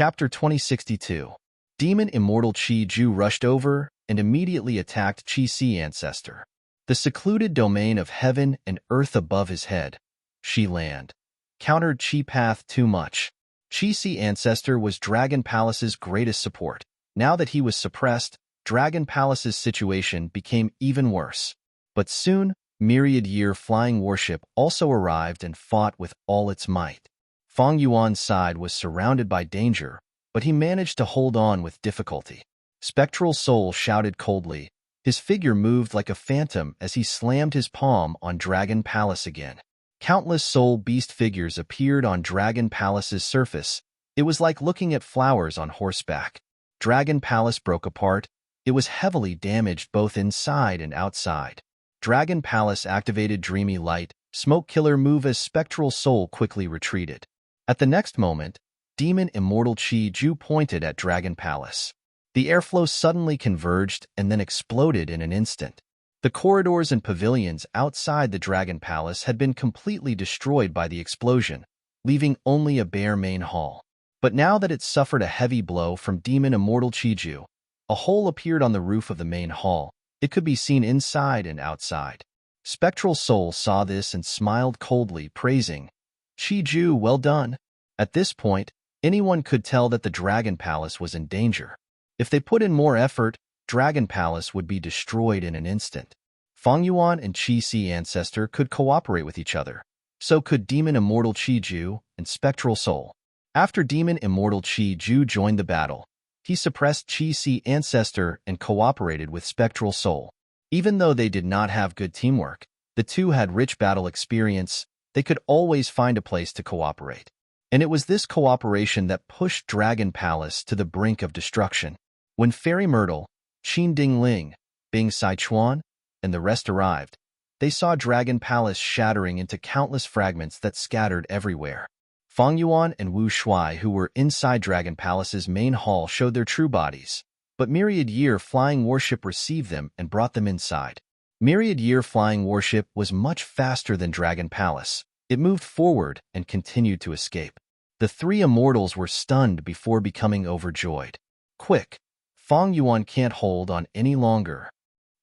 Chapter 2062. Demon Immortal Qi Ju rushed over and immediately attacked Qi Si Ancestor. The secluded domain of heaven and earth above his head, Qi Land, countered Qi Path too much. Qi Si Ancestor was Dragon Palace's greatest support. Now that he was suppressed, Dragon Palace's situation became even worse. But soon, Myriad Year Flying Warship also arrived and fought with all its might. Fang Yuan's side was surrounded by danger, but he managed to hold on with difficulty. Spectral Soul shouted coldly. His figure moved like a phantom as he slammed his palm on Dragon Palace again. Countless soul beast figures appeared on Dragon Palace's surface. It was like looking at flowers on horseback. Dragon Palace broke apart. It was heavily damaged both inside and outside. Dragon Palace activated Dreamy Light, Smoke Killer move as Spectral Soul quickly retreated. At the next moment, Demon Immortal Qi Ju pointed at Dragon Palace. The airflow suddenly converged and then exploded in an instant. The corridors and pavilions outside the Dragon Palace had been completely destroyed by the explosion, leaving only a bare main hall. But now that it suffered a heavy blow from Demon Immortal Qi Ju, a hole appeared on the roof of the main hall. It could be seen inside and outside. Spectral Soul saw this and smiled coldly, praising, "Qi Ju, well done." At this point, anyone could tell that the Dragon Palace was in danger. If they put in more effort, Dragon Palace would be destroyed in an instant. Fang Yuan and Qi Si Ancestor could cooperate with each other. So could Demon Immortal Qi Ju and Spectral Soul. After Demon Immortal Qi Ju joined the battle, he suppressed Qi Si Ancestor and cooperated with Spectral Soul. Even though they did not have good teamwork, the two had rich battle experience. They could always find a place to cooperate. And it was this cooperation that pushed Dragon Palace to the brink of destruction. When Fairy Myrtle, Qin Ding Ling, Bing Sai Chuan, and the rest arrived, they saw Dragon Palace shattering into countless fragments that scattered everywhere. Fang Yuan and Wu Shuai, who were inside Dragon Palace's main hall, showed their true bodies, but Myriad Year Flying Warship received them and brought them inside. Myriad Year Flying Warship was much faster than Dragon Palace. It moved forward and continued to escape. The three immortals were stunned before becoming overjoyed. Quick! Fang Yuan can't hold on any longer.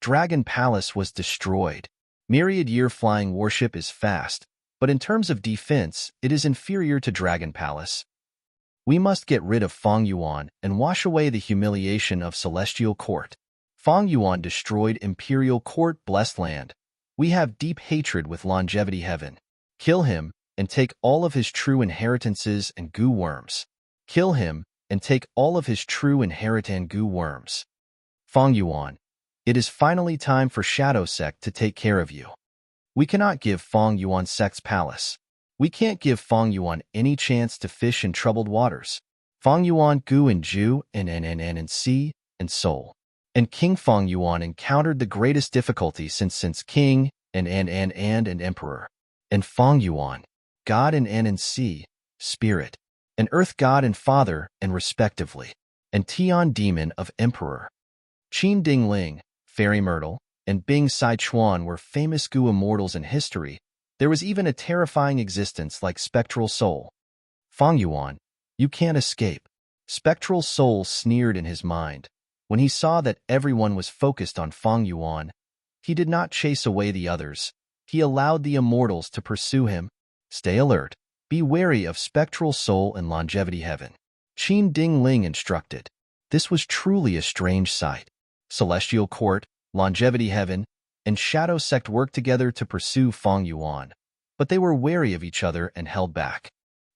Dragon Palace was destroyed. Myriad Year Flying Warship is fast, but in terms of defense, it is inferior to Dragon Palace. We must get rid of Fang Yuan and wash away the humiliation of Celestial Court. Fang Yuan destroyed Imperial Court Blessed Land. We have deep hatred with Longevity Heaven. Kill him and take all of his true inheritances and goo worms. Kill him and take all of his true inherit and goo worms. Fang Yuan, it is finally time for Shadow Sect to take care of you. We cannot give Fang Yuan Sect's palace. We can't give Fang Yuan any chance to fish in troubled waters. Fang Yuan, Gu and Ju, and Si, and Soul. And King Fang Yuan encountered the greatest difficulty since King, and Emperor. And Fang Yuan, God and Si, Spirit. And Earth God and Father, and respectively. And Tian Demon of Emperor. Qin Ding Ling, Fairy Myrtle, and Bing Sai Chuan were famous Gu immortals in history. There was even a terrifying existence like Spectral Soul. Fang Yuan, you can't escape. Spectral Soul sneered in his mind. When he saw that everyone was focused on Fang Yuan, he did not chase away the others. He allowed the immortals to pursue him. Stay alert. Be wary of Spectral Soul and Longevity Heaven. Qin Ding Ling instructed. This was truly a strange sight. Celestial Court, Longevity Heaven, and Shadow Sect worked together to pursue Fang Yuan, but they were wary of each other and held back.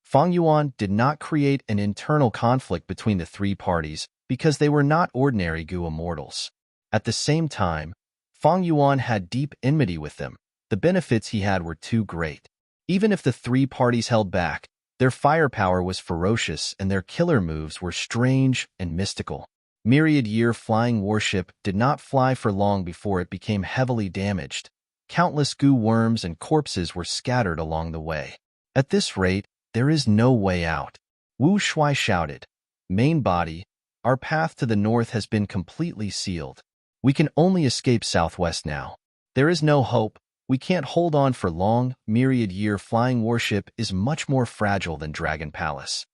Fang Yuan did not create an internal conflict between the three parties because they were not ordinary Gu immortals. At the same time, Fang Yuan had deep enmity with them. The benefits he had were too great. Even if the three parties held back, their firepower was ferocious and their killer moves were strange and mystical. Myriad Year Flying Warship did not fly for long before it became heavily damaged. Countless goo worms and corpses were scattered along the way. At this rate, there is no way out. Wu Shuai shouted. Main body, our path to the north has been completely sealed. We can only escape southwest now. There is no hope. We can't hold on for long. Myriad Year Flying Warship is much more fragile than Dragon Palace.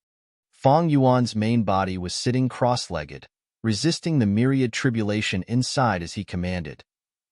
Fang Yuan's main body was sitting cross-legged, resisting the myriad tribulation inside as he commanded.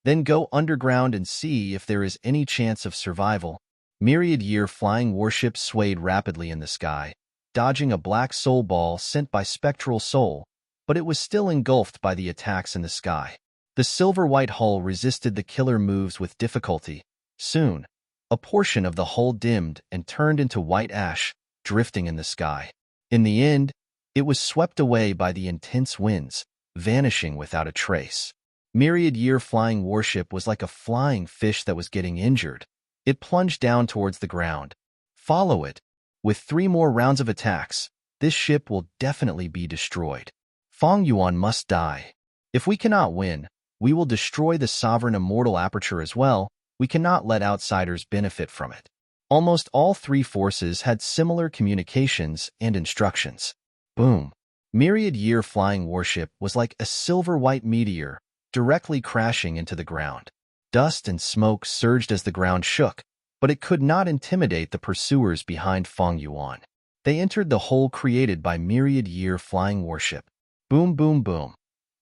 Then go underground and see if there is any chance of survival. Myriad-year flying warship swayed rapidly in the sky, dodging a black soul ball sent by spectral soul, but it was still engulfed by the attacks in the sky. The silver-white hull resisted the killer moves with difficulty. Soon, a portion of the hull dimmed and turned into white ash, drifting in the sky. In the end, it was swept away by the intense winds, vanishing without a trace. Myriad-year flying warship was like a flying fish that was getting injured. It plunged down towards the ground. Follow it. With 3 more rounds of attacks, this ship will definitely be destroyed. Fang Yuan must die. If we cannot win, we will destroy the sovereign immortal aperture as well. We cannot let outsiders benefit from it. Almost all 3 forces had similar communications and instructions. Boom. Myriad-year flying warship was like a silver-white meteor, directly crashing into the ground. Dust and smoke surged as the ground shook, but it could not intimidate the pursuers behind Fang Yuan. They entered the hole created by Myriad-year flying warship. Boom, boom, boom.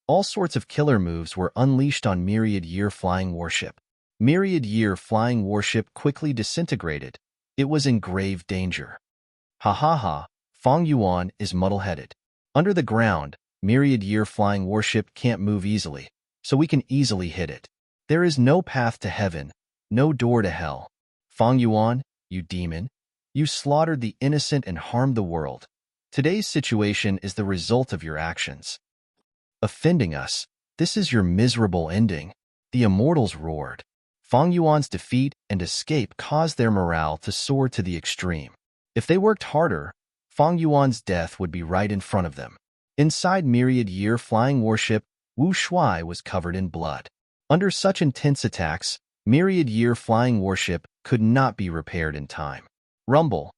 All sorts of killer moves were unleashed on Myriad-year flying warship. Myriad-year flying warship quickly disintegrated. It was in grave danger. Ha ha ha, Fang Yuan is muddle-headed. Under the ground, Myriad-year flying warship can't move easily, so we can easily hit it. There is no path to heaven, no door to hell. Fang Yuan, you demon, you slaughtered the innocent and harmed the world. Today's situation is the result of your actions. Offending us, this is your miserable ending. The immortals roared. Fang Yuan's defeat and escape caused their morale to soar to the extreme. If they worked harder, Fang Yuan's death would be right in front of them. Inside Myriad-year flying warship, Wu Shuai was covered in blood. Under such intense attacks, Myriad-year flying warship could not be repaired in time. Rumble.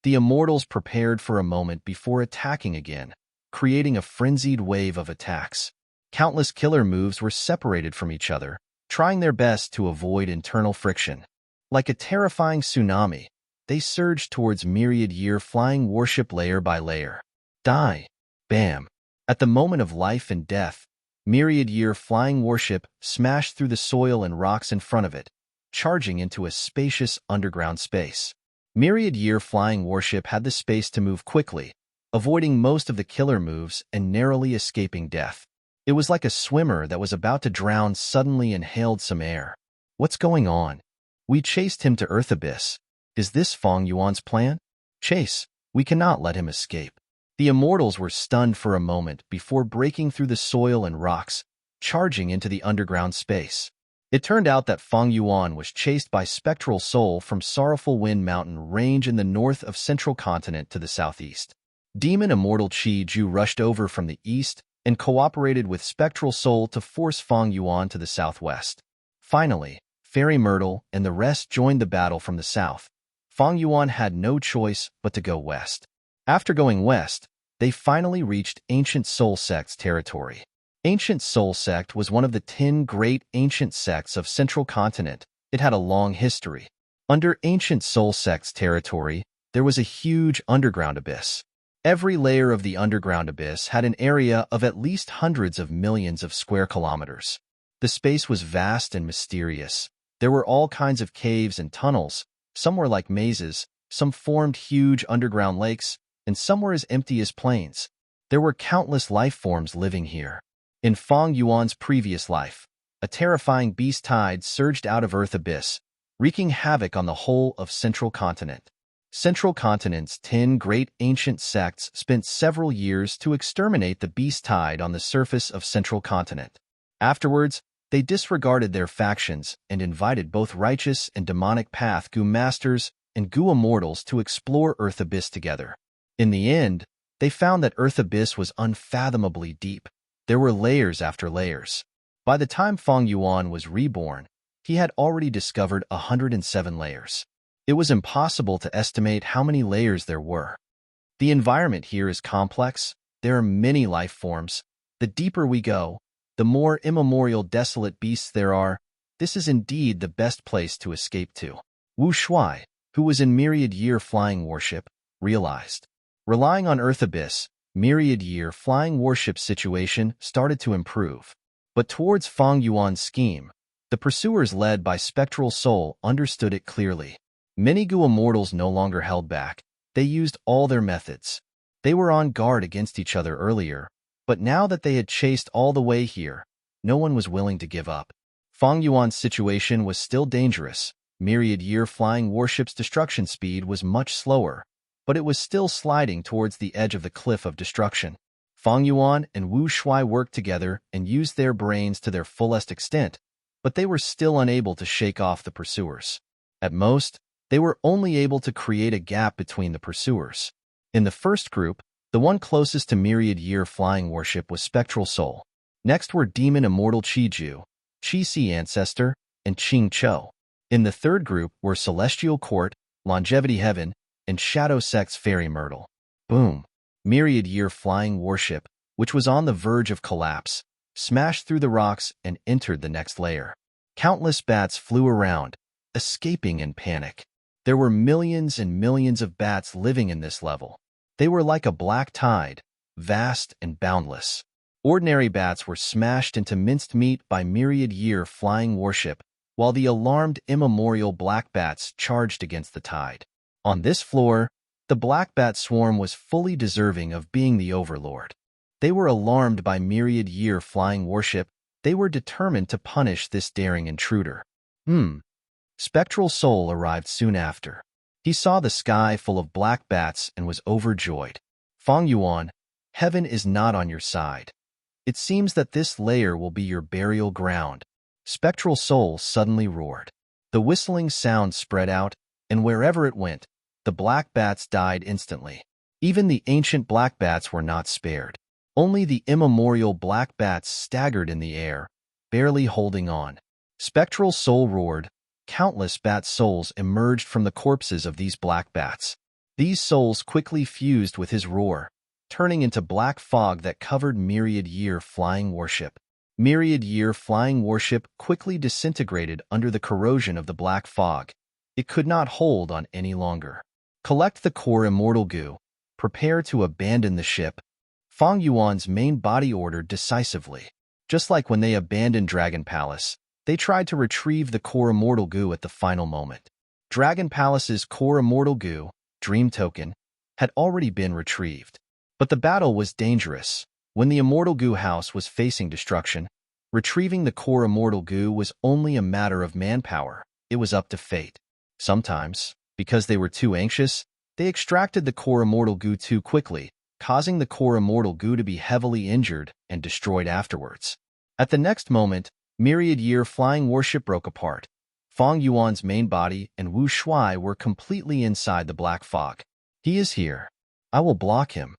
The immortals prepared for a moment before attacking again, creating a frenzied wave of attacks. Countless killer moves were separated from each other, trying their best to avoid internal friction. Like a terrifying tsunami, they surged towards Myriad-year flying warship layer by layer. Die. Bam. At the moment of life and death, Myriad-year flying warship smashed through the soil and rocks in front of it, charging into a spacious underground space. Myriad-year flying warship had the space to move quickly, avoiding most of the killer moves and narrowly escaping death. It was like a swimmer that was about to drown suddenly inhaled some air. What's going on? We chased him to Earth Abyss. Is this Fang Yuan's plan? Chase, we cannot let him escape. The immortals were stunned for a moment before breaking through the soil and rocks, charging into the underground space. It turned out that Fang Yuan was chased by spectral soul from Sorrowful Wind Mountain range in the north of Central Continent to the southeast. Demon Immortal Qi Ju rushed over from the east and cooperated with spectral soul to force Fang Yuan to the southwest. Finally, Fairy Myrtle and the rest joined the battle from the south. Fang Yuan had no choice but to go west. After going west, they finally reached Ancient Soul Sect's territory. Ancient Soul Sect was one of the 10 great ancient sects of Central Continent. It had a long history. Under Ancient Soul Sect's territory, there was a huge underground abyss. Every layer of the underground abyss had an area of at least hundreds of millions of square kilometers. The space was vast and mysterious. There were all kinds of caves and tunnels. Some were like mazes, some formed huge underground lakes, and some were as empty as plains. There were countless life forms living here. In Fang Yuan's previous life, a terrifying beast tide surged out of Earth Abyss, wreaking havoc on the whole of Central Continent. Central Continent's 10 great ancient sects spent several years to exterminate the beast tide on the surface of Central Continent. Afterwards, they disregarded their factions and invited both righteous and demonic path Gu Masters and Gu Immortals to explore Earth Abyss together. In the end, they found that Earth Abyss was unfathomably deep. There were layers after layers. By the time Fang Yuan was reborn, he had already discovered 107 layers. It was impossible to estimate how many layers there were. The environment here is complex. There are many life forms. The deeper we go, the more immemorial desolate beasts there are. This is indeed the best place to escape to. Wu Shuai, who was in Myriad-year flying warship, realized. Relying on Earth Abyss, myriad-year flying warship situation started to improve. But towards Fang Yuan's scheme, the pursuers led by Spectral Soul understood it clearly. Many Gu immortals no longer held back. They used all their methods. They were on guard against each other earlier, but now that they had chased all the way here, no one was willing to give up. Fang Yuan's situation was still dangerous. Myriad-year flying warship's destruction speed was much slower, but it was still sliding towards the edge of the cliff of destruction. Fang Yuan and Wu Shuai worked together and used their brains to their fullest extent, but they were still unable to shake off the pursuers. At most, they were only able to create a gap between the pursuers. In the first group, the one closest to myriad-year flying warship was Spectral Soul. Next were Demon Immortal Qiju, Qi Ancestor, and Qing Chou. In the third group were Celestial Court, Longevity Heaven, and Shadow Sect's Fairy Myrtle. Boom! Myriad-year flying warship, which was on the verge of collapse, smashed through the rocks and entered the next layer. Countless bats flew around, escaping in panic. There were millions and millions of bats living in this level. They were like a black tide, vast and boundless. Ordinary bats were smashed into minced meat by myriad-year flying warship, while the alarmed immemorial black bats charged against the tide. On this floor, the black bat swarm was fully deserving of being the overlord. They were alarmed by myriad-year flying warship. They were determined to punish this daring intruder. Spectral Soul arrived soon after. He saw the sky full of black bats and was overjoyed. Fang Yuan, heaven is not on your side. It seems that this layer will be your burial ground. Spectral Soul suddenly roared. The whistling sound spread out, and wherever it went, the black bats died instantly. Even the ancient black bats were not spared. Only the immemorial black bats staggered in the air, barely holding on. Spectral Soul roared. Countless bat souls emerged from the corpses of these black bats. These souls quickly fused with his roar, turning into black fog that covered myriad-year flying warship. Myriad-year flying warship quickly disintegrated under the corrosion of the black fog. It could not hold on any longer. Collect the core immortal goo. Prepare to abandon the ship. Fang Yuan's main body ordered decisively. Just like when they abandoned Dragon Palace, they tried to retrieve the core immortal goo at the final moment. Dragon Palace's core immortal goo, Dream Token, had already been retrieved. But the battle was dangerous. When the immortal goo house was facing destruction, retrieving the core immortal goo was only a matter of manpower. It was up to fate. Sometimes, because they were too anxious, they extracted the core immortal goo too quickly, causing the core immortal goo to be heavily injured and destroyed afterwards. At the next moment, myriad-year flying warship broke apart. Fang Yuan's main body and Wu Shuai were completely inside the black fog. He is here. I will block him.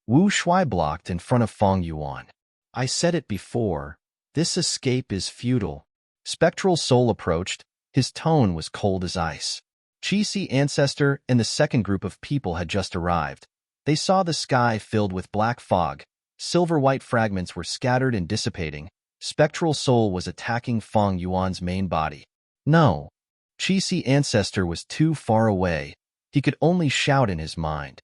Wu Shuai blocked in front of Fang Yuan. I said it before. This escape is futile. Spectral Soul approached. His tone was cold as ice. Qi Ancestor and the second group of people had just arrived. They saw the sky filled with black fog. Silver-white fragments were scattered and dissipating. Spectral Soul was attacking Fang Yuan's main body. No. Qi Ancestor was too far away. He could only shout in his mind.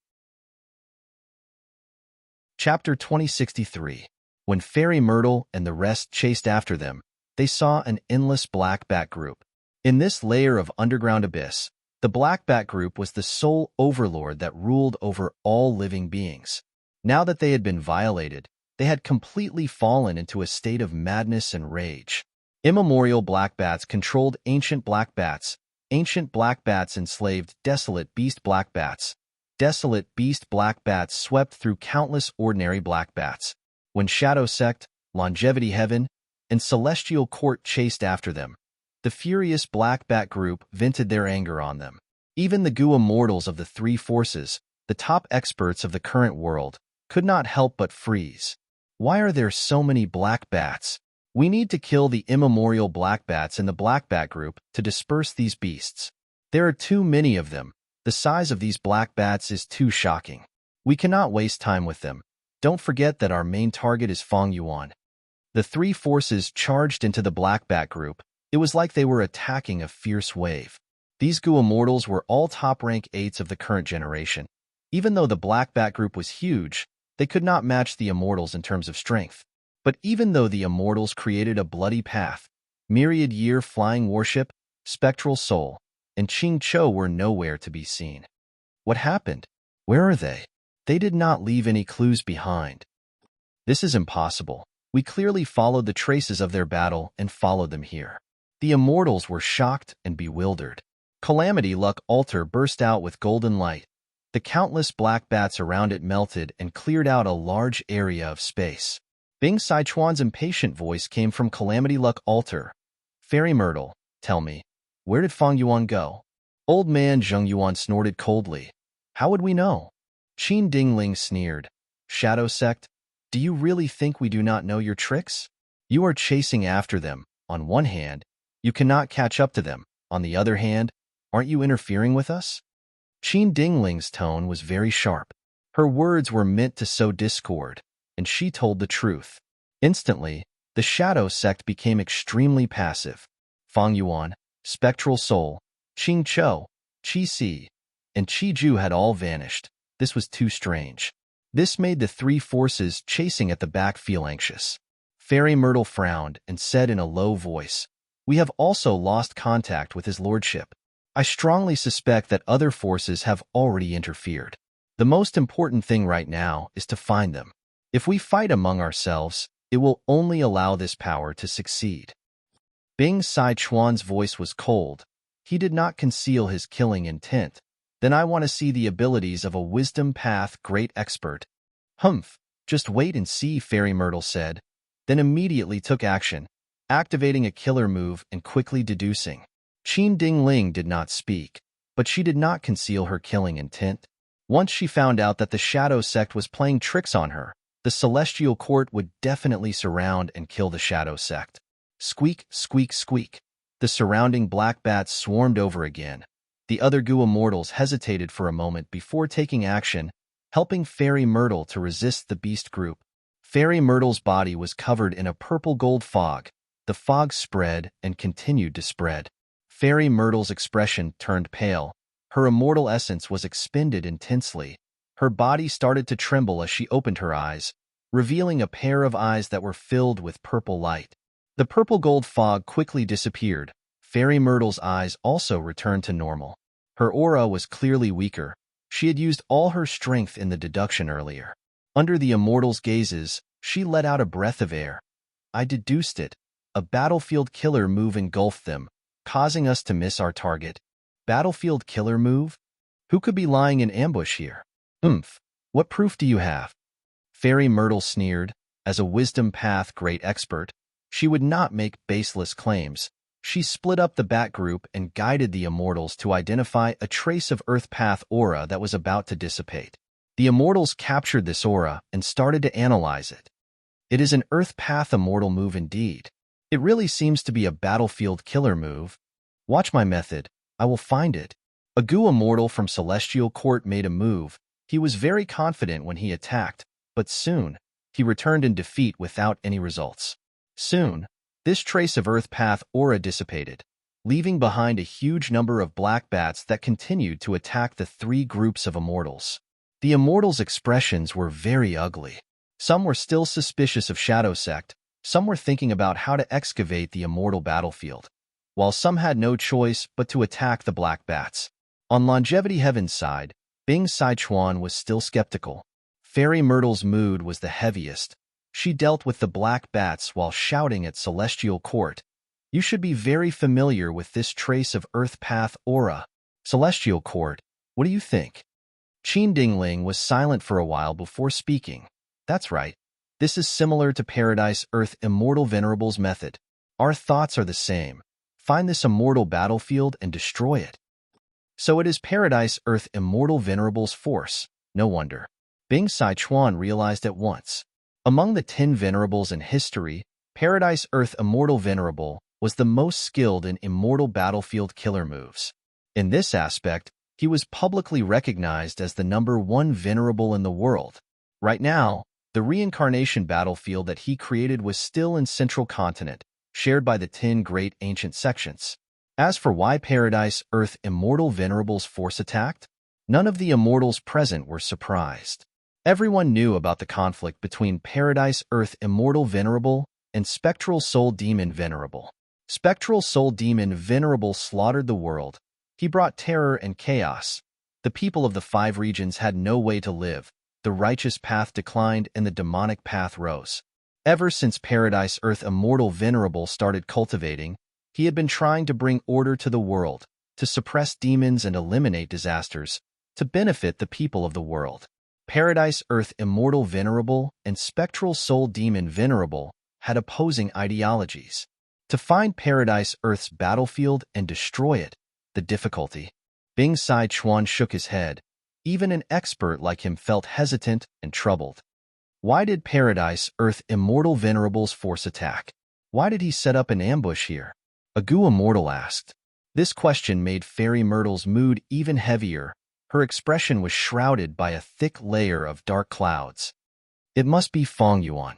Chapter 2063. When Fairy Myrtle and the rest chased after them, they saw an endless black bat group. In this layer of underground abyss, the black bat group was the sole overlord that ruled over all living beings. Now that they had been violated, they had completely fallen into a state of madness and rage. Immemorial black bats controlled ancient black bats. Ancient black bats enslaved desolate beast black bats. Desolate beast black bats swept through countless ordinary black bats. When Shadow Sect, Longevity Heaven, and Celestial Court chased after them, the furious black bat group vented their anger on them. Even the Gu immortals of the three forces, the top experts of the current world, could not help but freeze. Why are there so many black bats? We need to kill the immemorial black bats in the black bat group to disperse these beasts. There are too many of them. The size of these black bats is too shocking. We cannot waste time with them. Don't forget that our main target is Fang Yuan. The three forces charged into the black bat group. It was like they were attacking a fierce wave. These Gu immortals were all top rank 8s of the current generation. Even though the Black Bat group was huge, they could not match the Immortals in terms of strength. But even though the Immortals created a bloody path, myriad-year flying warship, spectral soul, and Ching Cho were nowhere to be seen. What happened? Where are they? They did not leave any clues behind. This is impossible. We clearly followed the traces of their battle and followed them here. The Immortals were shocked and bewildered. Calamity Luck Altar burst out with golden light. The countless black bats around it melted and cleared out a large area of space. Bing Sichuan's impatient voice came from Calamity Luck Altar. Fairy Myrtle, tell me, where did Fang Yuan go? Old man Zheng Yuan snorted coldly. How would we know? Qin Dingling sneered. Shadow Sect, do you really think we do not know your tricks? You are chasing after them. On one hand, you cannot catch up to them. On the other hand, aren't you interfering with us? Qin Dingling's tone was very sharp. Her words were meant to sow discord, and she told the truth. Instantly, the Shadow Sect became extremely passive. Fang Yuan, Spectral Soul, Qing Cho, Qi Si, and Qi Ju had all vanished. This was too strange. This made the three forces chasing at the back feel anxious. Fairy Myrtle frowned and said in a low voice, "We have also lost contact with his lordship. I strongly suspect that other forces have already interfered. The most important thing right now is to find them. If we fight among ourselves, it will only allow this power to succeed." Bing Sichuan's voice was cold. He did not conceal his killing intent. Then I want to see the abilities of a wisdom path great expert. Humph, just wait and see, Fairy Myrtle said, then immediately took action, activating a killer move and quickly deducing. Qin Dingling did not speak, but she did not conceal her killing intent. Once she found out that the Shadow Sect was playing tricks on her, the Celestial Court would definitely surround and kill the Shadow Sect. Squeak, squeak, squeak. The surrounding black bats swarmed over again. The other Gu Immortals hesitated for a moment before taking action, helping Fairy Myrtle to resist the beast group. Fairy Myrtle's body was covered in a purple-gold fog. The fog spread and continued to spread. Fairy Myrtle's expression turned pale. Her immortal essence was expended intensely. Her body started to tremble as she opened her eyes, revealing a pair of eyes that were filled with purple light. The purple-gold fog quickly disappeared. Fairy Myrtle's eyes also returned to normal. Her aura was clearly weaker. She had used all her strength in the deduction earlier. Under the Immortal's gazes, she let out a breath of air. I deduced it. A battlefield killer move engulfed them, causing us to miss our target. Battlefield killer move? Who could be lying in ambush here? What proof do you have? Fairy Myrtle sneered. As a wisdom path great expert, she would not make baseless claims. She split up the Bat group and guided the Immortals to identify a trace of Earth Path aura that was about to dissipate. The Immortals captured this aura and started to analyze it. It is an Earth Path Immortal move indeed. It really seems to be a battlefield killer move. Watch my method. I will find it. A Gu Immortal from Celestial Court made a move. He was very confident when he attacked, but soon, he returned in defeat without any results. Soon, this trace of Earth Path aura dissipated, leaving behind a huge number of black bats that continued to attack the three groups of Immortals. The Immortals' expressions were very ugly. Some were still suspicious of Shadow Sect, some were thinking about how to excavate the Immortal battlefield, while some had no choice but to attack the black bats. On Longevity Heaven's side, Bing Sichuan was still skeptical. Fairy Myrtle's mood was the heaviest. She dealt with the black bats while shouting at Celestial Court. You should be very familiar with this trace of Earth Path aura. Celestial Court, what do you think? Qin Dingling was silent for a while before speaking. That's right. This is similar to Paradise Earth Immortal Venerable's method. Our thoughts are the same. Find this immortal battlefield and destroy it. So it is Paradise Earth Immortal Venerable's force. No wonder. Bing Sichuan realized at once. Among the 10 Venerables in history, Paradise Earth Immortal Venerable was the most skilled in immortal battlefield killer moves. In this aspect, he was publicly recognized as the #1 Venerable in the world. Right now, the reincarnation battlefield that he created was still in Central Continent, shared by the 10 great ancient sections. As for why Paradise Earth Immortal Venerable's force attacked, None of the immortals present were surprised. Everyone knew about the conflict between Paradise Earth Immortal Venerable and Spectral Soul Demon Venerable. Spectral Soul Demon Venerable slaughtered the world. He brought terror and chaos. The people of the 5 regions had no way to live. The righteous path declined and the demonic path rose. Ever since Paradise Earth Immortal Venerable started cultivating, he had been trying to bring order to the world, to suppress demons and eliminate disasters, to benefit the people of the world. Paradise Earth Immortal Venerable and Spectral Soul Demon Venerable had opposing ideologies. To find Paradise Earth's battlefield and destroy it, the difficulty. Bing Sai Chuan shook his head. Even an expert like him felt hesitant and troubled. Why did Paradise Earth Immortal Venerable's force attack? Why did he set up an ambush here? A Gu Immortal asked. This question made Fairy Myrtle's mood even heavier. Her expression was shrouded by a thick layer of dark clouds. It must be Fong Yuan.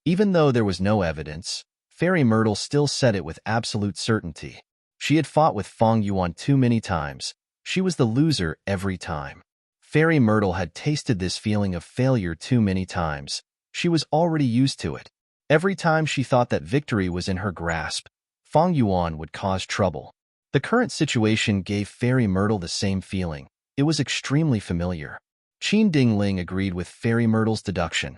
Even though there was no evidence, Fairy Myrtle still said it with absolute certainty. She had fought with Fong Yuan too many times. She was the loser every time. Fairy Myrtle had tasted this feeling of failure too many times. She was already used to it. Every time she thought that victory was in her grasp, Fong Yuan would cause trouble. The current situation gave Fairy Myrtle the same feeling. It was extremely familiar. Qin Dingling agreed with Fairy Myrtle's deduction.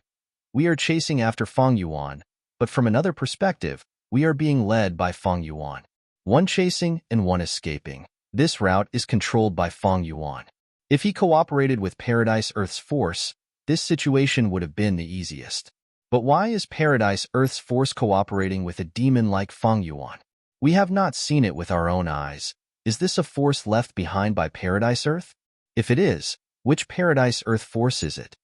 We are chasing after Fong Yuan, but from another perspective, we are being led by Fong Yuan. One chasing and one escaping. This route is controlled by Fong Yuan. If he cooperated with Paradise Earth's force, this situation would have been the easiest. But why is Paradise Earth's force cooperating with a demon like Fong Yuan? We have not seen it with our own eyes. Is this a force left behind by Paradise Earth? If it is, which Paradise Earth force is it?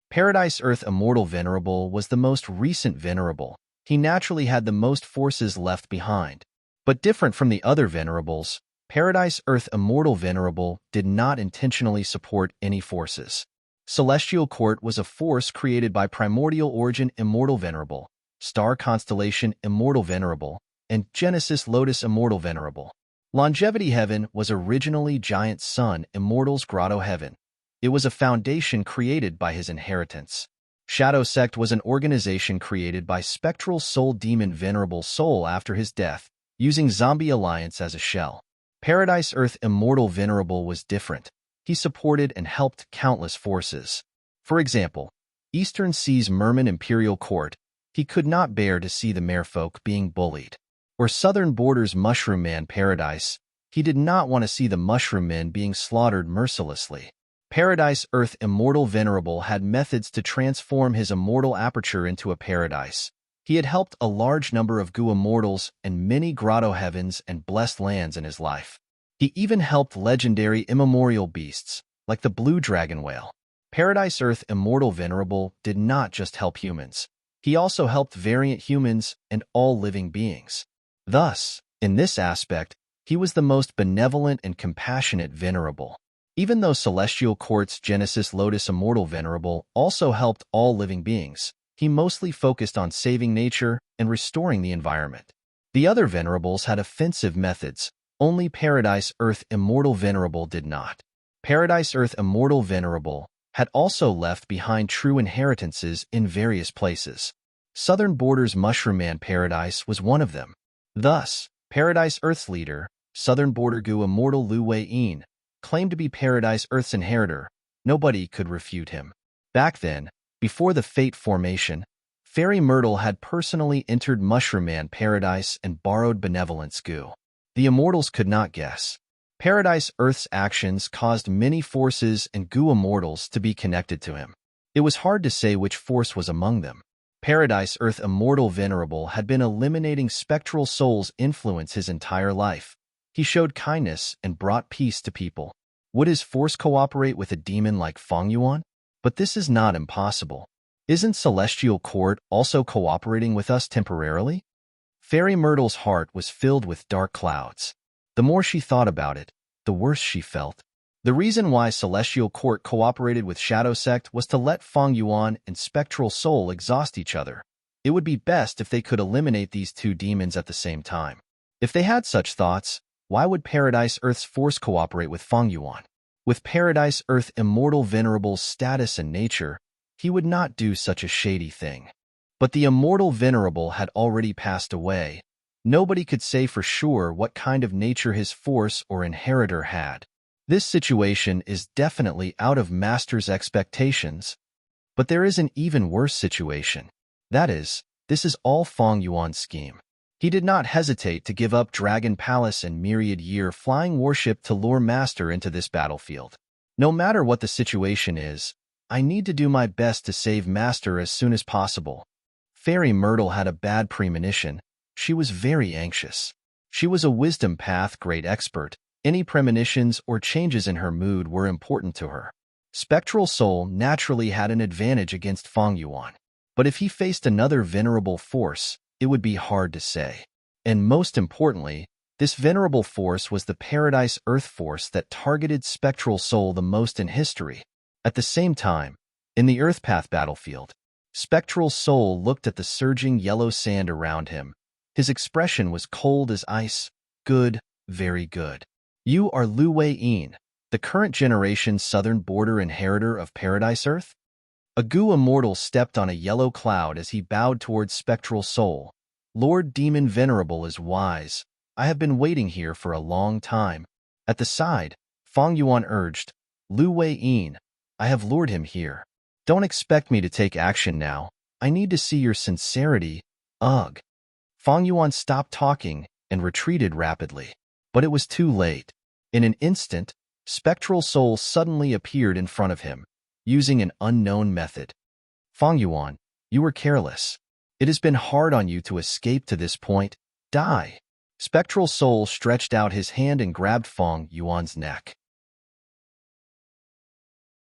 Paradise Earth Immortal Venerable was the most recent Venerable. He naturally had the most forces left behind. But different from the other Venerables, Paradise Earth Immortal Venerable did not intentionally support any forces. Celestial Court was a force created by Primordial Origin Immortal Venerable, Star Constellation Immortal Venerable, and Genesis Lotus Immortal Venerable. Longevity Heaven was originally Giant Sun Immortal's Grotto Heaven. It was a foundation created by his inheritance. Shadow Sect was an organization created by Spectral Soul Demon Venerable Soul after his death, using Zombie Alliance as a shell. Paradise Earth Immortal Venerable was different. He supported and helped countless forces. For example, Eastern Seas Merman Imperial Court, he could not bear to see the merfolk being bullied. Or Southern Borders Mushroom Man Paradise, he did not want to see the Mushroom Men being slaughtered mercilessly. Paradise Earth Immortal Venerable had methods to transform his immortal aperture into a paradise. He had helped a large number of Gu Immortals and many Grotto Heavens and blessed lands in his life. He even helped legendary immemorial beasts, like the Blue Dragon Whale. Paradise Earth Immortal Venerable did not just help humans. He also helped variant humans and all living beings. Thus, in this aspect, he was the most benevolent and compassionate Venerable. Even though Celestial Court's Genesis Lotus Immortal Venerable also helped all living beings, he mostly focused on saving nature and restoring the environment. The other Venerables had offensive methods. Only Paradise Earth Immortal Venerable did not. Paradise Earth Immortal Venerable had also left behind true inheritances in various places. Southern Borders Mushroom Man Paradise was one of them. Thus, Paradise Earth's leader, Southern Border Gu Immortal Lu Wei-yin, claimed to be Paradise Earth's inheritor. Nobody could refute him. Back then, before the Fate formation, Fairy Myrtle had personally entered Mushroom Man Paradise and borrowed Benevolence Gu. The Immortals could not guess. Paradise Earth's actions caused many forces and Gu Immortals to be connected to him. It was hard to say which force was among them. Paradise Earth Immortal Venerable had been eliminating spectral souls' influence his entire life. He showed kindness and brought peace to people. Would his force cooperate with a demon like Fong Yuan? But this is not impossible. Isn't Celestial Court also cooperating with us temporarily? Fairy Myrtle's heart was filled with dark clouds. The more she thought about it, the worse she felt. The reason why Celestial Court cooperated with Shadow Sect was to let Fong Yuan and Spectral Soul exhaust each other. It would be best if they could eliminate these two demons at the same time. If they had such thoughts, why would Paradise Earth's force cooperate with Fong Yuan? With Paradise Earth Immortal Venerable's status and nature, he would not do such a shady thing. But the Immortal Venerable had already passed away. Nobody could say for sure what kind of nature his force or inheritor had. This situation is definitely out of Master's expectations. But there is an even worse situation. That is, this is all Feng Yuan's scheme. He did not hesitate to give up Dragon Palace and Myriad Year flying warship to lure Master into this battlefield. No matter what the situation is, I need to do my best to save Master as soon as possible. Fairy Myrtle had a bad premonition. She was very anxious. She was a wisdom path great expert. Any premonitions or changes in her mood were important to her. Spectral Soul naturally had an advantage against Feng Yuan. But if he faced another venerable force, it would be hard to say. And most importantly, this venerable force was the Paradise Earth force that targeted Spectral Soul the most in history. At the same time, in the Earthpath battlefield, Spectral Soul looked at the surging yellow sand around him. His expression was cold as ice. Good, very good. You are Lu Wei-yin, the current generation southern border inheritor of Paradise Earth? A Gu Immortal stepped on a yellow cloud as he bowed towards Spectral Soul. Lord Demon Venerable is wise. I have been waiting here for a long time. At the side, Feng Yuan urged, Lu Wei-yin, I have lured him here. Don't expect me to take action now. I need to see your sincerity. Ugh. Feng Yuan stopped talking and retreated rapidly. But it was too late. In an instant, Spectral Soul suddenly appeared in front of him, using an unknown method. Feng Yuan, you were careless. It has been hard on you to escape to this point. Die. Spectral Soul stretched out his hand and grabbed Feng Yuan's neck.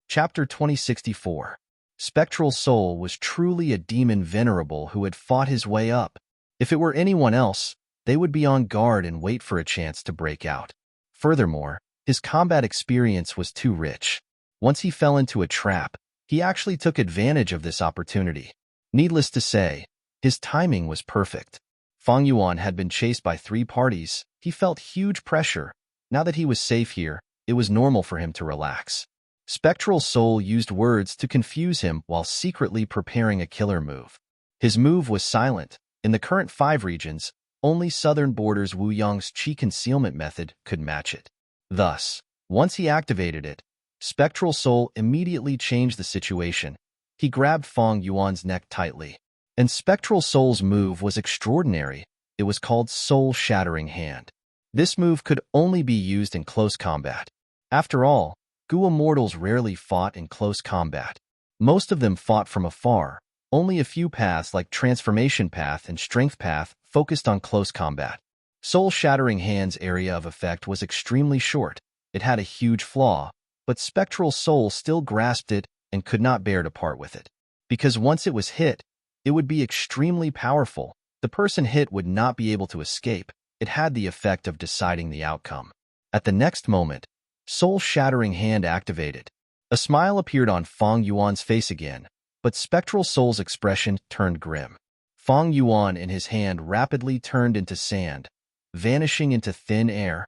Chapter 2064. Spectral Soul was truly a demon venerable who had fought his way up. If it were anyone else, they would be on guard and wait for a chance to break out. Furthermore, his combat experience was too rich. Once he fell into a trap, he actually took advantage of this opportunity. Needless to say, his timing was perfect. Feng Yuan had been chased by 3 parties. He felt huge pressure. Now that he was safe here, it was normal for him to relax. Spectral Soul used words to confuse him while secretly preparing a killer move. His move was silent. In the current 5 regions, only Southern Borders Wu Yang's Qi concealment method could match it. Thus, once he activated it, Spectral Soul immediately changed the situation. He grabbed Feng Yuan's neck tightly. And Spectral Soul's move was extraordinary. It was called Soul Shattering Hand. This move could only be used in close combat. After all, Gu Immortals rarely fought in close combat. Most of them fought from afar. Only a few paths like Transformation Path and Strength Path focused on close combat. Soul Shattering Hand's area of effect was extremely short. It had a huge flaw, but Spectral Soul still grasped it and could not bear to part with it. Because once it was hit, it would be extremely powerful. The person hit would not be able to escape. It had the effect of deciding the outcome. At the next moment, Soul Shattering Hand activated. A smile appeared on Feng Yuan's face again, but Spectral Soul's expression turned grim. Feng Yuan in his hand rapidly turned into sand, vanishing into thin air.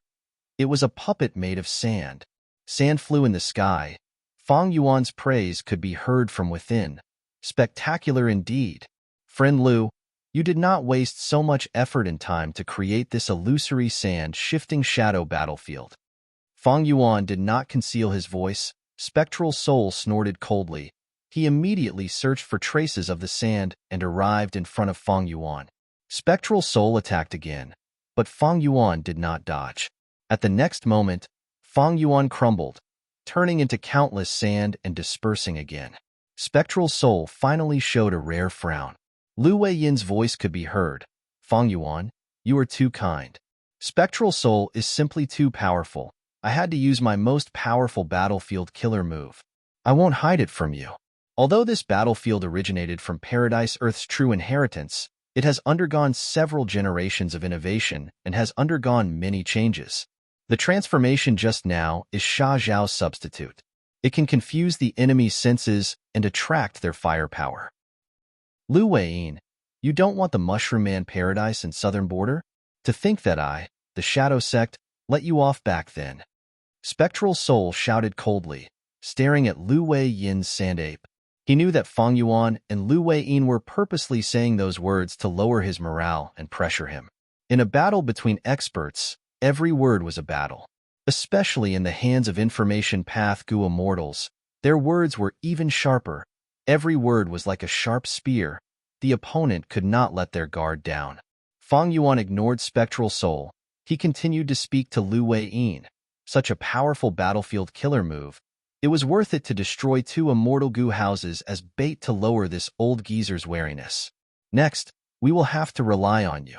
It was a puppet made of sand. Sand flew in the sky. Feng Yuan's praise could be heard from within. Spectacular indeed. Friend Lu, you did not waste so much effort and time to create this illusory sand-shifting shadow battlefield. Feng Yuan did not conceal his voice. Spectral Soul snorted coldly. He immediately searched for traces of the sand and arrived in front of Feng Yuan. Spectral Soul attacked again, but Feng Yuan did not dodge. At the next moment, Feng Yuan crumbled, turning into countless sand and dispersing again. Spectral Soul finally showed a rare frown. Lu Wei-yin's voice could be heard. Feng Yuan, you are too kind. Spectral Soul is simply too powerful. I had to use my most powerful battlefield killer move. I won't hide it from you. Although this battlefield originated from Paradise Earth's true inheritance, it has undergone several generations of innovation and has undergone many changes. The transformation just now is Sha Zhao's substitute. It can confuse the enemy's senses and attract their firepower. Lu Wei-yin, you don't want the Mushroom Man Paradise and Southern Border? To think that I, the Shadow Sect, let you off back then. Spectral Soul shouted coldly, staring at Lu Wei Yin's sand ape. He knew that Fang Yuan and Lu Wei Yin were purposely saying those words to lower his morale and pressure him. In a battle between experts, every word was a battle. Especially in the hands of information path Gu immortals, their words were even sharper. Every word was like a sharp spear. The opponent could not let their guard down. Fang Yuan ignored Spectral Soul. He continued to speak to Lu Wei Yin. Such a powerful battlefield killer move. It was worth it to destroy 2 immortal Gu houses as bait to lower this old geezer's wariness. Next, we will have to rely on you.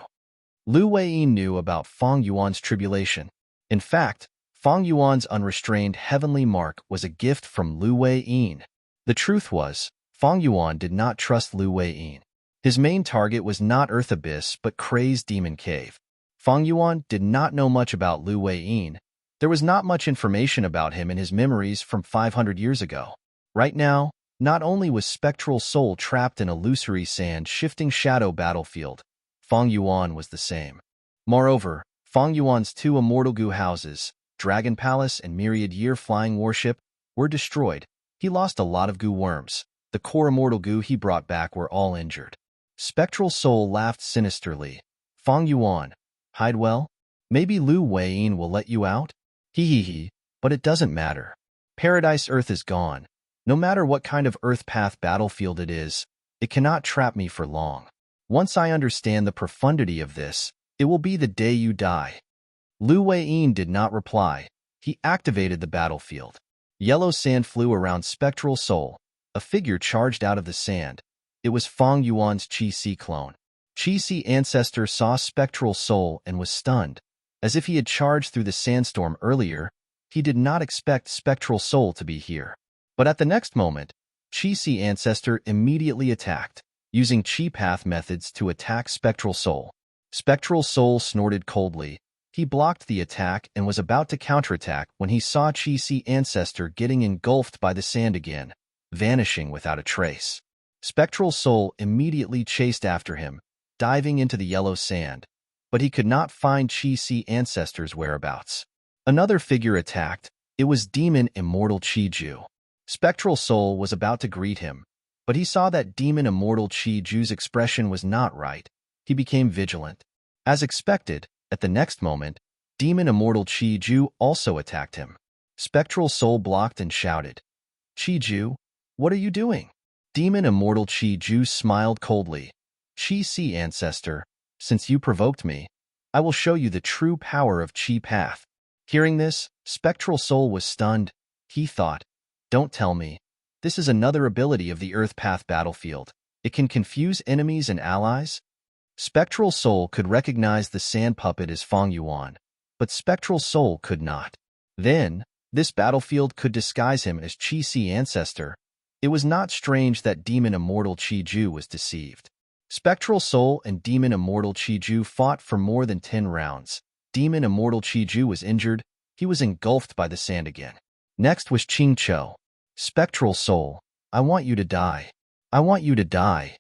Lu Wei Yin knew about Fang Yuan's tribulation. In fact, Fang Yuan's unrestrained heavenly mark was a gift from Lu Wei Yin. The truth was, Fang Yuan did not trust Lu Wei Yin. His main target was not Earth Abyss but Crazed Demon Cave. Fang Yuan did not know much about Lu Wei Yin. There was not much information about him in his memories from 500 years ago. Right now, not only was Spectral Soul trapped in illusory sand shifting shadow battlefield, Fang Yuan was the same. Moreover, Fang Yuan's 2 immortal Gu houses, Dragon Palace and Myriad Year Flying Warship, were destroyed. He lost a lot of Gu worms. The core immortal Gu he brought back were all injured. Spectral Soul laughed sinisterly. Fang Yuan, hide well? Maybe Lu Wei Yin will let you out? Hee, but it doesn't matter. Paradise Earth is gone. No matter what kind of Earth path battlefield it is, it cannot trap me for long. Once I understand the profundity of this, it will be the day you die. Lu Wei Yin did not reply. He activated the battlefield. Yellow sand flew around Spectral Soul. A figure charged out of the sand. It was Fang Yuan's Qi-Si clone. Qi-Si ancestor saw Spectral Soul and was stunned. As if he had charged through the sandstorm earlier, he did not expect Spectral Soul to be here. But at the next moment, Qi-Si ancestor immediately attacked, using Qi path methods to attack Spectral Soul. Spectral Soul snorted coldly. He blocked the attack and was about to counterattack when he saw Qi-Si ancestor getting engulfed by the sand again, vanishing without a trace. Spectral Soul immediately chased after him, diving into the yellow sand, but he could not find Qi-Si ancestor's whereabouts. Another figure attacked. It was Demon Immortal Qi-Ju. Spectral Soul was about to greet him, but he saw that Demon Immortal Qi-Ju's expression was not right. He became vigilant. As expected, at the next moment, Demon Immortal Qi-Ju also attacked him. Spectral Soul blocked and shouted, "Qi-Ju, what are you doing?" Demon Immortal Qi-Ju smiled coldly. "Qi-Si ancestor, since you provoked me, I will show you the true power of Qi path." Hearing this, Spectral Soul was stunned. He thought, "Don't tell me. This is another ability of the Earth path battlefield. It can confuse enemies and allies?" Spectral Soul could recognize the sand puppet as Fang Yuan, but Spectral Soul could not. Then, this battlefield could disguise him as Qi-Si ancestor. It was not strange that Demon Immortal Qi-Ju was deceived. Spectral Soul and Demon Immortal Qi-Ju fought for more than 10 rounds. Demon Immortal Qi-Ju was injured. He was engulfed by the sand again. Next was Qing Cho. "Spectral Soul, I want you to die. I want you to die."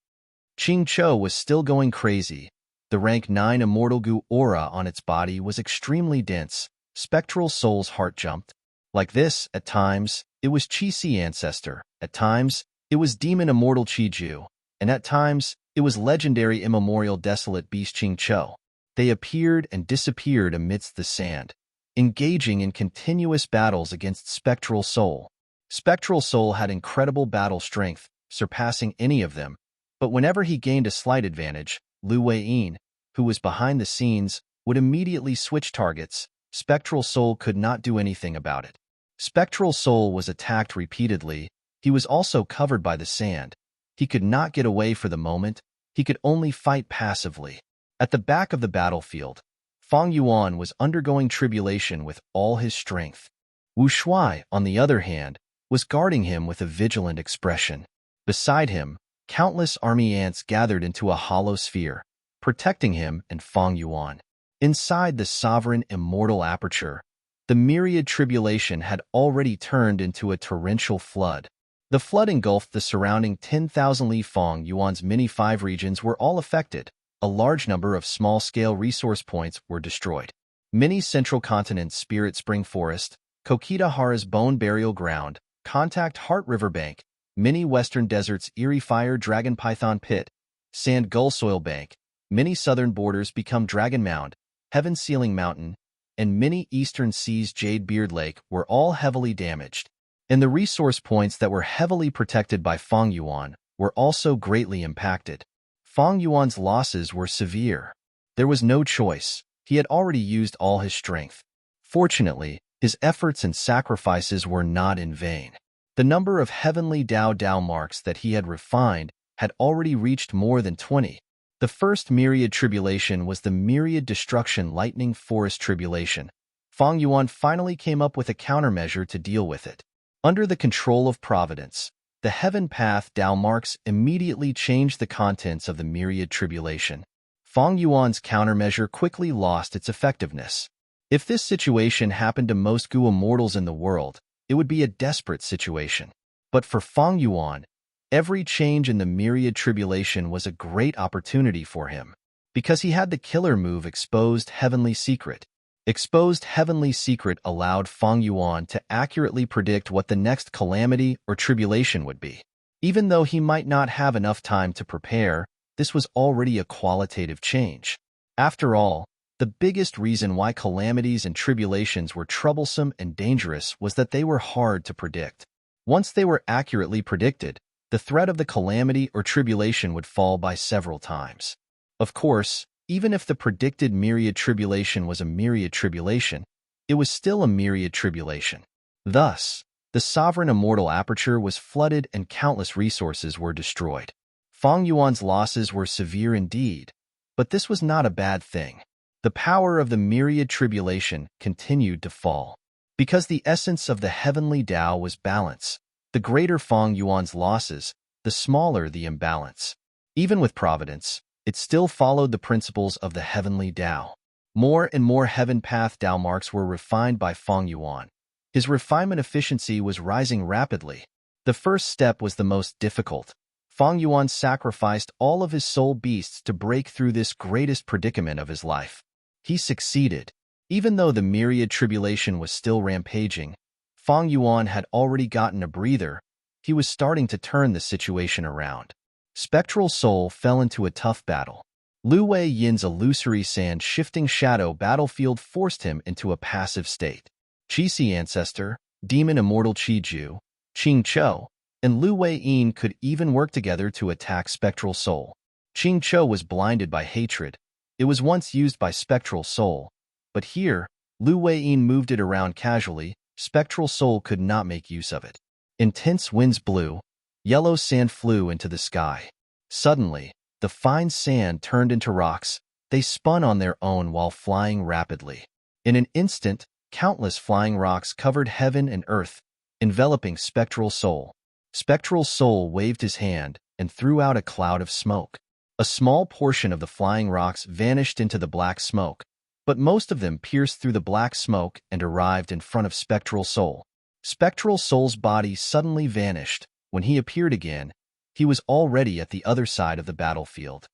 Qing Cho was still going crazy. The rank 9 Immortal Gu aura on its body was extremely dense. Spectral Soul's heart jumped. Like this, at times, it was Qi-Si ancestor. At times, it was Demon Immortal Qi-Ju. And at times, it was legendary immemorial desolate beast Qing Cho. They appeared and disappeared amidst the sand, engaging in continuous battles against Spectral Soul. Spectral Soul had incredible battle strength, surpassing any of them, but whenever he gained a slight advantage, Lu Wei Yin, who was behind the scenes, would immediately switch targets. Spectral Soul could not do anything about it. Spectral Soul was attacked repeatedly. He was also covered by the sand. He could not get away for the moment. He could only fight passively. At the back of the battlefield, Fang Yuan was undergoing tribulation with all his strength. Wu Shuai, on the other hand, was guarding him with a vigilant expression. Beside him, countless army ants gathered into a hollow sphere, protecting him and Fang Yuan. Inside the sovereign immortal aperture, the myriad tribulation had already turned into a torrential flood. The flood engulfed the surrounding 10,000 Li. Fang Yuan's mini-5 regions were all affected. A large number of small-scale resource points were destroyed. Many central continents Spirit Spring Forest, Kokitahara's Bone Burial Ground, Contact Heart River Bank, Mini Western Desert's Eerie Fire Dragon Python Pit, Sand Gull Soil Bank, Mini Southern Borders Become Dragon Mound, Heaven Sealing Mountain, and Mini Eastern Seas Jade Beard Lake were all heavily damaged. And the resource points that were heavily protected by Feng Yuan were also greatly impacted. Feng Yuan's losses were severe. There was no choice. He had already used all his strength. Fortunately, his efforts and sacrifices were not in vain. The number of heavenly Dao marks that he had refined had already reached more than 20. The first myriad tribulation was the myriad destruction lightning forest tribulation. Feng Yuan finally came up with a countermeasure to deal with it. Under the control of providence, the heaven path Dao marks immediately changed the contents of the myriad tribulation. Feng Yuan's countermeasure quickly lost its effectiveness. If this situation happened to most Gua mortals in the world, it would be a desperate situation. But for Feng Yuan, every change in the myriad tribulation was a great opportunity for him, because he had the killer move Exposed Heavenly Secret. Exposed Heavenly Secret allowed Feng Yuan to accurately predict what the next calamity or tribulation would be. Even though he might not have enough time to prepare, this was already a qualitative change. After all, the biggest reason why calamities and tribulations were troublesome and dangerous was that they were hard to predict. Once they were accurately predicted, the threat of the calamity or tribulation would fall by several times. Of course, even if the predicted myriad tribulation was a myriad tribulation, it was still a myriad tribulation. Thus, the sovereign immortal aperture was flooded and countless resources were destroyed. Feng Yuan's losses were severe indeed, but this was not a bad thing. The power of the myriad tribulation continued to fall. Because the essence of the heavenly Tao was balance, the greater Feng Yuan's losses, the smaller the imbalance. Even with providence, it still followed the principles of the heavenly Tao. More and more heaven path Tao marks were refined by Feng Yuan. His refinement efficiency was rising rapidly. The first step was the most difficult. Feng Yuan sacrificed all of his soul beasts to break through this greatest predicament of his life. He succeeded. Even though the myriad tribulation was still rampaging, Feng Yuan had already gotten a breather. He was starting to turn the situation around. Spectral Soul fell into a tough battle. Lu Wei Yin's illusory sand-shifting shadow battlefield forced him into a passive state. Qixi Ancestor, Demon Immortal Qiju, Qing Chou, and Lu Wei Yin could even work together to attack Spectral Soul. Qing Chou was blinded by hatred. It was once used by Spectral Soul, but here, Lu Wei Yin moved it around casually. Spectral Soul could not make use of it. Intense winds blew. Yellow sand flew into the sky. Suddenly, the fine sand turned into rocks. They spun on their own while flying rapidly. In an instant, countless flying rocks covered heaven and earth, enveloping Spectral Soul. Spectral Soul waved his hand and threw out a cloud of smoke. A small portion of the flying rocks vanished into the black smoke, but most of them pierced through the black smoke and arrived in front of Spectral Soul. Spectral Soul's body suddenly vanished. When he appeared again, he was already at the other side of the battlefield.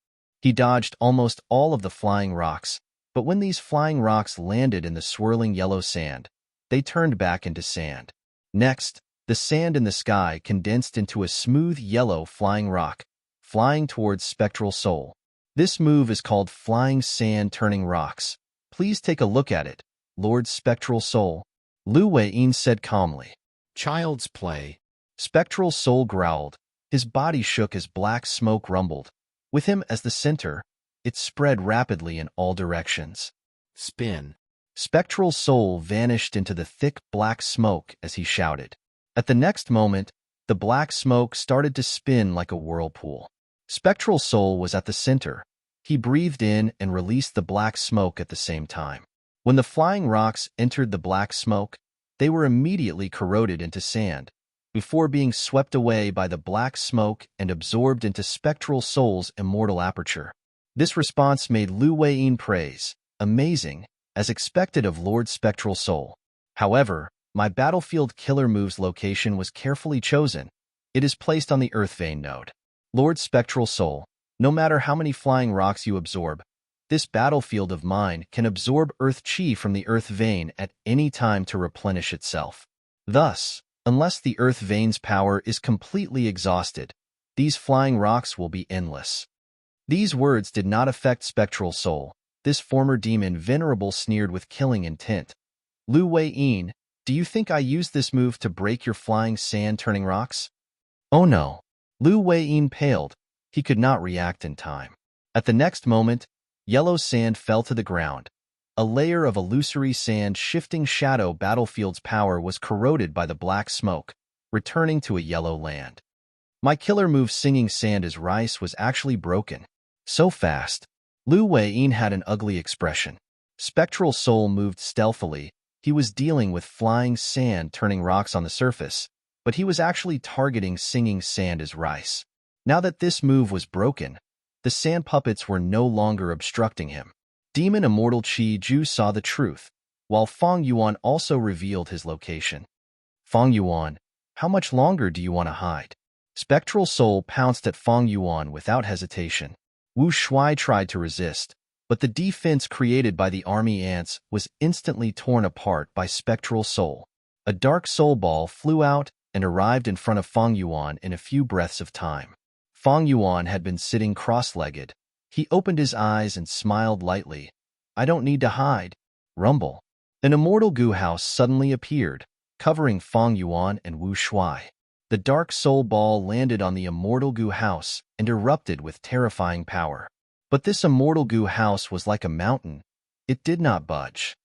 He dodged almost all of the flying rocks, but when these flying rocks landed in the swirling yellow sand, they turned back into sand. Next, the sand in the sky condensed into a smooth yellow flying rock, flying towards Spectral Soul. This move is called Flying Sand Turning Rocks. Please take a look at it, Lord Spectral Soul, Lu Wei Yin said calmly. Child's play. Spectral Soul growled. His body shook as black smoke rumbled. With him as the center, it spread rapidly in all directions. Spin. Spectral Soul vanished into the thick black smoke as he shouted. At the next moment, the black smoke started to spin like a whirlpool. Spectral Soul was at the center. He breathed in and released the black smoke at the same time. When the flying rocks entered the black smoke, they were immediately corroded into sand, before being swept away by the black smoke and absorbed into Spectral Soul's immortal aperture. This response made Lu Wei Yin praise, amazing, as expected of Lord Spectral Soul. However, my battlefield killer move's location was carefully chosen. It is placed on the Earth Vein node. Lord Spectral Soul, no matter how many flying rocks you absorb, This battlefield of mine can absorb earth chi from the earth vein at any time to replenish itself. Thus, unless the earth vein's power is completely exhausted, these flying rocks will be endless. These words did not affect Spectral Soul. This former demon Venerable sneered with killing intent. Lu Wei-yin, do you think I used this move to break your flying sand-turning rocks? Oh no. Lu Wei-yin paled. He could not react in time. At the next moment, yellow sand fell to the ground. A layer of illusory sand shifting shadow battlefield's power was corroded by the black smoke, returning to a yellow land. My killer move singing sand as rice was actually broken. So fast. Lu Wei-yin had an ugly expression. Spectral Soul moved stealthily. He was dealing with flying sand turning rocks on the surface, but he was actually targeting singing sand as rice. Now that this move was broken, the sand puppets were no longer obstructing him. Demon Immortal Chi Ju saw the truth, while Feng Yuan also revealed his location. Feng Yuan, how much longer do you want to hide? Spectral Soul pounced at Feng Yuan without hesitation. Wu Shuai tried to resist, but the defense created by the army ants was instantly torn apart by Spectral Soul. A dark soul ball flew out and arrived in front of Feng Yuan in a few breaths of time. Feng Yuan had been sitting cross-legged. He opened his eyes and smiled lightly. I don't need to hide. Rumble. An immortal goo house suddenly appeared, covering Feng Yuan and Wu Shuai. The dark soul ball landed on the immortal goo house and erupted with terrifying power. But this immortal goo house was like a mountain. It did not budge.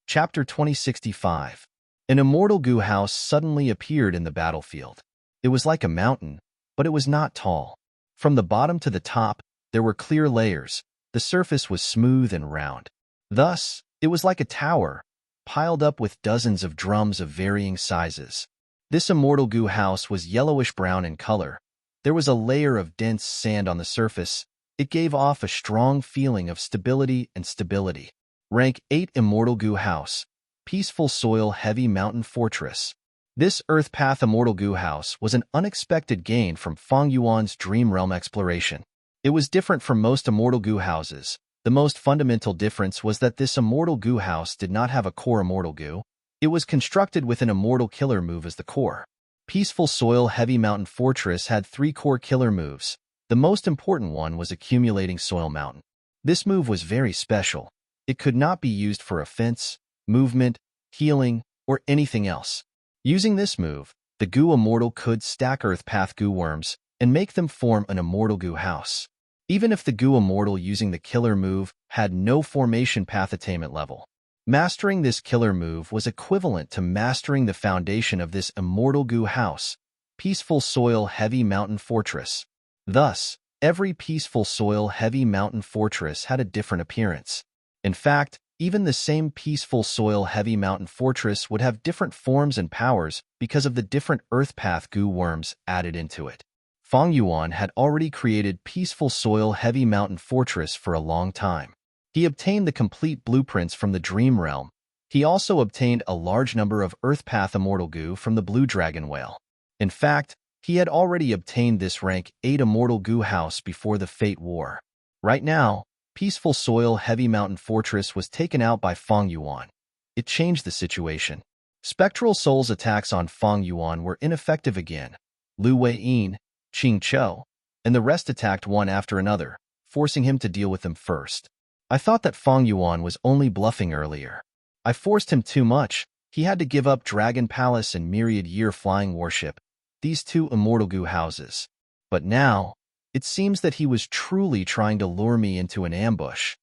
Chapter 2065. An immortal goo house suddenly appeared in the battlefield. It was like a mountain, but it was not tall. From the bottom to the top, there were clear layers. The surface was smooth and round. Thus, it was like a tower, piled up with dozens of drums of varying sizes. This immortal goo house was yellowish-brown in color. There was a layer of dense sand on the surface. It gave off a strong feeling of stability and stability. Rank 8 Immortal Goo House. Peaceful Soil Heavy Mountain Fortress. This Earth Path Immortal Goo House was an unexpected gain from Feng Yuan's Dream Realm exploration. It was different from most Immortal Goo Houses. The most fundamental difference was that this Immortal Goo House did not have a core Immortal Goo. It was constructed with an Immortal Killer move as the core. Peaceful Soil Heavy Mountain Fortress had 3 core killer moves. The most important one was Accumulating Soil Mountain. This move was very special. It could not be used for offense, movement, healing, or anything else. Using this move, the Goo Immortal could stack Earth Path Goo Worms and make them form an Immortal Goo House. Even if the Goo Immortal using the killer move had no formation path attainment level. Mastering this killer move was equivalent to mastering the foundation of this Immortal Goo House, Peaceful Soil Heavy Mountain Fortress. Thus, every Peaceful Soil Heavy Mountain Fortress had a different appearance. In fact, even the same Peaceful Soil Heavy Mountain Fortress would have different forms and powers because of the different Earth Path Goo Worms added into it. Feng Yuan had already created Peaceful Soil Heavy Mountain Fortress for a long time. He obtained the complete blueprints from the Dream Realm. He also obtained a large number of Earth Path Immortal Goo from the Blue Dragon Whale. In fact, he had already obtained this rank 8 Immortal Goo House before the Fate War. Right now, Peaceful Soil Heavy Mountain Fortress was taken out by Feng Yuan. It changed the situation. Spectral Soul's attacks on Feng Yuan were ineffective again. Lu Wei-yin, Qing Chou, and the rest attacked one after another, forcing him to deal with them first. I thought that Feng Yuan was only bluffing earlier. I forced him too much. He had to give up Dragon Palace and Myriad Year Flying Warship, these 2 Immortal Goo houses. But now, it seems that he was truly trying to lure me into an ambush.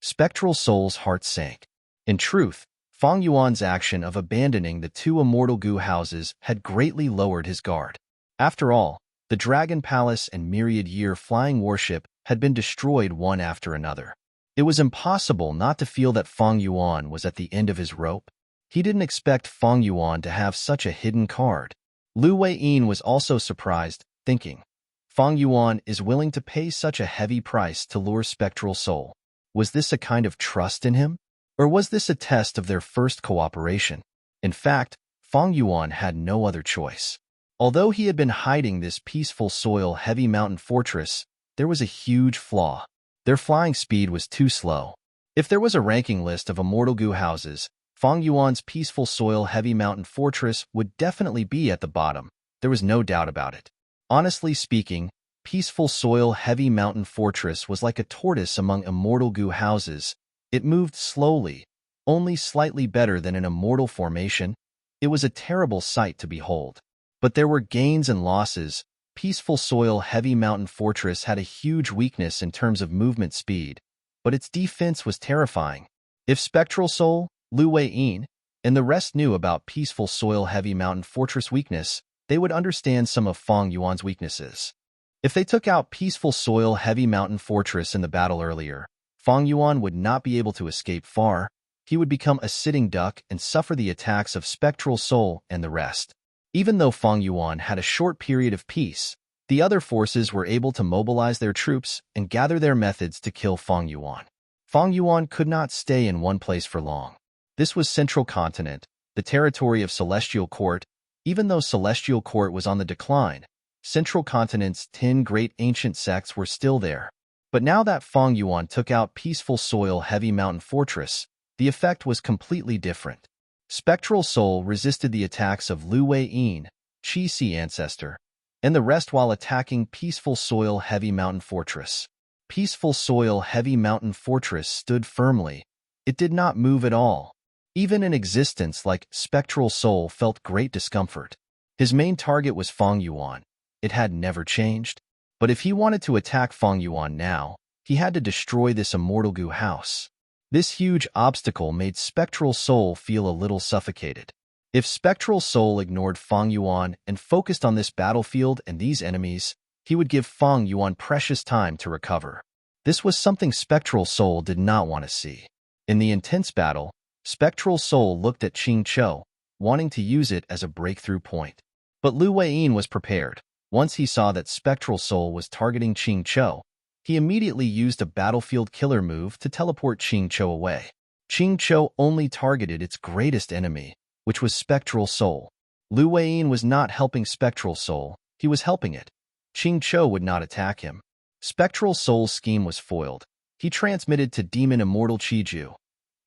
Spectral Soul's heart sank. In truth, Feng Yuan's action of abandoning the 2 Immortal Goo houses had greatly lowered his guard. After all, the Dragon Palace and Myriad Year Flying Warship had been destroyed one after another. It was impossible not to feel that Feng Yuan was at the end of his rope. He didn't expect Feng Yuan to have such a hidden card. Lu Wei-yin was also surprised, thinking, Feng Yuan is willing to pay such a heavy price to lure Spectral Soul. Was this a kind of trust in him? Or was this a test of their first cooperation? In fact, Feng Yuan had no other choice. Although he had been hiding this Peaceful Soil Heavy Mountain Fortress, there was a huge flaw. Their flying speed was too slow. If there was a ranking list of immortal goo houses, Feng Yuan's peaceful soil heavy mountain fortress would definitely be at the bottom. There was no doubt about it. Honestly speaking, peaceful soil heavy mountain fortress was like a tortoise among immortal goo houses. It moved slowly, only slightly better than an immortal formation. It was a terrible sight to behold. But there were gains and losses. Peaceful soil heavy mountain fortress had a huge weakness in terms of movement speed, but its defense was terrifying. If Spectral Soul, Lu Weiyin, and the rest knew about peaceful soil heavy mountain fortress weakness, they would understand some of Feng Yuan's weaknesses. If they took out peaceful soil heavy mountain fortress in the battle earlier, Feng Yuan would not be able to escape far. He would become a sitting duck and suffer the attacks of Spectral Soul and the rest. Even though Feng Yuan had a short period of peace, the other forces were able to mobilize their troops and gather their methods to kill Feng Yuan. Feng Yuan could not stay in one place for long. This was Central Continent, the territory of Celestial Court. Even though Celestial Court was on the decline, Central Continent's 10 great ancient sects were still there. But now that Feng Yuan took out peaceful soil heavy mountain fortress, the effect was completely different. Spectral Soul resisted the attacks of Lu Weiyin, Qi Si ancestor, and the rest while attacking Peaceful Soil Heavy Mountain Fortress. Peaceful Soil Heavy Mountain Fortress stood firmly. It did not move at all. Even an existence like Spectral Soul felt great discomfort. His main target was Feng Yuan. It had never changed. But if he wanted to attack Feng Yuan now, he had to destroy this immortal goo house. This huge obstacle made Spectral Soul feel a little suffocated. If Spectral Soul ignored Feng Yuan and focused on this battlefield and these enemies, he would give Feng Yuan precious time to recover. This was something Spectral Soul did not want to see. In the intense battle, Spectral Soul looked at Qing Chou, wanting to use it as a breakthrough point. But Lu Weiyin was prepared. Once he saw that Spectral Soul was targeting Qing Chou, he immediately used a battlefield killer move to teleport Qing Chou away. Qing Chou only targeted its greatest enemy, which was Spectral Soul. Lu Weiyin was not helping Spectral Soul, he was helping it. Qing Chou would not attack him. Spectral Soul's scheme was foiled. He transmitted to Demon Immortal Qiju.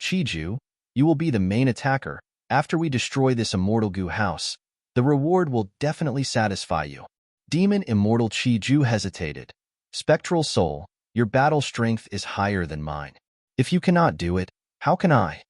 Qiju, you will be the main attacker. After we destroy this immortal goo house, the reward will definitely satisfy you. Demon Immortal Qiju hesitated. Spectral Soul, your battle strength is higher than mine. If you cannot do it, how can I?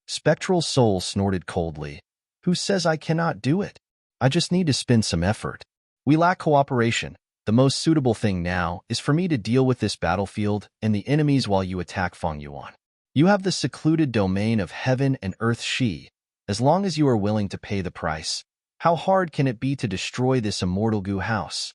Spectral Soul snorted coldly. Who says I cannot do it? I just need to spend some effort. We lack cooperation. The most suitable thing now is for me to deal with this battlefield and the enemies while you attack Feng Yuan. You have the secluded domain of heaven and earth Shi. As long as you are willing to pay the price, how hard can it be to destroy this immortal goo house?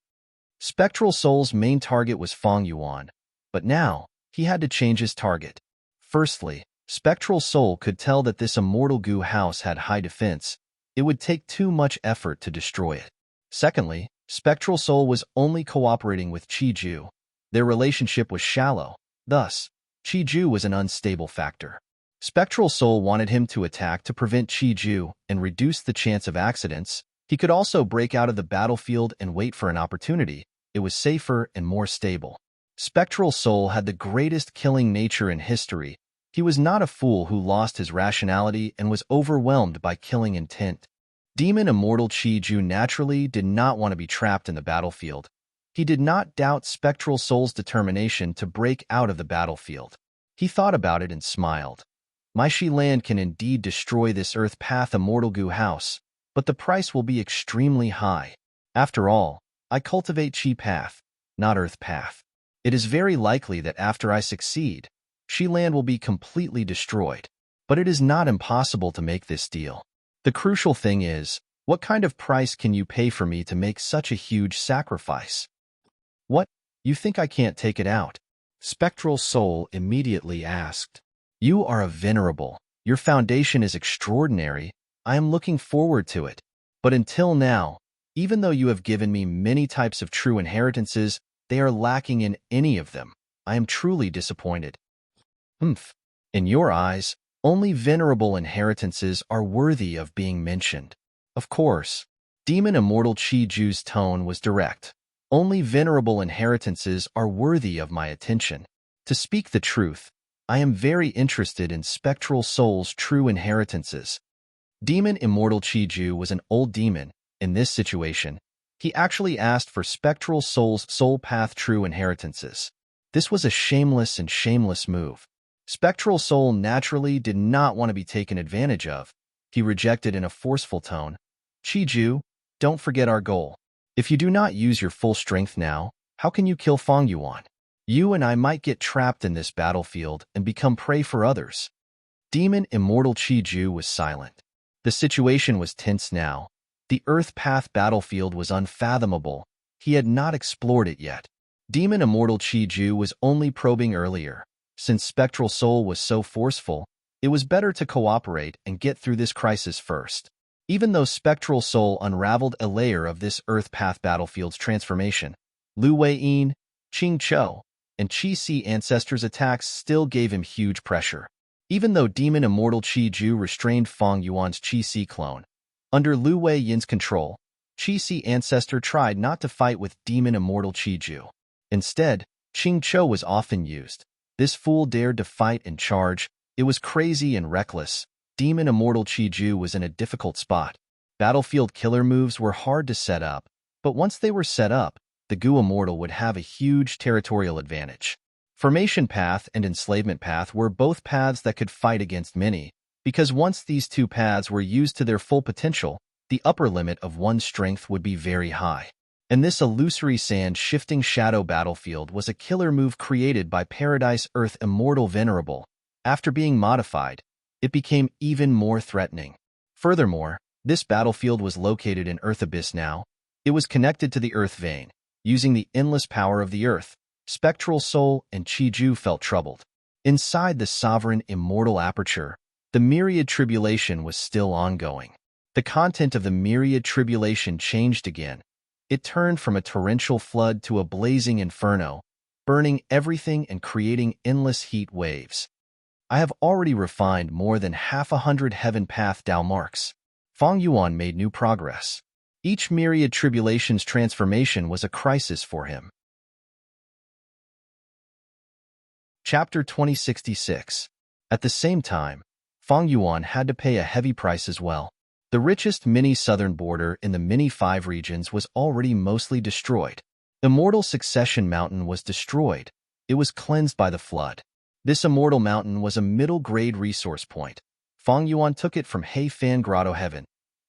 Spectral Soul's main target was Feng Yuan, but now he had to change his target. Firstly, Spectral Soul could tell that this immortal goo house had high defense. It would take too much effort to destroy it. Secondly, Spectral Soul was only cooperating with Qiju. Their relationship was shallow. Thus, Qiju was an unstable factor. Spectral Soul wanted him to attack to prevent Qiju and reduce the chance of accidents. He could also break out of the battlefield and wait for an opportunity. It was safer and more stable. Spectral Soul had the greatest killing nature in history. He was not a fool who lost his rationality and was overwhelmed by killing intent. Demon Immortal Qiju naturally did not want to be trapped in the battlefield. He did not doubt Spectral Soul's determination to break out of the battlefield. He thought about it and smiled. My Shi land can indeed destroy this Earth Path immortal goo house, but the price will be extremely high. After all, I cultivate Qi Path, not Earth Path. It is very likely that after I succeed, Shi land will be completely destroyed. But it is not impossible to make this deal. The crucial thing is, what kind of price can you pay for me to make such a huge sacrifice? What? You think I can't take it out? Spectral Soul immediately asked. You are a Venerable. Your foundation is extraordinary. I am looking forward to it. But until now, even though you have given me many types of true inheritances, they are lacking in any of them. I am truly disappointed. In your eyes, only venerable inheritances are worthy of being mentioned. Of course, Demon Immortal Qiju's tone was direct. Only venerable inheritances are worthy of my attention. To speak the truth, I am very interested in spectral souls' true inheritances. Demon Immortal Chiju was an old demon. In this situation, he actually asked for spectral souls' soul path true inheritances. This was a shameless move. Spectral soul naturally did not want to be taken advantage of. He rejected in a forceful tone. Chiju, don't forget our goal. If you do not use your full strength now, how can you kill Fang Yuan? You and I might get trapped in this battlefield and become prey for others. Demon Immortal Chiju was silent. The situation was tense now. The Earth Path battlefield was unfathomable. He had not explored it yet. Demon Immortal Chiju was only probing earlier. Since Spectral Soul was so forceful, it was better to cooperate and get through this crisis first. Even though Spectral Soul unraveled a layer of this Earth Path battlefield's transformation, Lu Weiyin, Qing Chou, and Qi Si ancestors' attacks still gave him huge pressure. Even though Demon Immortal Chiju restrained Fang Yuan's Qi Si clone, under Lu Weiyin's control, Qi Si ancestor tried not to fight with Demon Immortal Chiju. Instead, Qing Chou was often used. This fool dared to fight and charge. It was crazy and reckless. Demon Immortal Chiju was in a difficult spot. Battlefield killer moves were hard to set up, but once they were set up, the Gu Immortal would have a huge territorial advantage. Formation Path and Enslavement Path were both paths that could fight against many, because once these two paths were used to their full potential, the upper limit of one's strength would be very high. And this illusory sand-shifting shadow battlefield was a killer move created by Paradise Earth Immortal Venerable. After being modified, it became even more threatening. Furthermore, this battlefield was located in Earth Abyss now. It was connected to the Earth Vein. Using the endless power of the Earth, Spectral Soul and Chiju felt troubled. Inside the sovereign immortal aperture, the myriad tribulation was still ongoing. The content of the myriad tribulation changed again. It turned from a torrential flood to a blazing inferno, burning everything and creating endless heat waves. I have already refined more than 100 heaven path Dao marks. Fang Yuan made new progress. Each myriad tribulation's transformation was a crisis for him. Chapter 2066. At the same time, Fang Yuan had to pay a heavy price as well. The richest mini-southern border in the mini-5 regions was already mostly destroyed. Immortal Succession Mountain was destroyed. It was cleansed by the flood. This immortal mountain was a middle-grade resource point. Fang Yuan took it from Heifan Grotto Heaven.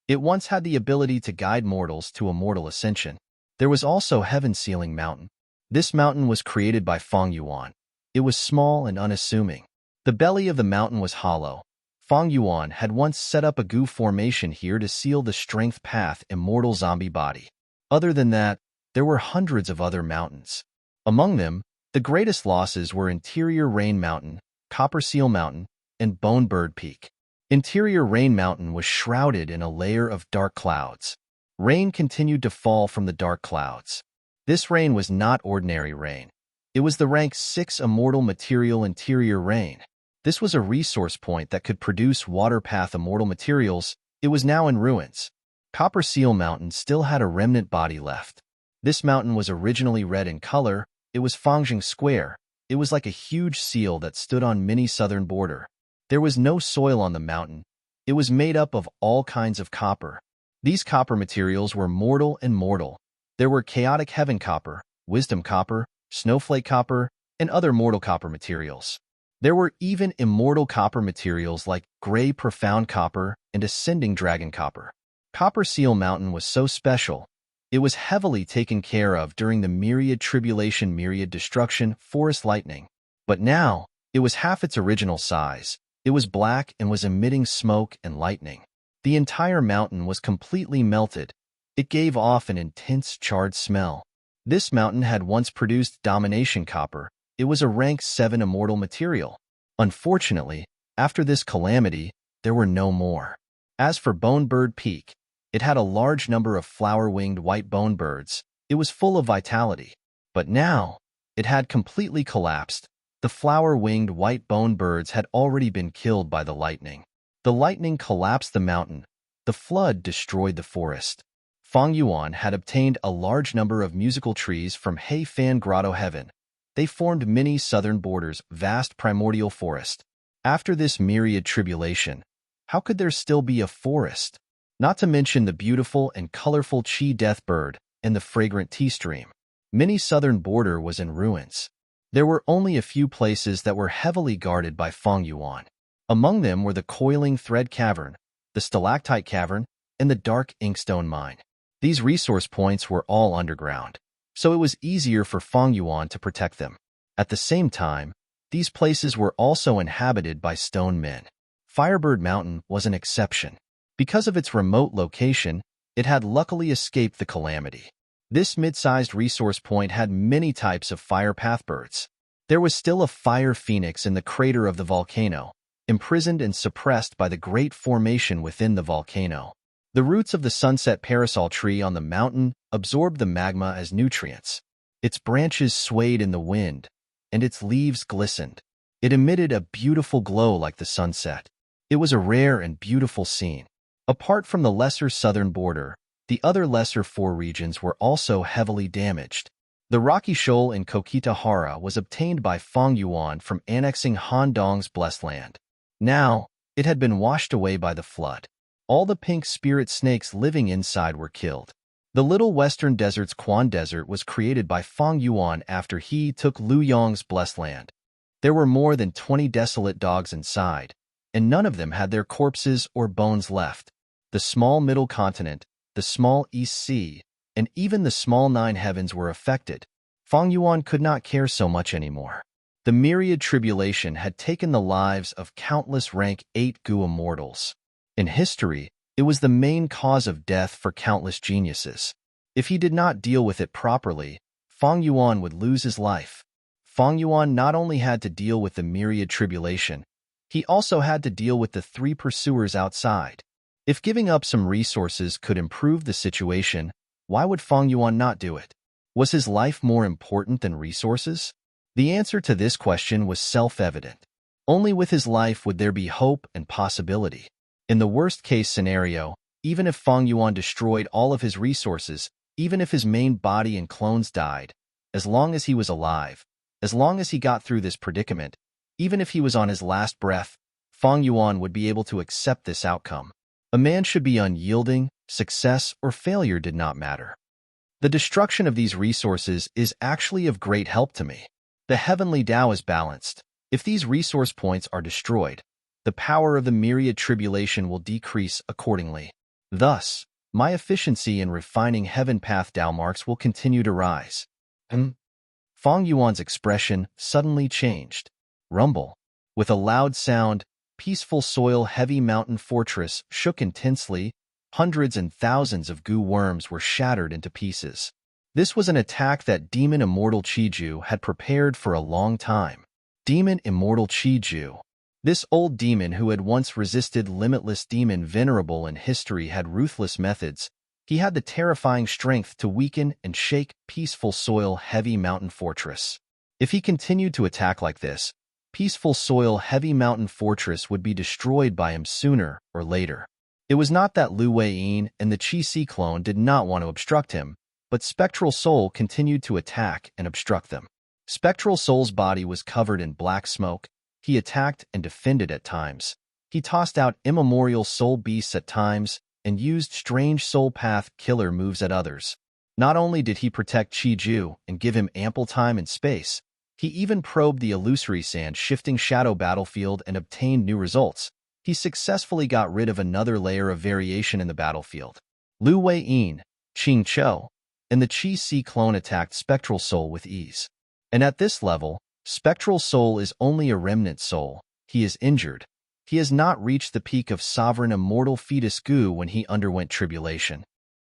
It once had the ability to guide mortals to immortal ascension. There was also Heaven Sealing Mountain. This mountain was created by Fang Yuan. It was small and unassuming. The belly of the mountain was hollow. Fang Yuan had once set up a Gu formation here to seal the strength path immortal zombie body. Other than that, there were hundreds of other mountains. Among them, the greatest losses were Interior Rain Mountain, Copper Seal Mountain, and Bone Bird Peak. Interior Rain Mountain was shrouded in a layer of dark clouds. Rain continued to fall from the dark clouds. This rain was not ordinary rain. It was the rank 6 immortal material interior rain. This was a resource point that could produce water path immortal materials. It was now in ruins. Copper Seal Mountain still had a remnant body left. This mountain was originally red in color. It was Fangjing Square. It was like a huge seal that stood on mini-southern border. There was no soil on the mountain. It was made up of all kinds of copper. These copper materials were mortal and mortal. There were chaotic heaven copper, wisdom copper, snowflake copper, and other mortal copper materials. There were even immortal copper materials like gray profound copper and ascending dragon copper. Copper Seal Mountain was so special. It was heavily taken care of during the myriad tribulation, myriad destruction, forest lightning. But now, it was half its original size. It was black and was emitting smoke and lightning. The entire mountain was completely melted. It gave off an intense charred smell. This mountain had once produced domination copper. It was a rank 7 immortal material. Unfortunately, after this calamity, there were no more. As for Bone Bird Peak, it had a large number of flower-winged white bone birds. It was full of vitality. But now, it had completely collapsed. The flower-winged white bone birds had already been killed by the lightning. The lightning collapsed the mountain. The flood destroyed the forest. Fang Yuan had obtained a large number of musical trees from Hei Fan Grotto Heaven. They formed many southern borders, vast primordial forest. After this myriad tribulation, how could there still be a forest? Not to mention the beautiful and colorful Qi death bird and the fragrant tea stream. Many southern border was in ruins. There were only a few places that were heavily guarded by Fang Yuan. Among them were the Coiling Thread Cavern, the Stalactite Cavern, and the Dark Inkstone Mine. These resource points were all underground, so it was easier for Fang Yuan to protect them. At the same time, these places were also inhabited by stone men. Firebird Mountain was an exception. Because of its remote location, it had luckily escaped the calamity. This mid-sized resource point had many types of fire pathbirds. There was still a fire phoenix in the crater of the volcano, imprisoned and suppressed by the great formation within the volcano. The roots of the sunset parasol tree on the mountain absorbed the magma as nutrients. Its branches swayed in the wind, and its leaves glistened. It emitted a beautiful glow like the sunset. It was a rare and beautiful scene. Apart from the lesser southern border, the other lesser four regions were also heavily damaged. The rocky shoal in Kokitahara was obtained by Fang Yuan from annexing Han Dong's blessed land. Now, it had been washed away by the flood. All the pink spirit snakes living inside were killed. The little western desert's Quan Desert was created by Fang Yuan after he took Liu Yong's blessed land. There were more than 20 desolate dogs inside, and none of them had their corpses or bones left. The small middle continent, the small East Sea, and even the small Nine Heavens were affected. Fang Yuan could not care so much anymore. The myriad tribulation had taken the lives of countless rank 8 Gu immortals. In history, it was the main cause of death for countless geniuses. If he did not deal with it properly, Fang Yuan would lose his life. Fang Yuan not only had to deal with the myriad tribulation, he also had to deal with the 3 pursuers outside. If giving up some resources could improve the situation, why would Fang Yuan not do it? Was his life more important than resources? The answer to this question was self-evident. Only with his life would there be hope and possibility. In the worst-case scenario, even if Fang Yuan destroyed all of his resources, even if his main body and clones died, as long as he was alive, as long as he got through this predicament, even if he was on his last breath, Fang Yuan would be able to accept this outcome. A man should be unyielding, success or failure did not matter. The destruction of these resources is actually of great help to me. The heavenly Tao is balanced. If these resource points are destroyed, the power of the myriad tribulation will decrease accordingly. Thus, my efficiency in refining heaven path Tao marks will continue to rise. Fang Yuan's expression suddenly changed. Rumble. With a loud sound, peaceful soil heavy mountain fortress shook intensely. Hundreds and thousands of Gu worms were shattered into pieces. This was an attack that Demon Immortal Qiju had prepared for a long time. Demon Immortal Qiju. This old demon who had once resisted limitless demon Venerable in history had ruthless methods. He had the terrifying strength to weaken and shake peaceful soil heavy mountain fortress. If he continued to attack like this, peaceful soil heavy mountain fortress would be destroyed by him sooner or later. It was not that Lu Weiyin and the Qi Si clone did not want to obstruct him, but Spectral Soul continued to attack and obstruct them. Spectral Soul's body was covered in black smoke. He attacked and defended at times. He tossed out immemorial soul beasts at times and used strange soul path killer moves at others. Not only did he protect Qiju and give him ample time and space, he even probed the illusory sand shifting shadow battlefield and obtained new results. He successfully got rid of another layer of variation in the battlefield. Lu Weiyin, Qing Chou, and the Qi Si clone attacked Spectral Soul with ease. And at this level, Spectral Soul is only a remnant soul. He is injured. He has not reached the peak of sovereign immortal fetus Gu when he underwent tribulation.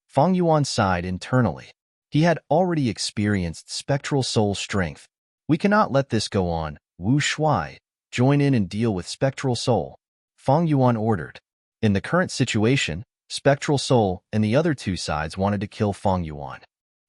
Fang Yuan sighed internally. He had already experienced Spectral Soul strength. We cannot let this go on. Wu Shuai, join in and deal with Spectral Soul. Fang Yuan ordered. In the current situation, Spectral Soul and the other 2 sides wanted to kill Fang Yuan.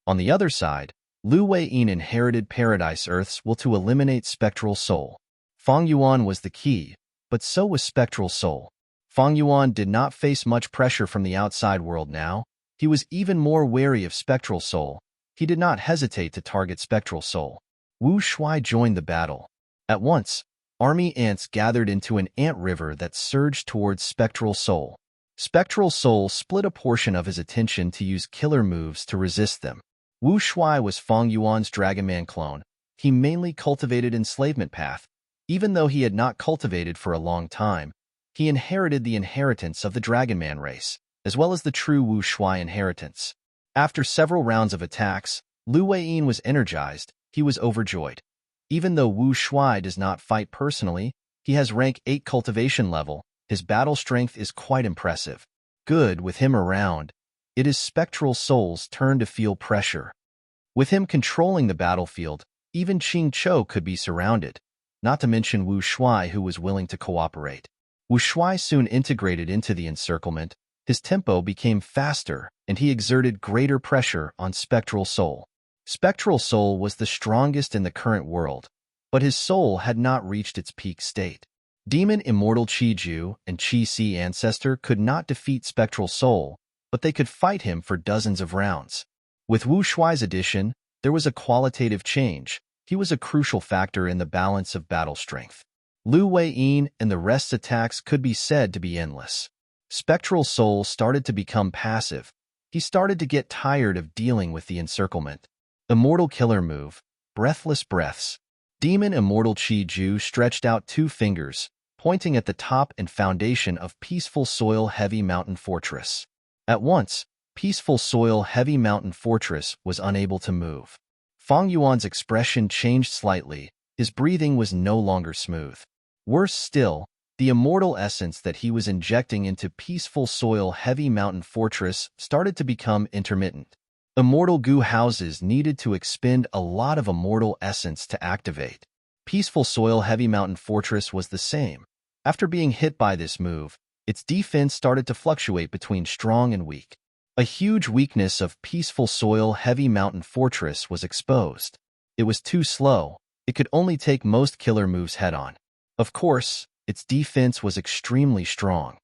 On the other side, Lu Weiyin inherited Paradise Earth's will to eliminate Spectral Soul. Fang Yuan was the key, but so was Spectral Soul. Fang Yuan did not face much pressure from the outside world now. He was even more wary of Spectral Soul. He did not hesitate to target Spectral Soul. Wu Shuai joined the battle. At once, army ants gathered into an ant river that surged towards Spectral Soul. Spectral Soul split a portion of his attention to use killer moves to resist them. Wu Shuai was Fang Yuan's Dragonman clone. He mainly cultivated enslavement path. Even though he had not cultivated for a long time, he inherited the inheritance of the Dragonman race, as well as the true Wu Shuai inheritance. After several rounds of attacks, Lu Weiyin was energized. He was overjoyed. Even though Wu Shuai does not fight personally, he has rank 8 cultivation level. His battle strength is quite impressive. Good, with him around, it is Spectral Soul's turn to feel pressure. With him controlling the battlefield, even Qing Chou could be surrounded, not to mention Wu Shuai, who was willing to cooperate. Wu Shuai soon integrated into the encirclement. His tempo became faster, and he exerted greater pressure on Spectral Soul. Spectral Soul was the strongest in the current world, but his soul had not reached its peak state. Demon Immortal Qi Ju and Qi Si Ancestor could not defeat Spectral Soul, but they could fight him for dozens of rounds. With Wu Shuai's addition, there was a qualitative change. He was a crucial factor in the balance of battle strength. Lu Weiyin and the rest's attacks could be said to be endless. Spectral Soul started to become passive. He started to get tired of dealing with the encirclement. Immortal Killer Move, Breathless Breaths. Demon Immortal Qi Ju stretched out 2 fingers, pointing at the top and foundation of Peaceful Soil Heavy Mountain Fortress. At once, Peaceful Soil Heavy Mountain Fortress was unable to move. Fang Yuan's expression changed slightly. His breathing was no longer smooth. Worse still, the immortal essence that he was injecting into Peaceful Soil Heavy Mountain Fortress started to become intermittent. Immortal goo houses needed to expend a lot of immortal essence to activate. Peaceful Soil Heavy Mountain Fortress was the same. After being hit by this move, its defense started to fluctuate between strong and weak. A huge weakness of Peaceful Soil Heavy Mountain Fortress was exposed. It was too slow. It could only take most killer moves head-on. Of course, its defense was extremely strong.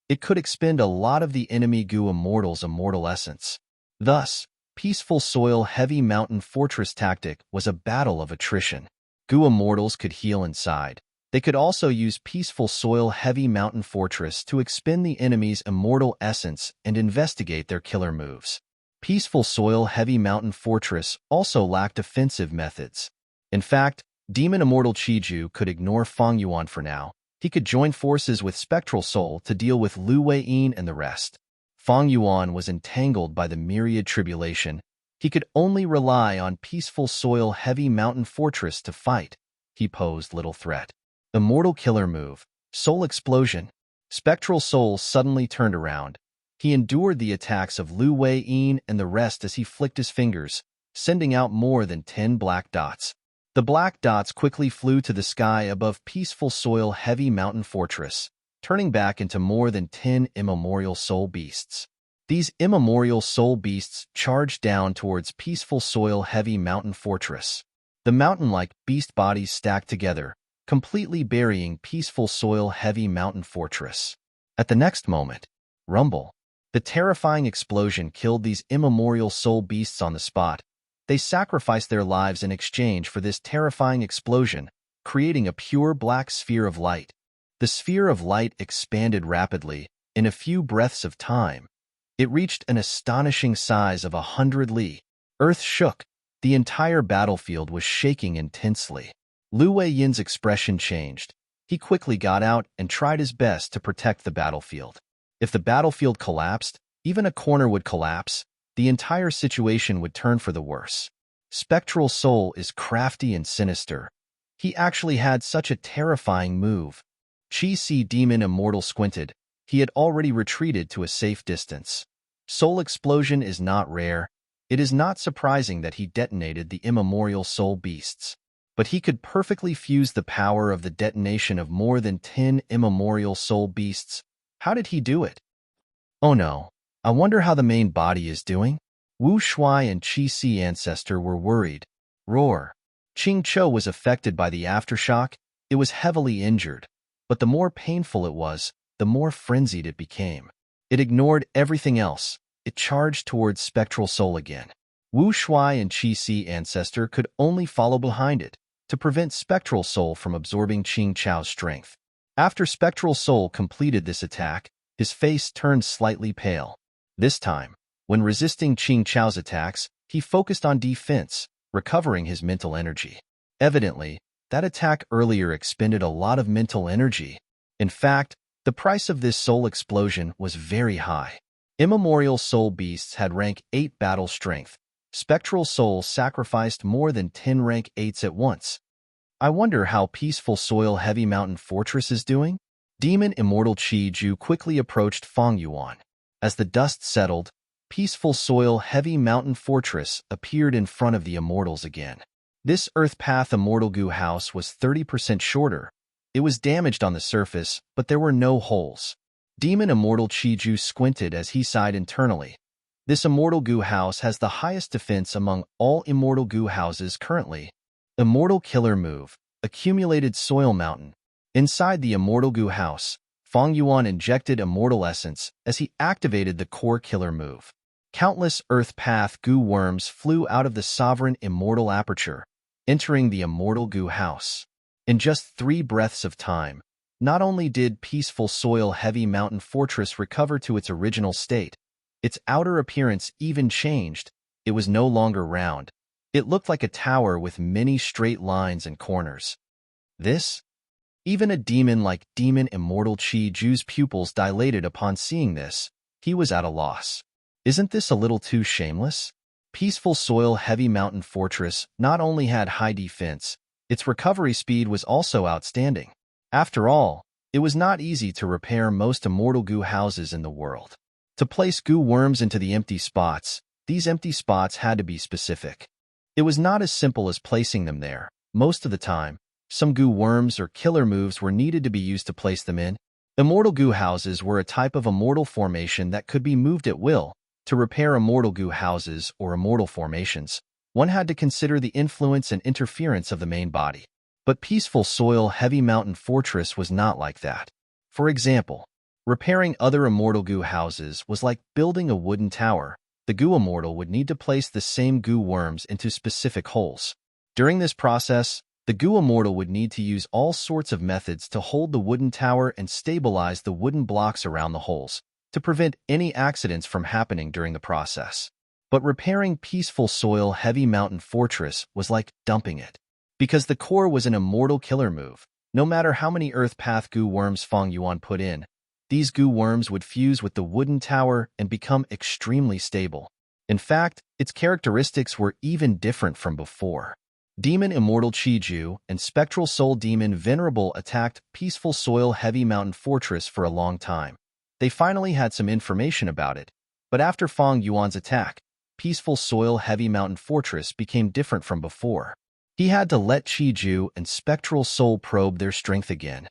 It could expend a lot of the enemy goo immortal's immortal essence. Thus, Peaceful Soil Heavy Mountain Fortress tactic was a battle of attrition. Goo immortals could heal inside. They could also use Peaceful Soil Heavy Mountain Fortress to expend the enemy's immortal essence and investigate their killer moves. Peaceful Soil Heavy Mountain Fortress also lacked offensive methods. In fact, Demon Immortal Qi Ju could ignore Fang Yuan for now. He could join forces with Spectral Soul to deal with Lu Weiyin and the rest. Fang Yuan was entangled by the myriad tribulation. He could only rely on Peaceful Soil Heavy Mountain Fortress to fight. He posed little threat. Immortal Killer Move, Soul Explosion. Spectral Soul suddenly turned around. He endured the attacks of Lu Weiyin and the rest as he flicked his fingers, sending out more than 10 black dots. The black dots quickly flew to the sky above Peaceful Soil Heavy Mountain Fortress, turning back into more than 10 immemorial soul beasts. These immemorial soul beasts charged down towards Peaceful Soil Heavy Mountain Fortress. The mountain-like beast bodies stacked together, completely burying Peaceful Soil Heavy Mountain Fortress. At the next moment, rumble. The terrifying explosion killed these immemorial soul beasts on the spot. They sacrificed their lives in exchange for this terrifying explosion, creating a pure black sphere of light. The sphere of light expanded rapidly. In a few breaths of time, it reached an astonishing size of 100 li. Earth shook. The entire battlefield was shaking intensely. Lu Weiyin's expression changed. He quickly got out and tried his best to protect the battlefield. If the battlefield collapsed, even a corner would collapse. The entire situation would turn for the worse. Spectral Soul is crafty and sinister. He actually had such a terrifying move. Qi Si Demon Immortal squinted. He had already retreated to a safe distance. Soul Explosion is not rare. It is not surprising that he detonated the immemorial soul beasts. But he could perfectly fuse the power of the detonation of more than 10 immemorial soul beasts. How did he do it? Oh no. I wonder how the main body is doing? Wu Shuai and Qi Si Ancestor were worried. Roar. Qing Chou was affected by the aftershock. It was heavily injured. But the more painful it was, the more frenzied it became. It ignored everything else. it charged towards Spectral Soul again. Wu Shuai and Qi Si Ancestor could only follow behind it to prevent Spectral Soul from absorbing Qing Chao's strength. After Spectral Soul completed this attack, his face turned slightly pale. This time, when resisting Qing Chao's attacks, he focused on defense, recovering his mental energy. Evidently, that attack earlier expended a lot of mental energy. In fact, the price of this soul explosion was very high. Immemorial soul beasts had rank 8 battle strength. Spectral Soul sacrificed more than 10 rank 8s at once. I wonder how Peaceful Soil Heavy Mountain Fortress is doing? Demon Immortal Qi Ju quickly approached Fang Yuan. As the dust settled, Peaceful Soil Heavy Mountain Fortress appeared in front of the Immortals again. This Earth Path Immortal Gu house was 30% shorter. It was damaged on the surface, but there were no holes. Demon Immortal Qi Ju squinted as he sighed internally. This Immortal Gu house has the highest defense among all Immortal Gu houses currently. Immortal Killer Move, Accumulated Soil Mountain. Inside the Immortal Gu house, Fang Yuan injected Immortal Essence as he activated the Core Killer Move. Countless Earth Path Gu worms flew out of the Sovereign Immortal Aperture, entering the Immortal Gu house. In just 3 breaths of time, not only did Peaceful Soil Heavy Mountain Fortress recover to its original state, its outer appearance even changed. It was no longer round. It looked like a tower with many straight lines and corners. Even a demon like Demon Immortal Qi Ju's pupils dilated upon seeing this. He was at a loss. Isn't this a little too shameless? Peaceful Soil Heavy Mountain Fortress not only had high defense, its recovery speed was also outstanding. After all, it was not easy to repair most Immortal Gu houses in the world. To place Gu worms into the empty spots, these empty spots had to be specific. It was not as simple as placing them there. Most of the time, some Gu worms or killer moves were needed to be used to place them in. Immortal Gu houses were a type of immortal formation that could be moved at will. To repair Immortal Gu houses or immortal formations, one had to consider the influence and interference of the main body. But Peaceful Soil Heavy Mountain Fortress was not like that. For example, repairing other Immortal Gu houses was like building a wooden tower. The Gu Immortal would need to place the same Gu worms into specific holes. During this process, the Gu Immortal would need to use all sorts of methods to hold the wooden tower and stabilize the wooden blocks around the holes, to prevent any accidents from happening during the process. But repairing Peaceful Soil Heavy Mountain Fortress was like dumping it. Because the core was an immortal killer move, no matter how many Earth Path Gu worms Fang Yuan put in, these Gu worms would fuse with the wooden tower and become extremely stable. In fact, its characteristics were even different from before. Demon Immortal Qi Ju and Spectral Soul Demon Venerable attacked Peaceful Soil Heavy Mountain Fortress for a long time. They finally had some information about it, but after Fang Yuan's attack, Peaceful Soil Heavy Mountain Fortress became different from before. He had to let Qi Ju and Spectral Soul probe their strength again.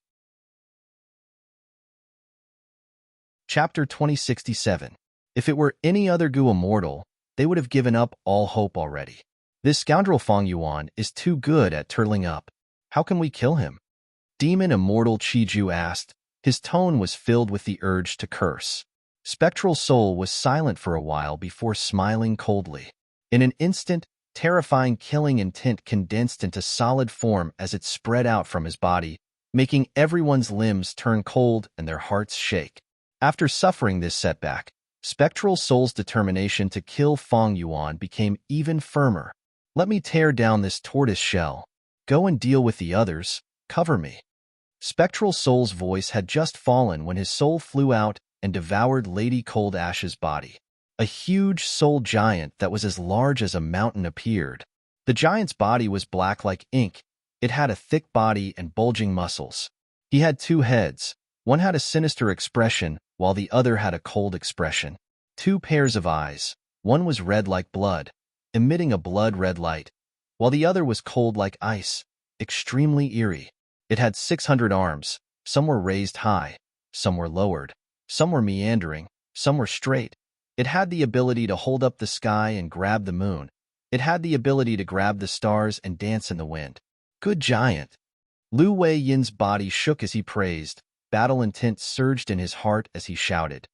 Chapter 2067. If it were any other Gu Immortal, they would have given up all hope already. This scoundrel Fang Yuan is too good at turtling up. How can we kill him? Demon Immortal Qi Ju asked. His tone was filled with the urge to curse. Spectral Soul was silent for a while before smiling coldly. In an instant, terrifying killing intent condensed into solid form as it spread out from his body, making everyone's limbs turn cold and their hearts shake. After suffering this setback, Spectral Soul's determination to kill Fang Yuan became even firmer. Let me tear down this tortoise shell. Go and deal with the others. Cover me. Spectral Soul's voice had just fallen when his soul flew out and devoured Lady Cold Ash's body. A huge soul giant that was as large as a mountain appeared. The giant's body was black like ink. It had a thick body and bulging muscles. He had 2 heads. One had a sinister expression, while the other had a cold expression. 2 pairs of eyes. One was red like blood, emitting a blood-red light, while the other was cold like ice, extremely eerie. It had 600 arms. Some were raised high, some were lowered, some were meandering, some were straight. It had the ability to hold up the sky and grab the moon. It had the ability to grab the stars and dance in the wind. Good giant. Lu Wei Yin's body shook as he praised. Battle intent surged in his heart as he shouted,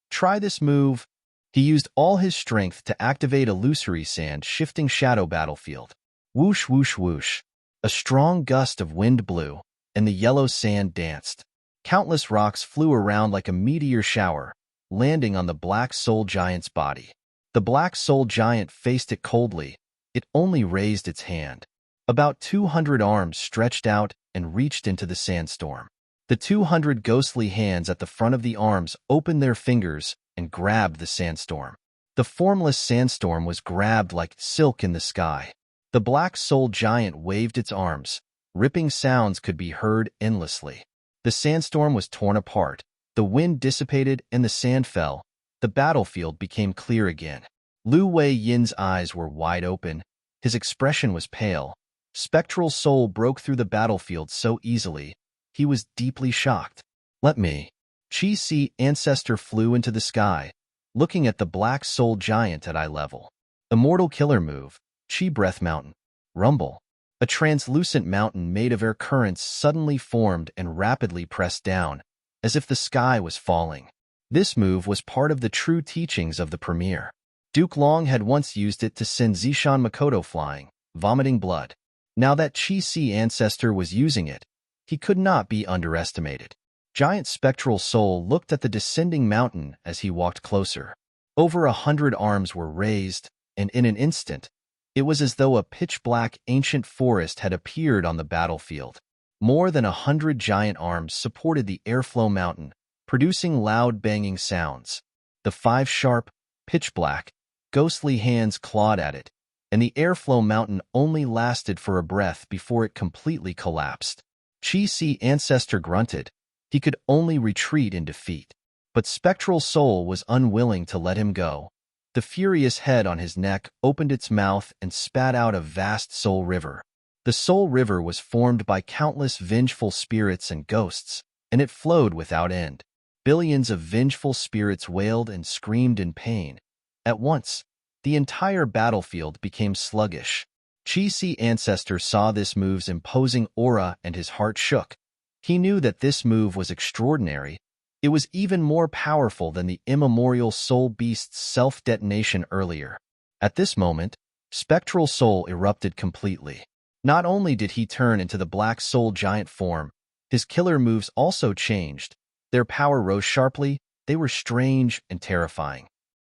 "Try this move." He used all his strength to activate illusory sand shifting shadow battlefield. Whoosh, whoosh, whoosh. A strong gust of wind blew, and the yellow sand danced. Countless rocks flew around like a meteor shower, landing on the Black Soul Giant's body. The Black Soul Giant faced it coldly. It only raised its hand. About 200 arms stretched out and reached into the sandstorm. The 200 ghostly hands at the front of the arms opened their fingers and grabbed the sandstorm. The formless sandstorm was grabbed like silk in the sky. The Black Soul Giant waved its arms. Ripping sounds could be heard endlessly. The sandstorm was torn apart. The wind dissipated and the sand fell. The battlefield became clear again. Lu Wei Yin's eyes were wide open. His expression was pale. Spectral Soul broke through the battlefield so easily. He was deeply shocked. Let me. Qi Si Ancestor flew into the sky, looking at the Black Soul Giant at eye level. Immortal Killer Move. Qi Breath Mountain. Rumble. A translucent mountain made of air currents suddenly formed and rapidly pressed down, as if the sky was falling. This move was part of the true teachings of the Premier. Duke Long had once used it to send Zishan Makoto flying, vomiting blood. Now that Qi Si Ancestor was using it, he could not be underestimated. Giant Spectral Soul looked at the descending mountain as he walked closer. Over 100 arms were raised, and in an instant, it was as though a pitch-black ancient forest had appeared on the battlefield. More than 100 giant arms supported the airflow mountain, producing loud banging sounds. The 5 sharp, pitch-black, ghostly hands clawed at it, and the airflow mountain only lasted for a breath before it completely collapsed. Qi Si Ancestor grunted. He could only retreat in defeat. But Spectral Soul was unwilling to let him go. The furious head on his neck opened its mouth and spat out a vast soul river. The soul river was formed by countless vengeful spirits and ghosts, and it flowed without end. Billions of vengeful spirits wailed and screamed in pain. At once, the entire battlefield became sluggish. Qi Si Ancestor saw this move's imposing aura and his heart shook. He knew that this move was extraordinary. It was even more powerful than the immemorial Soul Beast's self-detonation earlier. At this moment, Spectral Soul erupted completely. Not only did he turn into the Black Soul Giant form, his killer moves also changed. Their power rose sharply. They were strange and terrifying.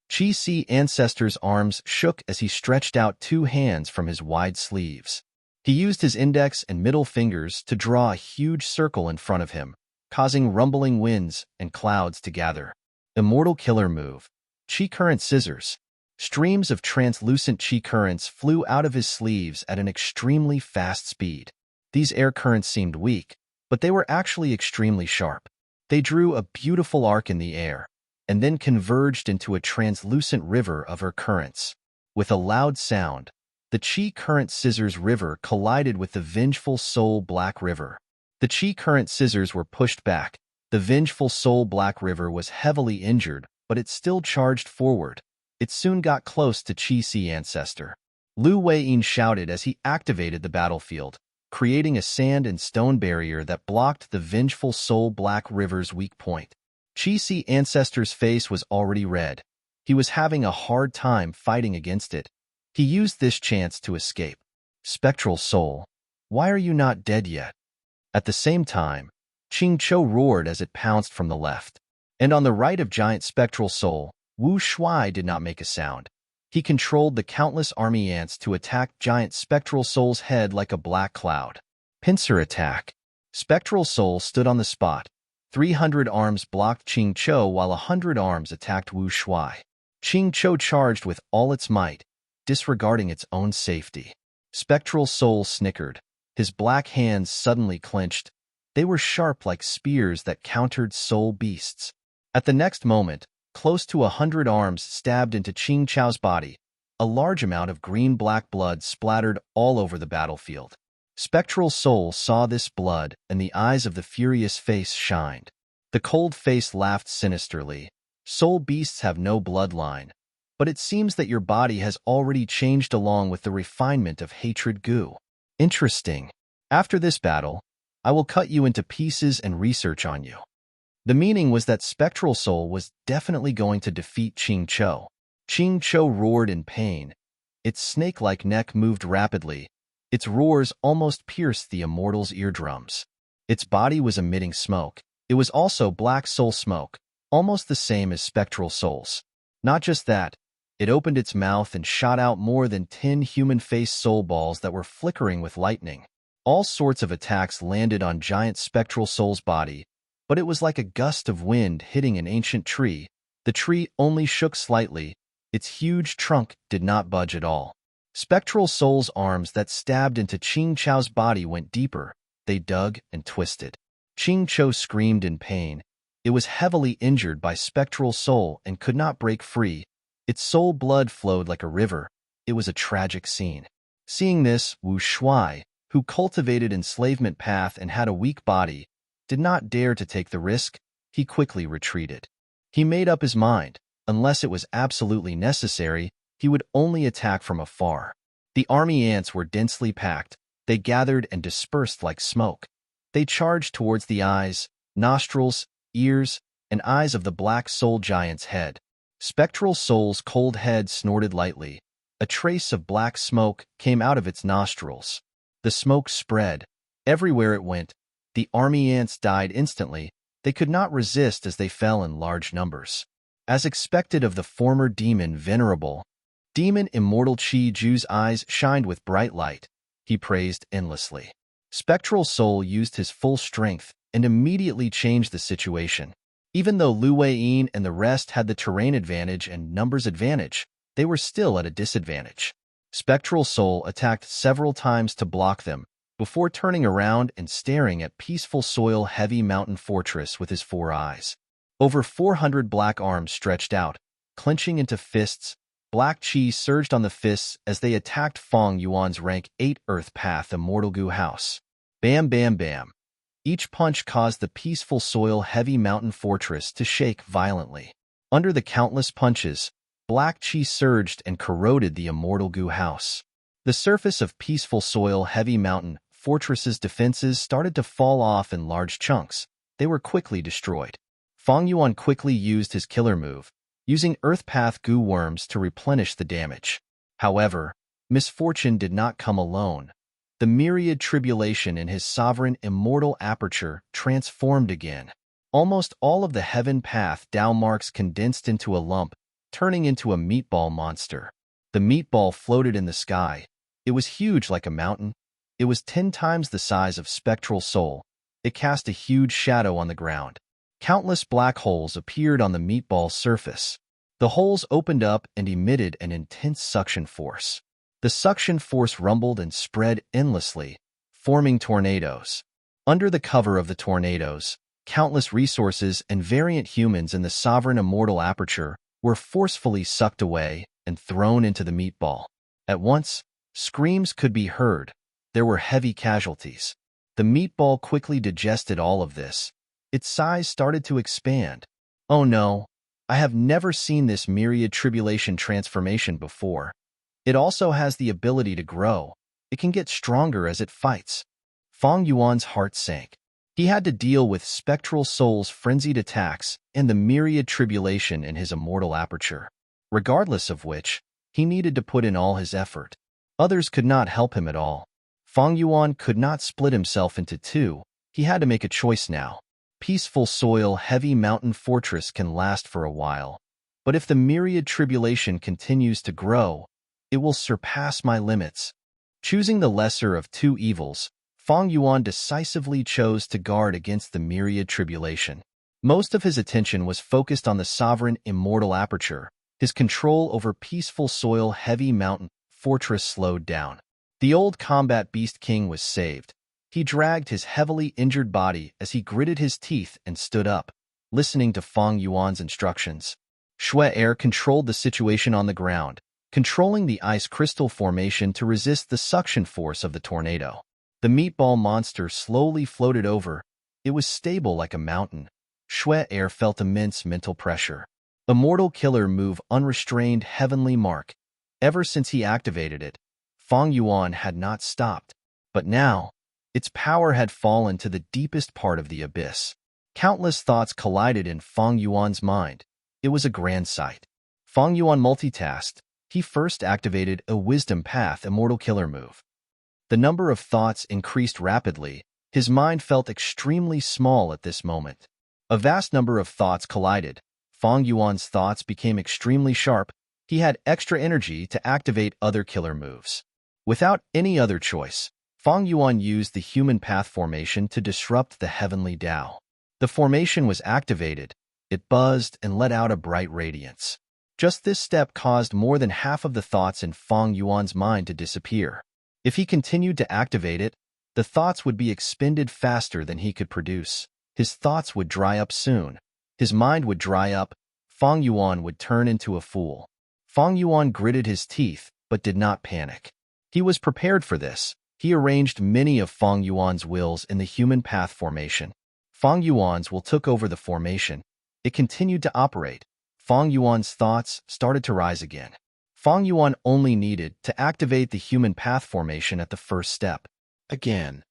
Qi Si Ancestor's arms shook as he stretched out 2 hands from his wide sleeves. He used his index and middle fingers to draw a huge circle in front of him, causing rumbling winds and clouds to gather. Immortal Killer Move. Qi Current Scissors. Streams of translucent qi currents flew out of his sleeves at an extremely fast speed. These air currents seemed weak, but they were actually extremely sharp. They drew a beautiful arc in the air, and then converged into a translucent river of air currents. With a loud sound, the Qi Current Scissors River collided with the vengeful Soul Black River. The Qi Current Scissors were pushed back. The vengeful Soul Black River was heavily injured, but it still charged forward. It soon got close to Qi Si Ancestor. Lu Weiyin shouted as he activated the battlefield, creating a sand and stone barrier that blocked the vengeful Soul Black River's weak point. Qi Si Ancestor's face was already red. He was having a hard time fighting against it. He used this chance to escape. Spectral Soul, why are you not dead yet? At the same time, Qing Chou roared as it pounced from the left. And on the right of Giant Spectral Soul, Wu Shuai did not make a sound. He controlled the countless army ants to attack Giant Spectral Soul's head like a black cloud. Pincer attack. Spectral Soul stood on the spot. 300 arms blocked Qing Chou while 100 arms attacked Wu Shuai. Qing Chou charged with all its might, disregarding its own safety. Spectral Soul snickered. His black hands suddenly clenched. They were sharp like spears that countered soul beasts. At the next moment, close to 100 arms stabbed into Qing Chou's body. A large amount of green-black blood splattered all over the battlefield. Spectral Soul saw this blood, and the eyes of the furious face shined. The cold face laughed sinisterly. Soul beasts have no bloodline, but it seems that your body has already changed along with the refinement of hatred goo. Interesting. After this battle, I will cut you into pieces and research on you. The meaning was that Spectral Soul was definitely going to defeat Ching Cho. Ching Cho roared in pain. Its snake-like neck moved rapidly. Its roars almost pierced the immortal's eardrums. Its body was emitting smoke. It was also black soul smoke, almost the same as Spectral Soul's. Not just that, it opened its mouth and shot out more than 10 human-faced soul balls that were flickering with lightning. All sorts of attacks landed on giant Spectral Soul's body, but it was like a gust of wind hitting an ancient tree. The tree only shook slightly. Its huge trunk did not budge at all. Spectral Soul's arms that stabbed into Ching Cho's body went deeper. They dug and twisted. Ching Cho screamed in pain. It was heavily injured by Spectral Soul and could not break free. Its soul blood flowed like a river. It was a tragic scene. Seeing this, Wu Shuai, who cultivated enslavement path and had a weak body, did not dare to take the risk. He quickly retreated. He made up his mind. Unless it was absolutely necessary, he would only attack from afar. The army ants were densely packed. They gathered and dispersed like smoke. They charged towards the eyes, nostrils, ears, and eyes of the black soul giant's head. Spectral Soul's cold head snorted lightly. A trace of black smoke came out of its nostrils. The smoke spread. Everywhere it went, the army ants died instantly. They could not resist as they fell in large numbers. As expected of the former demon Venerable, Demon Immortal Chi Ju's eyes shined with bright light. He praised endlessly. Spectral Soul used his full strength and immediately changed the situation. Even though Lu Weiyin and the rest had the terrain advantage and numbers advantage, they were still at a disadvantage. Spectral Soul attacked several times to block them, before turning around and staring at peaceful soil heavy mountain fortress with his 4 eyes. Over 400 black arms stretched out, clenching into fists. Black chi surged on the fists as they attacked Fong Yuan's rank 8 Earth Path Immortal Gu House. Bam bam bam. Each punch caused the peaceful soil heavy mountain fortress to shake violently. Under the countless punches, black chi surged and corroded the Immortal Gu House. The surface of peaceful soil heavy mountain fortress's defenses started to fall off in large chunks. They were quickly destroyed. Fong Yuan quickly used his killer move, using Earth Path Gu worms to replenish the damage. However, misfortune did not come alone. The myriad tribulation in his sovereign immortal aperture transformed again. Almost all of the heaven path Dao marks condensed into a lump, turning into a meatball monster. The meatball floated in the sky. It was huge like a mountain. It was 10 times the size of Spectral Soul. It cast a huge shadow on the ground. Countless black holes appeared on the meatball's surface. The holes opened up and emitted an intense suction force. The suction force rumbled and spread endlessly, forming tornadoes. Under the cover of the tornadoes, countless resources and variant humans in the sovereign immortal aperture were forcefully sucked away and thrown into the meatball. At once, screams could be heard. There were heavy casualties. The meatball quickly digested all of this. Its size started to expand. Oh no, I have never seen this myriad tribulation transformation before. It also has the ability to grow. It can get stronger as it fights. Fong Yuan's heart sank. He had to deal with Spectral Soul's frenzied attacks and the myriad tribulation in his immortal aperture. Regardless of which, he needed to put in all his effort. Others could not help him at all. Fong Yuan could not split himself into 2. He had to make a choice now. Peaceful soil heavy mountain fortress can last for a while, but if the myriad tribulation continues to grow, it will surpass my limits. Choosing the lesser of 2 evils, Fong Yuan decisively chose to guard against the myriad tribulation. Most of his attention was focused on the sovereign immortal aperture. His control over peaceful soil heavy mountain fortress slowed down. The old combat beast king was saved. He dragged his heavily injured body as he gritted his teeth and stood up, listening to Fong Yuan's instructions. Shui Air controlled the situation on the ground, controlling the ice crystal formation to resist the suction force of the tornado. The meatball monster slowly floated over. It was stable like a mountain. Shui Air felt immense mental pressure. Immortal Killer Move Unrestrained Heavenly Mark. Ever since he activated it, Fong Yuan had not stopped. But now, its power had fallen to the deepest part of the abyss. Countless thoughts collided in Fang Yuan's mind. It was a grand sight. Fang Yuan multitasked. He first activated a Wisdom Path Immortal Killer move. The number of thoughts increased rapidly. His mind felt extremely small at this moment. A vast number of thoughts collided. Fang Yuan's thoughts became extremely sharp. He had extra energy to activate other killer moves. Without any other choice, Fang Yuan used the Human Path formation to disrupt the heavenly Tao. The formation was activated. It buzzed and let out a bright radiance. Just this step caused more than half of the thoughts in Fang Yuan's mind to disappear. If he continued to activate it, the thoughts would be expended faster than he could produce. His thoughts would dry up soon. His mind would dry up. Fang Yuan would turn into a fool. Fang Yuan gritted his teeth, but did not panic. He was prepared for this. He arranged many of Fang Yuan's wills in the Human Path formation. Fang Yuan's will took over the formation. It continued to operate. Fang Yuan's thoughts started to rise again. Fang Yuan only needed to activate the Human Path formation at the first step. Again,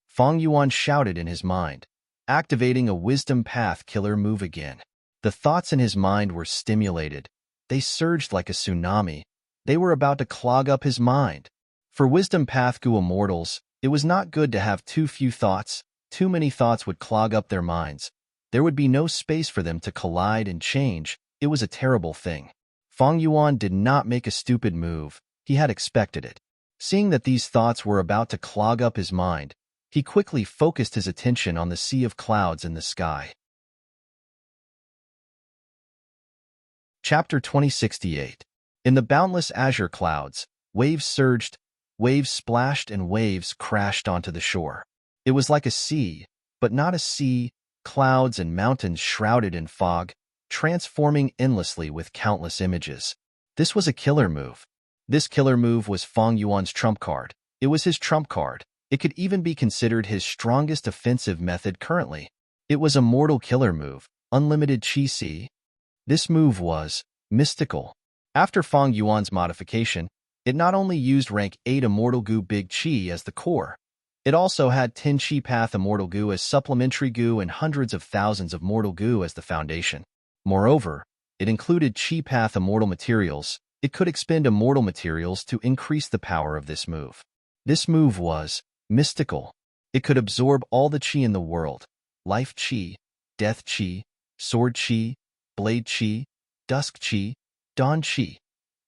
Fang Yuan shouted in his mind, activating a Wisdom Path killer move again. The thoughts in his mind were stimulated. They surged like a tsunami. They were about to clog up his mind. For Wisdom Path Gu immortals, it was not good to have too few thoughts. Too many thoughts would clog up their minds. There would be no space for them to collide and change. It was a terrible thing. Fang Yuan did not make a stupid move. He had expected it. Seeing that these thoughts were about to clog up his mind, he quickly focused his attention on the sea of clouds in the sky. Chapter 2068. In the boundless azure clouds, waves surged, waves splashed, and waves crashed onto the shore. It was like a sea, but not a sea, clouds and mountains shrouded in fog, transforming endlessly with countless images. This was a killer move. This killer move was Fang Yuan's trump card. It was his trump card. It could even be considered his strongest offensive method currently. It was a mortal killer move, unlimited Qi Si. This move was mystical. After Fang Yuan's modification, it not only used rank 8 Immortal Gu Big Qi as the core, it also had 10 Qi Path Immortal Gu as supplementary Gu and hundreds of thousands of Mortal Gu as the foundation. Moreover, it included Qi Path Immortal Materials. It could expend immortal materials to increase the power of this move. This move was mystical. It could absorb all the Qi in the world: Life Qi, Death Qi, Sword Qi, Blade Qi, Dusk Qi, Dawn Qi.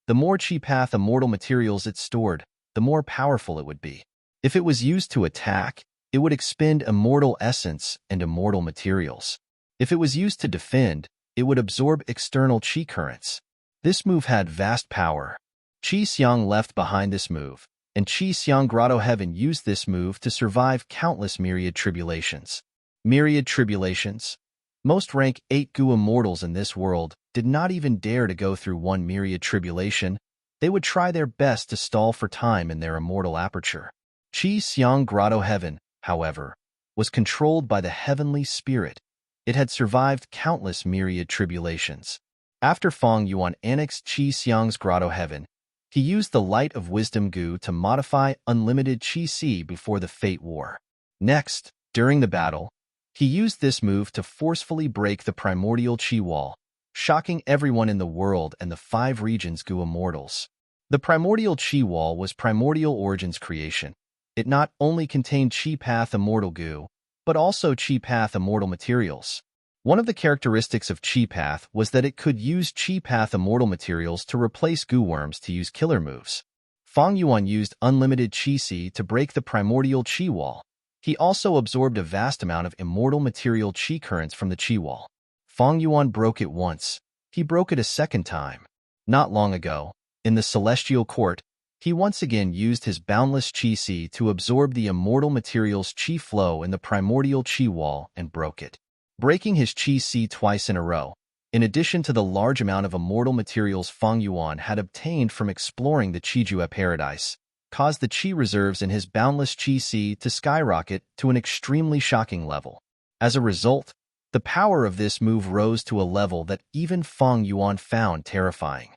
The more Qi Path Immortal Materials it stored, the more powerful it would be. If it was used to attack, it would expend immortal essence and immortal materials. If it was used to defend, it would absorb external Qi currents. This move had vast power. Qi Xiang left behind this move, and Qi Xiang Grotto Heaven used this move to survive countless myriad tribulations. Myriad tribulations? Most rank 8 Gu immortals in this world did not even dare to go through one myriad tribulation. They would try their best to stall for time in their immortal aperture. Qi Xiang Grotto Heaven, however, was controlled by the heavenly spirit. It had survived countless myriad tribulations. After Fang Yuan annexed Qi Xiang's Grotto Heaven, he used the Light of Wisdom Gu to modify unlimited Qi Si before the Fate War. Next, during the battle, he used this move to forcefully break the primordial Qi wall, shocking everyone in the world and the 5 regions Gu immortals. The primordial Qi wall was Primordial Origin's creation. It not only contained Qi Path Immortal Gu, but also Qi Path Immortal Materials. One of the characteristics of Qi Path was that it could use Qi Path Immortal Materials to replace Gu Worms to use killer moves. Fang Yuan used unlimited Qi Si to break the primordial Qi wall. He also absorbed a vast amount of immortal material Qi currents from the Qi wall. Fang Yuan broke it once. He broke it a second time. Not long ago, in the Celestial Court, he once again used his boundless Qi Si to absorb the immortal materials Qi flow in the primordial Qi wall and broke it. Breaking his Qi Si twice in a row, in addition to the large amount of immortal materials Fang Yuan had obtained from exploring the Qijue Paradise, caused the Qi reserves in his boundless Qi Si to skyrocket to an extremely shocking level. As a result, the power of this move rose to a level that even Fang Yuan found terrifying.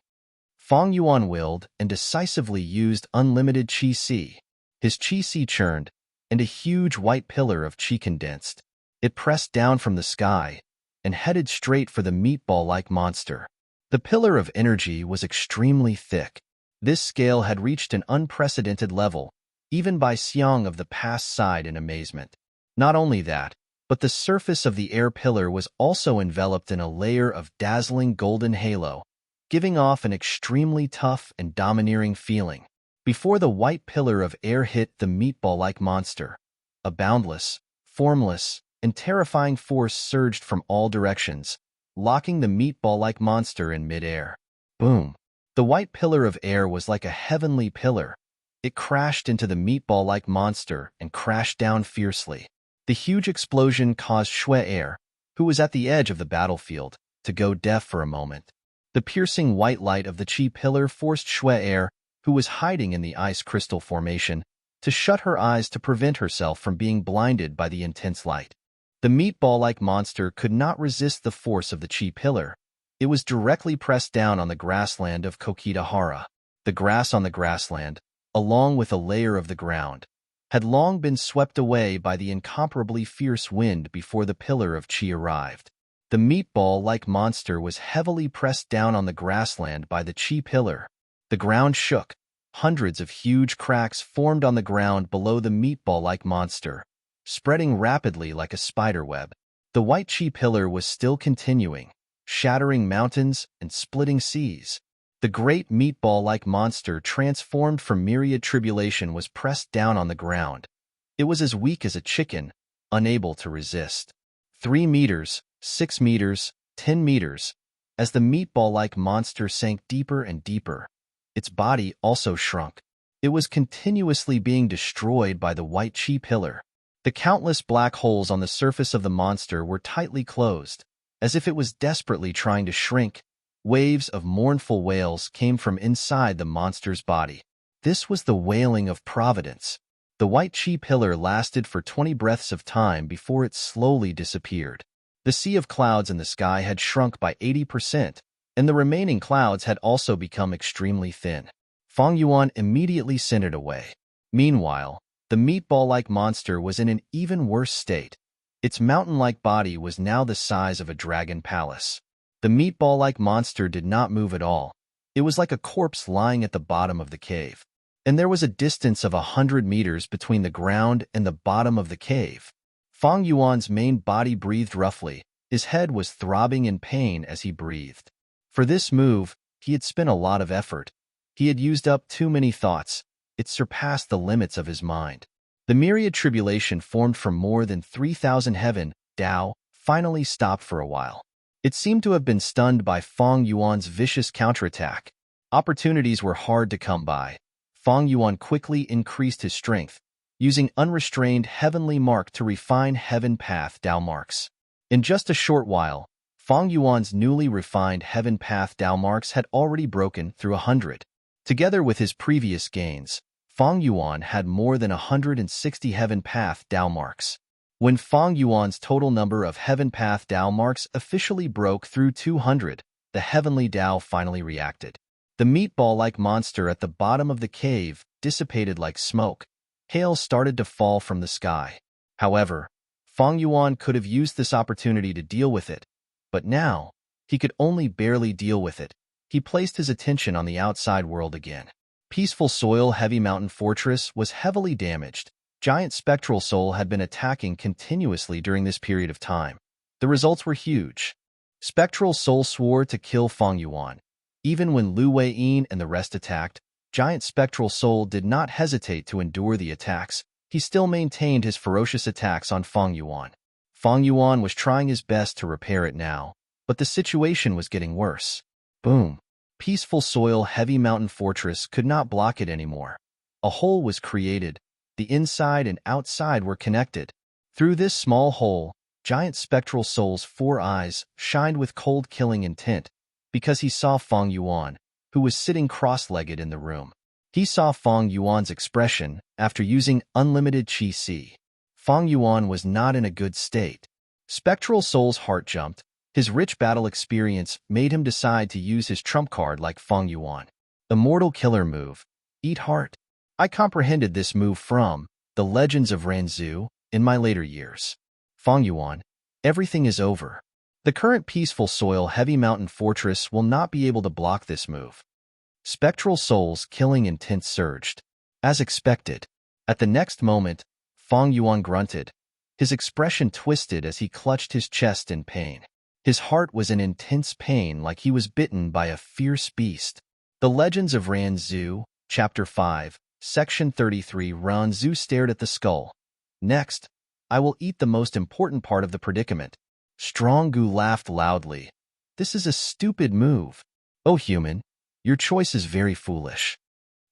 Fang Yuan willed and decisively used unlimited Qi Si. His Qi Si churned, and a huge white pillar of Qi condensed. It pressed down from the sky and headed straight for the meatball-like monster. The pillar of energy was extremely thick. This scale had reached an unprecedented level, even by Xiang of the past sighed in amazement. Not only that, but the surface of the air pillar was also enveloped in a layer of dazzling golden halo, giving off an extremely tough and domineering feeling. Before the white pillar of air hit the meatball-like monster, a boundless, formless, and terrifying force surged from all directions, locking the meatball-like monster in midair. Boom! The white pillar of air was like a heavenly pillar. It crashed into the meatball-like monster and crashed down fiercely. The huge explosion caused Shui, who was at the edge of the battlefield, to go deaf for a moment. The piercing white light of the chi pillar forced Shui, who was hiding in the ice crystal formation, to shut her eyes to prevent herself from being blinded by the intense light. The meatball-like monster could not resist the force of the chi pillar. It was directly pressed down on the grassland of Kokitahara. The grass on the grassland, along with a layer of the ground, had long been swept away by the incomparably fierce wind before the pillar of chi arrived. The meatball-like monster was heavily pressed down on the grassland by the chi pillar. The ground shook. Hundreds of huge cracks formed on the ground below the meatball-like monster, spreading rapidly like a spiderweb. The white chi pillar was still continuing, shattering mountains and splitting seas. The great meatball-like monster, transformed from myriad tribulation, was pressed down on the ground. It was as weak as a chicken, unable to resist. 3 meters, 6 meters, 10 meters. As the meatball-like monster sank deeper and deeper, its body also shrunk. It was continuously being destroyed by the white chi pillar. The countless black holes on the surface of the monster were tightly closed, as if it was desperately trying to shrink. Waves of mournful wails came from inside the monster's body. This was the wailing of providence. The white chi pillar lasted for 20 breaths of time before it slowly disappeared. The sea of clouds in the sky had shrunk by 80%, and the remaining clouds had also become extremely thin. Fang Yuan immediately sent it away. Meanwhile, the meatball-like monster was in an even worse state. Its mountain-like body was now the size of a dragon palace. The meatball-like monster did not move at all. It was like a corpse lying at the bottom of the cave. And there was a distance of 100 meters between the ground and the bottom of the cave. Fang Yuan's main body breathed roughly. His head was throbbing in pain as he breathed. For this move, he had spent a lot of effort. He had used up too many thoughts. It surpassed the limits of his mind. The myriad tribulation formed from more than 3,000 heaven, Dao, finally stopped for a while. It seemed to have been stunned by Fang Yuan's vicious counterattack. Opportunities were hard to come by. Fang Yuan quickly increased his strength, using unrestrained heavenly mark to refine heaven path Dao marks. In just a short while, Fang Yuan's newly refined heaven path Dao marks had already broken through 100. Together with his previous gains, Fang Yuan had more than 160 heaven path Dao marks. When Fang Yuan's total number of heaven path Dao marks officially broke through 200, the heavenly Dao finally reacted. The meatball-like monster at the bottom of the cave dissipated like smoke. Hail started to fall from the sky. However, Fang Yuan could have used this opportunity to deal with it, but now, he could only barely deal with it. He placed his attention on the outside world again. Peaceful Soil Heavy Mountain Fortress was heavily damaged. Giant Spectral Soul had been attacking continuously during this period of time. The results were huge. Spectral Soul swore to kill Fang Yuan. Even when Lu Weiyin and the rest attacked, Giant Spectral Soul did not hesitate to endure the attacks. He still maintained his ferocious attacks on Fang Yuan. Fang Yuan was trying his best to repair it now, but the situation was getting worse. Boom. Peaceful Soil Heavy Mountain Fortress could not block it anymore. A hole was created. The inside and outside were connected. Through this small hole, Giant Spectral Soul's 4 eyes shined with cold killing intent, because he saw Fang Yuan, who was sitting cross-legged in the room. He saw Fang Yuan's expression after using unlimited Qi. Fang Yuan was not in a good state. Spectral Soul's heart jumped. His rich battle experience made him decide to use his trump card like Fang Yuan. Immortal Killer Move. Eat Heart. I comprehended this move from The Legends of Ranzu in my later years. Feng Yuan, everything is over. The current peaceful soil-heavy mountain fortress will not be able to block this move. Spectral Soul's killing intent surged. As expected, at the next moment, Feng Yuan grunted. His expression twisted as he clutched his chest in pain. His heart was in intense pain, like he was bitten by a fierce beast. The Legends of Ran Zhu, Chapter 5, Section 33. Ran Zhu stared at the skull. Next, I will eat the most important part of the predicament. Strong Gu laughed loudly. This is a stupid move. Oh human, your choice is very foolish.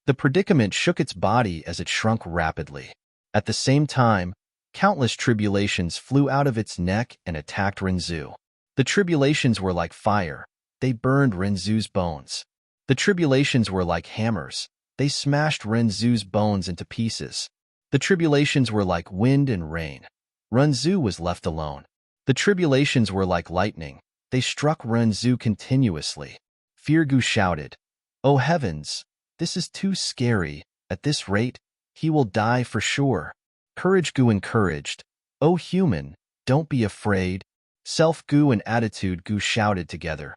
The predicament shook its body as it shrunk rapidly. At the same time, countless tribulations flew out of its neck and attacked Renzu. The tribulations were like fire. They burned Renzu's bones. The tribulations were like hammers. They smashed Renzu's bones into pieces. The tribulations were like wind and rain. Renzu was left alone. The tribulations were like lightning. They struck Renzu continuously. Fear Gu shouted, "Oh heavens, this is too scary. At this rate, he will die for sure." Courage Gu encouraged, "Oh human, don't be afraid." Self Gu and Attitude Gu shouted together,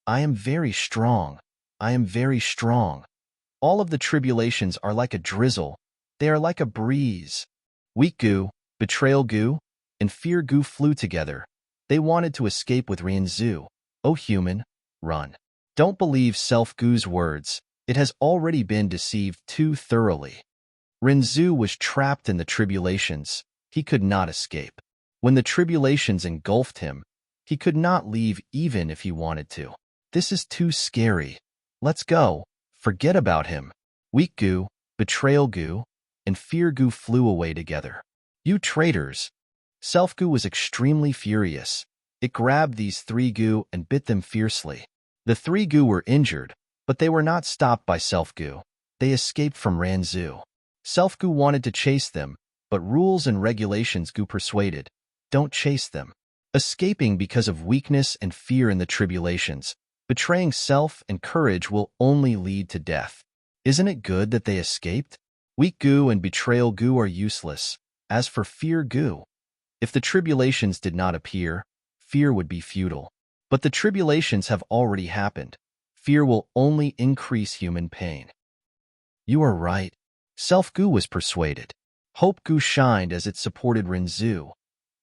"I am very strong. I am very strong." All of the tribulations are like a drizzle. They are like a breeze. Weak Gu, Betrayal Gu, and Fear Gu flew together. They wanted to escape with Renzu. "Oh human, run." Don't believe Self Gu's words. It has already been deceived too thoroughly. Renzu was trapped in the tribulations. He could not escape. When the tribulations engulfed him, he could not leave even if he wanted to. This is too scary. Let's go. Forget about him. Weak Gu, Betrayal Gu, and Fear Gu flew away together. You traitors! Self Gu was extremely furious. It grabbed these three Gu and bit them fiercely. The three Gu were injured, but they were not stopped by Self Gu. They escaped from Renzu. Self Gu wanted to chase them, but rules and regulations Gu persuaded. Don't chase them. Escaping because of weakness and fear in the tribulations, betraying self and courage will only lead to death. Isn't it good that they escaped? Weak Gu and Betrayal Gu are useless. As for Fear Gu, if the tribulations did not appear, fear would be futile. But the tribulations have already happened. Fear will only increase human pain. You are right. Self Gu was persuaded. Hope Gu shined as it supported Renzu.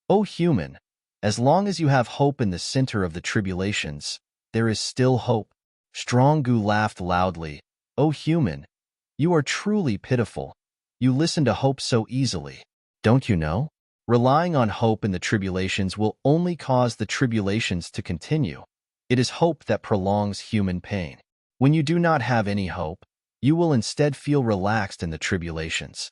O human, as long as you have hope in the center of the tribulations, there is still hope. Strong Gu laughed loudly. O human, you are truly pitiful. You listen to hope so easily. Don't you know? Relying on hope in the tribulations will only cause the tribulations to continue. It is hope that prolongs human pain. When you do not have any hope, you will instead feel relaxed in the tribulations.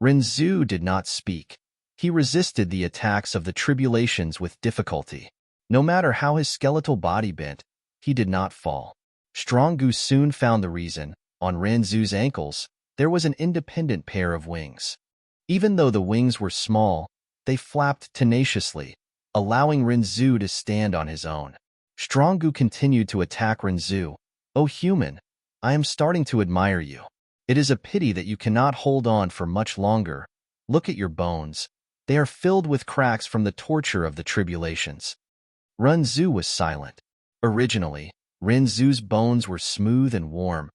Renzu did not speak. He resisted the attacks of the tribulations with difficulty. No matter how his skeletal body bent, he did not fall. Strong Gu soon found the reason. On Renzu's ankles, there was an independent pair of wings. Even though the wings were small, they flapped tenaciously, allowing Renzu to stand on his own. Strong Gu continued to attack Renzu. O human, I am starting to admire you. It is a pity that you cannot hold on for much longer. Look at your bones. They are filled with cracks from the torture of the tribulations. Renzu was silent. Originally, Renzu's bones were smooth and warm.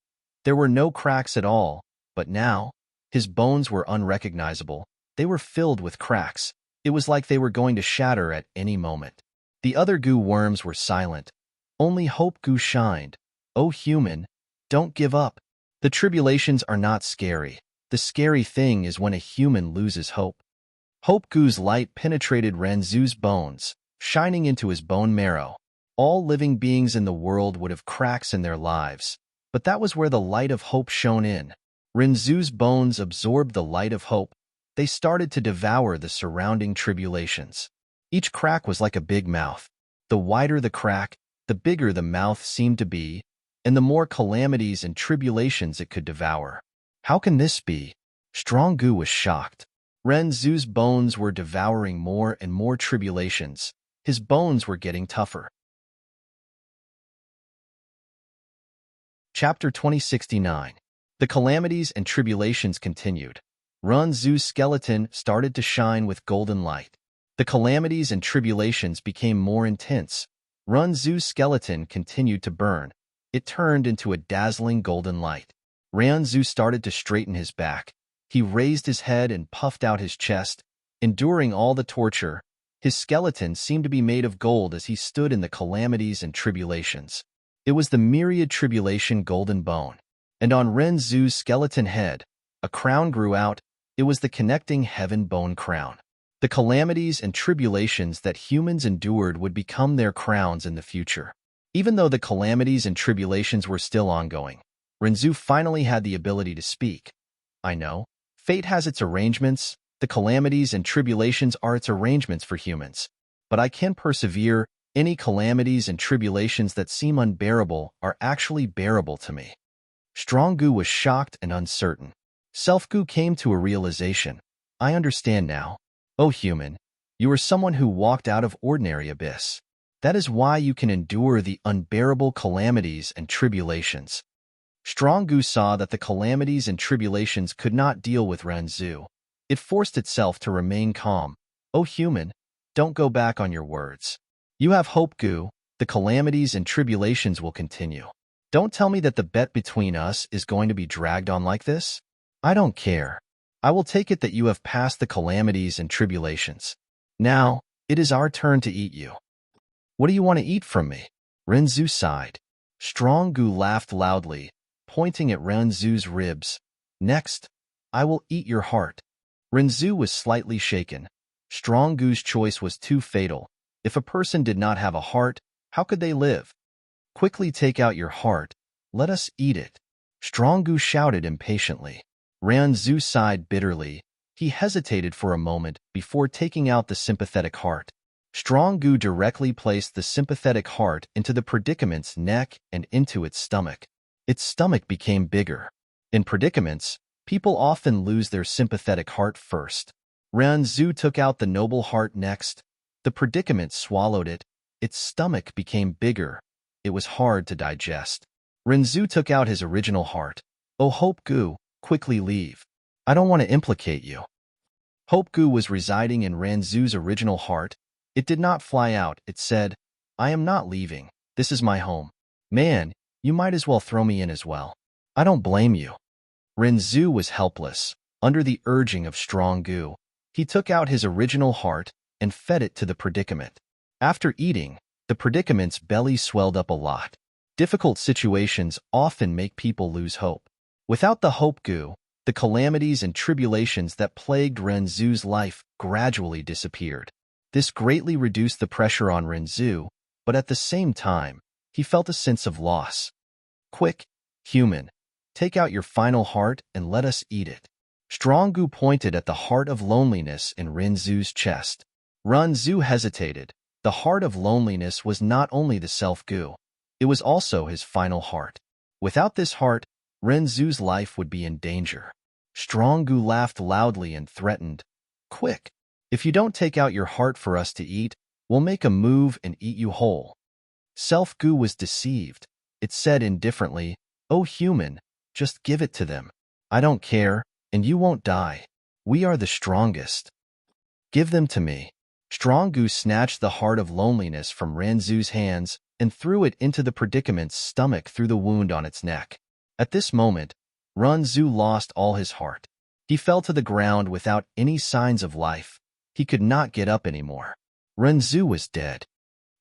There were no cracks at all, but now, his bones were unrecognizable. They were filled with cracks. It was like they were going to shatter at any moment. The other Gu worms were silent. Only Hope Gu shined. O human, don't give up. The tribulations are not scary. The scary thing is when a human loses hope. Hope Gu's light penetrated Renzu's bones, shining into his bone marrow. All living beings in the world would have cracks in their lives, but that was where the light of hope shone in. Renzu's bones absorbed the light of hope. They started to devour the surrounding tribulations. Each crack was like a big mouth. The wider the crack, the bigger the mouth seemed to be, and the more calamities and tribulations it could devour. How can this be? Strong Gu was shocked. Renzu's bones were devouring more and more tribulations. His bones were getting tougher. Chapter 2069. The calamities and tribulations continued. Renzu's skeleton started to shine with golden light. The calamities and tribulations became more intense. Runzu's skeleton continued to burn. It turned into a dazzling golden light. Runzu started to straighten his back. He raised his head and puffed out his chest. Enduring all the torture, his skeleton seemed to be made of gold as he stood in the calamities and tribulations. It was the myriad tribulation golden bone. And on Renzu's skeleton head, a crown grew out. It was the connecting heaven bone crown. The calamities and tribulations that humans endured would become their crowns in the future. Even though the calamities and tribulations were still ongoing, Renzu finally had the ability to speak. I know. Fate has its arrangements. The calamities and tribulations are its arrangements for humans. But I can persevere. Any calamities and tribulations that seem unbearable are actually bearable to me. Strong-gu was shocked and uncertain. Self-gu came to a realization. I understand now. O human, you are someone who walked out of ordinary abyss. That is why you can endure the unbearable calamities and tribulations. Strong-gu saw that the calamities and tribulations could not deal with Renzu. It forced itself to remain calm. O human, don't go back on your words. You have hope, Gu. The calamities and tribulations will continue. Don't tell me that the bet between us is going to be dragged on like this. I don't care. I will take it that you have passed the calamities and tribulations. Now, it is our turn to eat you. What do you want to eat from me? Renzu sighed. Strong-gu laughed loudly, pointing at Renzu's ribs. Next, I will eat your heart. Renzu was slightly shaken. Strong-gu's choice was too fatal. If a person did not have a heart, how could they live? Quickly take out your heart. Let us eat it. Strong-gu shouted impatiently. Renzu sighed bitterly. He hesitated for a moment before taking out the sympathetic heart. Strong-gu directly placed the sympathetic heart into the predicament's neck and into its stomach. Its stomach became bigger. In predicaments, people often lose their sympathetic heart first. Renzu took out the noble heart next. The predicament swallowed it. Its stomach became bigger. It was hard to digest. Renzu took out his original heart. Oh, Hope-gu, quickly leave. I don't want to implicate you. Hope-gu was residing in Renzu's original heart. It did not fly out. It said, I am not leaving. This is my home. Man, you might as well throw me in as well. I don't blame you. Renzu was helpless. Under the urging of Strong-gu, he took out his original heart and fed it to the predicament. After eating, the predicament's belly swelled up a lot. Difficult situations often make people lose hope. Without the Hope-gu, the calamities and tribulations that plagued Renzu's life gradually disappeared. This greatly reduced the pressure on Renzu, but at the same time, he felt a sense of loss. Quick, human, take out your final heart and let us eat it. Strong-gu pointed at the heart of loneliness in Renzu's chest. Renzu hesitated. The heart of loneliness was not only the self-gu, it was also his final heart. Without this heart, Renzu's life would be in danger. Strong-gu laughed loudly and threatened. Quick! If you don't take out your heart for us to eat, we'll make a move and eat you whole. Self-gu was deceived. It said indifferently, Oh human, just give it to them. I don't care, and you won't die. We are the strongest. Give them to me. Strong-gu snatched the heart of loneliness from Renzu's hands and threw it into the predicament's stomach through the wound on its neck. At this moment, Renzu lost all his heart. He fell to the ground without any signs of life. He could not get up anymore. Renzu was dead.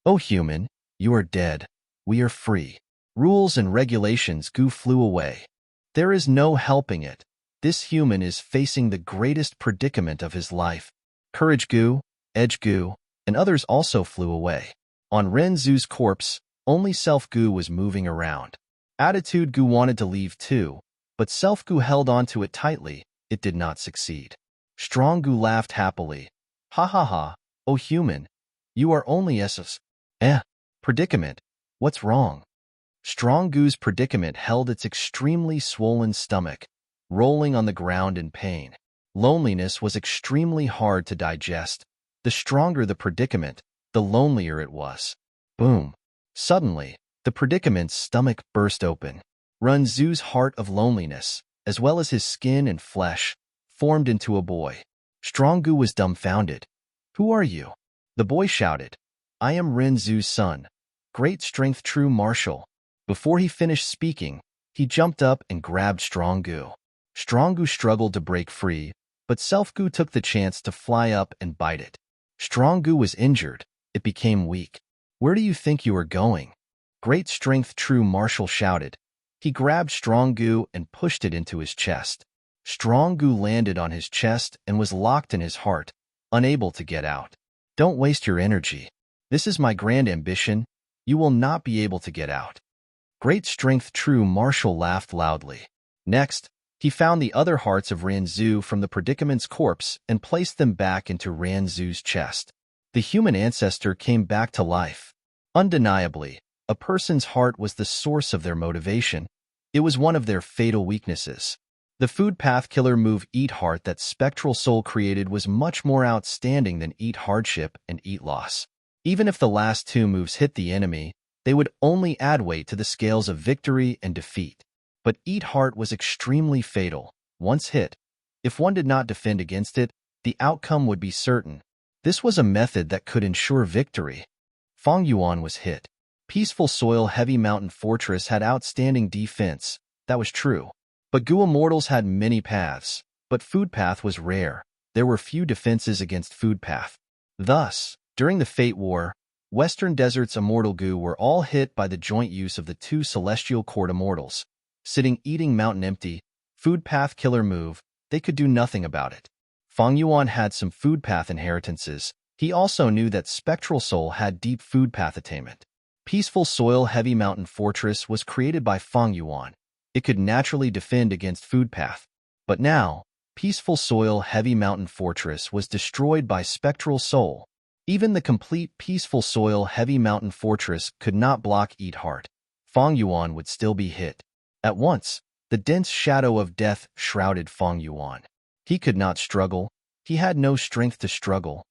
Oh human, you are dead. We are free. Rules and regulations Gu flew away. There is no helping it. This human is facing the greatest predicament of his life. Courage Gu, Edge Gu, and others also flew away. On Renzu's corpse, only Self-gu was moving around. Attitude Gu wanted to leave too, but Self-gu held onto it tightly. It did not succeed. Strong-gu laughed happily. Ha ha ha, oh human, you are only SS. Predicament, what's wrong? Strong-gu's predicament held its extremely swollen stomach, rolling on the ground in pain. Loneliness was extremely hard to digest. The stronger the predicament, the lonelier it was. Boom. Suddenly, the predicament's stomach burst open. Renzu's heart of loneliness, as well as his skin and flesh, formed into a boy. Strong-gu was dumbfounded. Who are you? The boy shouted. I am Ren Zhu's son. Great strength true martial. Before he finished speaking, he jumped up and grabbed Strong Gu. Strong Gu struggled to break free, but Self Gu took the chance to fly up and bite it. Strong Gu was injured. It became weak. Where do you think you are going? Great strength true martial shouted. He grabbed Strong Gu and pushed it into his chest. Strong Gu landed on his chest and was locked in his heart, unable to get out. Don't waste your energy. This is my grand ambition. You will not be able to get out. Great strength true martial laughed loudly. Next, he found the other hearts of Ran Zhu from the predicament's corpse and placed them back into Ran Zhu's chest. The human ancestor came back to life. Undeniably, a person's heart was the source of their motivation. It was one of their fatal weaknesses. The food path killer move Eat Heart that Spectral Soul created was much more outstanding than Eat Hardship and Eat Loss. Even if the last two moves hit the enemy, they would only add weight to the scales of victory and defeat. But Eat Heart was extremely fatal. Once hit, if one did not defend against it, the outcome would be certain. This was a method that could ensure victory. Fong Yuan was hit. Peaceful Soil Heavy Mountain Fortress had outstanding defense. That was true. But Gu Immortals had many paths, but Food Path was rare. There were few defenses against Food Path. Thus, during the Fate War, Western Desert's Immortal Gu were all hit by the joint use of the two Celestial Court Immortals. Sitting Eating Mountain Empty, Food Path Killer move, they could do nothing about it. Fong Yuan had some Food Path inheritances. He also knew that Spectral Soul had deep Food Path attainment. Peaceful Soil Heavy Mountain Fortress was created by Fong Yuan. It could naturally defend against Food Path. But now, Peaceful Soil Heavy Mountain Fortress was destroyed by Spectral Soul. Even the complete Peaceful Soil Heavy Mountain Fortress could not block Eat Heart. Fong Yuan would still be hit. At once, the dense shadow of death shrouded Fong Yuan. He could not struggle. He had no strength to struggle.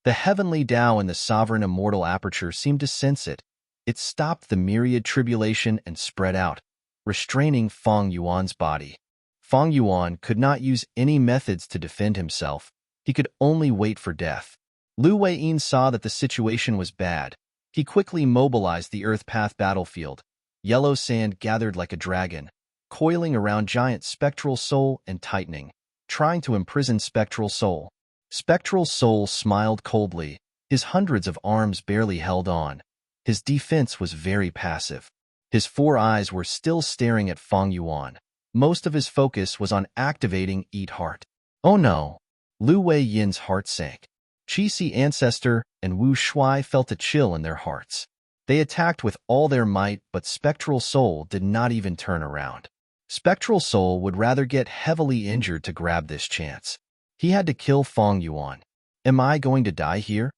The heavenly Tao in the sovereign immortal aperture seemed to sense it. It stopped the myriad tribulation and spread out, restraining Fong Yuan's body. Fong Yuan could not use any methods to defend himself. He could only wait for death. Lu Weiyin saw that the situation was bad. He quickly mobilized the Earth Path battlefield. Yellow sand gathered like a dragon, coiling around giant Spectral Soul and tightening, trying to imprison Spectral Soul. Spectral Soul smiled coldly. His hundreds of arms barely held on. His defense was very passive. His 4 eyes were still staring at Fong Yuan. Most of his focus was on activating Eat Heart. Oh no! Lu Weiyin's heart sank. Qi Ancestor and Wu Shui felt a chill in their hearts. They attacked with all their might, but Spectral Soul did not even turn around. Spectral Soul would rather get heavily injured to grab this chance. He had to kill Fong Yuan. Am I going to die here?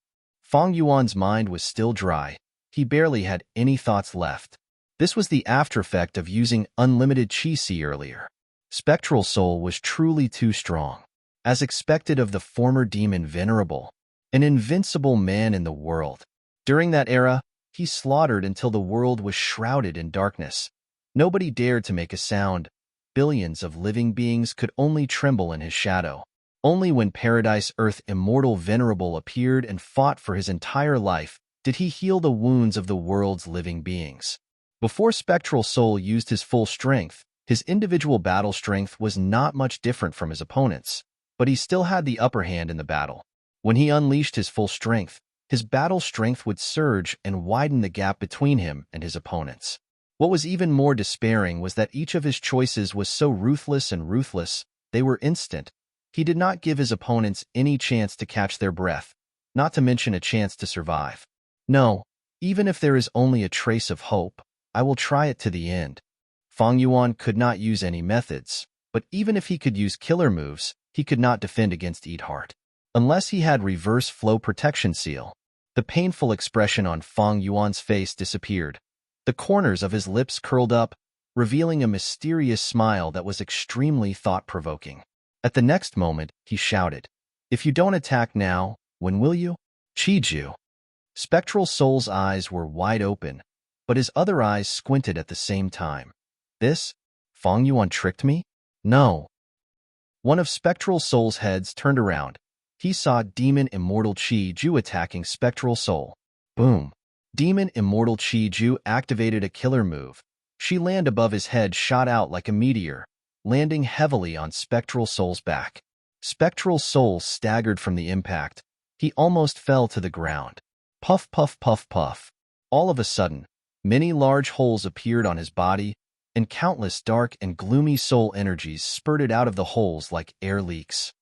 Fong Yuan's mind was still dry. He barely had any thoughts left. This was the aftereffect of using unlimited Qi earlier. Spectral Soul was truly too strong. As expected of the former demon Venerable, an invincible man in the world. During that era, he slaughtered until the world was shrouded in darkness. Nobody dared to make a sound. Billions of living beings could only tremble in his shadow. Only when Paradise Earth Immortal Venerable appeared and fought for his entire life did he heal the wounds of the world's living beings. Before Spectral Soul used his full strength, his individual battle strength was not much different from his opponent's, but he still had the upper hand in the battle. When he unleashed his full strength, his battle strength would surge and widen the gap between him and his opponents. What was even more despairing was that each of his choices was so ruthless, they were instant. He did not give his opponents any chance to catch their breath, not to mention a chance to survive. No, even if there is only a trace of hope, I will try it to the end. Fong Yuan could not use any methods, but even if he could use killer moves, he could not defend against Eat Heart. Unless he had reverse flow protection seal. The painful expression on Fong Yuan's face disappeared. The corners of his lips curled up, revealing a mysterious smile that was extremely thought-provoking. At the next moment, he shouted, "If you don't attack now, when will you?" Qiju. Spectral Soul's eyes were wide open, but his other eyes squinted at the same time. This? Fong Yuan tricked me? No. One of Spectral Soul's heads turned around. He saw Demon Immortal Chi Ju attacking Spectral Soul. Boom! Demon Immortal Chi Ju activated a killer move. She landed above his head, shot out like a meteor, landing heavily on Spectral Soul's back. Spectral Soul staggered from the impact. He almost fell to the ground. Puff, puff, puff, puff. All of a sudden, many large holes appeared on his body, and countless dark and gloomy soul energies spurted out of the holes like air leaks.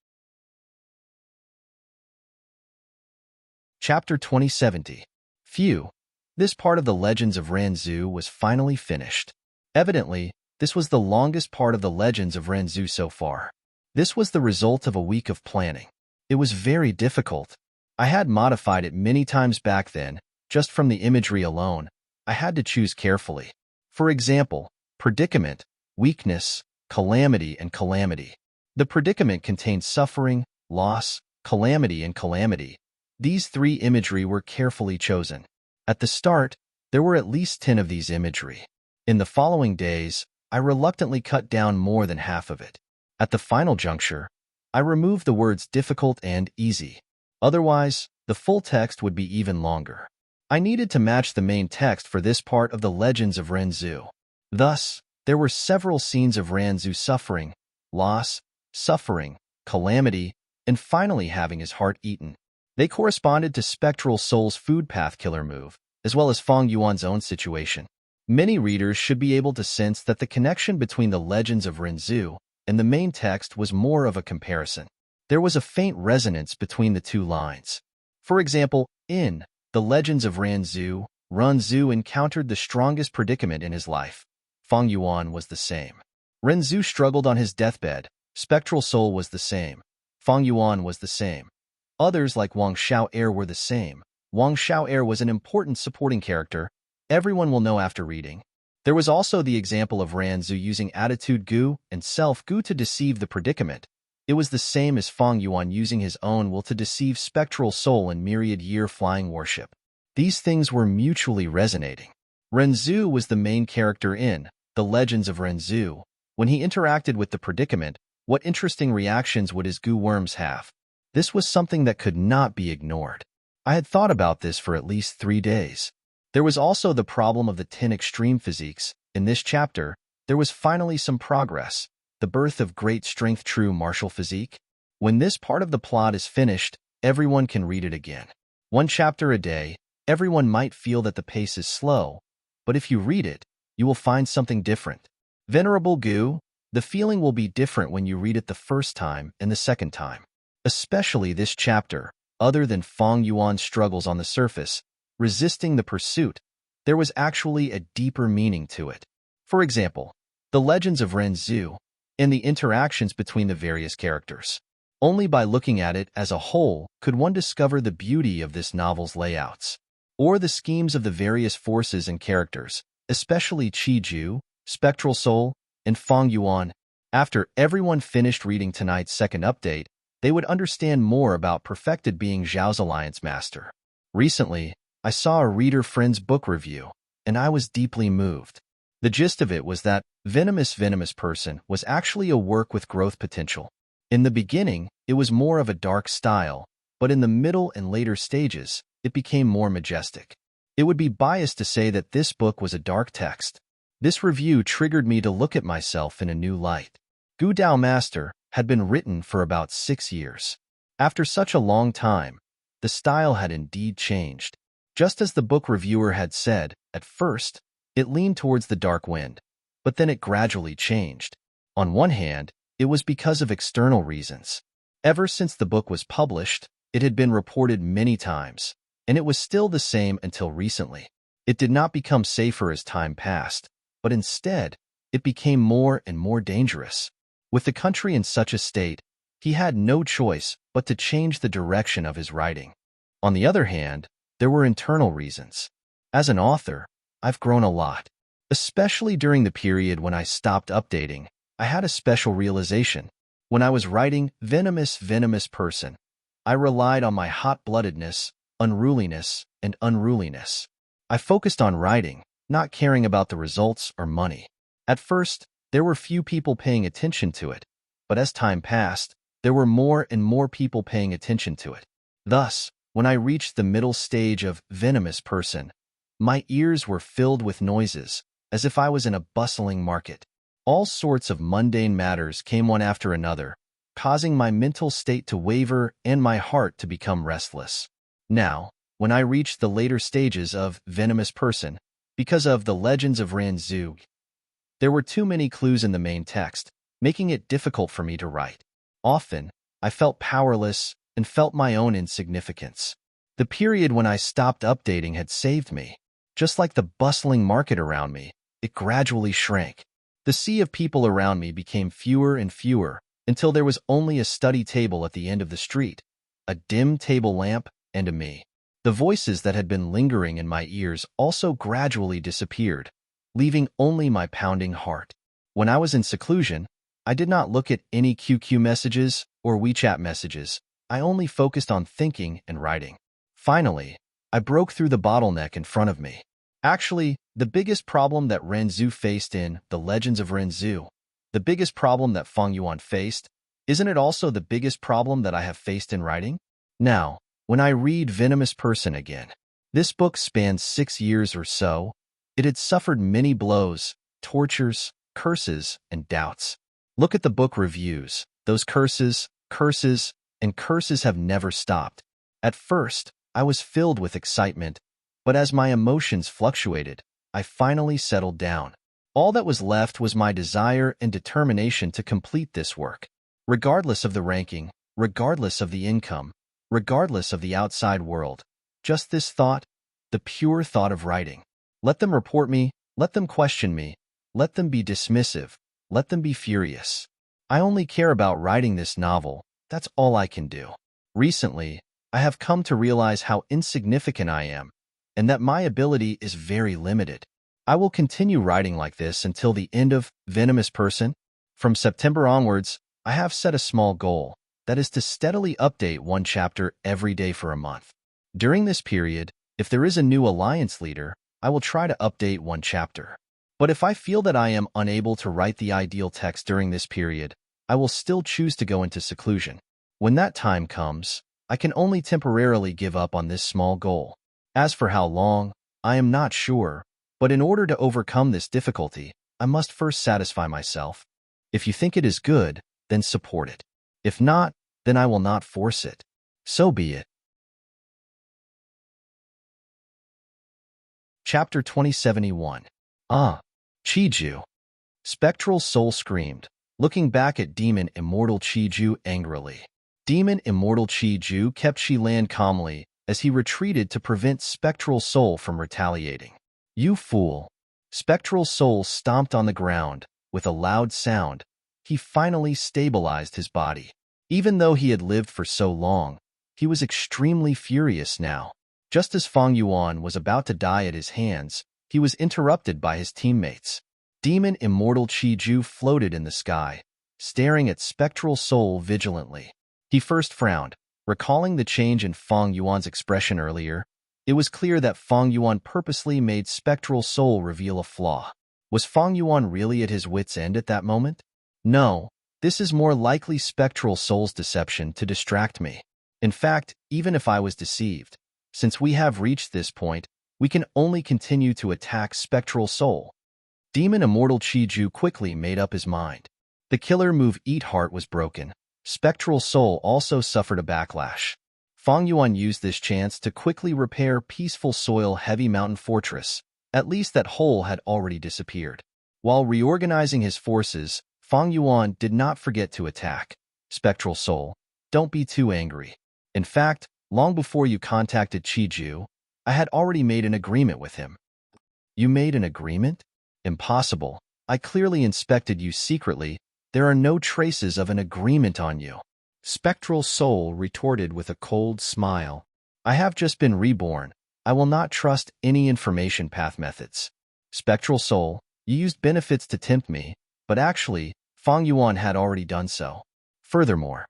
Chapter 2070. Phew. This part of the Legends of Ranzu was finally finished. Evidently, this was the longest part of the Legends of Ranzu so far. This was the result of a week of planning. It was very difficult. I had modified it many times back then, just from the imagery alone. I had to choose carefully. For example, predicament, weakness, calamity, and calamity. The predicament contained suffering, loss, calamity, and calamity. These three imagery were carefully chosen. At the start, there were at least 10 of these imagery. In the following days, I reluctantly cut down more than half of it. At the final juncture, I removed the words difficult and easy. Otherwise, the full text would be even longer. I needed to match the main text for this part of the Legends of Ranzu. Thus, there were several scenes of Ranzu suffering, loss, suffering, calamity, and finally having his heart eaten. They corresponded to Spectral Soul's food path killer move, as well as Feng Yuan's own situation. Many readers should be able to sense that the connection between the Legends of Ranzu and the main text was more of a comparison. There was a faint resonance between the two lines. For example, in the Legends of Ranzu, Ranzu encountered the strongest predicament in his life. Feng Yuan was the same. Ranzu struggled on his deathbed. Spectral Soul was the same. Feng Yuan was the same. Others like Wang Xiao'er were the same. Wang Xiao'er was an important supporting character. Everyone will know after reading. There was also the example of Ranzu using attitude gu and self gu to deceive the predicament. It was the same as Feng Yuan using his own will to deceive Spectral Soul and myriad year flying worship. These things were mutually resonating. Ranzu was the main character in the Legends of Ranzu. When he interacted with the predicament, what interesting reactions would his gu worms have? This was something that could not be ignored. I had thought about this for at least 3 days. There was also the problem of the 10 extreme physiques. In this chapter, there was finally some progress. The birth of great strength true martial physique. When this part of the plot is finished, everyone can read it again. 1 chapter a day, everyone might feel that the pace is slow, but if you read it, you will find something different. Venerable Gu, the feeling will be different when you read it the first time and the second time. Especially this chapter, other than Feng Yuan's struggles on the surface, resisting the pursuit, there was actually a deeper meaning to it. For example, the Legends of Ranzu and the interactions between the various characters. Only by looking at it as a whole could one discover the beauty of this novel's layouts, or the schemes of the various forces and characters, especially Chi Ju, Spectral Soul, and Feng Yuan. After everyone finished reading tonight's second update, they would understand more about perfected being Zhao's Alliance Master. Recently, I saw a reader friend's book review, and I was deeply moved. The gist of it was that Venomous Person was actually a work with growth potential. In the beginning, it was more of a dark style, but in the middle and later stages, it became more majestic. It would be biased to say that this book was a dark text. This review triggered me to look at myself in a new light. Gu Dao Master had been written for about 6 years. After such a long time, the style had indeed changed. Just as the book reviewer had said, at first, it leaned towards the dark wind, but then it gradually changed. On one hand, it was because of external reasons. Ever since the book was published, it had been reported many times, and it was still the same until recently. It did not become safer as time passed, but instead, it became more and more dangerous. With the country in such a state, he had no choice but to change the direction of his writing. On the other hand, there were internal reasons. As an author, I've grown a lot. Especially during the period when I stopped updating, I had a special realization. When I was writing Venomous Person, I relied on my hot-bloodedness, unruliness, and unruliness. I focused on writing, not caring about the results or money. At first, there were few people paying attention to it, but as time passed, There were more and more people paying attention to it. Thus, when I reached the middle stage of venomous person, my ears were filled with noises, as if I was in a bustling market. All sorts of mundane matters came one after another, causing my mental state to waver and my heart to become restless. Now, when I reached the later stages of venomous person, because of the legends of Ranzug, there were too many clues in the main text, making it difficult for me to write. Often, I felt powerless and felt my own insignificance. The period when I stopped updating had saved me. Just like the bustling market around me, it gradually shrank. The sea of people around me became fewer and fewer until there was only a study table at the end of the street, a dim table lamp, and a me. The voices that had been lingering in my ears also gradually disappeared, leaving only my pounding heart. When I was in seclusion, I did not look at any QQ messages or WeChat messages. I only focused on thinking and writing. Finally, I broke through the bottleneck in front of me. Actually, the biggest problem that Renzu faced in The Legends of Renzu, the biggest problem that Feng Yuan faced, isn't it also the biggest problem that I have faced in writing? Now, when I read Venomous Person again, this book spans 6 years or so. It had suffered many blows, tortures, curses, and doubts. Look at the book reviews. Those curses, and curses have never stopped. At first, I was filled with excitement, but as my emotions fluctuated, I finally settled down. All that was left was my desire and determination to complete this work. Regardless of the ranking, regardless of the income, regardless of the outside world, just this thought, the pure thought of writing. Let them report me, let them question me, let them be dismissive, let them be furious. I only care about writing this novel. That's all I can do. Recently, I have come to realize how insignificant I am, and that my ability is very limited. I will continue writing like this until the end of Venomous Person. From September onwards, I have set a small goal, that is to steadily update one chapter every day for a month. During this period, if there is a new alliance leader, I will try to update one chapter. But if I feel that I am unable to write the ideal text during this period, I will still choose to go into seclusion. When that time comes, I can only temporarily give up on this small goal. As for how long, I am not sure, but in order to overcome this difficulty, I must first satisfy myself. If you think it is good, then support it. If not, then I will not force it. So be it. Chapter 2071. Chiju. Spectral Soul screamed, looking back at Demon Immortal Chiju angrily. Demon Immortal Chiju kept Shilan calmly as he retreated to prevent Spectral Soul from retaliating. You fool! Spectral Soul stomped on the ground. With a loud sound, he finally stabilized his body. Even though he had lived for so long, he was extremely furious now. Just as Feng Yuan was about to die at his hands, he was interrupted by his teammates. Demon Immortal Chiju floated in the sky, staring at Spectral Soul vigilantly. He first frowned, recalling the change in Feng Yuan's expression earlier. It was clear that Feng Yuan purposely made Spectral Soul reveal a flaw. Was Feng Yuan really at his wit's end at that moment? No, this is more likely Spectral Soul's deception to distract me. In fact, even if I was deceived, since we have reached this point, we can only continue to attack Spectral Soul. Demon Immortal Chiju quickly made up his mind. The killer move Eat Heart was broken. Spectral Soul also suffered a backlash. Feng Yuan used this chance to quickly repair Peaceful Soil Heavy Mountain Fortress. At least that hole had already disappeared. While reorganizing his forces, Feng Yuan did not forget to attack. Spectral Soul, don't be too angry. In fact, long before you contacted Chiju, I had already made an agreement with him. You made an agreement? Impossible. I clearly inspected you secretly. There are no traces of an agreement on you. Spectral Soul retorted with a cold smile. I have just been reborn. I will not trust any information path methods. Spectral Soul, you used benefits to tempt me, but actually, Feng Yuan had already done so. Furthermore,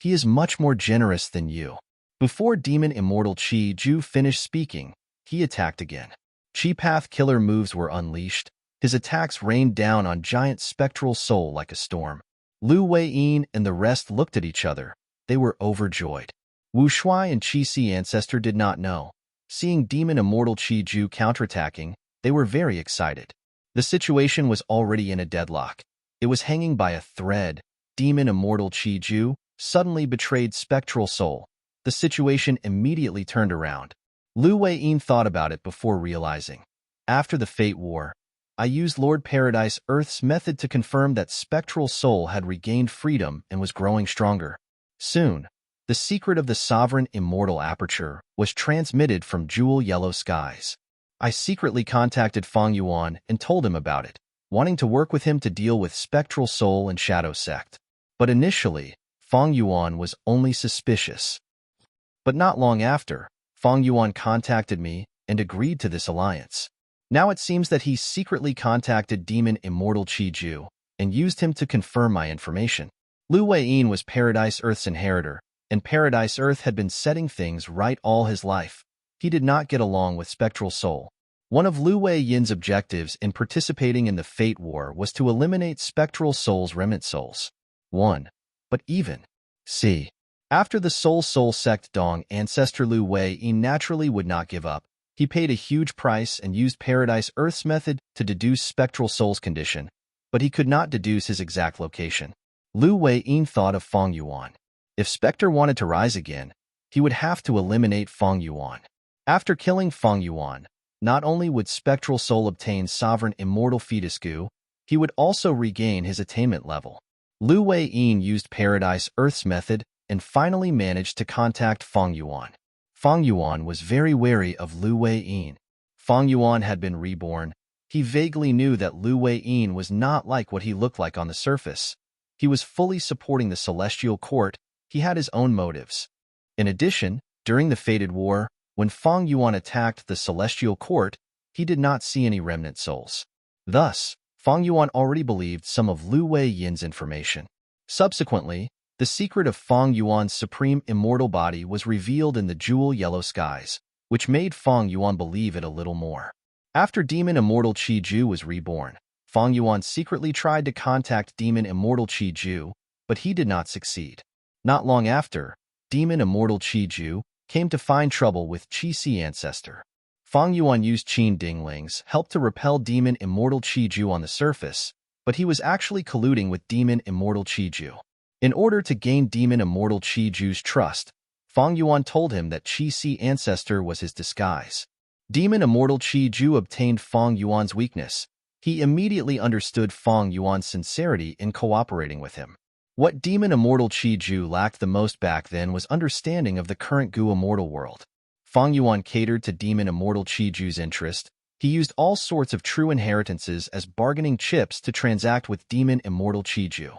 he is much more generous than you. Before Demon Immortal Chiju finished speaking, he attacked again. Chi Path killer moves were unleashed. His attacks rained down on giant Spectral Soul like a storm. Lu Weiyin and the rest looked at each other. They were overjoyed. Wu Shuai and Qi Si Ancestor did not know. Seeing Demon Immortal Qi Ju counterattacking, they were very excited. The situation was already in a deadlock. It was hanging by a thread. Demon Immortal Qi Ju suddenly betrayed Spectral Soul. The situation immediately turned around. Lu Weiyin thought about it before realizing. After the Fate War, I used Lord Paradise Earth's method to confirm that Spectral Soul had regained freedom and was growing stronger. Soon, the secret of the Sovereign Immortal Aperture was transmitted from Jewel Yellow Skies. I secretly contacted Fang Yuan and told him about it, wanting to work with him to deal with Spectral Soul and Shadow Sect. But initially, Fang Yuan was only suspicious. But not long after, Fang Yuan contacted me and agreed to this alliance. Now it seems that he secretly contacted Demon Immortal Qi Ju and used him to confirm my information. Lu Weiyin was Paradise Earth's inheritor, and Paradise Earth had been setting things right all his life. He did not get along with Spectral Soul. One of Lu Weiyin's objectives in participating in the Fate War was to eliminate Spectral Soul's remnant souls. 1. But even c. After the Soul Sect Dong, Ancestor Lu Weiyin naturally would not give up. He paid a huge price and used Paradise Earth's method to deduce Spectral Soul's condition, but he could not deduce his exact location. Lu Weiyin thought of Fang Yuan. If Spectre wanted to rise again, he would have to eliminate Fang Yuan. After killing Fang Yuan, not only would Spectral Soul obtain Sovereign Immortal Fetus Goo, he would also regain his attainment level. Lu Weiyin used Paradise Earth's method and finally managed to contact Fang Yuan. Fang Yuan was very wary of Lu Weiyin. Fang Yuan had been reborn. He vaguely knew that Lu Weiyin was not like what he looked like on the surface. He was fully supporting the Celestial Court. He had his own motives. In addition, during the Fated War, when Fang Yuan attacked the Celestial Court, he did not see any remnant souls. Thus, Fang Yuan already believed some of Lu Weiyin's information. Subsequently, the secret of Fang Yuan's supreme immortal body was revealed in the Jewel Yellow Skies, which made Fang Yuan believe it a little more. After Demon Immortal Qi Ju was reborn, Fang Yuan secretly tried to contact Demon Immortal Qi Ju, but he did not succeed. Not long after, Demon Immortal Qi Ju came to find trouble with Qi Si Ancestor. Fang Yuan used Qin Dingling's help to repel Demon Immortal Qi Ju on the surface, but he was actually colluding with Demon Immortal Qi Ju. In order to gain Demon Immortal Qi Ju's trust, Fang Yuan told him that Qi Si Ancestor was his disguise. Demon Immortal Qi Ju obtained Fang Yuan's weakness. He immediately understood Fang Yuan's sincerity in cooperating with him. What Demon Immortal Qi Ju lacked the most back then was understanding of the current Gu Immortal world. Fang Yuan catered to Demon Immortal Qi Ju's interest. He used all sorts of true inheritances as bargaining chips to transact with Demon Immortal Qi Ju.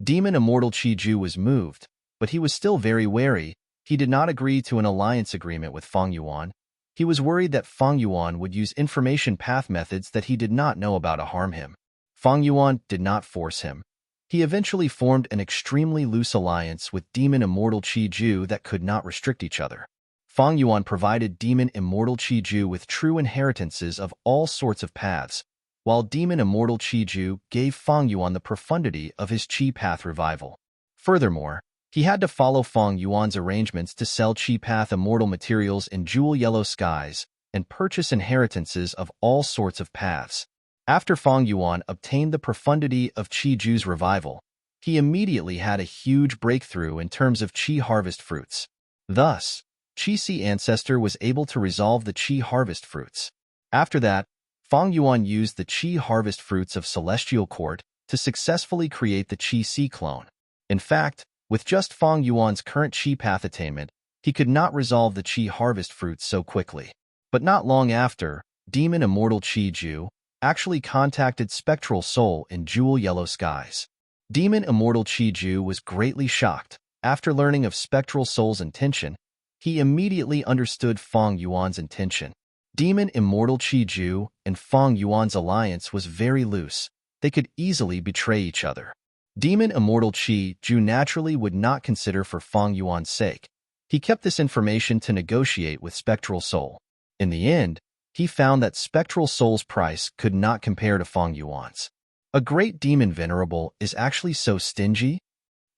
Demon Immortal Qi Ju was moved, but he was still very wary. He did not agree to an alliance agreement with Fang Yuan. He was worried that Fang Yuan would use information path methods that he did not know about to harm him. Fang Yuan did not force him. He eventually formed an extremely loose alliance with Demon Immortal Qi Ju that could not restrict each other. Fang Yuan provided Demon Immortal Qi Ju with true inheritances of all sorts of paths, while Demon Immortal Qi Ju gave Fang Yuan the profundity of his Qi Path revival. Furthermore, he had to follow Fang Yuan's arrangements to sell Qi Path immortal materials in Jewel Yellow Skies and purchase inheritances of all sorts of paths. After Fang Yuan obtained the profundity of Qi Ju's revival, he immediately had a huge breakthrough in terms of Qi harvest fruits. Thus, Qi Si Ancestor was able to resolve the Qi harvest fruits. After that, Fang Yuan used the Qi harvest fruits of Celestial Court to successfully create the Qi Si clone. In fact, with just Fang Yuan's current Qi Path attainment, he could not resolve the Qi harvest fruits so quickly. But not long after, Demon Immortal Qi Ju actually contacted Spectral Soul in Jewel Yellow Skies. Demon Immortal Qi Ju was greatly shocked. After learning of Spectral Soul's intention, he immediately understood Fang Yuan's intention. Demon Immortal Qi Ju and Fang Yuan's alliance was very loose. They could easily betray each other. Demon Immortal Qi Ju naturally would not consider for Fang Yuan's sake. He kept this information to negotiate with Spectral Soul. In the end, he found that Spectral Soul's price could not compare to Fang Yuan's. A great demon Venerable is actually so stingy?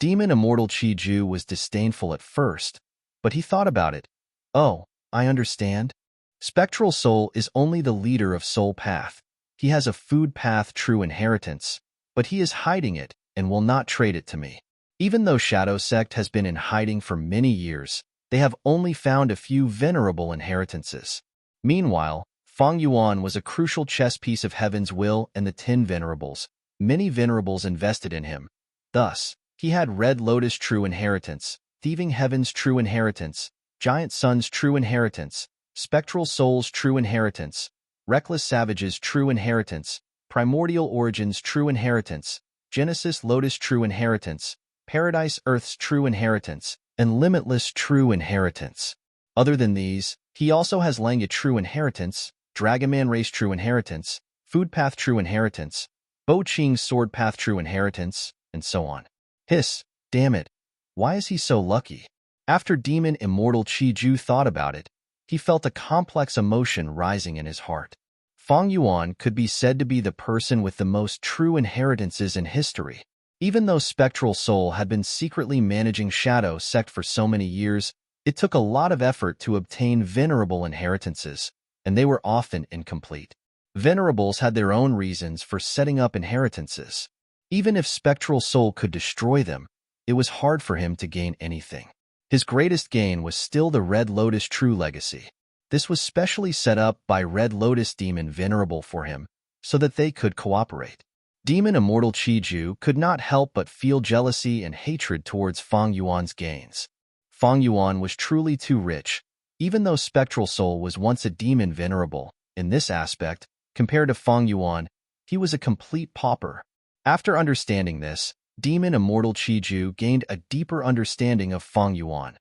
Demon Immortal Chi-Ju was disdainful at first, but he thought about it. Oh, I understand. Spectral Soul is only the leader of Soul Path. He has a food path true inheritance, but he is hiding it and will not trade it to me. Even though Shadow Sect has been in hiding for many years, they have only found a few venerable inheritances. Meanwhile, Feng Yuan was a crucial chess piece of Heaven's will and the 10 venerables. Many venerables invested in him. Thus, he had Red Lotus true inheritance, Thieving Heaven's true inheritance, Giant Sun's true inheritance, Spectral Soul's true inheritance, Reckless Savage's true inheritance, Primordial Origin's true inheritance, Genesis Lotus true inheritance, Paradise Earth's true inheritance, and Limitless true inheritance. Other than these, he also has Langa true inheritance, Dragonman Race true inheritance, Food Path true inheritance, Bo Qing's Sword Path true inheritance, and so on. Hiss, damn it. Why is he so lucky? After Demon Immortal Chi-Ju thought about it, he felt a complex emotion rising in his heart. Feng Yuan could be said to be the person with the most true inheritances in history. Even though Spectral Soul had been secretly managing Shadow Sect for so many years, it took a lot of effort to obtain venerable inheritances, and they were often incomplete. Venerables had their own reasons for setting up inheritances. Even if Spectral Soul could destroy them, it was hard for him to gain anything. His greatest gain was still the Red Lotus True Legacy. This was specially set up by Red Lotus Demon Venerable for him, so that they could cooperate. Demon Immortal Chi-Ju could not help but feel jealousy and hatred towards Feng Yuan's gains. Feng Yuan was truly too rich, even though Spectral Soul was once a demon venerable. In this aspect, compared to Feng Yuan, he was a complete pauper. After understanding this, Demon Immortal Chi-Ju gained a deeper understanding of Feng Yuan.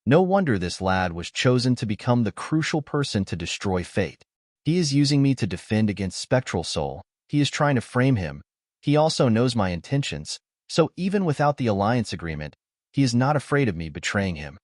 No wonder this lad was chosen to become the crucial person to destroy fate. He is using me to defend against Spectral Soul. He is trying to frame him. He also knows my intentions, so even without the alliance agreement, he is not afraid of me betraying him.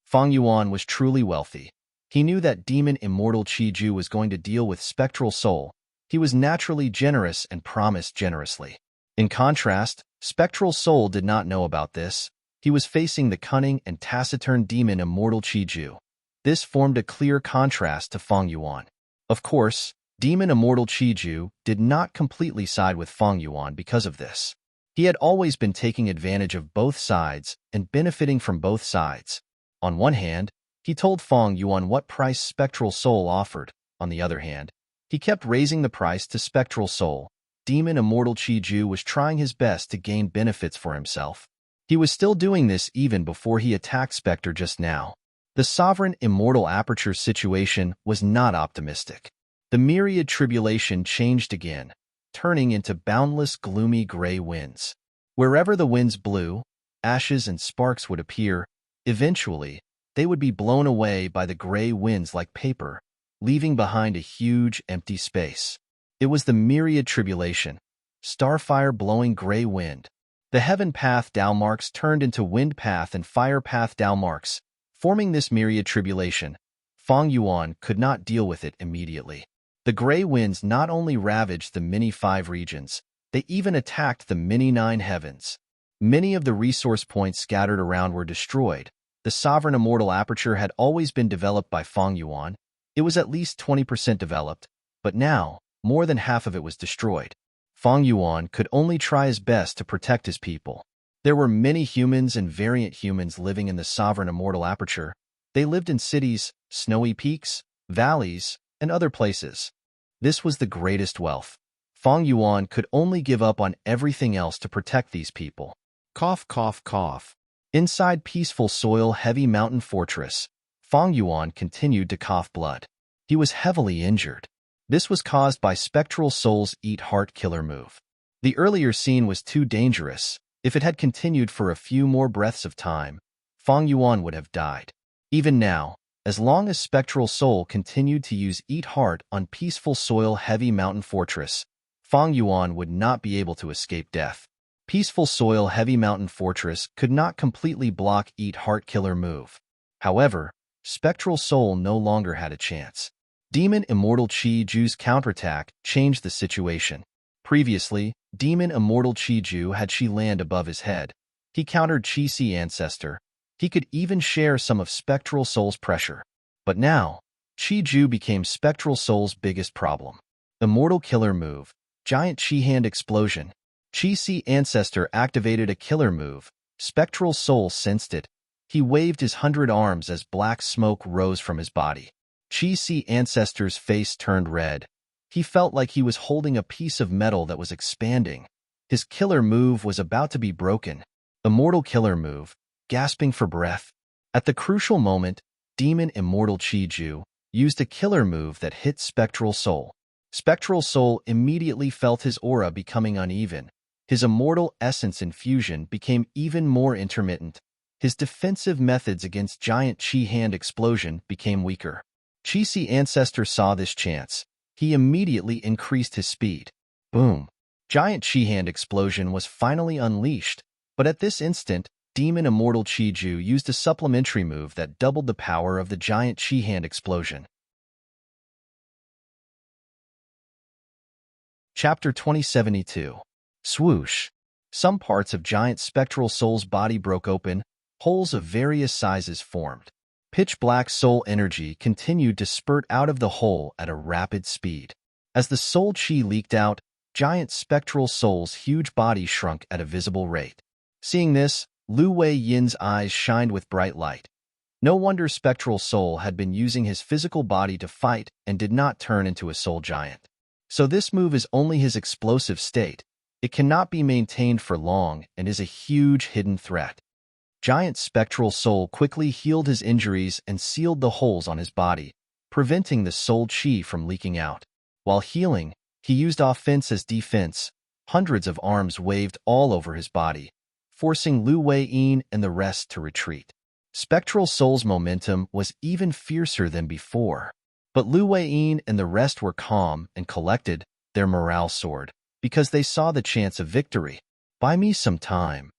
Feng Yuan was truly wealthy. He knew that Demon Immortal Chi-Ju was going to deal with Spectral Soul. He was naturally generous and promised generously. In contrast, Spectral Soul did not know about this. He was facing the cunning and taciturn Demon Immortal Chi-Ju. This formed a clear contrast to Feng Yuan. Of course, Demon Immortal Chi-Ju did not completely side with Feng Yuan because of this. He had always been taking advantage of both sides and benefiting from both sides. On one hand, he told Feng Yuan what price Spectral Soul offered. On the other hand, he kept raising the price to Spectral Soul. Demon Immortal Chi-Ju was trying his best to gain benefits for himself. He was still doing this even before he attacked Spectre just now. The Sovereign Immortal Aperture situation was not optimistic. The myriad tribulation changed again, turning into boundless gloomy gray winds. Wherever the winds blew, ashes and sparks would appear. Eventually, they would be blown away by the gray winds like paper, leaving behind a huge empty space. It was the myriad tribulation, starfire blowing gray wind. The heaven path Dalmarks turned into wind path and fire path Dalmarks, forming this myriad tribulation. Feng Yuan could not deal with it immediately. The gray winds not only ravaged the many 5 regions, they even attacked the many 9 heavens. Many of the resource points scattered around were destroyed. The Sovereign Immortal Aperture had always been developed by Feng Yuan. It was at least 20% developed, but now, more than half of it was destroyed. Feng Yuan could only try his best to protect his people. There were many humans and variant humans living in the Sovereign Immortal Aperture. They lived in cities, snowy peaks, valleys, and other places. This was the greatest wealth. Feng Yuan could only give up on everything else to protect these people. Cough, cough, cough. Inside Peaceful Soil Heavy Mountain Fortress, Feng Yuan continued to cough blood. He was heavily injured. This was caused by Spectral Soul's Eat Heart Killer move. The earlier scene was too dangerous. If it had continued for a few more breaths of time, Feng Yuan would have died. Even now, as long as Spectral Soul continued to use Eat Heart on Peaceful Soil Heavy Mountain Fortress, Feng Yuan would not be able to escape death. Peaceful Soil Heavy Mountain Fortress could not completely block Eat Heart Killer move. However, Spectral Soul no longer had a chance. Demon Immortal Chi-Ju's counterattack changed the situation. Previously, Demon Immortal Chi-Ju had Chi land above his head. He countered Chi-Si Ancestor. He could even share some of Spectral Soul's pressure. But now, Chi-Ju became Spectral Soul's biggest problem. Immortal Killer Move, Giant Chi Hand Explosion. Chi-Si Ancestor activated a killer move. Spectral Soul sensed it. He waved his 100 arms as black smoke rose from his body. Chi-Si Ancestor's face turned red. He felt like he was holding a piece of metal that was expanding. His killer move was about to be broken. Immortal Killer Move, gasping for breath. At the crucial moment, Demon Immortal Chi-Ju used a killer move that hit Spectral Soul. Spectral Soul immediately felt his aura becoming uneven. His immortal essence infusion became even more intermittent. His defensive methods against Giant Chi Hand Explosion became weaker. Chi-Si Ancestor saw this chance. He immediately increased his speed. Boom! Giant Chi Hand Explosion was finally unleashed, but at this instant, Demon Immortal Chi-Ju used a supplementary move that doubled the power of the Giant Chi Hand Explosion. Chapter 2072. Swoosh! Some parts of Giant Spectral Soul's body broke open. Holes of various sizes formed. Pitch-black soul energy continued to spurt out of the hole at a rapid speed. As the soul chi leaked out, Giant Spectral Soul's huge body shrunk at a visible rate. Seeing this, Lu Wei Yin's eyes shined with bright light. No wonder Spectral Soul had been using his physical body to fight and did not turn into a soul giant. So this move is only his explosive state. It cannot be maintained for long and is a huge hidden threat. Giant Spectral Soul quickly healed his injuries and sealed the holes on his body, preventing the soul chi from leaking out. While healing, he used offense as defense. Hundreds of arms waved all over his body, forcing Lu Wei Yin and the rest to retreat. Spectral Soul's momentum was even fiercer than before. But Lu Wei Yin and the rest were calm and collected. Their morale soared, because they saw the chance of victory. Buy me some time.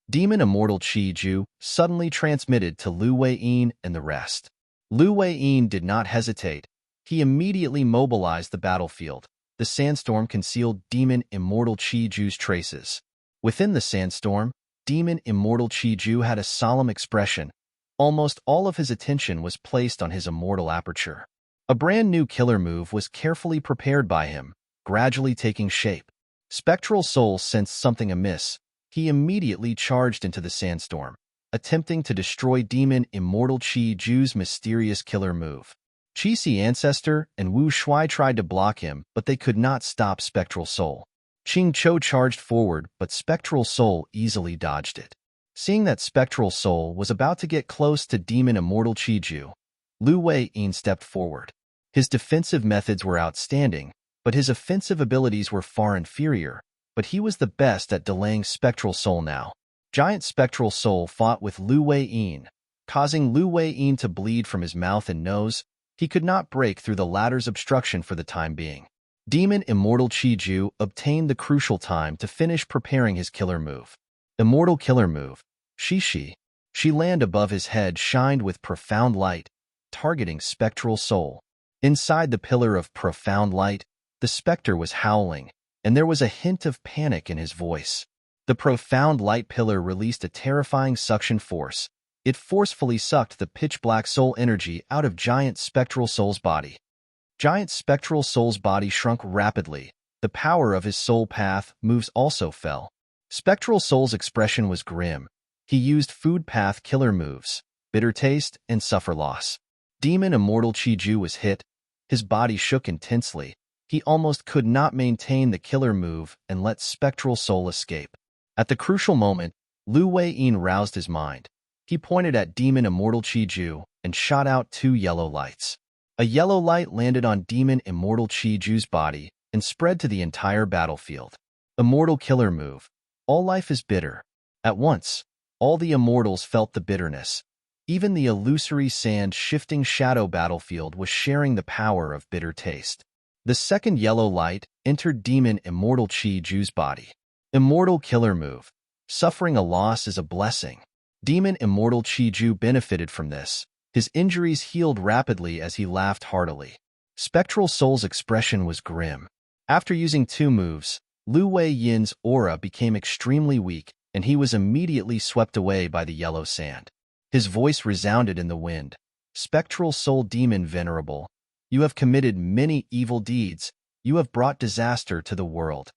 Demon Immortal Chi-Ju suddenly transmitted to Lu Wei Yin and the rest. Lu Wei Yin did not hesitate. He immediately mobilized the battlefield. The sandstorm concealed Demon Immortal Chi-Ju's traces. Within the sandstorm, Demon Immortal Chi-Ju had a solemn expression. Almost all of his attention was placed on his immortal aperture. A brand new killer move was carefully prepared by him, gradually taking shape. Spectral Soul sensed something amiss. He immediately charged into the sandstorm, attempting to destroy Demon Immortal Chi-Ju's mysterious killer move. Chi-Si Ancestor and Wu Shui tried to block him, but they could not stop Spectral Soul. Qing Cho charged forward, but Spectral Soul easily dodged it. Seeing that Spectral Soul was about to get close to Demon Immortal Chi-Ju, Lu Wei Yin stepped forward. His defensive methods were outstanding, but his offensive abilities were far inferior. But he was the best at delaying Spectral Soul now. Giant Spectral Soul fought with Lu Wei Yin, causing Lu Wei Yin to bleed from his mouth and nose. He could not break through the latter's obstruction for the time being. Demon Immortal Chi-Ju obtained the crucial time to finish preparing his killer move. Immortal Killer Move, Shishi. She land above his head shined with profound light, targeting Spectral Soul. Inside the pillar of profound light, the specter was howling, and there was a hint of panic in his voice. The profound light pillar released a terrifying suction force. It forcefully sucked the pitch-black soul energy out of Giant Spectral Soul's body. Giant Spectral Soul's body shrunk rapidly. The power of his soul path moves also fell. Spectral Soul's expression was grim. He used food path killer moves, bitter taste, and suffer loss. Demon Immortal Chi-Ju was hit. His body shook intensely. He almost could not maintain the killer move and let Spectral Soul escape. At the crucial moment, Lu Wei Yin roused his mind. He pointed at Demon Immortal Chi-Ju and shot out 2 yellow lights. A yellow light landed on Demon Immortal Chi-Ju's body and spread to the entire battlefield. Immortal Killer Move. All life is bitter. At once, all the immortals felt the bitterness. Even the illusory sand-shifting shadow battlefield was sharing the power of bitter taste. The second yellow light entered Demon Immortal Chi-Ju's body. Immortal Killer Move. Suffering a loss is a blessing. Demon Immortal Chi-Ju benefited from this. His injuries healed rapidly as he laughed heartily. Spectral Soul's expression was grim. After using 2 moves, Lu Wei Yin's aura became extremely weak, and he was immediately swept away by the yellow sand. His voice resounded in the wind. Spectral soul demon Venerable, you have committed many evil deeds. You have brought disaster to the world.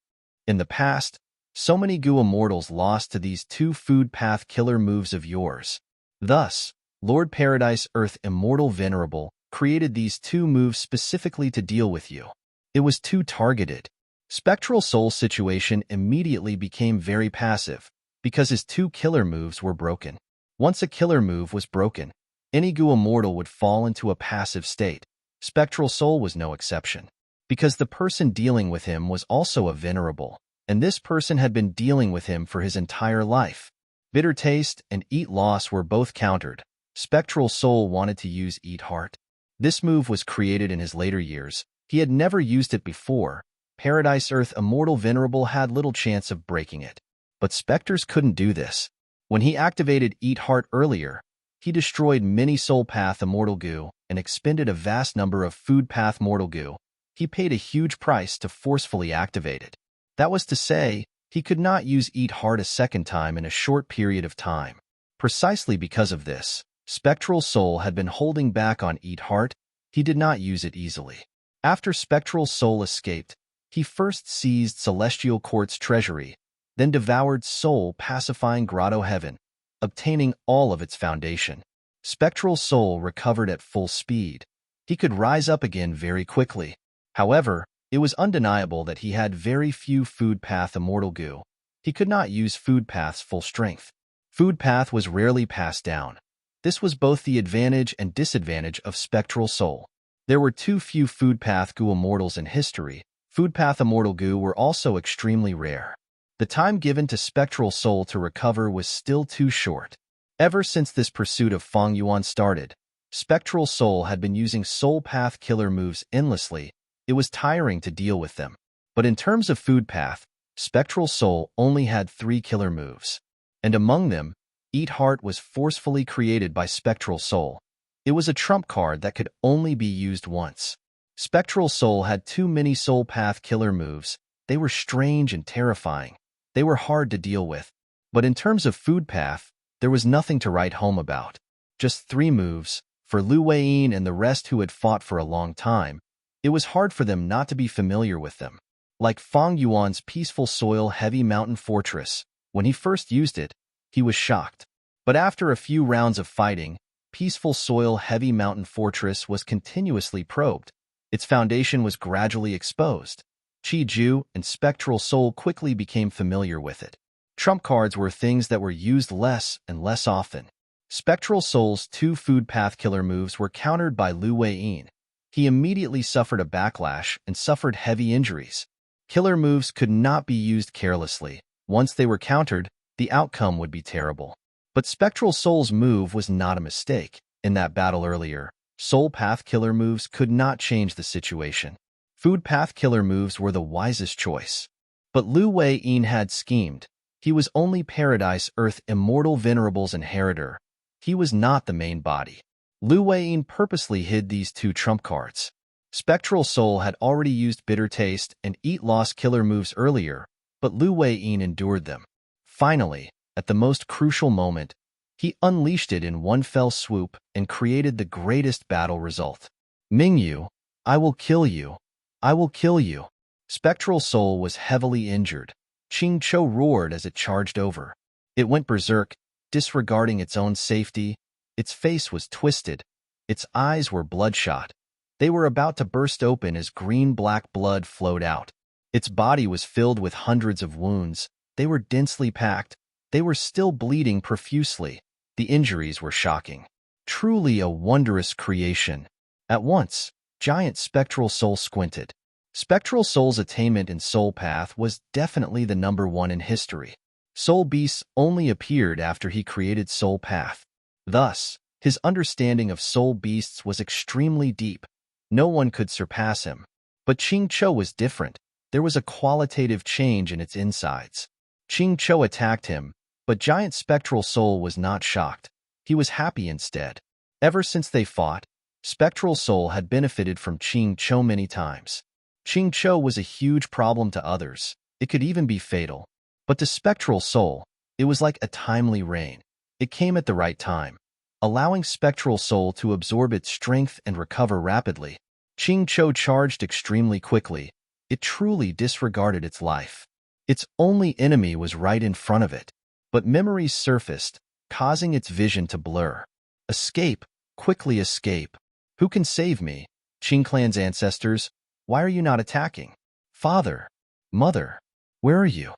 In the past, so many Gu immortals lost to these two food path killer moves of yours. Thus, Lord Paradise Earth Immortal Venerable created these two moves specifically to deal with you. It was too targeted. Spectral Soul's situation immediately became very passive, because his two killer moves were broken. Once a killer move was broken, any Gu immortal would fall into a passive state. Spectral Soul was no exception, because the person dealing with him was also a Venerable, and this person had been dealing with him for his entire life. Bitter Taste and Eat Loss were both countered. Spectral Soul wanted to use Eat Heart. This move was created in his later years. He had never used it before. Paradise Earth Immortal Venerable had little chance of breaking it. But Spectres couldn't do this. When he activated Eat Heart earlier, he destroyed many Soul Path Immortal Gu and expended a vast number of Food Path Mortal Gu. He paid a huge price to forcefully activate it. That was to say, he could not use Eat Heart a second time in a short period of time. Precisely because of this, Spectral Soul had been holding back on Eat Heart. He did not use it easily. After Spectral Soul escaped, he first seized Celestial Court's treasury, then devoured Soul Pacifying Grotto Heaven, obtaining all of its foundation. Spectral Soul recovered at full speed. He could rise up again very quickly. However, it was undeniable that he had very few Food Path Immortal Gu. He could not use Food Path's full strength. Food Path was rarely passed down. This was both the advantage and disadvantage of Spectral Soul. There were too few Food Path Gu immortals in history. Food Path Immortal Gu were also extremely rare. The time given to Spectral Soul to recover was still too short. Ever since this pursuit of Feng Yuan started, Spectral Soul had been using Soul Path killer moves endlessly. It was tiring to deal with them. But in terms of Food Path, Spectral Soul only had 3 killer moves. And among them, Eat Heart was forcefully created by Spectral Soul. It was a trump card that could only be used once. Spectral Soul had too many Soul Path killer moves. They were strange and terrifying. They were hard to deal with. But in terms of Food Path, there was nothing to write home about. Just 3 moves. For Lu Weiyin and the rest who had fought for a long time, it was hard for them not to be familiar with them. Like Feng Yuan's Peaceful Soil Heavy Mountain Fortress, when he first used it, he was shocked. But after a few rounds of fighting, Peaceful Soil Heavy Mountain Fortress was continuously probed. Its foundation was gradually exposed. Qi Ju and Spectral Soul quickly became familiar with it. Trump cards were things that were used less and less often. Spectral Soul's 2 Food Path killer moves were countered by Lu Weiyin. He immediately suffered a backlash and suffered heavy injuries. Killer moves could not be used carelessly. Once they were countered, the outcome would be terrible. But Spectral Soul's move was not a mistake. In that battle earlier, Soul Path killer moves could not change the situation. Food Path killer moves were the wisest choice. But Lu Weiyin had schemed. He was only Paradise Earth Immortal Venerable's inheritor. He was not the main body. Lu Weiyin purposely hid these 2 trump cards. Spectral Soul had already used Bitter Taste and Eat Loss killer moves earlier, but Lu Weiyin endured them. Finally, at the most crucial moment, he unleashed it in one fell swoop and created the greatest battle result. Mingyu, I will kill you. I will kill you. Spectral Soul was heavily injured. Qing Cho roared as it charged over. It went berserk, disregarding its own safety. Its face was twisted. Its eyes were bloodshot. They were about to burst open as green-black blood flowed out. Its body was filled with hundreds of wounds. They were densely packed. They were still bleeding profusely. The injuries were shocking. Truly a wondrous creation. At once, giant Spectral Soul squinted. Spectral Soul's attainment in Soul Path was definitely the #1 in history. Soul Beasts only appeared after he created Soul Path. Thus, his understanding of Soul Beasts was extremely deep. No one could surpass him. But Qing Cho was different. There was a qualitative change in its insides. Qing Cho attacked him, but Giant Spectral Soul was not shocked. He was happy instead. Ever since they fought, Spectral Soul had benefited from Qing Cho many times. Qing Cho was a huge problem to others. It could even be fatal. But to Spectral Soul, it was like a timely rain. It came at the right time, allowing Spectral Soul to absorb its strength and recover rapidly. Ching Cho charged extremely quickly. It truly disregarded its life. Its only enemy was right in front of it. But memories surfaced, causing its vision to blur. Escape, quickly escape. Who can save me? Qing clan's ancestors, why are you not attacking? Father, mother, where are you?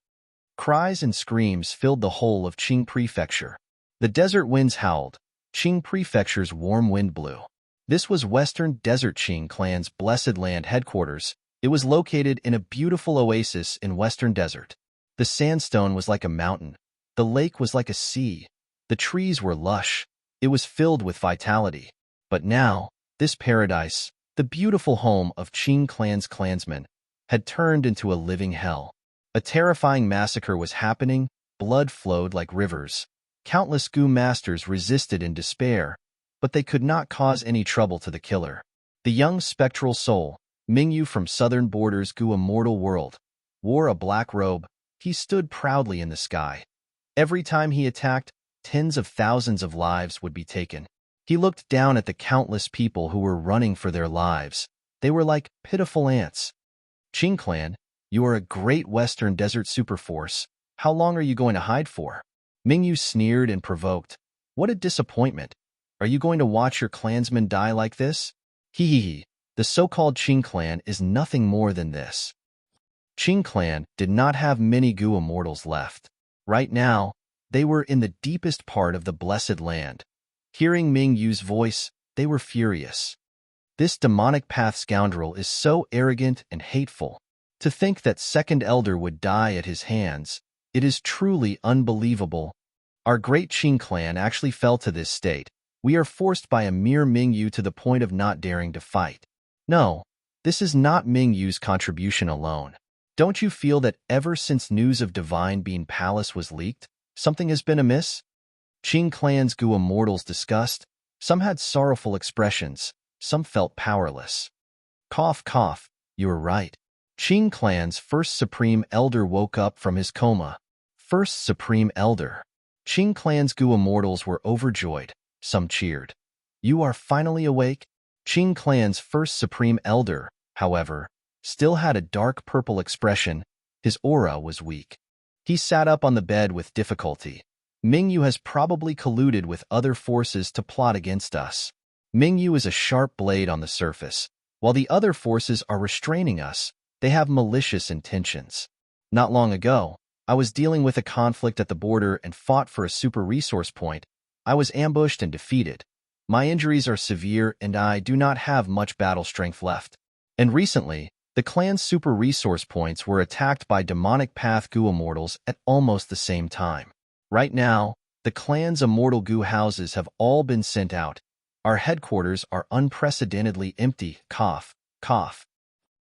Cries and screams filled the whole of Qing Prefecture. The desert winds howled. Qing Prefecture's warm wind blew. This was Western Desert Qing clan's blessed land headquarters. It was located in a beautiful oasis in Western Desert. The sandstone was like a mountain. The lake was like a sea. The trees were lush. It was filled with vitality. But now, this paradise, the beautiful home of Qing clan's clansmen, had turned into a living hell. A terrifying massacre was happening. Blood flowed like rivers. Countless Gu masters resisted in despair, but they could not cause any trouble to the killer. The young spectral soul, Mingyu from southern borders Gu immortal world, wore a black robe. He stood proudly in the sky. Every time he attacked, tens of thousands of lives would be taken. He looked down at the countless people who were running for their lives. They were like pitiful ants. Qing clan, you are a great Western Desert superforce. How long are you going to hide for? Mingyu sneered and provoked. What a disappointment. Are you going to watch your clansmen die like this? Hee hee hee. The so-called Qing clan is nothing more than this. Qing clan did not have many Gu immortals left. Right now, they were in the deepest part of the blessed land. Hearing Mingyu's voice, they were furious. This demonic path scoundrel is so arrogant and hateful. To think that second elder would die at his hands, it is truly unbelievable. Our great Qing clan actually fell to this state. We are forced by a mere Mingyu to the point of not daring to fight. No, this is not Mingyu's contribution alone. Don't you feel that ever since news of Divine Being Palace was leaked, something has been amiss? Qing clan's Gu immortals discussed. Some had sorrowful expressions. Some felt powerless. Cough, cough, you are right. Qing clan's first supreme elder woke up from his coma. First supreme elder. Qing clan's Gu immortals were overjoyed. Some cheered. You are finally awake? Qing clan's first supreme elder, however, still had a dark purple expression. His aura was weak. He sat up on the bed with difficulty. Mingyu has probably colluded with other forces to plot against us. Mingyu is a sharp blade on the surface. While the other forces are restraining us, they have malicious intentions. Not long ago, I was dealing with a conflict at the border and fought for a super resource point. I was ambushed and defeated. My injuries are severe and I do not have much battle strength left. And recently, the clan's super resource points were attacked by demonic path Gu immortals at almost the same time. Right now, the clan's immortal Gu houses have all been sent out. Our headquarters are unprecedentedly empty. Cough, cough.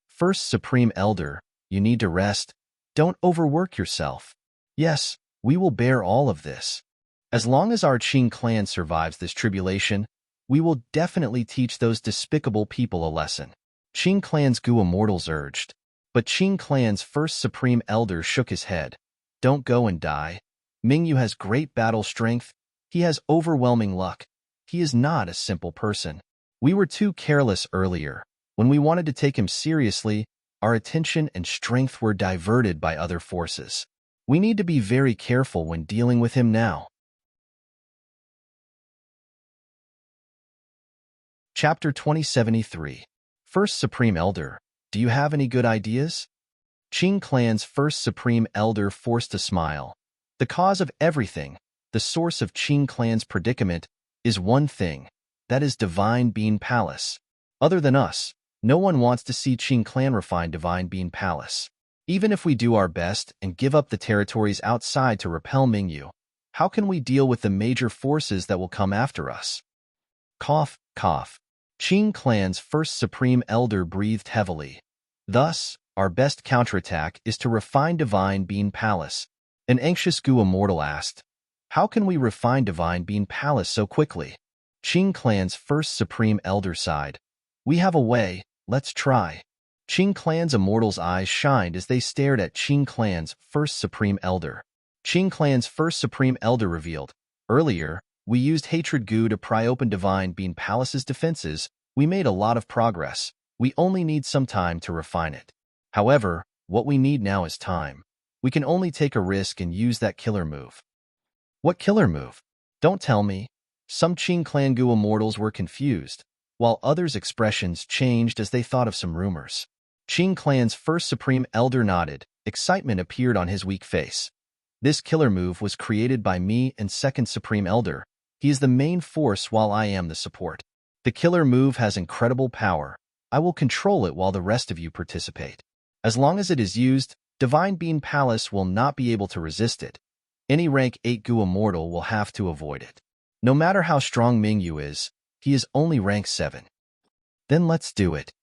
First Supreme Elder, you need to rest. Don't overwork yourself. Yes, we will bear all of this. As long as our Qing clan survives this tribulation, we will definitely teach those despicable people a lesson. Qing clan's Gu immortals urged. But Qing clan's first Supreme Elder shook his head. Don't go and die. Mingyu has great battle strength. He has overwhelming luck. He is not a simple person. We were too careless earlier. When we wanted to take him seriously, our attention and strength were diverted by other forces. We need to be very careful when dealing with him now. Chapter 2073. First Supreme Elder, do you have any good ideas? Qing clan's first Supreme Elder forced a smile. The cause of everything, the source of Qing clan's predicament, is one thing. That is Divine Being Palace. Other than us, no one wants to see Qing clan refine Divine Being Palace. Even if we do our best and give up the territories outside to repel Mingyu, how can we deal with the major forces that will come after us? Cough, cough. Qing clan's first Supreme Elder breathed heavily. Thus, our best counterattack is to refine Divine Being Palace. An anxious Gu immortal asked, how can we refine Divine Being Palace so quickly? Qing clan's first Supreme Elder sighed. We have a way, let's try. Qing Clan's immortals' eyes shined as they stared at Qing Clan's first Supreme Elder. Qing Clan's first Supreme Elder revealed, "Earlier, we used Hatred Goo to pry open Divine Bean Palace's defenses. We made a lot of progress. We only need some time to refine it. However, what we need now is time. We can only take a risk and use that killer move." "What killer move? Don't tell me." Some Qing Clan Goo immortals were confused, while others' expressions changed as they thought of some rumors. Qing Clan's first Supreme Elder nodded. Excitement appeared on his weak face. "This killer move was created by me and Second Supreme Elder. He is the main force while I am the support. The killer move has incredible power. I will control it while the rest of you participate. As long as it is used, Divine Bean Palace will not be able to resist it. Any rank 8 Goo immortal will have to avoid it. No matter how strong Mingyu is, he is only rank 7. Then let's do it."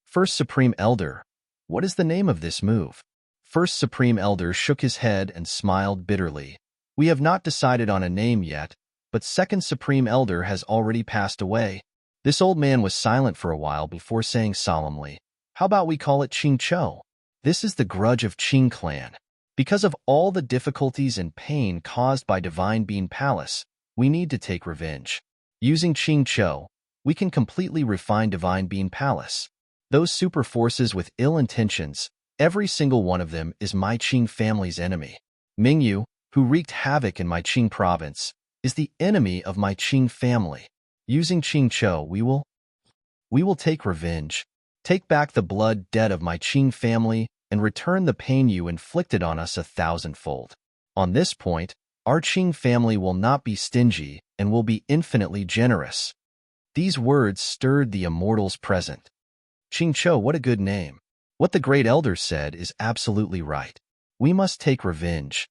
First Supreme Elder, what is the name of this move? First Supreme Elder shook his head and smiled bitterly. "We have not decided on a name yet, but Second Supreme Elder has already passed away." This old man was silent for a while before saying solemnly, "How about we call it Qing Cho? This is the grudge of Qing Clan. Because of all the difficulties and pain caused by Divine Bean Palace, we need to take revenge. Using Qing Cho, we can completely refine Divine Bean Palace. Those super forces with ill intentions, every single one of them is my Qing family's enemy. Mingyu, who wreaked havoc in my Qing province, is the enemy of my Qing family. Using Qing Cho, we will take revenge, take back the blood debt of my Qing family, and return the pain you inflicted on us 1,000-fold. On this point, our Qing family will not be stingy and will be infinitely generous." These words stirred the immortals present. "Qing Cho, what a good name. What the great elder said is absolutely right. We must take revenge.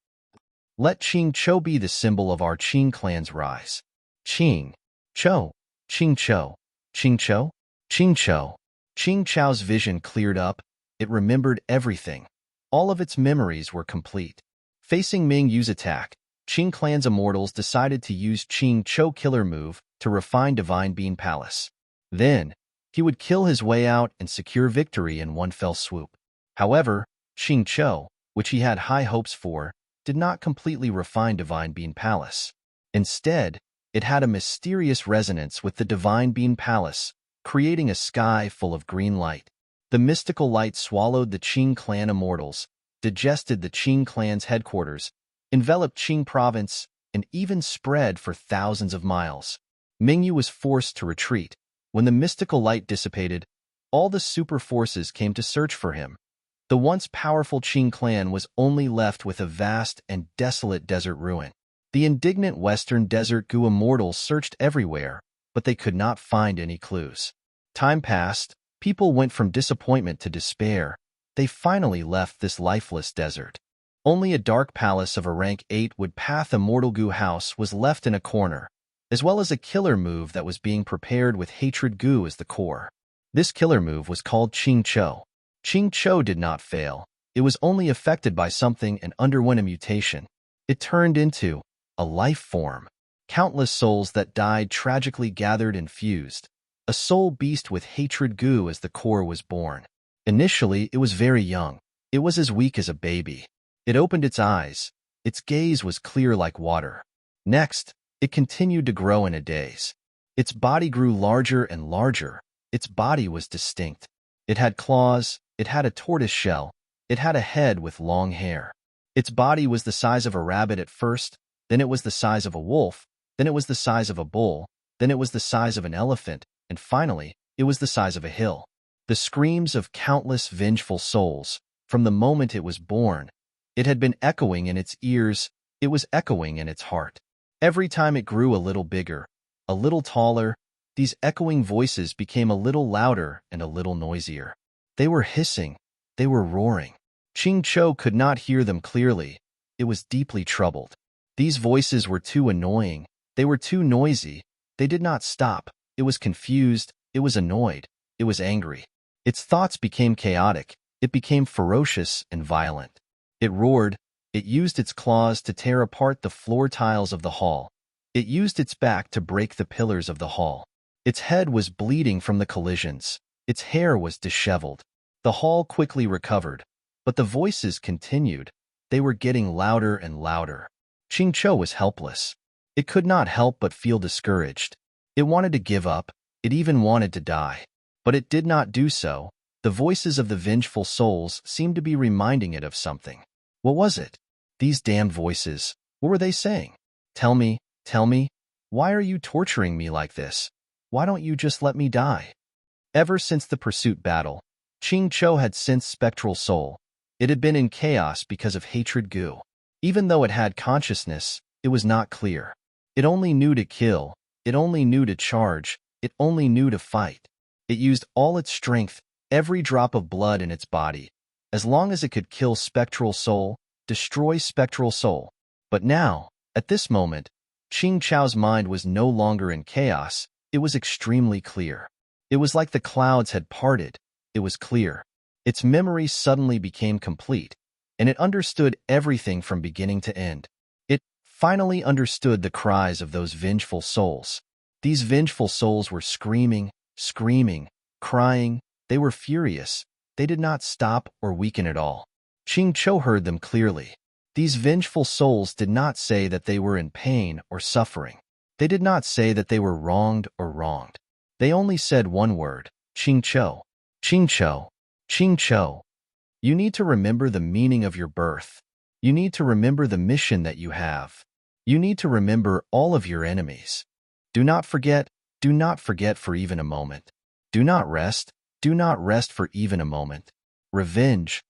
Let Qing Cho be the symbol of our Qing clan's rise. Qing Cho, Qing Cho, Qing Cho, Qing Cho." Qing Cho's vision cleared up. It remembered everything. All of its memories were complete. Facing Ming Yu's attack, Qing Clan's immortals decided to use Qing Cho killer move to refine Divine Bean Palace. Then, he would kill his way out and secure victory in one fell swoop. However, Qing Cho, which he had high hopes for, did not completely refine Divine Bean Palace. Instead, it had a mysterious resonance with the Divine Bean Palace, creating a sky full of green light. The mystical light swallowed the Qing Clan immortals, digested the Qing Clan's headquarters, enveloped Qing province, and even spread for thousands of miles. Mingyu was forced to retreat. When the mystical light dissipated, all the super forces came to search for him. The once powerful Qing Clan was only left with a vast and desolate desert ruin. The indignant Western Desert Goo immortals searched everywhere, but they could not find any clues. Time passed. People went from disappointment to despair. They finally left this lifeless desert. Only a dark palace of a rank 8 wood path immortal Goo house was left in a corner, as well as a killer move that was being prepared with Hatred Goo as the core. This killer move was called Qing Cho. Qing Cho did not fail. It was only affected by something and underwent a mutation. It turned into a life form. Countless souls that died tragically gathered and fused. A soul beast with Hatred Goo as the core was born. Initially, it was very young. It was as weak as a baby. It opened its eyes. Its gaze was clear like water. Next, it continued to grow in a daze. Its body grew larger and larger. Its body was distinct. It had claws. It had a tortoise shell. It had a head with long hair. Its body was the size of a rabbit at first, then it was the size of a wolf, then it was the size of a bull, then it was the size of an elephant, and finally, it was the size of a hill. The screams of countless vengeful souls, from the moment it was born, it had been echoing in its ears, it was echoing in its heart. Every time it grew a little bigger, a little taller, these echoing voices became a little louder and a little noisier. They were hissing, they were roaring. Qing Cho could not hear them clearly. It was deeply troubled. These voices were too annoying, they were too noisy, they did not stop. It was confused, it was annoyed, it was angry. Its thoughts became chaotic, it became ferocious and violent. It roared, it used its claws to tear apart the floor tiles of the hall. It used its back to break the pillars of the hall. Its head was bleeding from the collisions. Its hair was disheveled. The hall quickly recovered, but the voices continued. They were getting louder and louder. Qingqiu was helpless. It could not help but feel discouraged. It wanted to give up. It even wanted to die. But it did not do so. The voices of the vengeful souls seemed to be reminding it of something. What was it? These damned voices. What were they saying? Tell me, why are you torturing me like this? Why don't you just let me die? Ever since the pursuit battle, Qingqiu had sensed spectral soul. It had been in chaos because of hatred goo. Even though it had consciousness, it was not clear. It only knew to kill. It only knew to charge. It only knew to fight. It used all its strength, every drop of blood in its body, as long as it could kill spectral soul, destroy spectral soul. But now, at this moment, Qingqiu's mind was no longer in chaos. It was extremely clear. It was like the clouds had parted. It was clear. Its memory suddenly became complete, and it understood everything from beginning to end. It finally understood the cries of those vengeful souls. These vengeful souls were screaming, crying. They were furious. They did not stop or weaken at all. Qingqiu heard them clearly. These vengeful souls did not say that they were in pain or suffering. They did not say that they were wronged or wronged. They only said one word, Qingqiu. Qingqiu. You need to remember the meaning of your birth. You need to remember the mission that you have. You need to remember all of your enemies. Do not forget for even a moment. Do not rest for even a moment. Revenge.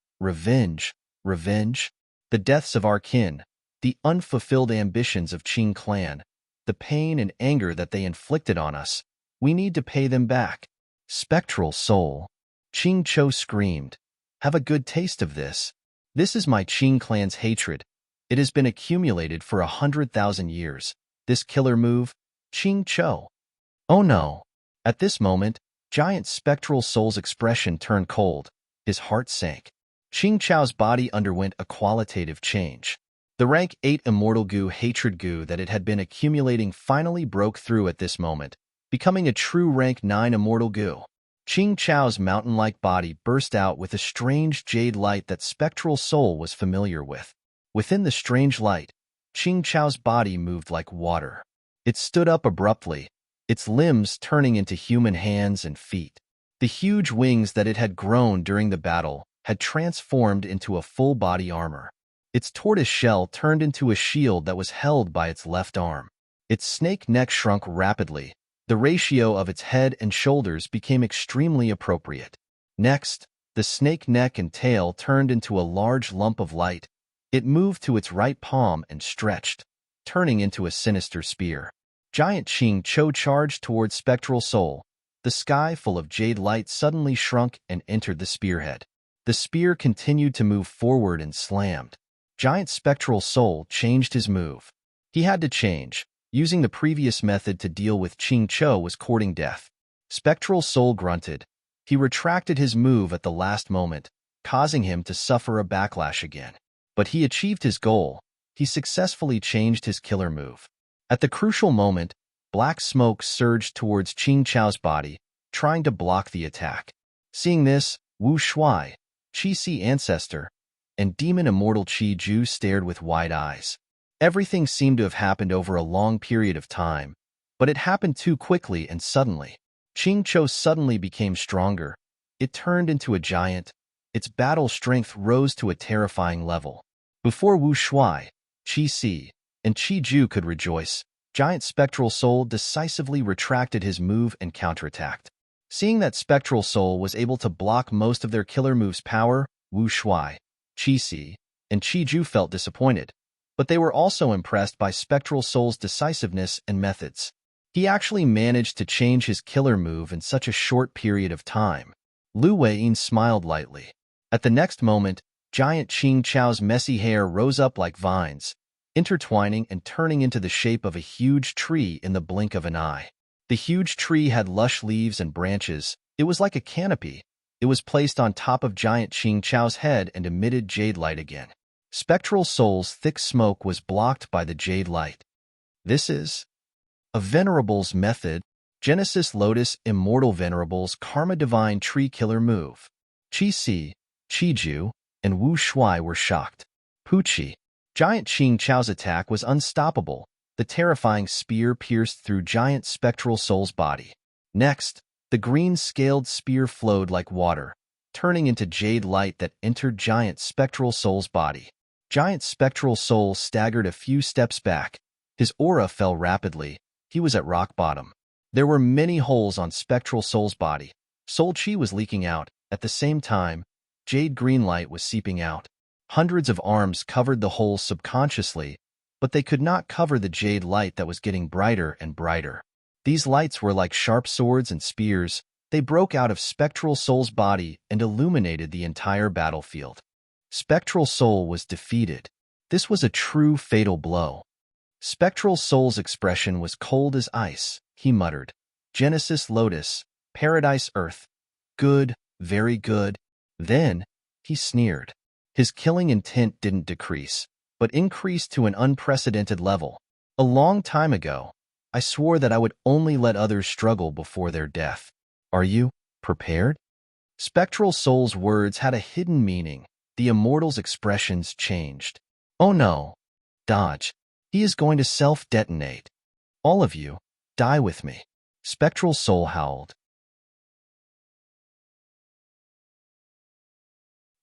The deaths of our kin, the unfulfilled ambitions of Qing clan, the pain and anger that they inflicted on us, we need to pay them back. Spectral soul. Qingqiu screamed. Have a good taste of this. This is my Qing clan's hatred. It has been accumulated for 100,000 years. This killer move, Qingqiu. Oh no. At this moment, giant spectral soul's expression turned cold. His heart sank. Qingqiu's body underwent a qualitative change. The rank 8 immortal goo hatred goo that it had been accumulating finally broke through at this moment, becoming a true rank 9 immortal goo. Qingqiu's mountain-like body burst out with a strange jade light that spectral soul was familiar with. Within the strange light, Qingqiu's body moved like water. It stood up abruptly, its limbs turning into human hands and feet. The huge wings that it had grown during the battle had transformed into a full-body armor. Its tortoise shell turned into a shield that was held by its left arm. Its snake neck shrunk rapidly. The ratio of its head and shoulders became extremely appropriate. Next, the snake neck and tail turned into a large lump of light. It moved to its right palm and stretched, turning into a sinister spear. Giant Qingqiu charged towards spectral soul. The sky full of jade light suddenly shrunk and entered the spearhead. The spear continued to move forward and slammed. Giant spectral soul changed his move. He had to change. Using the previous method to deal with Qingqiu was courting death. Spectral soul grunted. He retracted his move at the last moment, causing him to suffer a backlash again. But he achieved his goal. He successfully changed his killer move. At the crucial moment, black smoke surged towards Qingqiu's body, trying to block the attack. Seeing this, Wu Shuai, Qi ancestor, and demon immortal Qi Ju stared with wide eyes. Everything seemed to have happened over a long period of time, but it happened too quickly and suddenly. Qingqiu suddenly became stronger. It turned into a giant. Its battle strength rose to a terrifying level. Before Wu Shuai, Qi and Qi Ju could rejoice, giant spectral soul decisively retracted his move and counterattacked. Seeing that spectral soul was able to block most of their killer move's power, Wu Shuai, Qi and Qi Ju felt disappointed. But they were also impressed by spectral soul's decisiveness and methods. He actually managed to change his killer move in such a short period of time. Lu Weiyin smiled lightly. At the next moment, giant Qingqiu's messy hair rose up like vines, intertwining and turning into the shape of a huge tree in the blink of an eye. The huge tree had lush leaves and branches. It was like a canopy. It was placed on top of giant Qingqiu's head and emitted jade light again. Spectral soul's thick smoke was blocked by the jade light. This is a Venerable's method, Genesis Lotus Immortal Venerable's Karma Divine Tree Killer move. Qi, Qiju, and Wu Shuai were shocked. Puqi, Giant Qing Chao's attack was unstoppable. The terrifying spear pierced through Giant Spectral Soul's body. Next, the green scaled spear flowed like water, turning into jade light that entered Giant Spectral Soul's body. Giant Spectral Soul staggered a few steps back. His aura fell rapidly. He was at rock bottom. There were many holes on Spectral Soul's body. Soul Chi was leaking out. At the same time, jade green light was seeping out. Hundreds of arms covered the holes subconsciously, but they could not cover the jade light that was getting brighter and brighter. These lights were like sharp swords and spears. They broke out of Spectral Soul's body and illuminated the entire battlefield. Spectral Soul was defeated. This was a true fatal blow. Spectral Soul's expression was cold as ice. He muttered, "Genesis Lotus, Paradise Earth. Good, very good." Then, he sneered. His killing intent didn't decrease, but increased to an unprecedented level. A long time ago, I swore that I would only let others struggle before their death. Are you prepared? Spectral Soul's words had a hidden meaning. The immortal's expressions changed. Oh no. Dodge. He is going to self-detonate. All of you, die with me. Spectral Soul howled.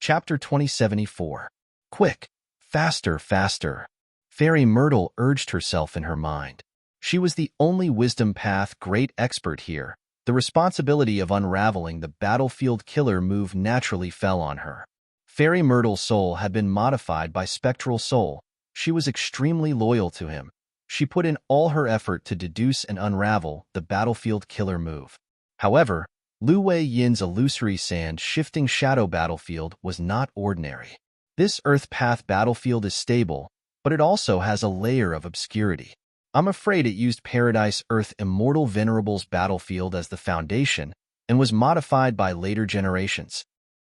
Chapter 2074. Quick, faster, faster. Fairy Myrtle urged herself in her mind. She was the only wisdom path great expert here. The responsibility of unraveling the battlefield killer move naturally fell on her. Fairy Myrtle's soul had been modified by Spectral Soul. She was extremely loyal to him. She put in all her effort to deduce and unravel the battlefield killer move. However, Lu Wei Yin's illusory sand shifting shadow battlefield was not ordinary. This Earth Path battlefield is stable, but it also has a layer of obscurity. I'm afraid it used Paradise Earth Immortal Venerable's battlefield as the foundation and was modified by later generations.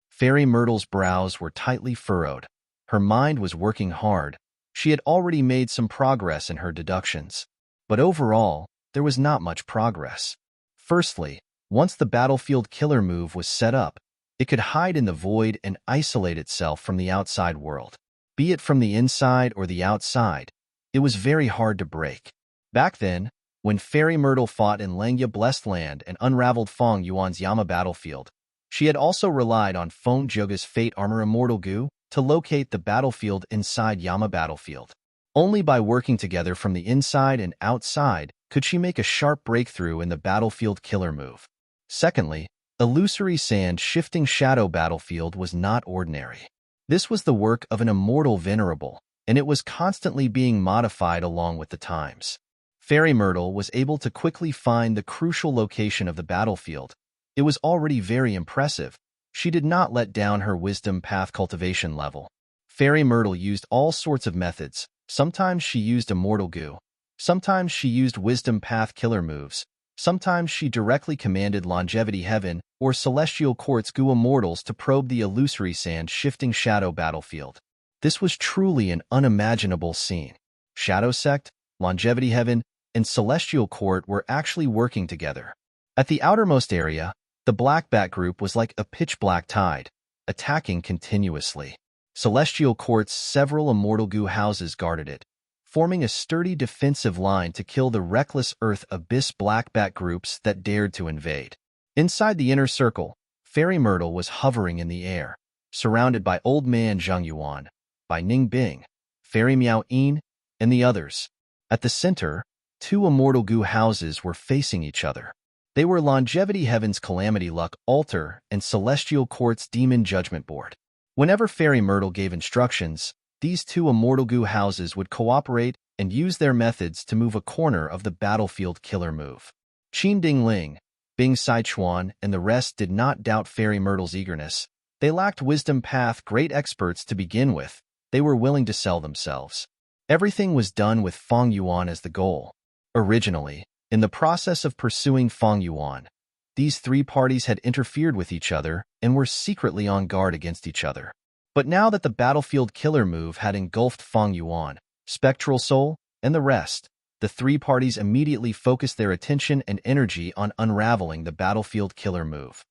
Fairy Myrtle's brows were tightly furrowed. Her mind was working hard. She had already made some progress in her deductions. But overall, there was not much progress. Firstly, once the battlefield killer move was set up, it could hide in the void and isolate itself from the outside world. Be it from the inside or the outside, it was very hard to break. Back then, when Fairy Myrtle fought in Lengya Blessed Land and unraveled Feng Yuan's Yama battlefield, she had also relied on Feng Zhouge's Fate Armor Immortal Gu to locate the battlefield inside Yama battlefield. Only by working together from the inside and outside could she make a sharp breakthrough in the battlefield killer move. Secondly, illusory sand shifting shadow battlefield was not ordinary. This was the work of an immortal Venerable, and it was constantly being modified along with the times. Fairy Myrtle was able to quickly find the crucial location of the battlefield. It was already very impressive. She did not let down her wisdom path cultivation level. Fairy Myrtle used all sorts of methods. Sometimes she used Immortal Gu. Sometimes she used wisdom path killer moves. Sometimes she directly commanded Longevity Heaven or Celestial Quartz Gu Immortals to probe the illusory sand shifting shadow battlefield. This was truly an unimaginable scene. Shadow Sect, Longevity Heaven, and Celestial Court were actually working together. At the outermost area, the Black Bat group was like a pitch-black tide, attacking continuously. Celestial Court's several Immortal Gu houses guarded it, forming a sturdy defensive line to kill the reckless Earth Abyss Black Bat groups that dared to invade. Inside the inner circle, Fairy Myrtle was hovering in the air, surrounded by Old Man Zhang Yuan, by Ning Bing, Fairy Miao Yin, and the others. At the center, two Immortal Gu houses were facing each other. They were Longevity Heaven's Calamity Luck Altar and Celestial Court's Demon Judgment Board. Whenever Fairy Myrtle gave instructions, these two Immortal Gu houses would cooperate and use their methods to move a corner of the battlefield killer move. Qin Ding Ling, Bing Sichuan, and the rest did not doubt Fairy Myrtle's eagerness. They lacked wisdom path great experts to begin with. They were willing to sell themselves. Everything was done with Feng Yuan as the goal. Originally, in the process of pursuing Feng Yuan, these three parties had interfered with each other and were secretly on guard against each other. But now that the battlefield killer move had engulfed Feng Yuan, Spectral Soul, and the rest, the three parties immediately focused their attention and energy on unraveling the battlefield killer move.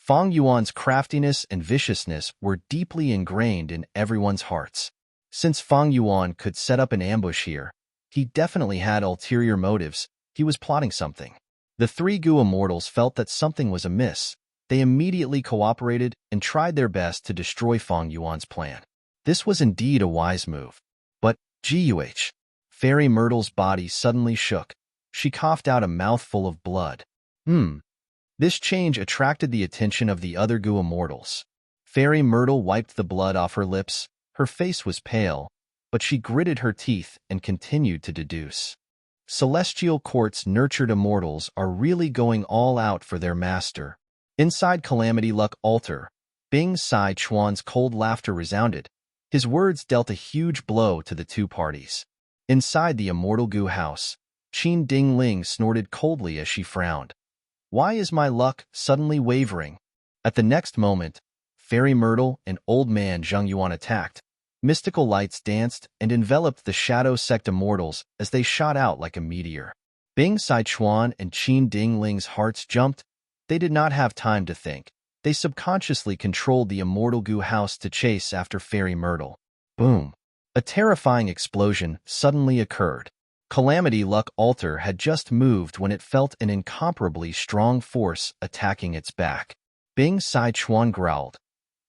Fang Yuan's craftiness and viciousness were deeply ingrained in everyone's hearts. Since Fang Yuan could set up an ambush here, he definitely had ulterior motives. He was plotting something. The three Gu immortals felt that something was amiss. They immediately cooperated and tried their best to destroy Fang Yuan's plan. This was indeed a wise move. But, Guh! Fairy Myrtle's body suddenly shook. She coughed out a mouthful of blood. This change attracted the attention of the other Gu immortals. Fairy Myrtle wiped the blood off her lips. Her face was pale, but she gritted her teeth and continued to deduce. Celestial Court's nurtured immortals are really going all out for their master. Inside Calamity Luck Altar, Bing Sai Chuan's cold laughter resounded. His words dealt a huge blow to the two parties. Inside the immortal Gu house, Qin Ding Ling snorted coldly as she frowned. Why is my luck suddenly wavering? At the next moment, Fairy Myrtle and Old Man Zheng Yuan attacked. Mystical lights danced and enveloped the Shadow Sect immortals as they shot out like a meteor. Bing Sai Chuan and Qin Ding Ling's hearts jumped. They did not have time to think. They subconsciously controlled the immortal Gu house to chase after Fairy Myrtle. Boom! A terrifying explosion suddenly occurred. Calamity Luck Altar had just moved when it felt an incomparably strong force attacking its back. Bing Sai Chuan growled.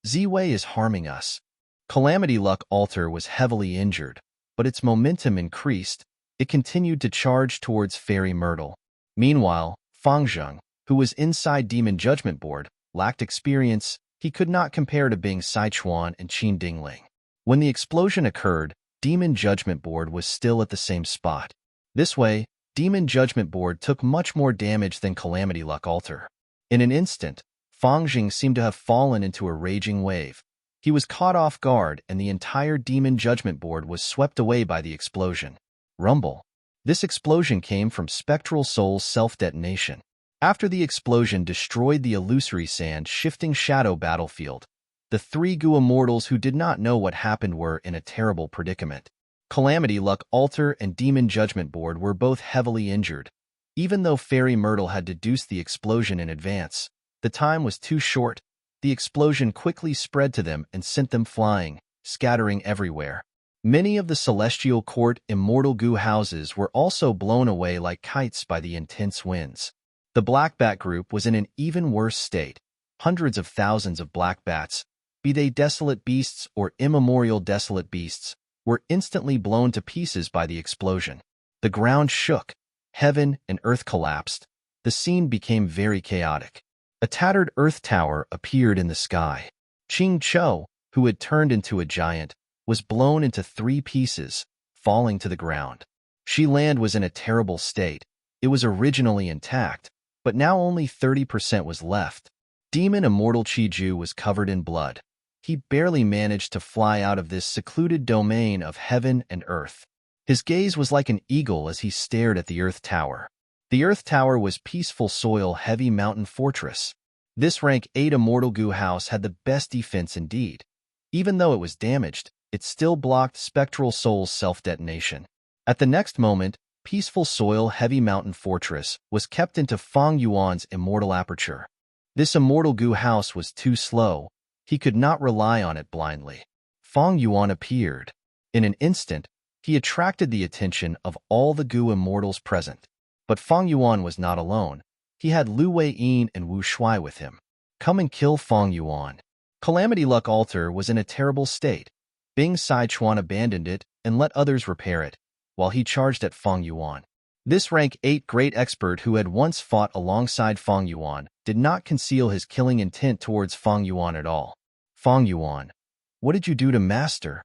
Ziwei is harming us. Calamity Luck Altar was heavily injured, but its momentum increased. It continued to charge towards Fairy Myrtle. Meanwhile, Fang Zheng, who was inside Demon Judgment Board, lacked experience. He could not compare to Bing Sai Chuan and Qin Dingling. When the explosion occurred, Demon Judgment Board was still at the same spot. This way, Demon Judgment Board took much more damage than Calamity Luck Altar. In an instant, Fang Zheng seemed to have fallen into a raging wave. He was caught off guard and the entire Demon Judgment Board was swept away by the explosion. Rumble. This explosion came from Spectral Soul's self-detonation. After the explosion destroyed the illusory sand-shifting shadow battlefield, the three Gu immortals who did not know what happened were in a terrible predicament. Calamity Luck Altar and Demon Judgment Board were both heavily injured. Even though Fairy Myrtle had deduced the explosion in advance, the time was too short. The explosion quickly spread to them and sent them flying, scattering everywhere. Many of the Celestial Court immortal Gu houses were also blown away like kites by the intense winds. The Black Bat group was in an even worse state. Hundreds of thousands of black bats, be they desolate beasts or immemorial desolate beasts, were instantly blown to pieces by the explosion. The ground shook, heaven and earth collapsed. The scene became very chaotic. A tattered earth tower appeared in the sky. Ching Cho, who had turned into a giant, was blown into 3 pieces, falling to the ground. Shi Land was in a terrible state. It was originally intact, but now only 30% was left. Demon Immortal Qiju was covered in blood. He barely managed to fly out of this secluded domain of heaven and earth. His gaze was like an eagle as he stared at the Earth Tower. The Earth Tower was Peaceful Soil Heavy Mountain Fortress. This rank 8 Immortal Gu house had the best defense indeed. Even though it was damaged, it still blocked Spectral Soul's self-detonation. At the next moment, Peaceful Soil Heavy Mountain Fortress was kept into Fang Yuan's immortal aperture. This Immortal Gu house was too slow. He could not rely on it blindly. Fang Yuan appeared. In an instant, he attracted the attention of all the Gu immortals present. But Fang Yuan was not alone. He had Lu Wei-yin and Wu Shui with him. Come and kill Fang Yuan. Calamity Luck Altar was in a terrible state. Bing Sai Chuan abandoned it and let others repair it, while he charged at Fang Yuan. This rank 8 great expert who had once fought alongside Fang Yuan did not conceal his killing intent towards Fang Yuan at all. Fang Yuan, what did you do to Master?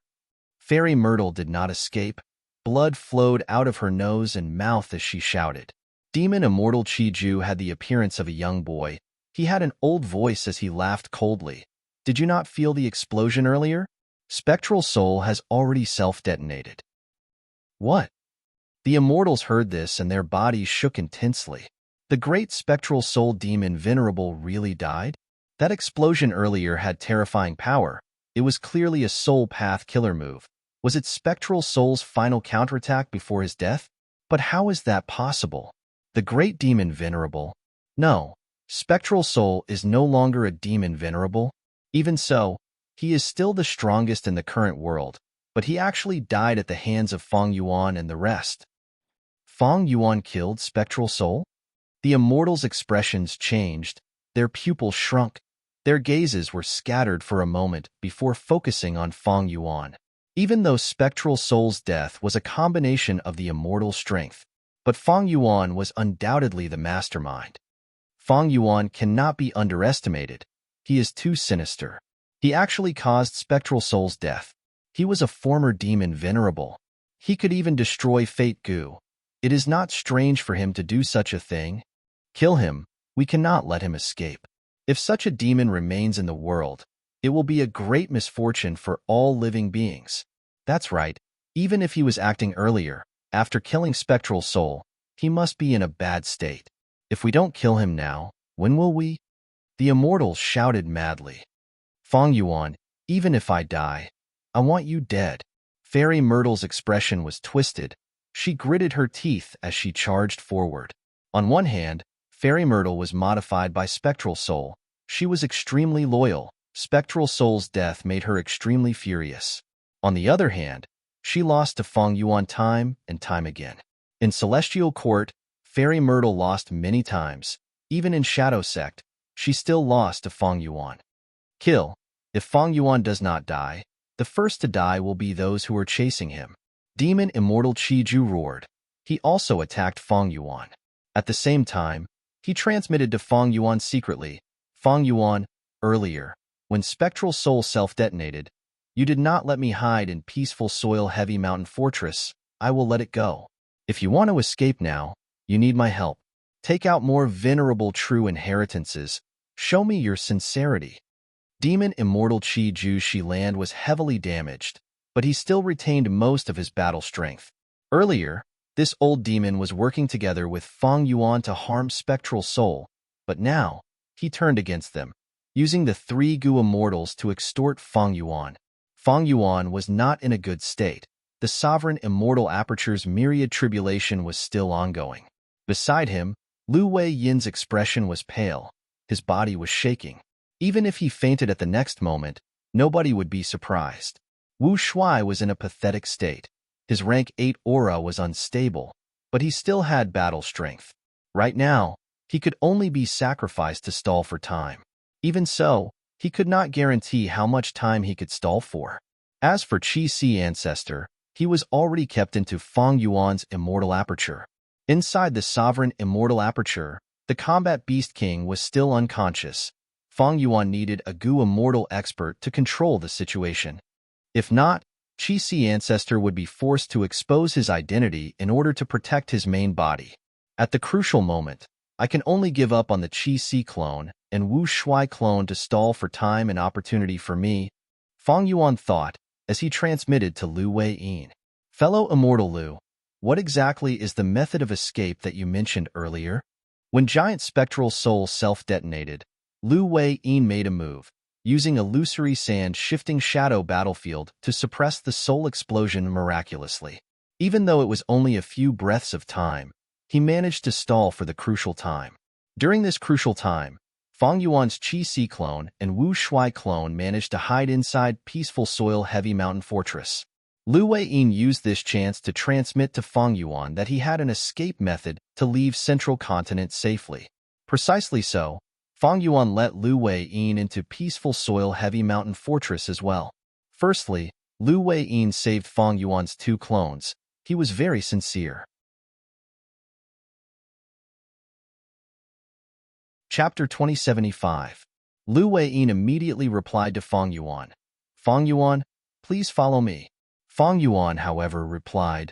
Fairy Myrtle did not escape. Blood flowed out of her nose and mouth as she shouted. Demon Immortal Qiju had the appearance of a young boy. He had an old voice as he laughed coldly. Did you not feel the explosion earlier? Spectral Soul has already self-detonated. What? The immortals heard this and their bodies shook intensely. The great Spectral Soul demon Venerable really died? That explosion earlier had terrifying power. It was clearly a soul path killer move. Was it Spectral Soul's final counterattack before his death? But how is that possible? The great demon Venerable? No. Spectral Soul is no longer a demon Venerable. Even so, he is still the strongest in the current world, but he actually died at the hands of Feng Yuan and the rest. Feng Yuan killed Spectral Soul? The immortals' expressions changed, their pupils shrunk, their gazes were scattered for a moment before focusing on Feng Yuan. Even though Spectral Soul's death was a combination of the immortal strength, but Feng Yuan was undoubtedly the mastermind. Feng Yuan cannot be underestimated. He is too sinister. He actually caused Spectral Soul's death. He was a former demon Venerable. He could even destroy Fate Gu. It is not strange for him to do such a thing. Kill him. We cannot let him escape. If such a demon remains in the world, it will be a great misfortune for all living beings. That's right. Even if he was acting earlier, after killing Spectral Soul, he must be in a bad state. If we don't kill him now, when will we? The immortals shouted madly. Feng Yuan, even if I die, I want you dead. Fairy Myrtle's expression was twisted. She gritted her teeth as she charged forward. On one hand, Fairy Myrtle was modified by Spectral Soul. She was extremely loyal. Spectral Soul's death made her extremely furious. On the other hand, she lost to Feng Yuan time and time again. In Celestial Court, Fairy Myrtle lost many times. Even in Shadow Sect, she still lost to Feng Yuan. Kill. If Feng Yuan does not die, the first to die will be those who are chasing him. Demon Immortal Qiju roared. He also attacked Feng Yuan. At the same time, he transmitted to Feng Yuan secretly. Feng Yuan, earlier, when Spectral Soul self-detonated, you did not let me hide in peaceful soil heavy mountain fortress. I will let it go. If you want to escape now, you need my help. Take out more venerable true inheritances. Show me your sincerity. Demon Immortal Qiju Shiland was heavily damaged, but he still retained most of his battle strength. Earlier, this old demon was working together with Feng Yuan to harm Spectral Soul, but now, he turned against them, using the 3 Gu immortals to extort Feng Yuan. Feng Yuan was not in a good state. The sovereign immortal aperture's myriad tribulation was still ongoing. Beside him, Lu Wei Yin's expression was pale. His body was shaking. Even if he fainted at the next moment, nobody would be surprised. Wu Shuai was in a pathetic state. His rank 8 aura was unstable, but he still had battle strength. Right now, he could only be sacrificed to stall for time. Even so, he could not guarantee how much time he could stall for. As for Qi Si Ancestor, he was already kept into Feng Yuan's immortal aperture. Inside the sovereign immortal aperture, the combat beast king was still unconscious. Feng Yuan needed a Gu immortal expert to control the situation. If not, Qi Si Ancestor would be forced to expose his identity in order to protect his main body. At the crucial moment, I can only give up on the Qi Si clone and Wu Shuai clone to stall for time and opportunity for me, Feng Yuan thought as he transmitted to Lu Wei Yin. Fellow Immortal Lu, what exactly is the method of escape that you mentioned earlier? When Giant Spectral Soul self-detonated, Lu Wei Yin made a move, using illusory sand-shifting shadow battlefield to suppress the soul explosion miraculously. Even though it was only a few breaths of time, he managed to stall for the crucial time. During this crucial time, Feng Yuan's Qi Si clone and Wu Shuai clone managed to hide inside peaceful soil heavy mountain fortress. Lu Wei Yin used this chance to transmit to Feng Yuan that he had an escape method to leave Central Continent safely. Precisely so, Feng Yuan let Lu Wei Yin into peaceful soil heavy mountain fortress as well. Firstly, Lu Wei Yin saved Feng Yuan's 2 clones. He was very sincere. Chapter 2075. Lu Wei Yin immediately replied to Feng Yuan. Feng Yuan, please follow me. Feng Yuan, however, replied,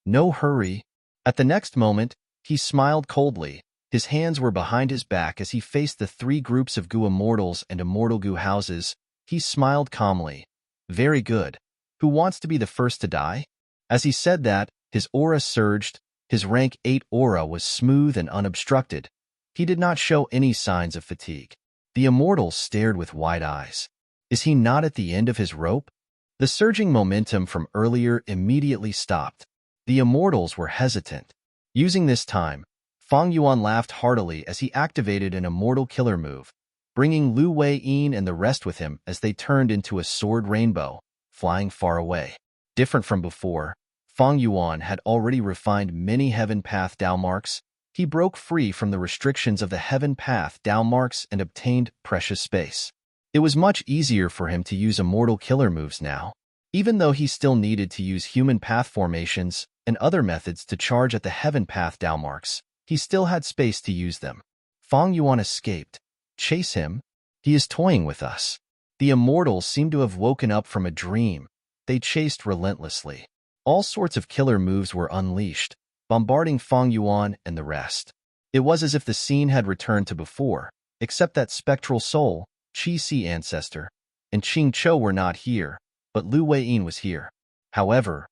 no hurry. At the next moment, he smiled coldly. His hands were behind his back as he faced the 3 groups of Gu Immortals and Immortal Gu houses. He smiled calmly. Very good. Who wants to be the first to die? As he said that, his aura surged. His rank 8 aura was smooth and unobstructed. He did not show any signs of fatigue. The Immortals stared with wide eyes. Is he not at the end of his rope? The surging momentum from earlier immediately stopped. The Immortals were hesitant. Using this time, Fang Yuan laughed heartily as he activated an immortal killer move, bringing Lu Wei-yin and the rest with him as they turned into a sword rainbow, flying far away. Different from before, Fang Yuan had already refined many Heaven Path Dao marks. He broke free from the restrictions of the Heaven Path Dao marks and obtained precious space. It was much easier for him to use immortal killer moves now. Even though he still needed to use human path formations and other methods to charge at the Heaven Path Dao marks, he still had space to use them. Fang Yuan escaped. Chase him? He is toying with us. The immortals seemed to have woken up from a dream. They chased relentlessly. All sorts of killer moves were unleashed, bombarding Fang Yuan and the rest. It was as if the scene had returned to before, except that Spectral Soul, Qi-Si Ancestor, and Qing Chou were not here, but Lu Wei-yin was here. However,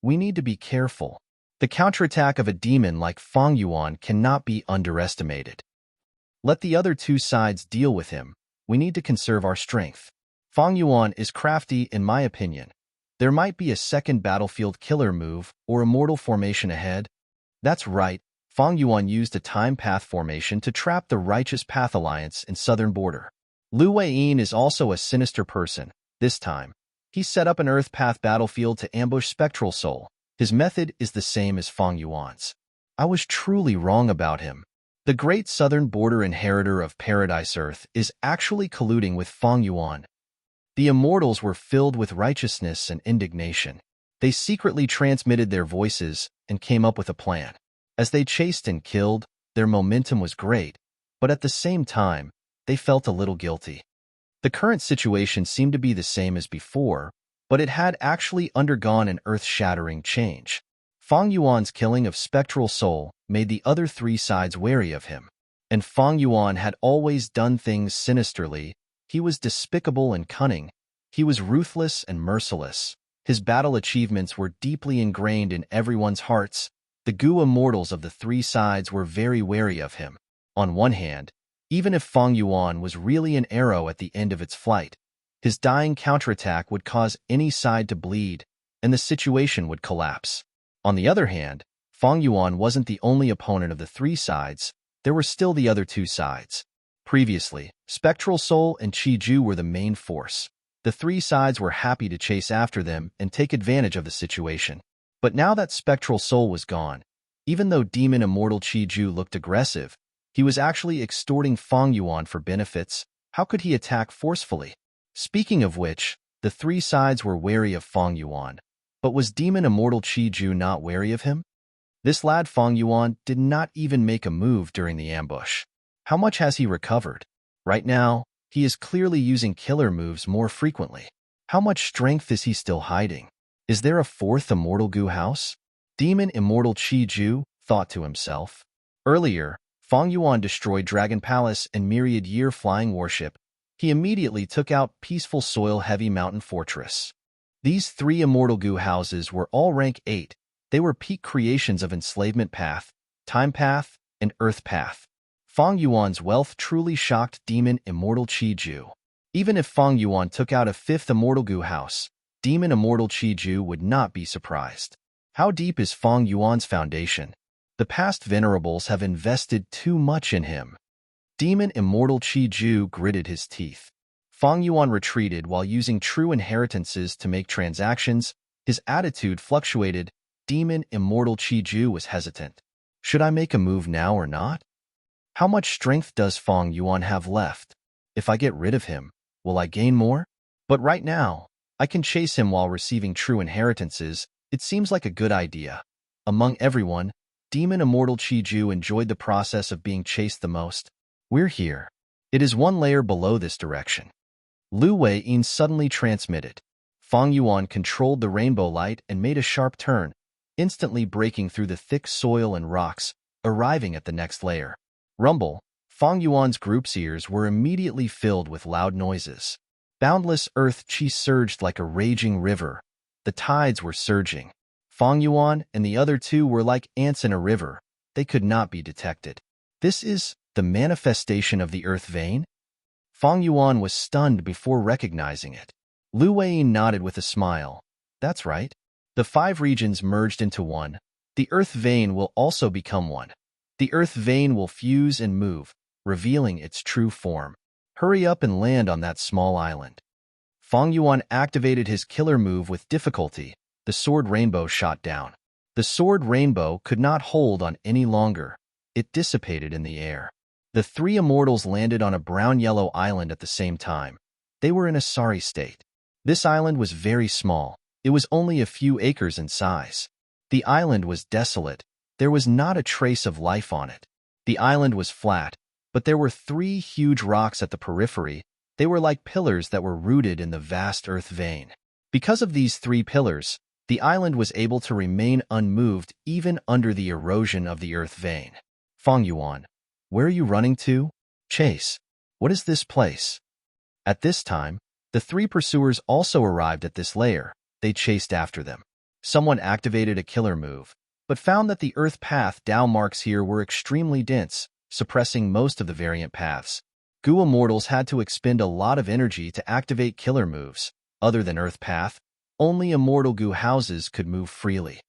we need to be careful. The counterattack of a demon like Fang Yuan cannot be underestimated. Let the other two sides deal with him. We need to conserve our strength. Fang Yuan is crafty in my opinion. There might be a second battlefield killer move or immortal formation ahead. That's right, Fang Yuan used a time path formation to trap the Righteous Path Alliance in southern border. Lu Wei-yin is also a sinister person. This time, he set up an Earth Path battlefield to ambush Spectral Soul. His method is the same as Fang Yuan's. I was truly wrong about him. The great southern border inheritor of Paradise Earth is actually colluding with Fang Yuan. The immortals were filled with righteousness and indignation. They secretly transmitted their voices and came up with a plan. As they chased and killed, their momentum was great, but at the same time, they felt a little guilty. The current situation seemed to be the same as before, but it had actually undergone an earth-shattering change. Fang Yuan's killing of Spectral Soul made the other three sides wary of him. And Fang Yuan had always done things sinisterly. He was despicable and cunning. He was ruthless and merciless. His battle achievements were deeply ingrained in everyone's hearts. The Gu immortals of the three sides were very wary of him. On one hand, even if Fang Yuan was really an arrow at the end of its flight, his dying counterattack would cause any side to bleed, and the situation would collapse. On the other hand, Fang Yuan wasn't the only opponent of the three sides. There were still the other two sides. Previously, Spectral Soul and Qi Ju were the main force. The three sides were happy to chase after them and take advantage of the situation. But now that Spectral Soul was gone, even though Demon Immortal Qi Ju looked aggressive, he was actually extorting Fang Yuan for benefits. How could he attack forcefully? Speaking of which, the three sides were wary of Fang Yuan. But was Demon Immortal Qi Ju not wary of him? This lad Fang Yuan did not even make a move during the ambush. How much has he recovered? Right now, he is clearly using killer moves more frequently. How much strength is he still hiding? Is there a fourth Immortal Gu house? Demon Immortal Qi Ju thought to himself. Earlier, Fang Yuan destroyed Dragon Palace and Myriad Year Flying Warship. He immediately took out Peaceful Soil Heavy Mountain Fortress. These three Immortal Gu houses were all rank 8. They were peak creations of Enslavement Path, Time Path, and Earth Path. Fang Yuan's wealth truly shocked Demon Immortal Qi Ju. Even if Fang Yuan took out a 5th Immortal Gu house, Demon Immortal Qi Ju would not be surprised. How deep is Fang Yuan's foundation? The past Venerables have invested too much in him. Demon Immortal Qi Ju gritted his teeth. Fang Yuan retreated while using true inheritances to make transactions. His attitude fluctuated. Demon Immortal Qi Ju was hesitant. Should I make a move now or not? How much strength does Fang Yuan have left? If I get rid of him, will I gain more? But right now, I can chase him while receiving true inheritances. It seems like a good idea. Among everyone, Demon Immortal Qi Ju enjoyed the process of being chased the most. We're here. It is one layer below this direction. Lu Wei-yin suddenly transmitted. Fang Yuan controlled the rainbow light and made a sharp turn, instantly breaking through the thick soil and rocks, arriving at the next layer. Rumble, Fang Yuan's group's ears were immediately filled with loud noises. Boundless earth chi surged like a raging river. The tides were surging. Fang Yuan and the other two were like ants in a river. They could not be detected. This is the manifestation of the earth vein? Fang Yuan was stunned before recognizing it. Lu Wei nodded with a smile. That's right. The 5 regions merged into one. The earth vein will also become one. The earth vein will fuse and move, revealing its true form. Hurry up and land on that small island. Fang Yuan activated his killer move with difficulty. The sword rainbow shot down. The sword rainbow could not hold on any longer. It dissipated in the air. The three immortals landed on a brown-yellow island at the same time. They were in a sorry state. This island was very small. It was only a few acres in size. The island was desolate. There was not a trace of life on it. The island was flat, but there were three huge rocks at the periphery. They were like pillars that were rooted in the vast earth vein. Because of these three pillars, the island was able to remain unmoved even under the erosion of the earth vein. Fang Yuan, where are you running to? Chase. What is this place? At this time, the three pursuers also arrived at this lair. They chased after them. Someone activated a killer move, but found that the earth path Dao marks here were extremely dense, suppressing most of the variant paths. Gu immortals had to expend a lot of energy to activate killer moves. Other than earth path, only immortal Gu houses could move freely.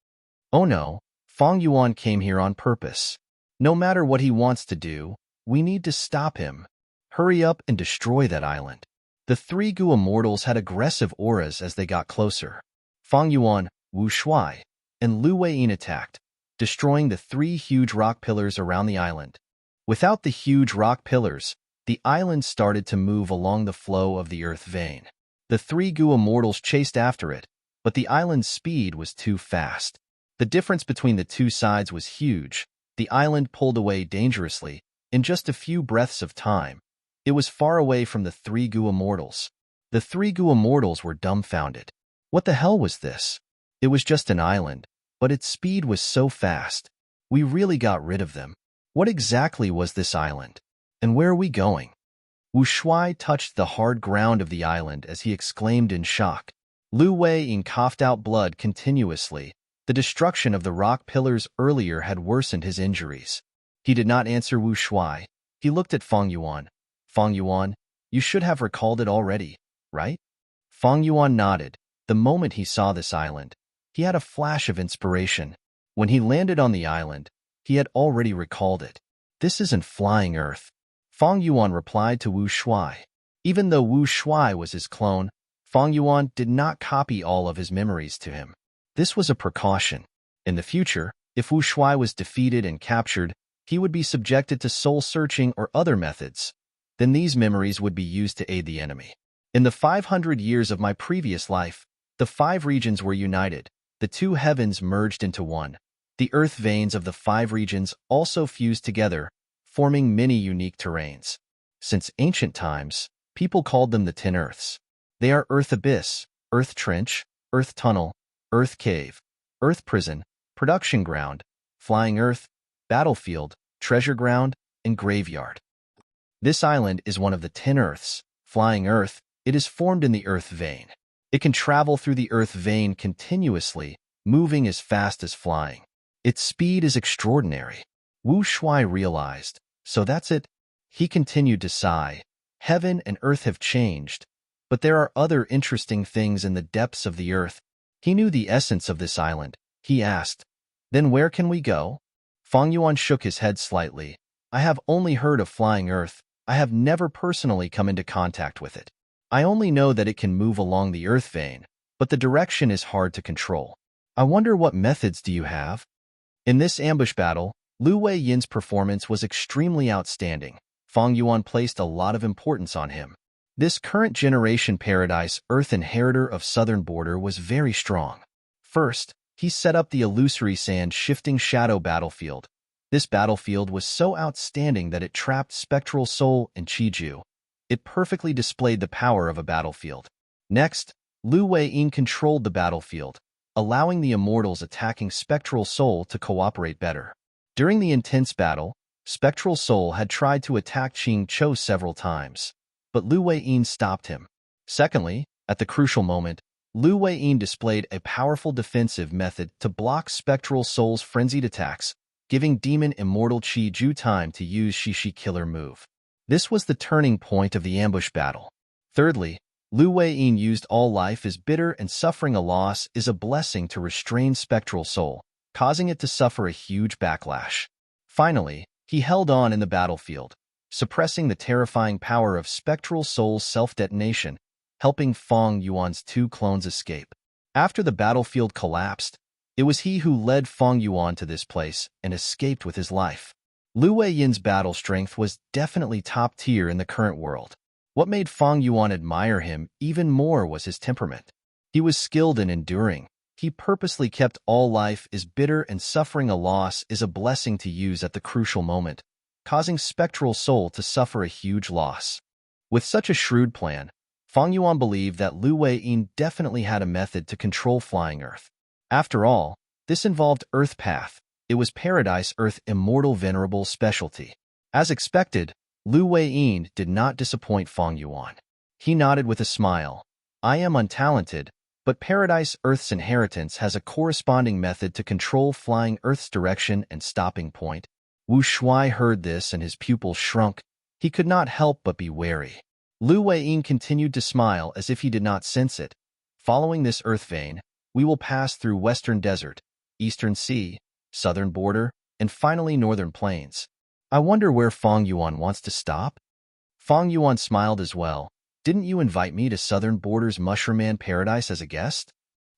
Oh no, Fang Yuan came here on purpose. No matter what he wants to do, we need to stop him. Hurry up and destroy that island. The three Gu immortals had aggressive auras as they got closer. Fang Yuan, Wu Shuai, and Lu Weiyin attacked, destroying the three huge rock pillars around the island. Without the huge rock pillars, the island started to move along the flow of the earth vein. The three Gu immortals chased after it, but the island's speed was too fast. The difference between the two sides was huge. The island pulled away dangerously. In just a few breaths of time, it was far away from the three Gu immortals. The three Gu immortals were dumbfounded. What the hell was this? It was just an island, but its speed was so fast. We really got rid of them. What exactly was this island? And where are we going? Wu Shuai touched the hard ground of the island as he exclaimed in shock. Lu Weiyin coughed out blood continuously. The destruction of the rock pillars earlier had worsened his injuries. He did not answer Wu Shuai. He looked at Fang Yuan. Fang Yuan, you should have recalled it already, right? Fang Yuan nodded. The moment he saw this island, he had a flash of inspiration. When he landed on the island, he had already recalled it. This isn't flying earth. Fang Yuan replied to Wu Shuai. Even though Wu Shuai was his clone, Fang Yuan did not copy all of his memories to him. This was a precaution. In the future, if Wu Shuai was defeated and captured, he would be subjected to soul-searching or other methods. Then these memories would be used to aid the enemy. In the 500 years of my previous life, the 5 regions were united. The 2 heavens merged into one. The earth veins of the 5 regions also fused together, forming many unique terrains. Since ancient times, people called them the 10 Earths. They are Earth Abyss, Earth Trench, Earth Tunnel, Earth Cave, Earth Prison, Production Ground, Flying Earth, Battlefield, Treasure Ground, and Graveyard. This island is one of the 10 Earths. Flying Earth, it is formed in the earth vein. It can travel through the earth vein continuously, moving as fast as flying. Its speed is extraordinary. Wu Shuai realized, so that's it. He continued to sigh. Heaven and earth have changed, but there are other interesting things in the depths of the earth. He knew the essence of this island. He asked, then where can we go? Fang Yuan shook his head slightly. I have only heard of flying earth. I have never personally come into contact with it. I only know that it can move along the earth vein, but the direction is hard to control. I wonder what methods do you have? In this ambush battle, Lu Weiyin's performance was extremely outstanding. Fang Yuan placed a lot of importance on him. This current generation Paradise Earth Inheritor of Southern Border was very strong. First, he set up the illusory sand shifting shadow battlefield. This battlefield was so outstanding that it trapped Spectral Soul and Qiju. It perfectly displayed the power of a battlefield. Next, Lu Weiyin controlled the battlefield, allowing the immortals attacking Spectral Soul to cooperate better. During the intense battle, Spectral Soul had tried to attack Qing Cho several times, but Lu Weiyin stopped him. Secondly, at the crucial moment, Lu Weiyin displayed a powerful defensive method to block Spectral Soul's frenzied attacks, giving Demon Immortal Qiju time to use Shishi Killer move. This was the turning point of the ambush battle. Thirdly, Lu Weiyin used All Life is bitter and suffering a loss is a blessing to restrain Spectral Soul, causing it to suffer a huge backlash. Finally, he held on in the battlefield, suppressing the terrifying power of Spectral Soul's self-detonation, helping Feng Yuan's two clones escape. After the battlefield collapsed, it was he who led Feng Yuan to this place and escaped with his life. Lu Weiyin's battle strength was definitely top tier in the current world. What made Feng Yuan admire him even more was his temperament. He was skilled in enduring. He purposely kept all life is bitter and suffering a loss is a blessing to use at the crucial moment, causing Spectral Soul to suffer a huge loss. With such a shrewd plan, Feng Yuan believed that Lu Weiyin definitely had a method to control flying Earth. After all, this involved Earth Path. It was Paradise Earth Immortal Venerable's specialty. As expected, Lu Weiyin did not disappoint Feng Yuan. He nodded with a smile. I am untalented, but Paradise Earth's inheritance has a corresponding method to control flying Earth's direction and stopping point. Wu Shuai heard this and his pupils shrunk. He could not help but be wary. Lu Weiyin continued to smile as if he did not sense it. Following this earth vein, we will pass through Western Desert, Eastern Sea, Southern Border, and finally Northern Plains. I wonder where Feng Yuan wants to stop? Feng Yuan smiled as well. Didn't you invite me to Southern Border's Mushroom Man Paradise as a guest?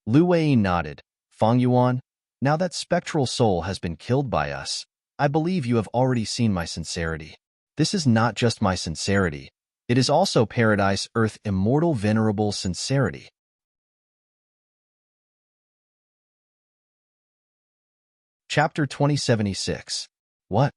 Lu Weiyin nodded. Feng Yuan, now that Spectral Soul has been killed by us, I believe you have already seen my sincerity. This is not just my sincerity. It is also Paradise Earth Immortal Venerable sincerity. Chapter 2076. What?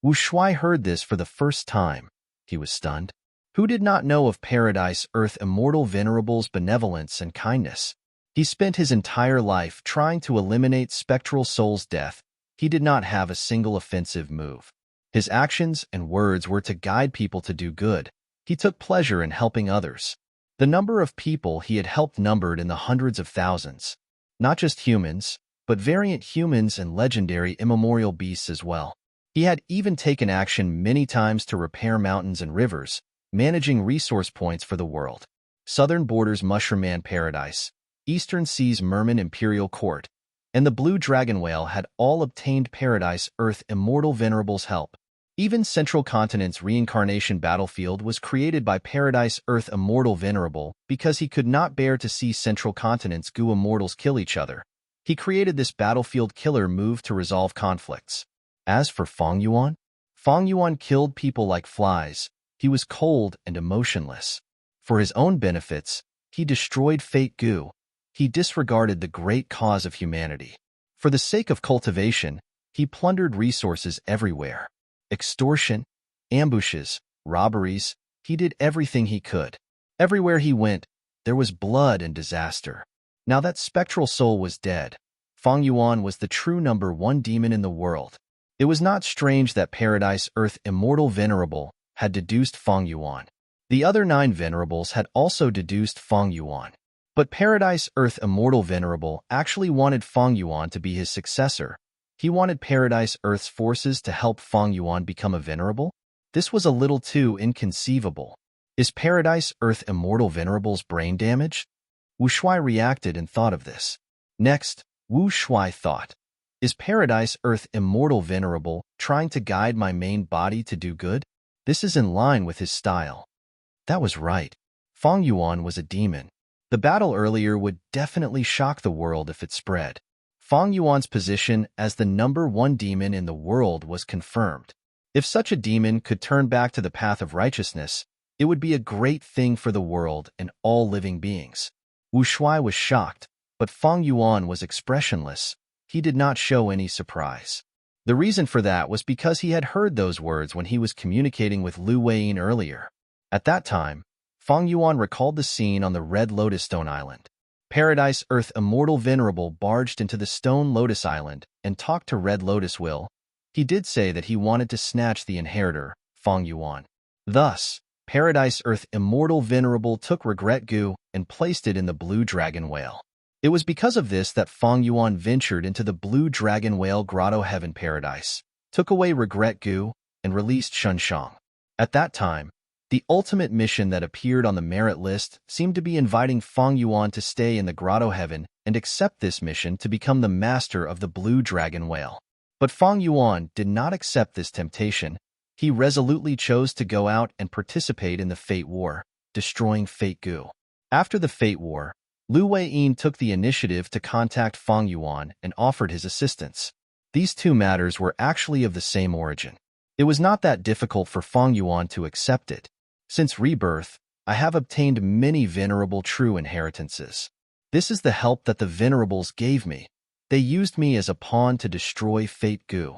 Wu Shuai heard this for the first time. He was stunned. Who did not know of Paradise Earth Immortal Venerable's benevolence and kindness? He spent his entire life trying to eliminate Spectral Soul's death. He did not have a single offensive move. His actions and words were to guide people to do good. He took pleasure in helping others. The number of people he had helped numbered in the hundreds of thousands. Not just humans, but variant humans and legendary immemorial beasts as well. He had even taken action many times to repair mountains and rivers, managing resource points for the world. Southern Border's Mushroom Man Paradise, Eastern Sea's Merman Imperial Court, and the Blue Dragon Whale had all obtained Paradise Earth Immortal Venerable's help. Even Central Continent's reincarnation battlefield was created by Paradise Earth Immortal Venerable because he could not bear to see Central Continent's Gu Immortals kill each other. He created this battlefield killer move to resolve conflicts. As for Feng Yuan killed people like flies. He was cold and emotionless. For his own benefits, he destroyed Fate Gu. He disregarded the great cause of humanity. For the sake of cultivation, he plundered resources everywhere. Extortion, ambushes, robberies, he did everything he could. Everywhere he went, there was blood and disaster. Now that Spectral Soul was dead, Feng Yuan was the true number one demon in the world. It was not strange that Paradise Earth Immortal Venerable had deduced Feng Yuan. The other 9 Venerables had also deduced Feng Yuan. But Paradise Earth Immortal Venerable actually wanted Feng Yuan to be his successor. He wanted Paradise Earth's forces to help Feng Yuan become a Venerable? This was a little too inconceivable. Is Paradise Earth Immortal Venerable's brain damaged? Wu Shuai reacted and thought of this. Next, Wu Shuai thought, is Paradise Earth Immortal Venerable trying to guide my main body to do good? This is in line with his style. That was right. Feng Yuan was a demon. The battle earlier would definitely shock the world if it spread. Feng Yuan's position as the number one demon in the world was confirmed. If such a demon could turn back to the path of righteousness, it would be a great thing for the world and all living beings. Wu Shuai was shocked, but Feng Yuan was expressionless. He did not show any surprise. The reason for that was because he had heard those words when he was communicating with Lu Weiyin earlier. At that time, Feng Yuan recalled the scene on the Red Lotus Stone Island. Paradise Earth Immortal Venerable barged into the Stone Lotus Island and talked to Red Lotus Will. He did say that he wanted to snatch the inheritor, Feng Yuan. Thus, Paradise Earth Immortal Venerable took Regret Gu and placed it in the Blue Dragon Whale. It was because of this that Feng Yuan ventured into the Blue Dragon Whale Grotto Heaven Paradise, took away Regret Gu, and released Shunshang. At that time, the ultimate mission that appeared on the merit list seemed to be inviting Feng Yuan to stay in the Grotto Heaven and accept this mission to become the master of the Blue Dragon Whale. But Fang Yuan did not accept this temptation. He resolutely chose to go out and participate in the Fate War, destroying Fate Gu. After the Fate War, Lu Weiyin took the initiative to contact Fang Yuan and offered his assistance. These two matters were actually of the same origin. It was not that difficult for Fang Yuan to accept it. Since rebirth, I have obtained many venerable true inheritances. This is the help that the venerables gave me. They used me as a pawn to destroy Fate Gu.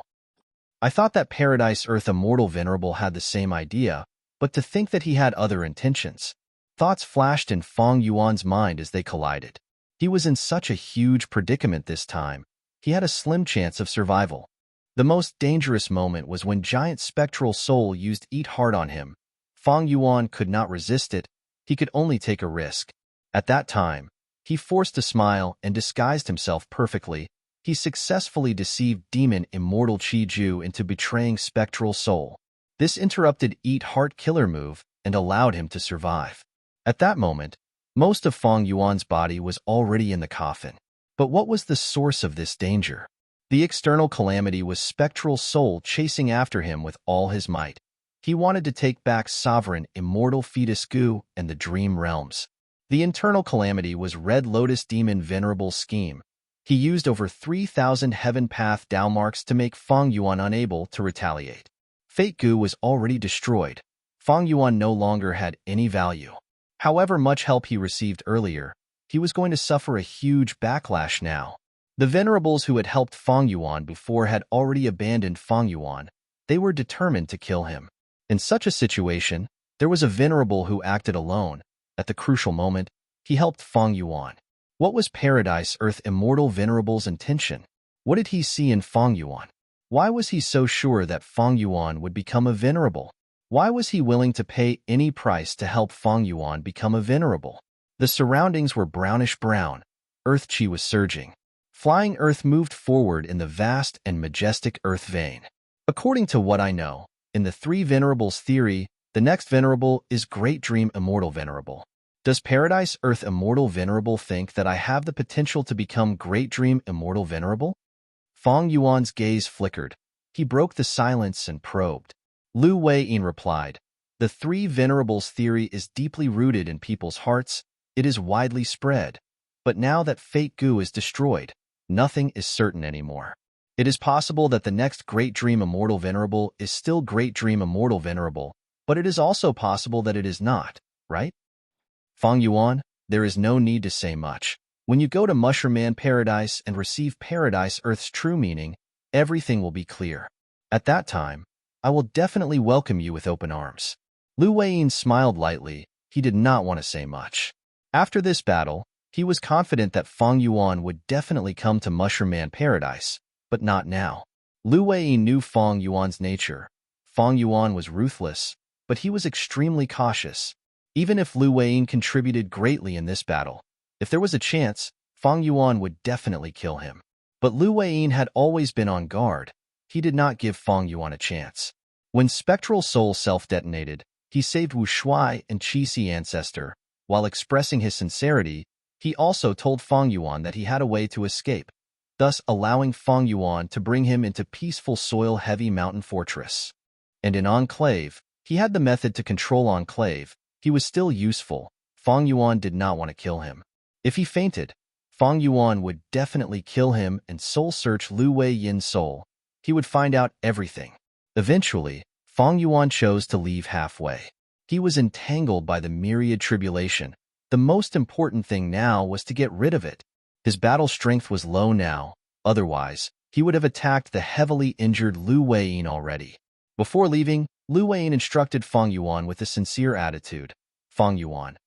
I thought that Paradise Earth Immortal Venerable had the same idea, but to think that he had other intentions. Thoughts flashed in Fang Yuan's mind as they collided. He was in such a huge predicament this time. He had a slim chance of survival. The most dangerous moment was when Giant Spectral Soul used Eat Heart on him. Fang Yuan could not resist it. He could only take a risk. At that time, he forced a smile and disguised himself perfectly. He successfully deceived Demon Immortal Qi Ju into betraying Spectral Soul. This interrupted Eat Heart killer move and allowed him to survive. At that moment, most of Fang Yuan's body was already in the coffin. But what was the source of this danger? The external calamity was Spectral Soul chasing after him with all his might. He wanted to take back Sovereign Immortal Fetus Gu and the Dream Realms. The internal calamity was Red Lotus Demon Venerable's scheme. He used over 3,000 Heaven Path Dao marks to make Fang Yuan unable to retaliate. Fate Gu was already destroyed. Fang Yuan no longer had any value. However much help he received earlier, he was going to suffer a huge backlash now. The venerables who had helped Fang Yuan before had already abandoned Fang Yuan. They were determined to kill him. In such a situation, there was a venerable who acted alone. At the crucial moment, he helped Fang Yuan. What was Paradise Earth Immortal Venerable's intention? What did he see in Fang Yuan? Why was he so sure that Fang Yuan would become a venerable? Why was he willing to pay any price to help Fang Yuan become a venerable? The surroundings were brownish-brown. Earth Qi was surging. Flying Earth moved forward in the vast and majestic Earth vein. According to what I know, in the three venerables theory, the next venerable is Great Dream Immortal Venerable. Does Paradise Earth Immortal Venerable think that I have the potential to become Great Dream Immortal Venerable? Fang Yuan's gaze flickered. He broke the silence and probed. Lu Weiyin replied, "The three venerables theory is deeply rooted in people's hearts. It is widely spread. But now that Fate Gu is destroyed, nothing is certain anymore. It is possible that the next Great Dream Immortal Venerable is still Great Dream Immortal Venerable, but it is also possible that it is not, right? Fang Yuan, there is no need to say much. When you go to Mushroom Man Paradise and receive Paradise Earth's true meaning, everything will be clear. At that time, I will definitely welcome you with open arms." Lu Weiyin smiled lightly. He did not want to say much. After this battle, he was confident that Fang Yuan would definitely come to Mushroom Man Paradise, but not now. Lu Weiyin knew Fang Yuan's nature. Fang Yuan was ruthless, but he was extremely cautious. Even if Lu Weiyin contributed greatly in this battle, if there was a chance, Fang Yuan would definitely kill him. But Lu Weiyin had always been on guard. He did not give Fang Yuan a chance. When Spectral Soul self-detonated, he saved Wu Shuai and Qi Si Ancestor. While expressing his sincerity, he also told Fang Yuan that he had a way to escape, thus allowing Fang Yuan to bring him into peaceful soil-heavy mountain fortress. And in Enclave, he had the method to control Enclave. He was still useful. Fang Yuan did not want to kill him. If he fainted, Fang Yuan would definitely kill him and soul-search Lu Weiyin's soul. He would find out everything. Eventually, Fang Yuan chose to leave halfway. He was entangled by the myriad tribulation. The most important thing now was to get rid of it. His battle strength was low now. Otherwise, he would have attacked the heavily injured Lu Weiyin already. Before leaving, Lu Weiyin instructed Fang Yuan with a sincere attitude. "Fang Yuan,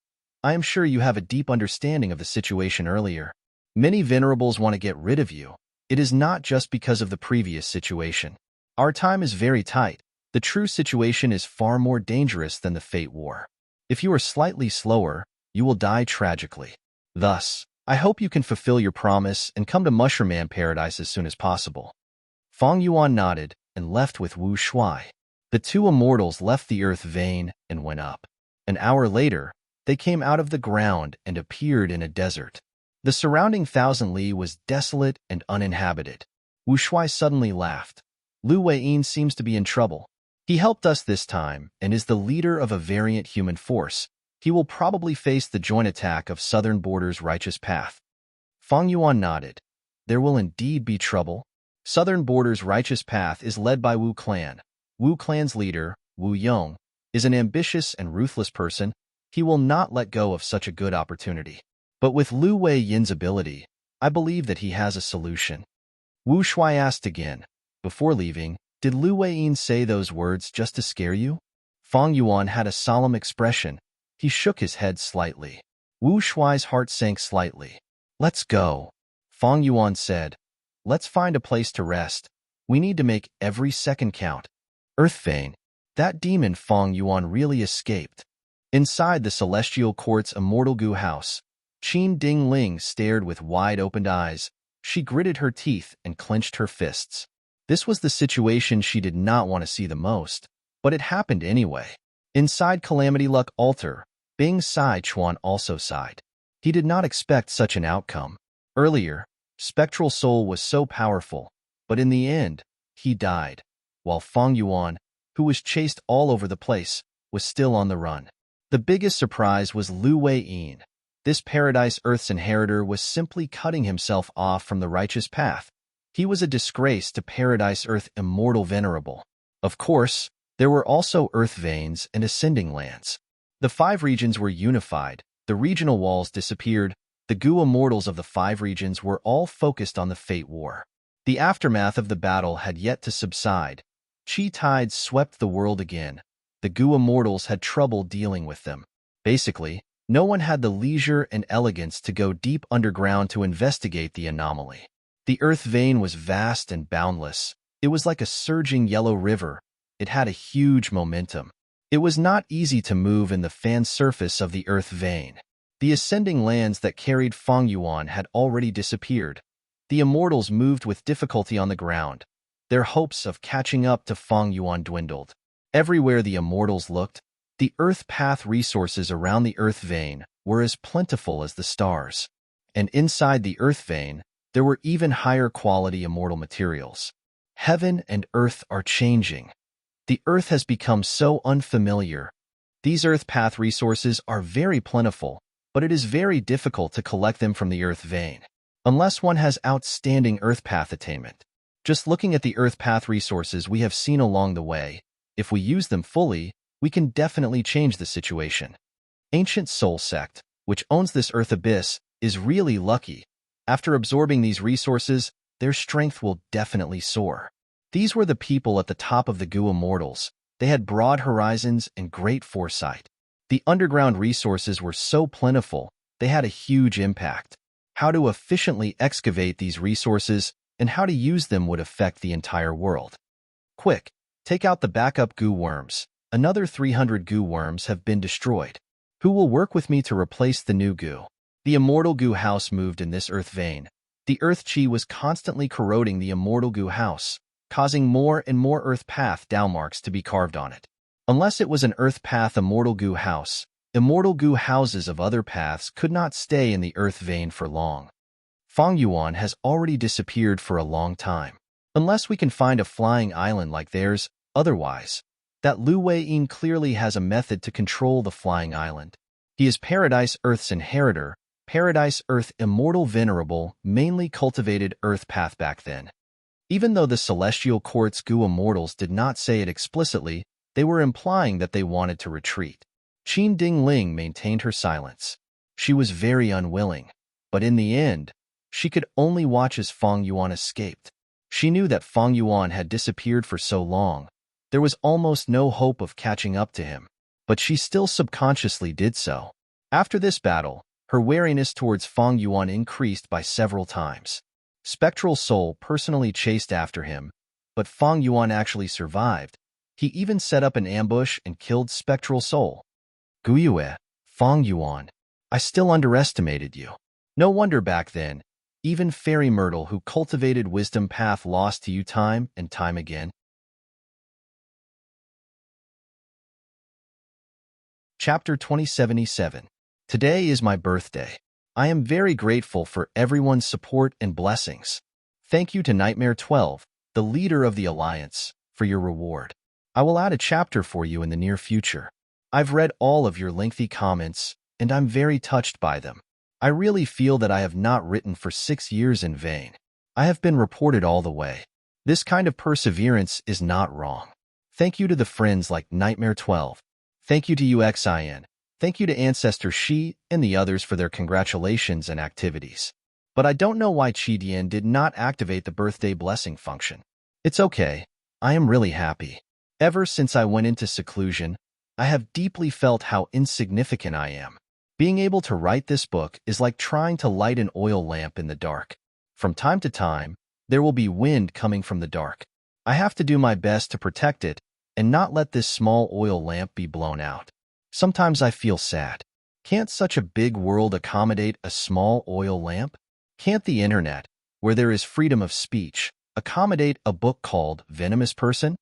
I am sure you have a deep understanding of the situation earlier. Many venerables want to get rid of you. It is not just because of the previous situation. Our time is very tight. The true situation is far more dangerous than the Fate War. If you are slightly slower, you will die tragically. Thus, I hope you can fulfill your promise and come to Mushroom Man Paradise as soon as possible." Fang Yuan nodded and left with Wu Shuai. The two immortals left the earth vein and went up. An hour later, they came out of the ground and appeared in a desert. The surrounding 1,000 li was desolate and uninhabited. Wu Shuai suddenly laughed. Lu Weiyin seems to be in trouble. He helped us this time and is the leader of a variant human force. He will probably face the joint attack of Southern Border's righteous path. Fang Yuan nodded. There will indeed be trouble. Southern Border's righteous path is led by Wu Clan. Wu Clan's leader, Wu Yong, is an ambitious and ruthless person. He will not let go of such a good opportunity. But with Lu Weiyin's ability, I believe that he has a solution. Wu Shuai asked again. Before leaving, did Lu Weiyin say those words just to scare you? Fang Yuan had a solemn expression. He shook his head slightly. Wu Shuai's heart sank slightly. Let's go, Fang Yuan said. Let's find a place to rest. We need to make every second count. Earth Vein. That demon Fang Yuan really escaped. Inside the Celestial Court's Immortal Gu house, Qin Ding Ling stared with wide-opened eyes. She gritted her teeth and clenched her fists. This was the situation she did not want to see the most, but it happened anyway. Inside Calamity Luck Altar, Bing Sai Chuan also sighed. He did not expect such an outcome. Earlier, Spectral Soul was so powerful, but in the end, he died, while Fang Yuan, who was chased all over the place, was still on the run. The biggest surprise was Lu Weiyin. This Paradise Earth's inheritor was simply cutting himself off from the righteous path. He was a disgrace to Paradise Earth Immortal Venerable. Of course, there were also Earth Veins and Ascending Lands. The 5 regions were unified, the regional walls disappeared, the Gu Immortals of the 5 regions were all focused on the Fate War. The aftermath of the battle had yet to subside. Qi tides swept the world again. The Gu Immortals had trouble dealing with them. Basically, no one had the leisure and elegance to go deep underground to investigate the anomaly. The Earth Vein was vast and boundless. It was like a surging yellow river. It had a huge momentum. It was not easy to move in the fan surface of the Earth Vein. The ascending lands that carried Fang Yuan had already disappeared. The Immortals moved with difficulty on the ground. Their hopes of catching up to Fang Yuan dwindled. Everywhere the Immortals looked, the Earth Path resources around the Earth Vein were as plentiful as the stars. And inside the Earth Vein, there were even higher quality immortal materials. Heaven and Earth are changing. The Earth has become so unfamiliar. These Earth Path resources are very plentiful, but it is very difficult to collect them from the Earth Vein, unless one has outstanding Earth Path attainment. Just looking at the Earth Path resources we have seen along the way, if we use them fully, we can definitely change the situation. Ancient Soul Sect, which owns this Earth Abyss, is really lucky. After absorbing these resources, their strength will definitely soar. These were the people at the top of the Gu Immortals. They had broad horizons and great foresight. The underground resources were so plentiful, they had a huge impact. How to efficiently excavate these resources and how to use them would affect the entire world. Quick, take out the backup Gu worms. Another 300 Gu worms have been destroyed. Who will work with me to replace the new Gu? The Immortal Gu house moved in this Earth Vein. The Earth Chi was constantly corroding the Immortal Gu house, causing more and more Earth Path downmarks to be carved on it. Unless it was an Earth Path Immortal Gu house, Immortal Gu houses of other paths could not stay in the Earth Vein for long. Fang Yuan has already disappeared for a long time. Unless we can find a flying island like theirs, otherwise, that Lu Weiyin clearly has a method to control the flying island. He is Paradise Earth's inheritor. Paradise Earth Immortal Venerable mainly cultivated Earth Path back then. Even though the Celestial Court's Gu Immortals did not say it explicitly, they were implying that they wanted to retreat. Qin Ding Ling maintained her silence. She was very unwilling, but in the end, she could only watch as Fang Yuan escaped. She knew that Fang Yuan had disappeared for so long, there was almost no hope of catching up to him, but she still subconsciously did so. After this battle, her wariness towards Fang Yuan increased by several times. Spectral Soul personally chased after him, but Fang Yuan actually survived. He even set up an ambush and killed Spectral Soul. Guyue, Fang Yuan, I still underestimated you. No wonder back then, even Fairy Myrtle who cultivated Wisdom Path lost to you time and time again. Chapter 2077. Today is my birthday. I am very grateful for everyone's support and blessings. Thank you to Nightmare 12, the leader of the Alliance, for your reward. I will add a chapter for you in the near future. I've read all of your lengthy comments, and I'm very touched by them. I really feel that I have not written for 6 years in vain. I have been reported all the way. This kind of perseverance is not wrong. Thank you to the friends like Nightmare 12. Thank you to UXIN. Thank you to Ancestor Shi and the others for their congratulations and activities. But I don't know why Qidian did not activate the birthday blessing function. It's okay. I am really happy. Ever since I went into seclusion, I have deeply felt how insignificant I am. Being able to write this book is like trying to light an oil lamp in the dark. From time to time, there will be wind coming from the dark. I have to do my best to protect it and not let this small oil lamp be blown out. Sometimes I feel sad. Can't such a big world accommodate a small oil lamp? Can't the internet, where there is freedom of speech, accommodate a book called Venomous Person?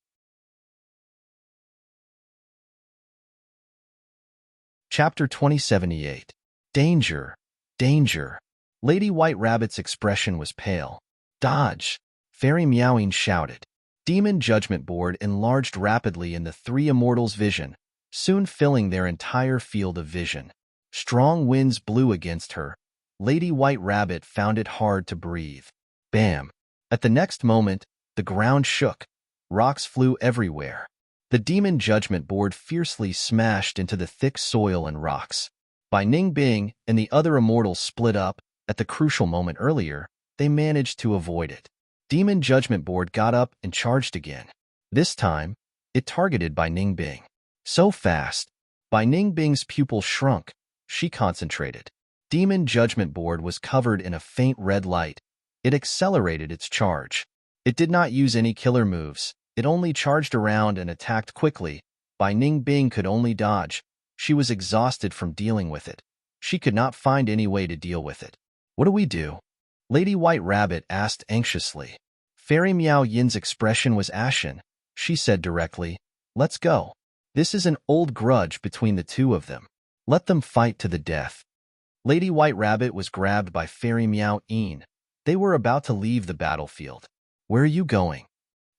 Chapter 2078. Danger, danger. Lady White Rabbit's expression was pale. Dodge! Fairy Meowing shouted. Demon Judgment Board enlarged rapidly in the three immortals' vision, soon filling their entire field of vision. Strong winds blew against her. Lady White Rabbit found it hard to breathe. Bam! At the next moment, the ground shook. Rocks flew everywhere. The Demon Judgment Board fiercely smashed into the thick soil and rocks. By Ning Bing and the other immortals split up, at the crucial moment earlier, they managed to avoid it. Demon Judgment Board got up and charged again. This time, it targeted Bai Ning Bing. So fast, Bai Ning Bing's pupil shrunk. She concentrated. Demon Judgment Board was covered in a faint red light. It accelerated its charge. It did not use any killer moves. It only charged around and attacked quickly. Bai Ning Bing could only dodge. She was exhausted from dealing with it. She could not find any way to deal with it. What do we do? Lady White Rabbit asked anxiously. Fairy Meow Yin's expression was ashen. She said directly, "Let's go. This is an old grudge between the two of them. Let them fight to the death." Lady White Rabbit was grabbed by Fairy Meow Yin. They were about to leave the battlefield. "Where are you going?"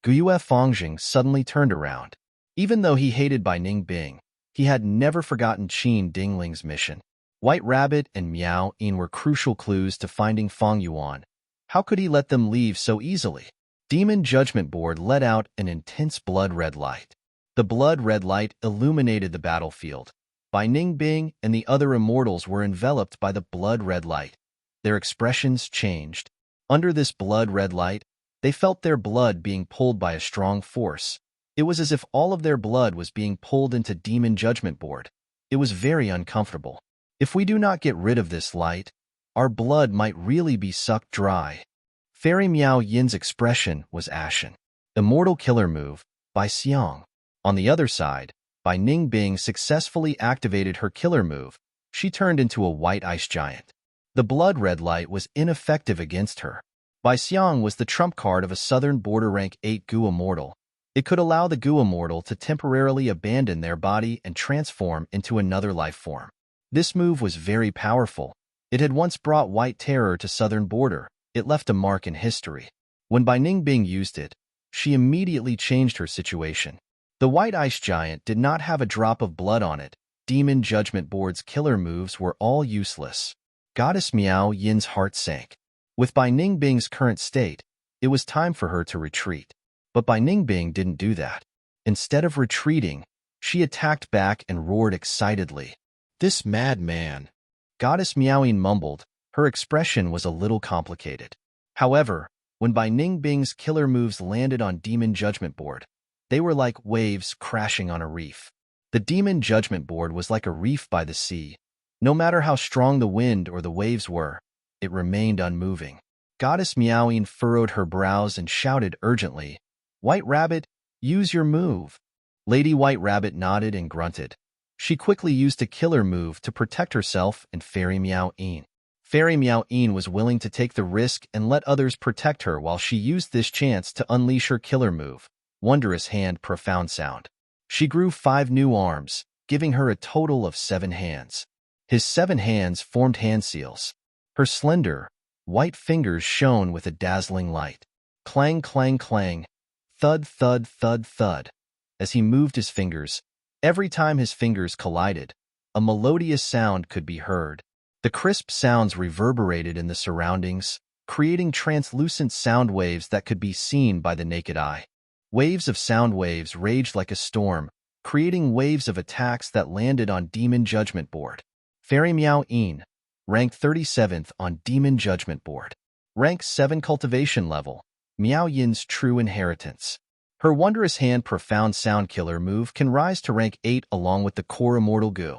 Guyue Fongjing suddenly turned around. Even though he hated Bai Ning Bing, he had never forgotten Qin Dingling's mission. White Rabbit and Meow Yin were crucial clues to finding Fong Yuan. How could he let them leave so easily? Demon Judgment Board let out an intense blood-red light. The blood-red light illuminated the battlefield. Bai Ning Bing and the other immortals were enveloped by the blood-red light. Their expressions changed. Under this blood-red light, they felt their blood being pulled by a strong force. It was as if all of their blood was being pulled into Demon Judgment Board. It was very uncomfortable. If we do not get rid of this light, our blood might really be sucked dry. Fairy Meow Yin's expression was ashen. Immortal Killer Move, by Xiang. On the other side, Bai Ning Bing successfully activated her killer move. She turned into a white ice giant. The blood-red light was ineffective against her. Bai Xiang was the trump card of a Southern Border Rank 8 Gu Immortal. It could allow the Gu Immortal to temporarily abandon their body and transform into another life form. This move was very powerful. It had once brought white terror to Southern Border. It left a mark in history. When Bai Ning Bing used it, she immediately changed her situation. The white ice giant did not have a drop of blood on it. Demon Judgment Board's killer moves were all useless. Goddess Meow Yin's heart sank. With Bai Ning Bing's current state, it was time for her to retreat. But Bai Ning Bing didn't do that. Instead of retreating, she attacked back and roared excitedly. "This madman!" Goddess Meowing mumbled. Her expression was a little complicated. However, when Bai Ning Bing's killer moves landed on Demon Judgment Board, they were like waves crashing on a reef. The Demon Judgment Board was like a reef by the sea. No matter how strong the wind or the waves were, it remained unmoving. Goddess Meowing furrowed her brows and shouted urgently, "White Rabbit, use your move." Lady White Rabbit nodded and grunted. She quickly used a killer move to protect herself and Fairy Meow Yin. Fairy Meow Yin was willing to take the risk and let others protect her while she used this chance to unleash her killer move. Wondrous Hand, Profound Sound. She grew 5 new arms, giving her a total of 7 hands. His 7 hands formed hand seals. Her slender, white fingers shone with a dazzling light. Clang, clang, clang, thud, thud, thud, thud. As he moved his fingers, every time his fingers collided, a melodious sound could be heard. The crisp sounds reverberated in the surroundings, creating translucent sound waves that could be seen by the naked eye. Waves of sound waves raged like a storm, creating waves of attacks that landed on Demon Judgment Board. Fairy Miao Yin, ranked 37th on Demon Judgment Board. Rank 7 cultivation level, Miao Yin's true inheritance. Her wondrous hand profound sound killer move can rise to rank 8 along with the core immortal Gu.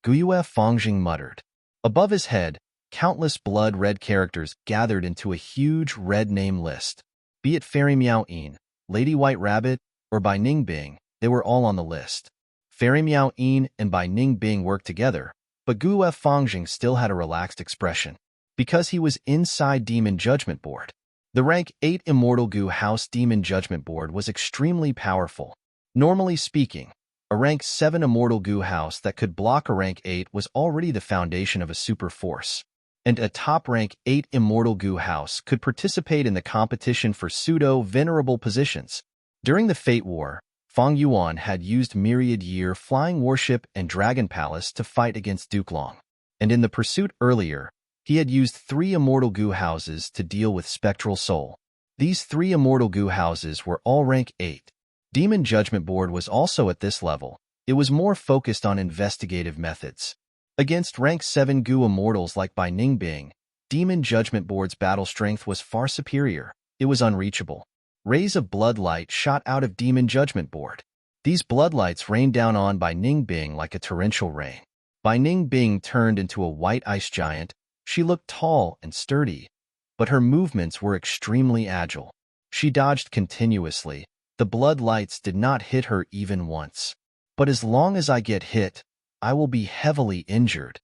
Guyue Fangjing muttered. Above his head, countless blood-red characters gathered into a huge red name list. Be it Fairy Miao Yin, Lady White Rabbit, or Bai Ningbing, they were all on the list. Fairy Miao Yin and Bai Ningbing worked together, but Guyue Fangjing still had a relaxed expression, because he was inside Demon Judgment Board. The rank 8 Immortal Gu House Demon Judgment Board was extremely powerful. Normally speaking, a rank 7 Immortal Gu House that could block a rank 8 was already the foundation of a super force, and a top rank 8 Immortal Gu House could participate in the competition for pseudo-venerable positions. During the Fate War, Fang Yuan had used Myriad Year Flying Warship and Dragon Palace to fight against Duke Long, and in the pursuit earlier, he had used 3 Immortal Gu Houses to deal with Spectral Soul. These 3 Immortal Gu Houses were all rank 8. Demon Judgment Board was also at this level. It was more focused on investigative methods. Against rank 7 Gu Immortals like Bai Ningbing, Demon Judgment Board's battle strength was far superior. It was unreachable. Rays of blood light shot out of Demon Judgment Board. These bloodlights rained down on Bai Ningbing like a torrential rain. Bai Ningbing turned into a white ice giant. She looked tall and sturdy, but her movements were extremely agile. She dodged continuously. The blood lights did not hit her even once. But as long as I get hit, I will be heavily injured.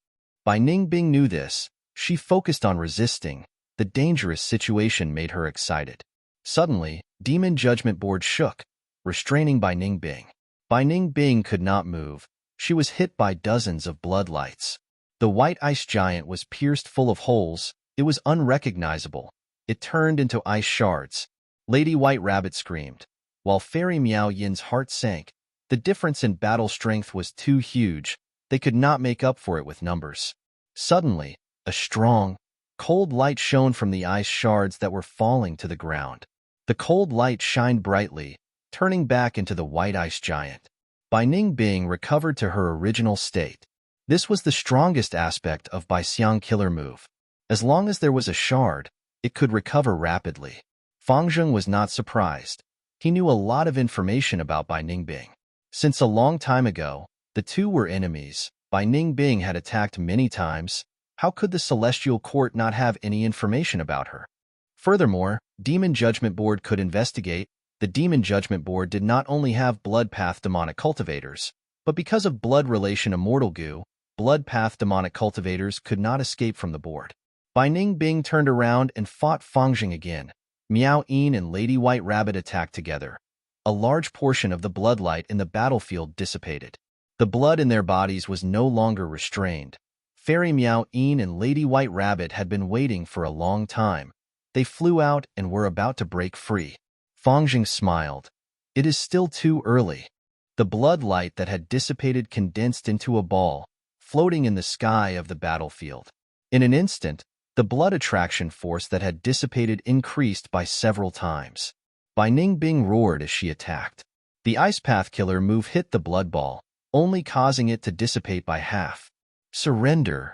Bai Ningbing knew this. She focused on resisting. The dangerous situation made her excited. Suddenly, Demon Judgment Board shook, restraining Bai Ningbing. Bai Ningbing could not move. She was hit by dozens of blood lights. The white ice giant was pierced full of holes. It was unrecognizable. It turned into ice shards. Lady White Rabbit screamed, while Fairy Miao Yin's heart sank. The difference in battle strength was too huge. They could not make up for it with numbers. Suddenly, a strong, cold light shone from the ice shards that were falling to the ground. The cold light shined brightly, turning back into the white ice giant. Bai Ningbing recovered to her original state. This was the strongest aspect of Bai Xiang killer move. As long as there was a shard, it could recover rapidly. Fangjing was not surprised. He knew a lot of information about Bai Ningbing. Since a long time ago, the two were enemies. Bai Ningbing had attacked many times. How could the Celestial Court not have any information about her? Furthermore, Demon Judgment Board could investigate. The Demon Judgment Board did not only have Blood Path demonic cultivators, but because of blood relation Immortal Gu, Blood Path demonic cultivators could not escape from the board. Bai Ningbing turned around and fought Fangjing again. Miao Yin and Lady White Rabbit attacked together. A large portion of the bloodlight in the battlefield dissipated. The blood in their bodies was no longer restrained. Fairy Miao Yin and Lady White Rabbit had been waiting for a long time. They flew out and were about to break free. Fangjing smiled. It is still too early. The blood light that had dissipated condensed into a ball, floating in the sky of the battlefield. In an instant, the blood attraction force that had dissipated increased by several times. Bai Ningbing roared as she attacked. The Ice Path Killer move hit the blood ball, only causing it to dissipate by half. Surrender.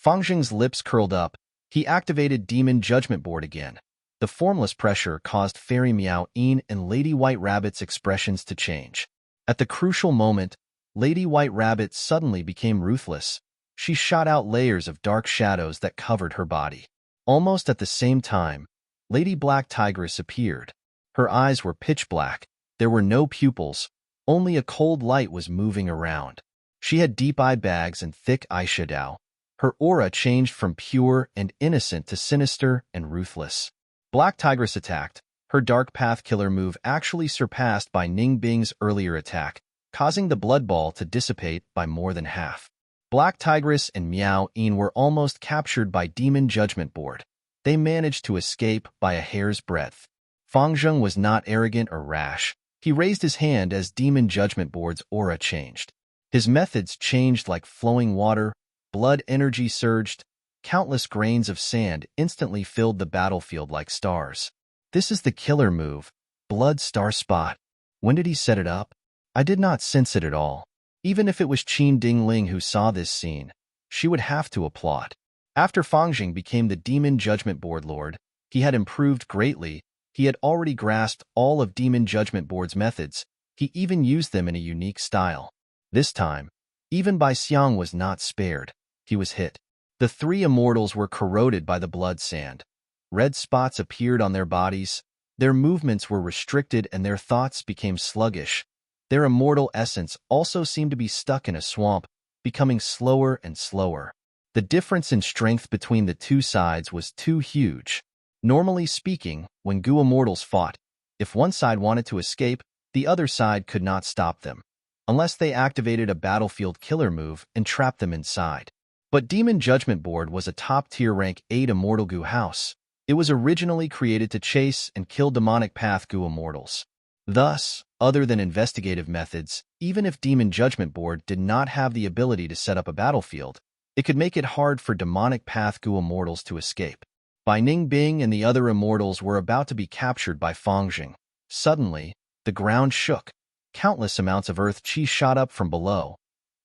Fangjing's lips curled up. He activated Demon Judgment Board again. The formless pressure caused Fairy Miao Yin and Lady White Rabbit's expressions to change. At the crucial moment, Lady White Rabbit suddenly became ruthless. She shot out layers of dark shadows that covered her body. Almost at the same time, Lady Black Tigress appeared. Her eyes were pitch black. There were no pupils. Only a cold light was moving around. She had deep eye bags and thick eyeshadow. Her aura changed from pure and innocent to sinister and ruthless. Black Tigress attacked. Her Dark Path Killer move actually surpassed Bai Ningbing's earlier attack, causing the blood ball to dissipate by more than half. Black Tigress and Miao Yin were almost captured by Demon Judgment Board. they managed to escape by a hair's breadth. Fang Zheng was not arrogant or rash. He raised his hand as Demon Judgment Board's aura changed. His methods changed like flowing water, blood energy surged, countless grains of sand instantly filled the battlefield like stars. This is the killer move, Blood Star Spot. When did he set it up? I did not sense it at all. Even if it was Qin Dingling who saw this scene, she would have to applaud. After Fang Jing became the Demon Judgment Board Lord, he had improved greatly. He had already grasped all of Demon Judgment Board's methods. He even used them in a unique style. This time, even Bai Xiang was not spared. He was hit. The three immortals were corroded by the blood sand. Red spots appeared on their bodies. Their movements were restricted and their thoughts became sluggish. Their immortal essence also seemed to be stuck in a swamp, becoming slower and slower. The difference in strength between the two sides was too huge. Normally speaking, when Gu immortals fought, if one side wanted to escape, the other side could not stop them, unless they activated a battlefield killer move and trapped them inside. But Demon Judgment Board was a top-tier rank 8 immortal Gu house. It was originally created to chase and kill demonic path Gu immortals. Thus, other than investigative methods, even if Demon Judgment Board did not have the ability to set up a battlefield, it could make it hard for demonic path Gu immortals to escape. Bai Ningbing and the other immortals were about to be captured by Fang Jing. Suddenly, the ground shook. Countless amounts of earth chi shot up from below.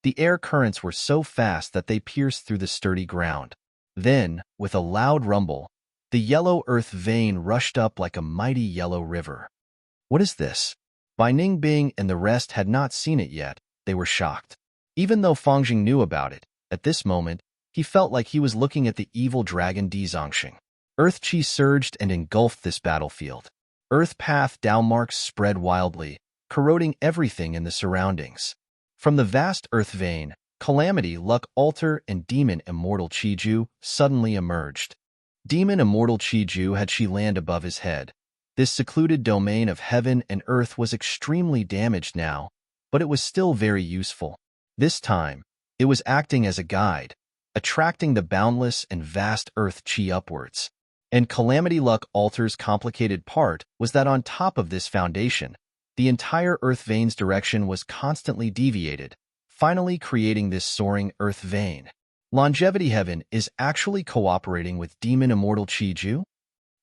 The air currents were so fast that they pierced through the sturdy ground. Then, with a loud rumble, the yellow earth vein rushed up like a mighty yellow river. What is this? Bai Ningbing and the rest had not seen it yet. They were shocked. Even though Fang Jing knew about it, at this moment, he felt like he was looking at the evil dragon Dizongxing. Earth chi surged and engulfed this battlefield. Earth path Dao marks spread wildly, corroding everything in the surroundings. From the vast earth vein, Calamity, Luck Altar, and Demon Immortal Qiju suddenly emerged. Demon Immortal Qiju had Qi land above his head. This secluded domain of heaven and earth was extremely damaged now, but it was still very useful. This time, it was acting as a guide, attracting the boundless and vast earth chi upwards. And Calamity Luck Altar's complicated part was that on top of this foundation, the entire earth vein's direction was constantly deviated, finally creating this soaring earth vein. Longevity Heaven is actually cooperating with Demon Immortal Qiju?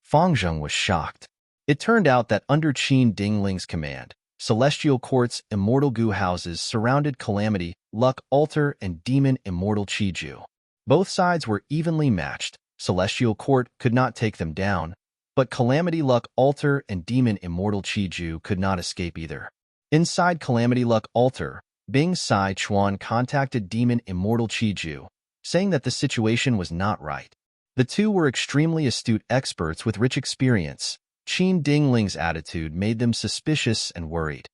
Fang Zheng was shocked. It turned out that under Qin Dingling's command, Celestial Court's immortal Gu houses surrounded Calamity, Luck Altar, and Demon Immortal Qiju. Both sides were evenly matched. Celestial Court could not take them down, but Calamity Luck Altar and Demon Immortal Qiju could not escape either. Inside Calamity Luck Altar, Bing Sai Chuan contacted Demon Immortal Qiju, saying that the situation was not right. The two were extremely astute experts with rich experience. Qin Dingling's attitude made them suspicious and worried.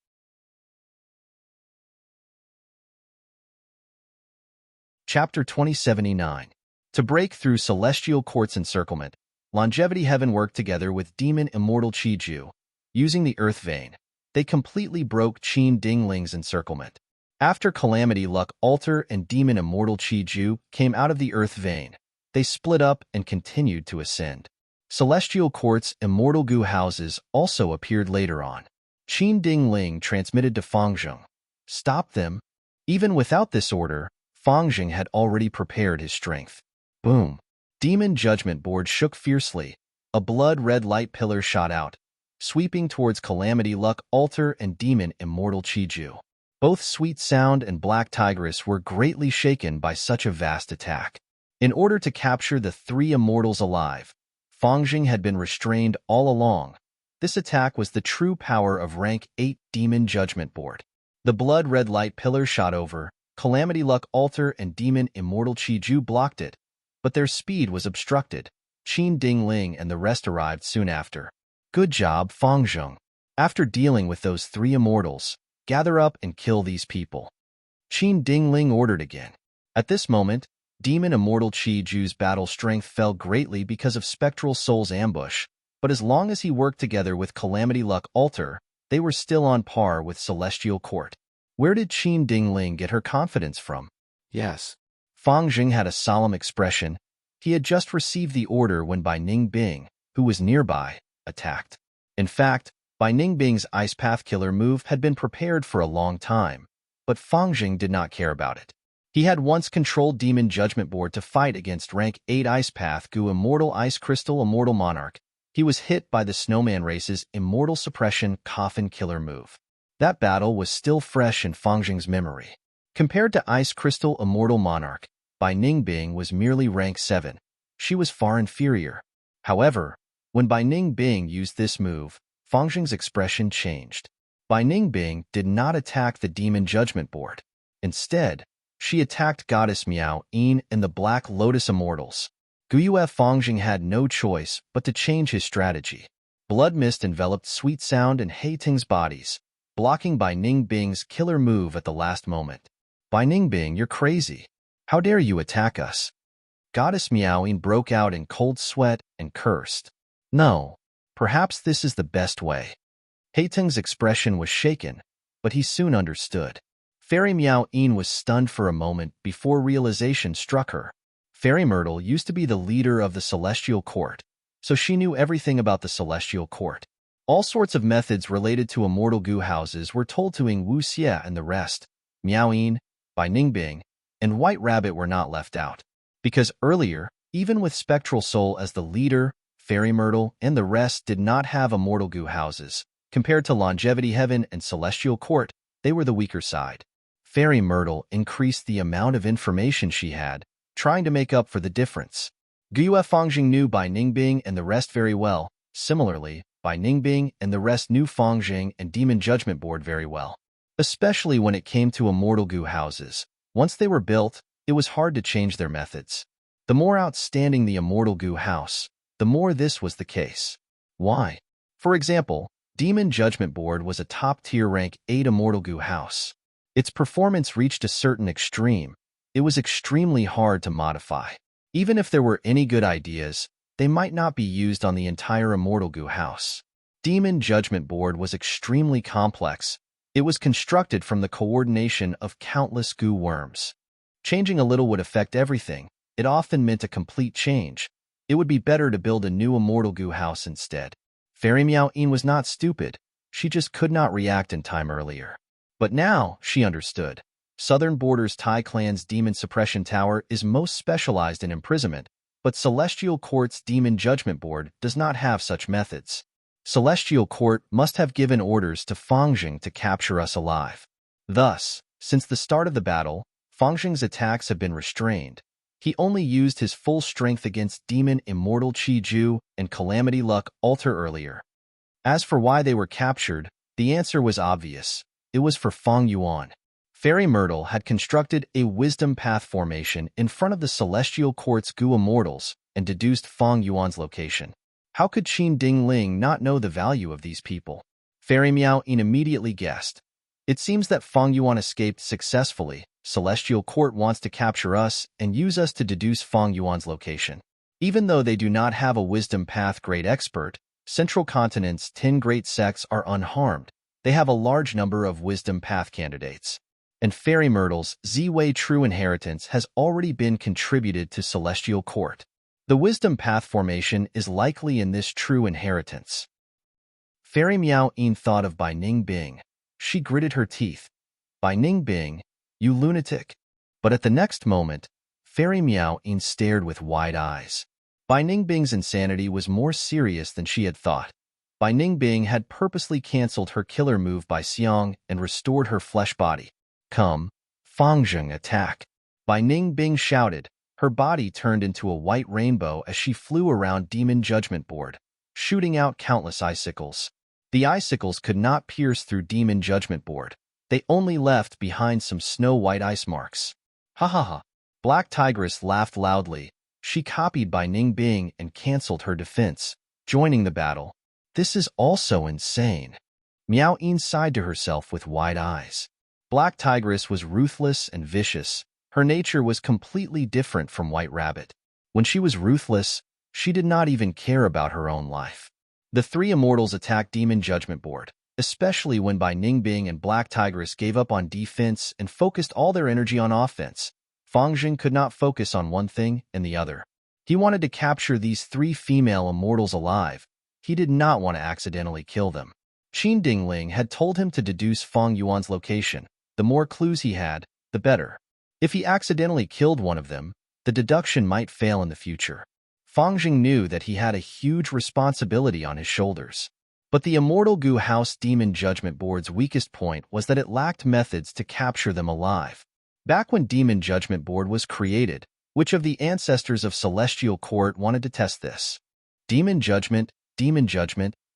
Chapter 2079. To break through Celestial Court's encirclement, Longevity Heaven worked together with Demon Immortal Qiju. Using the Earth Vein, they completely broke Qin Dingling's encirclement. After Calamity Luck Altar and Demon Immortal Qiju came out of the Earth Vein, they split up and continued to ascend. Celestial Court's immortal Gu houses also appeared later on. Qin Dingling transmitted to Fang Zheng. Stop them. Even without this order, Fang Jing had already prepared his strength. Boom. Demon Judgment Board shook fiercely. A blood-red light pillar shot out, sweeping towards Calamity Luck Altar and Demon Immortal Qiju. Both Sweet Sound and Black Tigress were greatly shaken by such a vast attack. In order to capture the three immortals alive, Fang Jing had been restrained all along. This attack was the true power of rank 8 Demon Judgment Board. The blood-red light pillar shot over, Calamity Luck Altar and Demon Immortal Qiju blocked it, but their speed was obstructed. Qin Dingling and the rest arrived soon after. Good job, Fang Zheng. After dealing with those three immortals, gather up and kill these people. Qin Dingling ordered again. At this moment, Demon Immortal Qiju's battle strength fell greatly because of Spectral Soul's ambush, but as long as he worked together with Calamity Luck Altar, they were still on par with Celestial Court. Where did Qin Dingling get her confidence from? Yes. Fang Jing had a solemn expression. He had just received the order when Bai Ningbing, who was nearby, attacked. In fact, Bai Ningbing's Ice Path Killer move had been prepared for a long time, but Fang Jing did not care about it. He had once controlled Demon Judgment Board to fight against rank 8 Ice Path Gu Immortal Ice Crystal Immortal Monarch. He was hit by the Snowman race's Immortal Suppression Coffin Killer move. That battle was still fresh in Fang Jing's memory. Compared to Ice Crystal Immortal Monarch, Bai Ningbing was merely rank 7. She was far inferior. However, when Bai Ningbing used this move, Fang Jing's expression changed. Bai Ningbing did not attack the Demon Judgment Board. Instead, she attacked Goddess Miao Yin and the Black Lotus Immortals. Guyue Fang Jing had no choice but to change his strategy. Blood mist enveloped Sweet Sound and Hei Ting's bodies, blocking Bai Ningbing's killer move at the last moment. Bai Ningbing, you're crazy. How dare you attack us? Goddess Miao Yin broke out in cold sweat and cursed. No, perhaps this is the best way. Hei Ting's expression was shaken, but he soon understood. Fairy Miao Yin was stunned for a moment before realization struck her. Fairy Myrtle used to be the leader of the Celestial Court, so she knew everything about the Celestial Court. All sorts of methods related to immortal goo houses were told to Ying Wuxie and the rest. Miao Yin, Bai Ningbing, and White Rabbit were not left out. Because earlier, even with Spectral Soul as the leader, Fairy Myrtle and the rest did not have immortal goo houses. Compared to Longevity Heaven and Celestial Court, they were the weaker side. Fairy Myrtle increased the amount of information she had, trying to make up for the difference. Guyue Fang Jing knew Bai Ningbing and the rest very well. Similarly, Bai Ningbing and the rest knew Fang Jing and Demon Judgment Board very well. Especially when it came to immortal goo houses. Once they were built, it was hard to change their methods. The more outstanding the immortal goo house, the more this was the case. Why? For example, Demon Judgment Board was a top-tier rank 8 immortal goo house. Its performance reached a certain extreme. It was extremely hard to modify. Even if there were any good ideas, they might not be used on the entire immortal goo house. Demon Judgment Board was extremely complex. It was constructed from the coordination of countless goo worms. Changing a little would affect everything. It often meant a complete change. It would be better to build a new immortal goo house instead. Fairy Miao Yin was not stupid. She just could not react in time earlier. But now, she understood. Southern Border's Tai Clan's Demon Suppression Tower is most specialized in imprisonment, but Celestial Court's Demon Judgment Board does not have such methods. Celestial Court must have given orders to Fang Jing to capture us alive. Thus, since the start of the battle, Fang Jing's attacks have been restrained. He only used his full strength against Demon Immortal Chi Ju and Calamity Luck Altar earlier. As for why they were captured, the answer was obvious. It was for Fang Yuan. Fairy Myrtle had constructed a wisdom path formation in front of the Celestial Court's Gu Immortals and deduced Fang Yuan's location. How could Qin Ding Ling not know the value of these people? Fairy Miao Yin immediately guessed. It seems that Fang Yuan escaped successfully. Celestial Court wants to capture us and use us to deduce Fang Yuan's location. Even though they do not have a wisdom path great expert, Central Continent's 10 great sects are unharmed. They have a large number of wisdom path candidates. And Fairy Myrtle's Z-Way True Inheritance has already been contributed to Celestial Court. The wisdom path formation is likely in this true inheritance. Fairy Miao Yin thought of Bai Ningbing. She gritted her teeth. Bai Ningbing, you lunatic. But at the next moment, Fairy Miao Yin stared with wide eyes. Bai Ningbing's insanity was more serious than she had thought. Bai Ningbing had purposely cancelled her killer move by Xiang and restored her flesh body. Come, Fang Jing, attack. Bai Ningbing shouted. Her body turned into a white rainbow as she flew around Demon Judgment Board, shooting out countless icicles. The icicles could not pierce through Demon Judgment Board. They only left behind some snow-white ice marks. Ha ha ha. Black Tigress laughed loudly. She copied Bai Ningbing and cancelled her defense, joining the battle. This is also insane. Miao Yin sighed to herself with wide eyes. Black Tigress was ruthless and vicious. Her nature was completely different from White Rabbit. When she was ruthless, she did not even care about her own life. The three immortals attacked Demon Judgment Board, especially when Bai Ningbing and Black Tigress gave up on defense and focused all their energy on offense. Fang Jing could not focus on one thing and the other. He wanted to capture these 3 female immortals alive. He did not want to accidentally kill them. Qin Dingling had told him to deduce Fang Yuan's location. The more clues he had, the better. If he accidentally killed one of them, the deduction might fail in the future. Fang Jing knew that he had a huge responsibility on his shoulders. But the Immortal Gu House Demon Judgment Board's weakest point was that it lacked methods to capture them alive. Back when Demon Judgment Board was created, which of the ancestors of Celestial Court wanted to test this? Demon Judgment,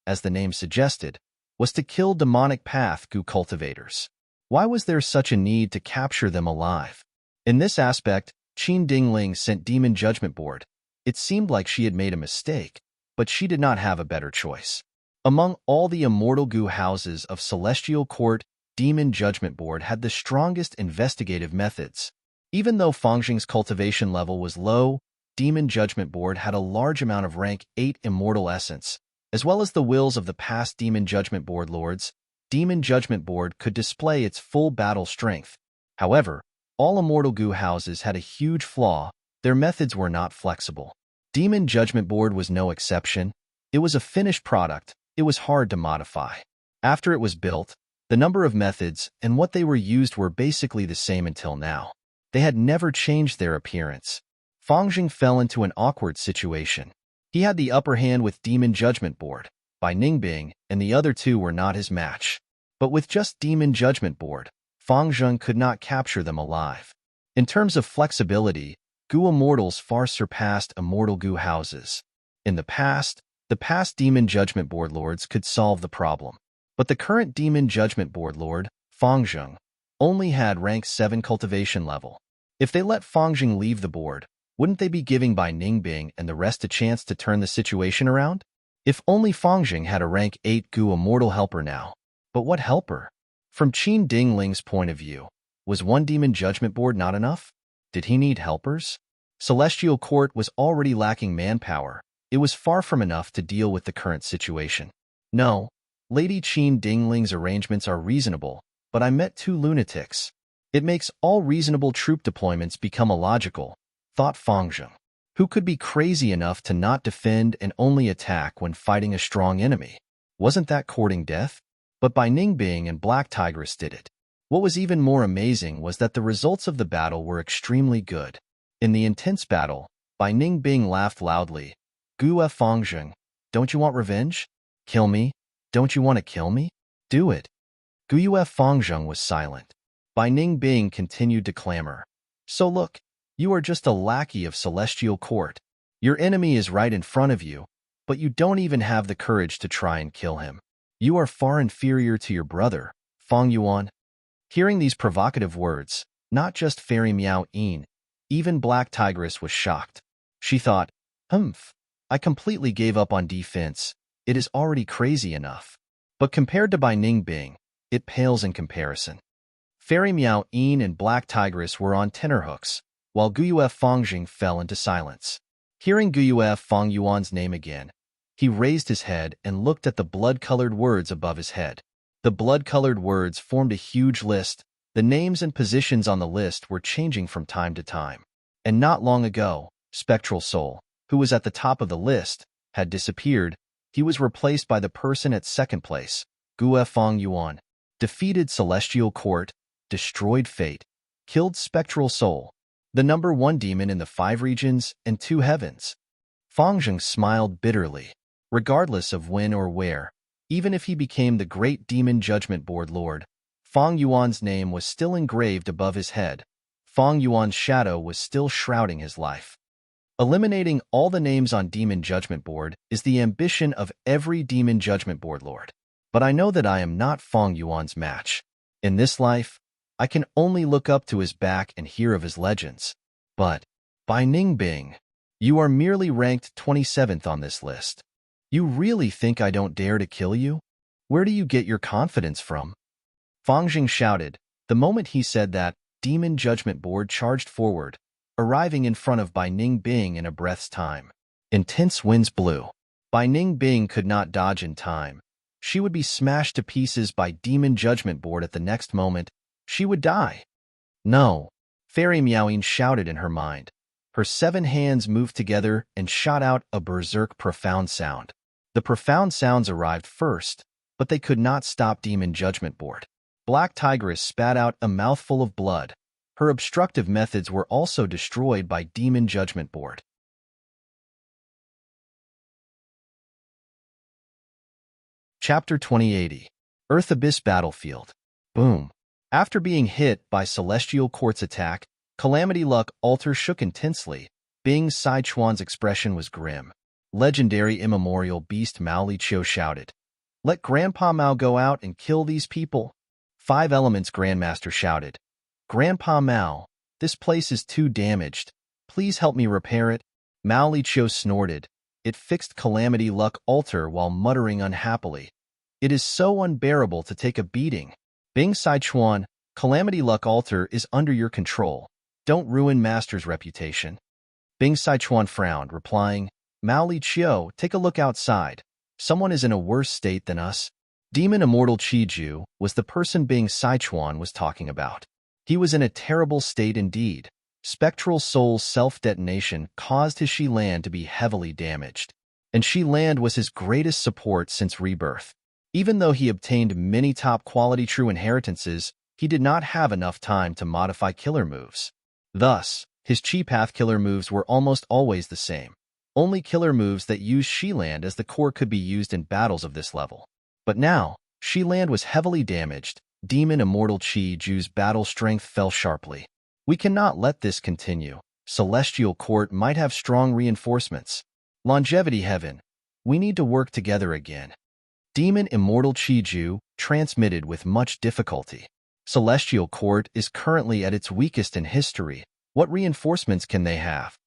as the name suggested, was to kill demonic path Gu cultivators. Why was there such a need to capture them alive? In this aspect, Qin Dingling sent Demon Judgment Board. It seemed like she had made a mistake, but she did not have a better choice. Among all the Immortal Gu houses of Celestial Court, Demon Judgment Board had the strongest investigative methods. Even though Fang Jing's cultivation level was low, Demon Judgment Board had a large amount of rank 8 Immortal Essence. As well as the wills of the past Demon Judgment Board lords, Demon Judgment Board could display its full battle strength. However, all Immortal Gu houses had a huge flaw: their methods were not flexible. Demon Judgment Board was no exception. It was a finished product. It was hard to modify. After it was built, the number of methods and what they were used were basically the same until now. They had never changed their appearance. Fang Jing fell into an awkward situation. He had the upper hand with Demon Judgment Board, Bai Ningbing, and the other 2 were not his match. But with just Demon Judgment Board, Fang Jing could not capture them alive. In terms of flexibility, Gu Immortals far surpassed Immortal Gu houses. In the past Demon Judgment Board lords could solve the problem. But the current Demon Judgment Board lord, Fang Jing, only had rank 7 cultivation level. If they let Fang Jing leave the board, wouldn't they be giving Bai Ningbing and the rest a chance to turn the situation around? If only Fang Jing had a rank 8 Gu Immortal helper now. But what helper? From Qin Dingling's point of view, was one Demon Judgment Board not enough? Did he need helpers? Celestial Court was already lacking manpower. It was far from enough to deal with the current situation. No, Lady Qin Dingling's arrangements are reasonable, but I met 2 lunatics. It makes all reasonable troop deployments become illogical, thought Fang Jing. Who could be crazy enough to not defend and only attack when fighting a strong enemy? Wasn't that courting death? But Bai Ningbing and Black Tigress did it. What was even more amazing was that the results of the battle were extremely good. In the intense battle, Bai Ningbing laughed loudly. Gu Fang Jing, don't you want revenge? Kill me? Don't you want to kill me? Do it. Gu Fang Jing was silent. Bai Ningbing continued to clamor. So look, you are just a lackey of Celestial Court. Your enemy is right in front of you, but you don't even have the courage to try and kill him. You are far inferior to your brother, Fang Yuan. Hearing these provocative words, not just Fairy Miao Yin, even Black Tigress was shocked. She thought, I completely gave up on defense. It is already crazy enough. But compared to Bai Ningbing, it pales in comparison. Fairy Miao Yin and Black Tigress were on tenterhooks, while Gu Fang Jing fell into silence. Hearing Gu Fang Yuan's name again, he raised his head and looked at the blood-colored words above his head. The blood-colored words formed a huge list. The names and positions on the list were changing from time to time. And not long ago, Spectral Soul, who was at the top of the list, had disappeared. He was replaced by the person at second place, Gu Fang Yuan. Defeated Celestial Court, destroyed Fate, killed Spectral Soul, the number 1 demon in the 5 regions and 2 heavens. Fang Jing smiled bitterly. Regardless of when or where, even if he became the great Demon Judgment Board Lord, Fang Yuan's name was still engraved above his head. Fang Yuan's shadow was still shrouding his life. Eliminating all the names on Demon Judgment Board is the ambition of every Demon Judgment Board Lord. But I know that I am not Fang Yuan's match. In this life, I can only look up to his back and hear of his legends. But, Bai Ningbing, you are merely ranked 27th on this list. You really think I don't dare to kill you? Where do you get your confidence from? Fang Jing shouted. The moment he said that, Demon Judgment Board charged forward, arriving in front of Bai Ningbing in a breath's time. Intense winds blew. Bai Ningbing could not dodge in time. She would be smashed to pieces by Demon Judgment Board at the next moment. She would die. No, Fairy Miaoing shouted in her mind. Her 7 hands moved together and shot out a berserk profound sound. The profound sounds arrived first, but they could not stop Demon Judgment Board. Black Tigress spat out a mouthful of blood. Her obstructive methods were also destroyed by Demon Judgment Board. Chapter 2080. Earth Abyss Battlefield. Boom. After being hit by Celestial Court's attack, Calamity Luck Alter shook intensely. Bing Sichuan's expression was grim. Legendary immemorial beast Mao Li Qiu shouted, "Let Grandpa Mao go out and kill these people." 5 Elements Grandmaster shouted, "Grandpa Mao, this place is too damaged. Please help me repair it." Mao Li Qiu snorted. It fixed Calamity Luck Alter while muttering unhappily, "It is so unbearable to take a beating. Bing Sichuan, Calamity Luck Alter is under your control. Don't ruin Master's reputation." Bing Sichuan frowned, replying, "Mao Li Qiu, take a look outside. Someone is in a worse state than us." Demon Immortal Qiju was the person Bing Sichuan was talking about. He was in a terrible state indeed. Spectral Soul's self-detonation caused his Shi Land to be heavily damaged, and Shi Land was his greatest support since rebirth. Even though he obtained many top-quality true inheritances, he did not have enough time to modify killer moves. Thus, his Chi Path killer moves were almost always the same. Only killer moves that used Shi Land as the core could be used in battles of this level. But now, Shi Land was heavily damaged. Demon Immortal Qiju's battle strength fell sharply. "We cannot let this continue. Celestial Court might have strong reinforcements. Longevity Heaven, we need to work together again." Demon Immortal Qiju transmitted with much difficulty. "Celestial Court is currently at its weakest in history. What reinforcements can they have?"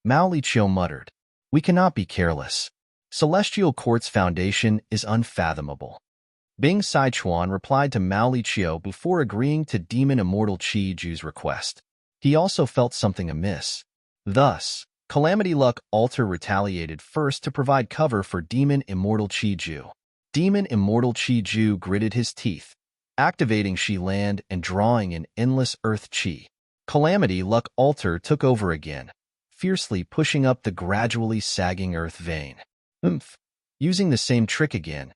Mao Li Qiu muttered, "We cannot be careless. Celestial Court's foundation is unfathomable." Bing Sichuan replied to Mao Li Qiu before agreeing to Demon Immortal Qiju's request. He also felt something amiss. Thus, Calamity Luck Alter retaliated first to provide cover for Demon Immortal Qiju. Demon Immortal Qiju gritted his teeth, activating Shi Land and drawing in endless Earth Qi. Calamity Luck Alter took over again, fiercely pushing up the gradually sagging Earth vein. Using the same trick again.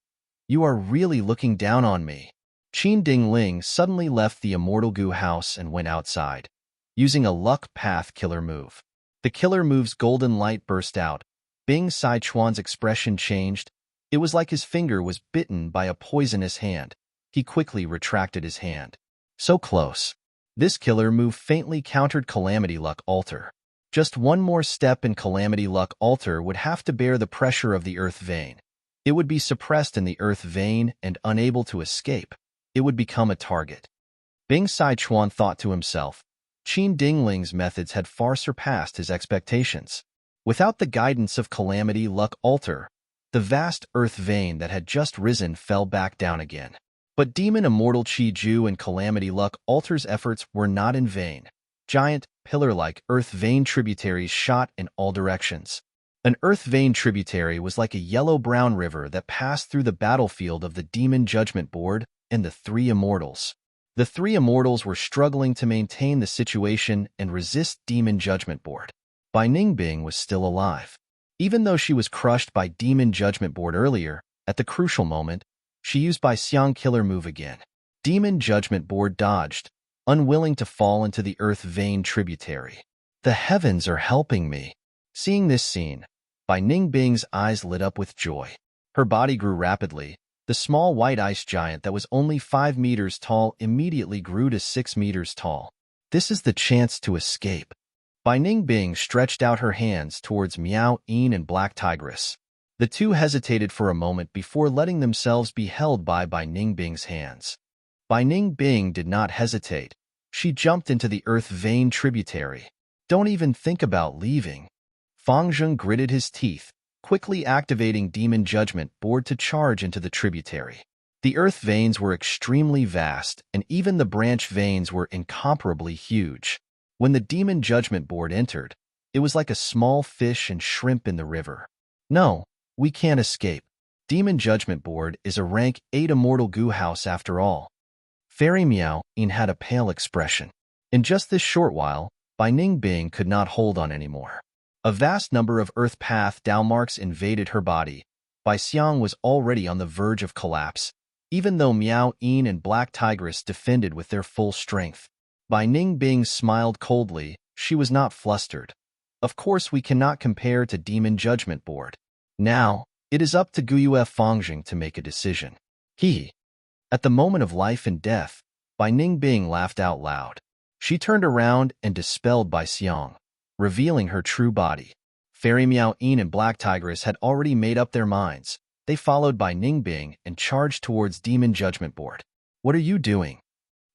"You are really looking down on me." Qin Dingling suddenly left the Immortal Gu house and went outside, using a Luck Path killer move. The killer move's golden light burst out. Bing Sichuan's expression changed. It was like his finger was bitten by a poisonous hand. He quickly retracted his hand. So close. This killer move faintly countered Calamity Luck Alter. Just one more step and Calamity Luck Alter would have to bear the pressure of the Earth vein. It would be suppressed in the Earth vein and unable to escape. It would become a target. Bing Sichuan thought to himself, Qin Dingling's methods had far surpassed his expectations. Without the guidance of Calamity Luck Alter, the vast Earth vein that had just risen fell back down again. But Demon Immortal Qiju and Calamity Luck Alter's efforts were not in vain. Giant, pillar-like Earth vein tributaries shot in all directions. An Earth vein tributary was like a yellow-brown river that passed through the battlefield of the Demon Judgment Board and the 3 Immortals. The 3 Immortals were struggling to maintain the situation and resist Demon Judgment Board. Bai Ningbing was still alive. Even though she was crushed by Demon Judgment Board earlier, at the crucial moment, she used Bai Xiang killer move again. Demon Judgment Board dodged, unwilling to fall into the Earth vein tributary. The heavens are helping me. Seeing this scene, Bai Ningbing's eyes lit up with joy. Her body grew rapidly. The small white ice giant that was only 5 meters tall immediately grew to 6 meters tall. This is the chance to escape. Bai Ningbing stretched out her hands towards Miao Yin and Black Tigress. The two hesitated for a moment before letting themselves be held by Bai Ningbing's hands. Bai Ningbing did not hesitate. She jumped into the Earth vein tributary. Don't even think about leaving. Fang Zheng gritted his teeth, quickly activating Demon Judgment Board to charge into the tributary. The Earth veins were extremely vast, and even the branch veins were incomparably huge. When the Demon Judgment Board entered, it was like a small fish and shrimp in the river. No, we can't escape. Demon Judgment Board is a rank 8 Immortal Gu house after all. Fairy Miao Yin had a pale expression. In just this short while, Bai Ningbing could not hold on anymore. A vast number of Earth Path Dao marks invaded her body. Bai Xiang was already on the verge of collapse, even though Miao Yin and Black Tigress defended with their full strength. Bai Ningbing smiled coldly. She was not flustered. Of course, we cannot compare to Demon Judgment Board. Now, it is up to Guyue Fangjing to make a decision. At the moment of life and death, Bai Ningbing laughed out loud. She turned around and dispelled Bai Xiang, revealing her true body. Fairy Miao Yin and Black Tigress had already made up their minds. They followed Bai Ningbing and charged towards Demon Judgment Board. What are you doing?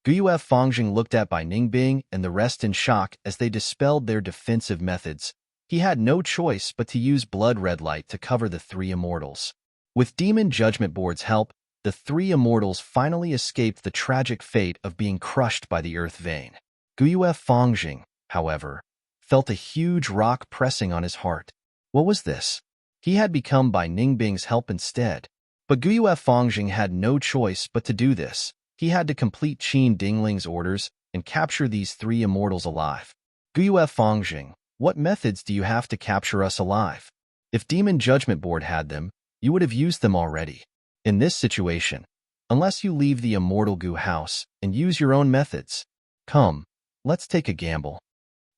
Guyue Fangjing looked at Bai Ningbing and the rest in shock as they dispelled their defensive methods. He had no choice but to use blood red light to cover the three immortals. With Demon Judgment Board's help, the three immortals finally escaped the tragic fate of being crushed by the earth vein. Guyue Fangjing, however, felt a huge rock pressing on his heart. What was this? He had become Bai Ningbing's help instead. But Guyue Fangjing had no choice but to do this. He had to complete Qin Dingling's orders and capture these three immortals alive. Guyue Fangjing, what methods do you have to capture us alive? If Demon Judgment Board had them, you would have used them already. In this situation, unless you leave the Immortal Gu house and use your own methods. Come, let's take a gamble.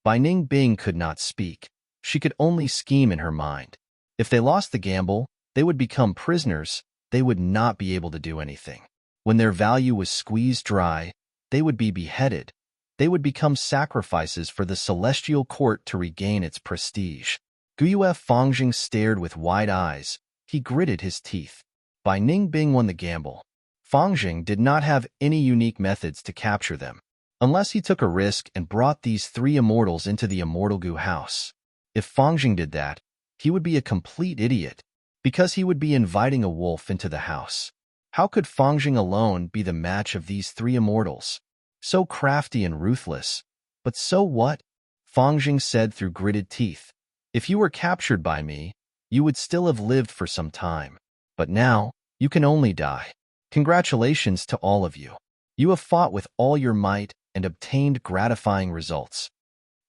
Bai Ningbing could not speak. She could only scheme in her mind. If they lost the gamble, they would become prisoners. They would not be able to do anything. When their value was squeezed dry, they would be beheaded. They would become sacrifices for the celestial court to regain its prestige. Guyue Fangjing stared with wide eyes. He gritted his teeth. Bai Ningbing won the gamble. Fangjing did not have any unique methods to capture them, unless he took a risk and brought these three immortals into the Immortal Gu house. If Fangjing did that, he would be a complete idiot, because he would be inviting a wolf into the house. How could Fangjing alone be the match of these three immortals? So crafty and ruthless. But so what? Fangjing said through gritted teeth. If you were captured by me, you would still have lived for some time. But now, you can only die. Congratulations to all of you. You have fought with all your might and obtained gratifying results.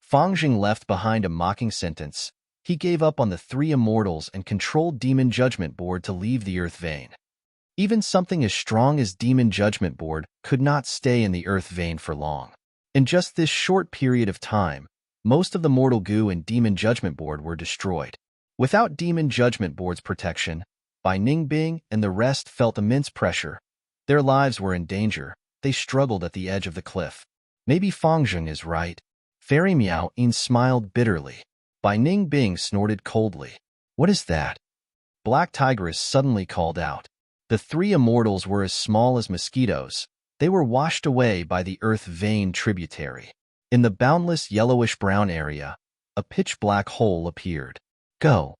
Fangjing left behind a mocking sentence. He gave up on the three immortals and controlled Demon Judgment Board to leave the Earth Vein. Even something as strong as Demon Judgment Board could not stay in the Earth Vein for long. In just this short period of time, most of the Mortal Gu and Demon Judgment Board were destroyed. Without Demon Judgment Board's protection, Bai Ningbing and the rest felt immense pressure. Their lives were in danger. They struggled at the edge of the cliff. Maybe Fangjing is right. Fairy Miao Yin smiled bitterly. Bai Ningbing snorted coldly. What is that? Black Tigress suddenly called out. The three immortals were as small as mosquitoes. They were washed away by the earth vein tributary. In the boundless yellowish-brown area, a pitch-black hole appeared. Go!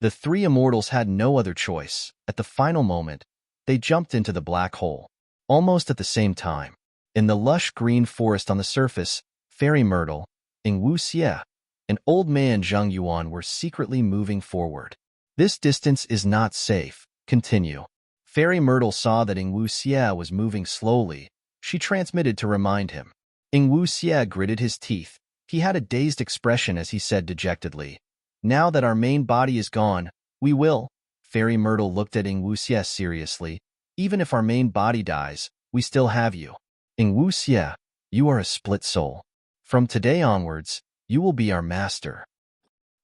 The three immortals had no other choice. At the final moment, they jumped into the black hole. Almost at the same time, in the lush green forest on the surface, Fairy Myrtle, Ing Wu Xie, and Old Man Zheng Yuan were secretly moving forward. This distance is not safe. Continue. Fairy Myrtle saw that Ing Wu Xie was moving slowly. She transmitted to remind him. Ing Wu Xie gritted his teeth. He had a dazed expression as he said dejectedly, "Now that our main body is gone, we will." Fairy Myrtle looked at Ing Wu Xie seriously. "Even if our main body dies, we still have you. Ing Wu Xie, you are a split soul. From today onwards, you will be our master."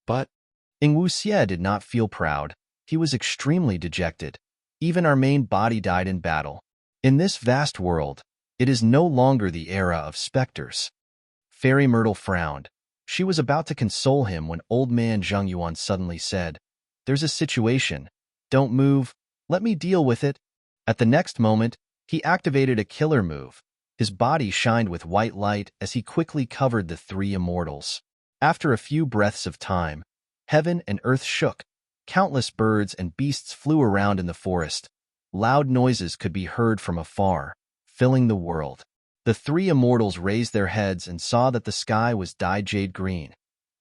But Ing Wu Xie did not feel proud. He was extremely dejected. Even our main body died in battle. In this vast world, it is no longer the era of specters. Fairy Myrtle frowned. She was about to console him when Old Man Zheng Yuan suddenly said, "There's a situation. Don't move. Let me deal with it." At the next moment, he activated a killer move. His body shined with white light as he quickly covered the three immortals. After a few breaths of time, heaven and earth shook. Countless birds and beasts flew around in the forest. Loud noises could be heard from afar, filling the world. The three immortals raised their heads and saw that the sky was dyed jade green.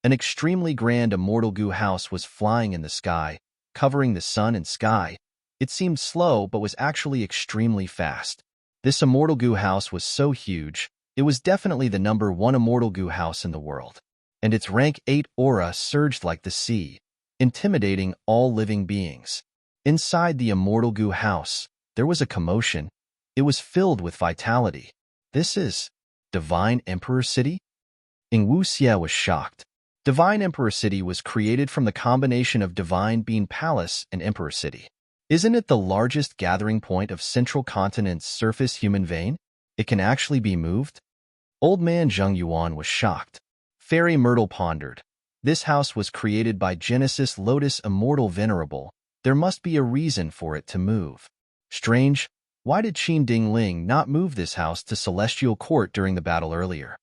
An extremely grand Immortal Gu house was flying in the sky, covering the sun and sky. It seemed slow but was actually extremely fast. This Immortal Gu house was so huge, It was definitely the #1 immortal goo house in the world, and its rank 8 aura surged like the sea, intimidating all living beings. Inside the immortal goo house, there was a commotion. It was filled with vitality. This is Divine Emperor City? Ing Wuxia was shocked. Divine Emperor City was created from the combination of Divine Being Palace and Emperor City. Isn't it the largest gathering point of Central Continent's surface human vein? It can actually be moved? Old man Zheng Yuan was shocked. Fairy Myrtle pondered. This house was created by Genesis Lotus Immortal Venerable. There must be a reason for it to move. Strange, why did Qin Dingling not move this house to Celestial Court during the battle earlier?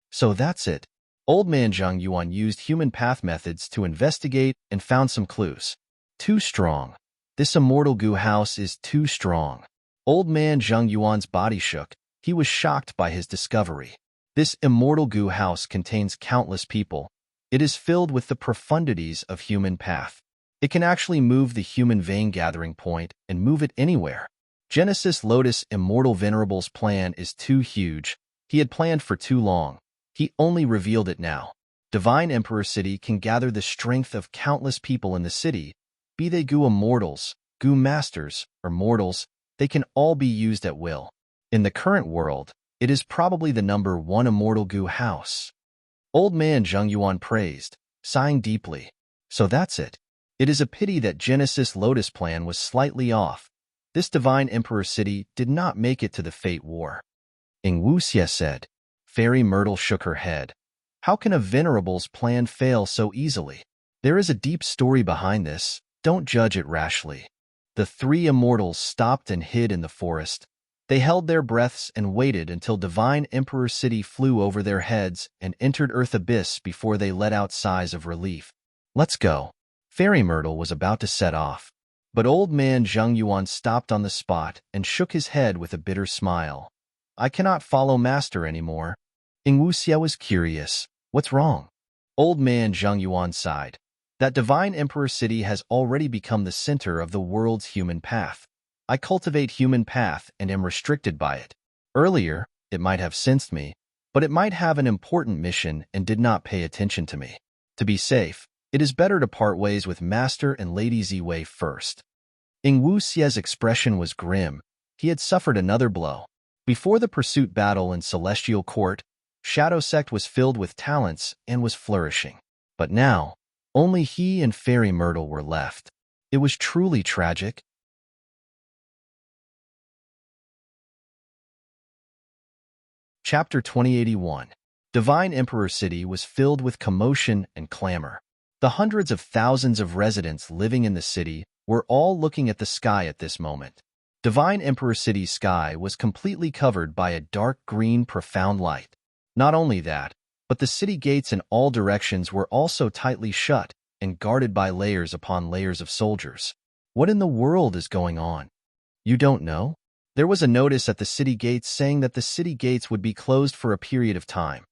So that's it. Old man Zheng Yuan used human path methods to investigate and found some clues. Too strong. This immortal goo house is too strong. Old man Zheng Yuan's body shook. He was shocked by his discovery. This immortal goo house contains countless people. It is filled with the profundities of human path. It can actually move the human vein gathering point and move it anywhere. Genesis Lotus Immortal Venerable's plan is too huge. He had planned for too long. He only revealed it now. Divine Emperor City can gather the strength of countless people in the city, be they goo immortals, goo masters, or mortals. They can all be used at will. In the current world, it is probably the #1 immortal goo house. Old man Zheng Yuan praised, sighing deeply. So that's it. It is a pity that Genesis Lotus plan was slightly off. This Divine Emperor City did not make it to the Fate War. Ing Wuxia said. Fairy Myrtle shook her head. How can a Venerable's plan fail so easily? There is a deep story behind this. Don't judge it rashly. The 3 immortals stopped and hid in the forest. They held their breaths and waited until Divine Emperor City flew over their heads and entered Earth Abyss before they let out sighs of relief. Let's go. Fairy Myrtle was about to set off, but old man Zheng Yuan stopped on the spot and shook his head with a bitter smile. I cannot follow Master anymore. Ing Wuxia was curious. What's wrong? Old man Zheng Yuan sighed. That Divine Emperor City has already become the center of the world's human path. I cultivate human path and am restricted by it. Earlier, it might have sensed me, but it might have an important mission and did not pay attention to me. To be safe, it is better to part ways with Master and Lady Ziwei first. Ing Wuxia's expression was grim. He had suffered another blow. Before the pursuit battle in Celestial Court, Shadow Sect was filled with talents and was flourishing. But now, only he and Fairy Myrtle were left. It was truly tragic. Chapter 2081. Divine Emperor City was filled with commotion and clamor. The hundreds of thousands of residents living in the city were all looking at the sky at this moment. Divine Emperor City's sky was completely covered by a dark green profound light. Not only that, but the city gates in all directions were also tightly shut and guarded by layers upon layers of soldiers. What in the world is going on? You don't know? There was a notice at the city gates saying that the city gates would be closed for a period of time.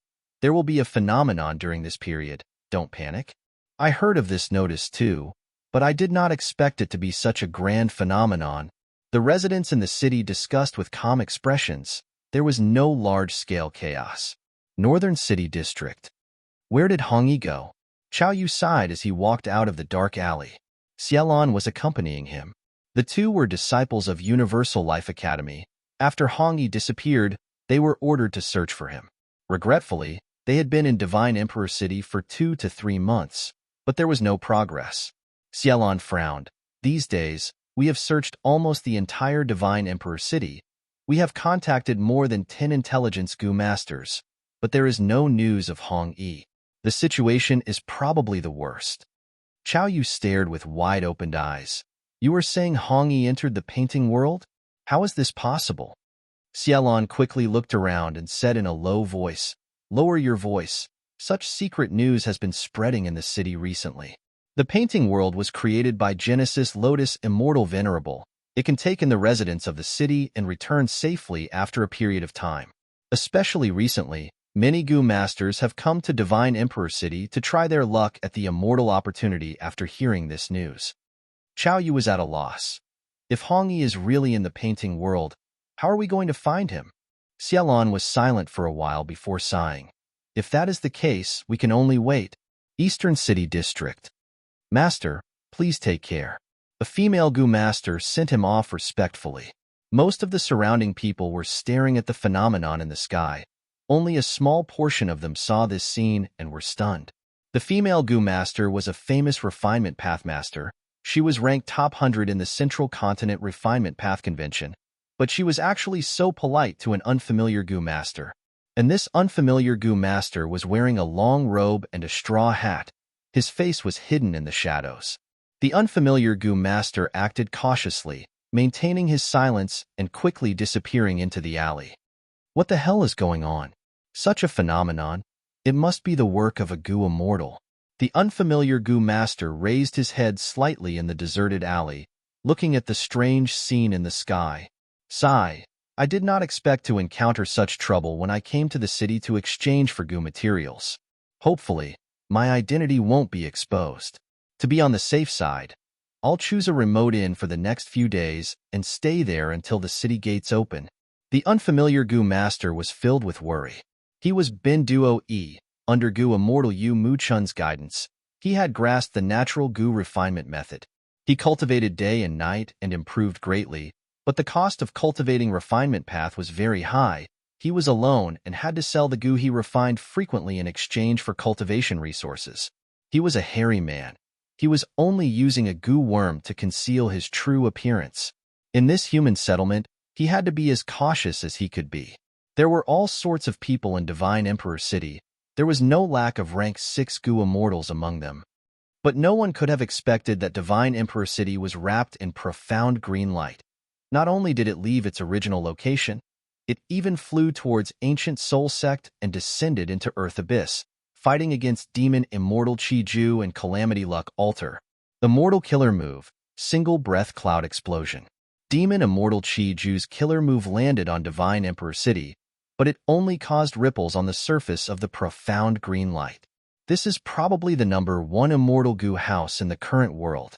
There will be a phenomenon during this period. Don't panic. I heard of this notice too, but I did not expect it to be such a grand phenomenon. The residents in the city discussed with calm expressions. There was no large-scale chaos. Northern City District. Where did Hongyi go? Chao Yu sighed as he walked out of the dark alley. Xiaolon was accompanying him. The two were disciples of Universal Life Academy. After Hongyi disappeared, they were ordered to search for him. Regretfully, they had been in Divine Emperor City for 2 to 3 months, but there was no progress. Xiaolon frowned. These days, we have searched almost the entire Divine Emperor City. We have contacted more than 10 intelligence goo masters, but there is no news of Hongyi. The situation is probably the worst. Chao Yu stared with wide-opened eyes. You are saying Hongyi entered the painting world? How is this possible? Xiaolon quickly looked around and said in a low voice, Lower your voice. Such secret news has been spreading in the city recently. The painting world was created by Genesis Lotus Immortal Venerable. It can take in the residents of the city and return safely after a period of time. Especially recently, many goo masters have come to Divine Emperor City to try their luck at the immortal opportunity after hearing this news. Chao Yu was at a loss. If Hongyi is really in the painting world, how are we going to find him? Xiaolon was silent for a while before sighing. If that is the case, we can only wait. Eastern City District. Master, please take care. A female Gu master sent him off respectfully. Most of the surrounding people were staring at the phenomenon in the sky. Only a small portion of them saw this scene and were stunned. The female Gu master was a famous refinement path master. She was ranked top 100 in the Central Continent Refinement Path Convention, but she was actually so polite to an unfamiliar Gu master. And this unfamiliar Gu master was wearing a long robe and a straw hat. His face was hidden in the shadows. The unfamiliar Gu master acted cautiously, maintaining his silence and quickly disappearing into the alley. What the hell is going on? Such a phenomenon. It must be the work of a Gu immortal. The unfamiliar Gu master raised his head slightly in the deserted alley, looking at the strange scene in the sky. Sigh. I did not expect to encounter such trouble when I came to the city to exchange for Gu materials. Hopefully, my identity won't be exposed. To be on the safe side, I'll choose a remote inn for the next few days and stay there until the city gates open. The unfamiliar Gu master was filled with worry. He was Bin Duo E. Under Gu immortal Yu Muchun's guidance, he had grasped the natural Gu refinement method. He cultivated day and night and improved greatly, but the cost of cultivating refinement path was very high. He was alone and had to sell the Gu he refined frequently in exchange for cultivation resources. He was a hairy man. He was only using a Gu worm to conceal his true appearance. In this human settlement, he had to be as cautious as he could be. There were all sorts of people in Divine Emperor City. There was no lack of rank 6 Gu immortals among them. But no one could have expected that Divine Emperor City was wrapped in profound green light. Not only did it leave its original location, it even flew towards ancient soul sect and descended into Earth Abyss, fighting against Demon Immortal Chi-Ju and Calamity Luck Altar. Immortal Killer Move, Single Breath Cloud Explosion. Demon Immortal Chi-Ju's killer move landed on Divine Emperor City, but it only caused ripples on the surface of the profound green light. This is probably the #1 Immortal Gu house in the current world.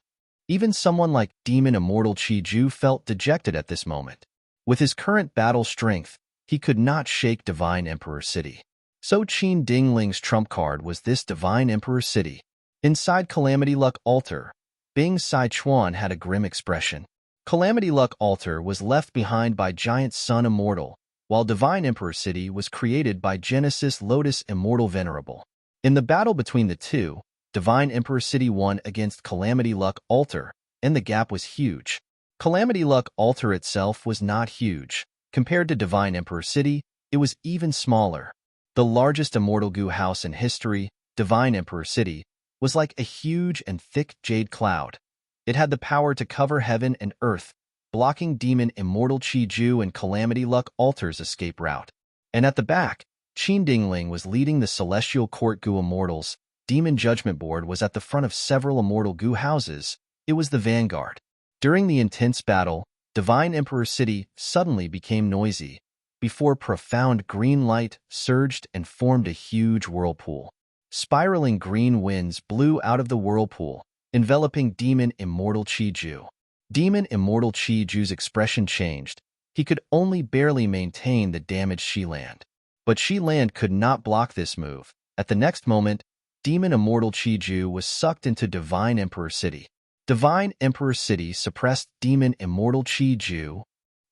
Even someone like Demon Immortal Chi-Ju felt dejected at this moment. With his current battle strength, he could not shake Divine Emperor City. So Qin Dingling's trump card was this Divine Emperor City. Inside Calamity Luck Altar, Bing Sichuan had a grim expression. Calamity Luck Altar was left behind by Giant Sun Immortal, while Divine Emperor City was created by Genesis Lotus Immortal Venerable. In the battle between the two, Divine Emperor City won against Calamity Luck Altar, and the gap was huge. Calamity Luck Altar itself was not huge. Compared to Divine Emperor City, it was even smaller. The largest Immortal Gu house in history, Divine Emperor City, was like a huge and thick jade cloud. It had the power to cover heaven and earth, blocking Demon Immortal Chi-Ju and Calamity Luck Altar's escape route. And at the back, Qin Dingling was leading the Celestial Court Gu Immortals. Demon Judgment Board was at the front of several Immortal Gu houses. It was the vanguard. During the intense battle, Divine Emperor City suddenly became noisy, before profound green light surged and formed a huge whirlpool. Spiraling green winds blew out of the whirlpool, enveloping Demon Immortal Chi-Ju. Demon Immortal Chi-Ju's expression changed. He could only barely maintain the damaged Shiland. But Shiland could not block this move. At the next moment, Demon Immortal Chi-Ju was sucked into Divine Emperor City. Divine Emperor City suppressed Demon Immortal Chi-Ju.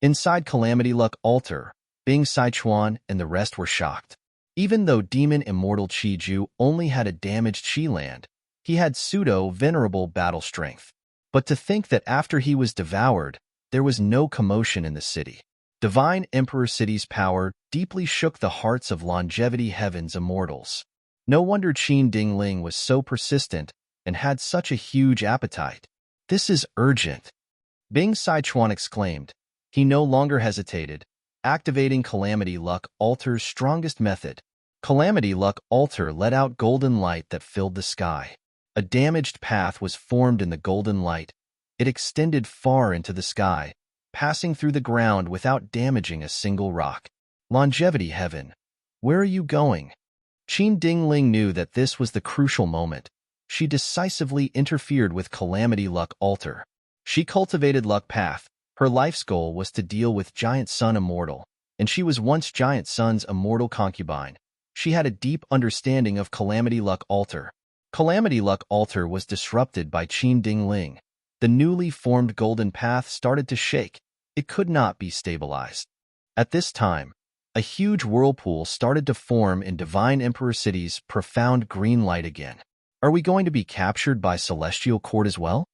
Inside Calamity Luck Altar, Bing Sichuan and the rest were shocked. Even though Demon Immortal Chi-Ju only had a damaged Shiland, he had pseudo-venerable battle strength. But to think that after he was devoured, there was no commotion in the city. Divine Emperor City's power deeply shook the hearts of Longevity Heaven's immortals. No wonder Qin Dingling was so persistent and had such a huge appetite. This is urgent, Bing Sichuan exclaimed. He no longer hesitated, activating Calamity Luck Altar's strongest method. Calamity Luck Altar let out golden light that filled the sky. A damaged path was formed in the golden light. It extended far into the sky, passing through the ground without damaging a single rock. Longevity Heaven, where are you going? Qin Dingling knew that this was the crucial moment. She decisively interfered with Calamity Luck Altar. She cultivated Luck Path. Her life's goal was to deal with Giant Sun Immortal, and she was once Giant Sun's immortal concubine. She had a deep understanding of Calamity Luck Altar. Calamity Luck Altar was disrupted by Qin Ding Ling. The newly formed golden path started to shake. It could not be stabilized. At this time, a huge whirlpool started to form in Divine Emperor City's profound green light again. Are we going to be captured by Celestial Court as well?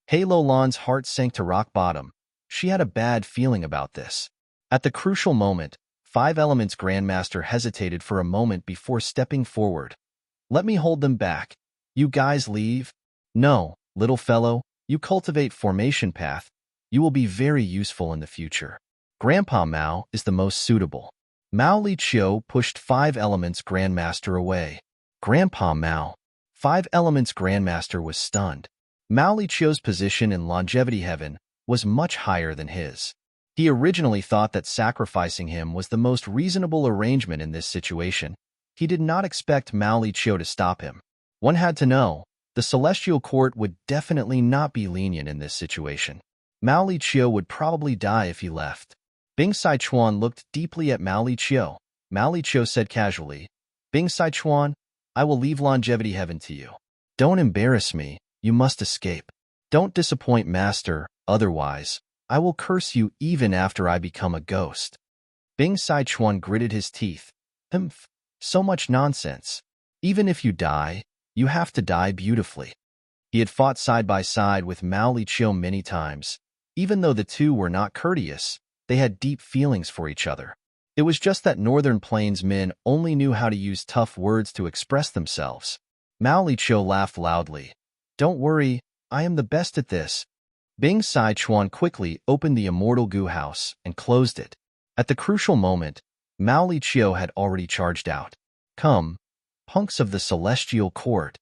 Halo Lan's heart sank to rock bottom. She had a bad feeling about this. At the crucial moment, Five Elements Grandmaster hesitated for a moment before stepping forward. Let me hold them back. You guys leave? No, little fellow, you cultivate Formation Path. You will be very useful in the future. Grandpa Mao is the most suitable. Mao Li Chiu pushed Five Elements Grandmaster away. Grandpa Mao. Five Elements Grandmaster was stunned. Mao Li Chiu's position in Longevity Heaven was much higher than his. He originally thought that sacrificing him was the most reasonable arrangement in this situation. He did not expect Mao Li Chiu to stop him. One had to know, the Celestial Court would definitely not be lenient in this situation. Mao Li Chiu would probably die if he left. Bing Sichuan looked deeply at Mao Li Chiu. Mao Li Chiu said casually, Bing Sichuan, I will leave Longevity Heaven to you. Don't embarrass me, you must escape. Don't disappoint Master, otherwise, I will curse you even after I become a ghost. Bing Sichuan gritted his teeth. Humph, so much nonsense. Even if you die, you have to die beautifully. He had fought side by side with Mao Li Chiu many times. Even though the two were not courteous, they had deep feelings for each other. It was just that Northern Plains men only knew how to use tough words to express themselves. Mao Li Chiu laughed loudly. Don't worry, I am the best at this. Bing Sichuan quickly opened the Immortal Goo House and closed it. At the crucial moment, Mao Li Chiu had already charged out. Come, punks of the Celestial Court.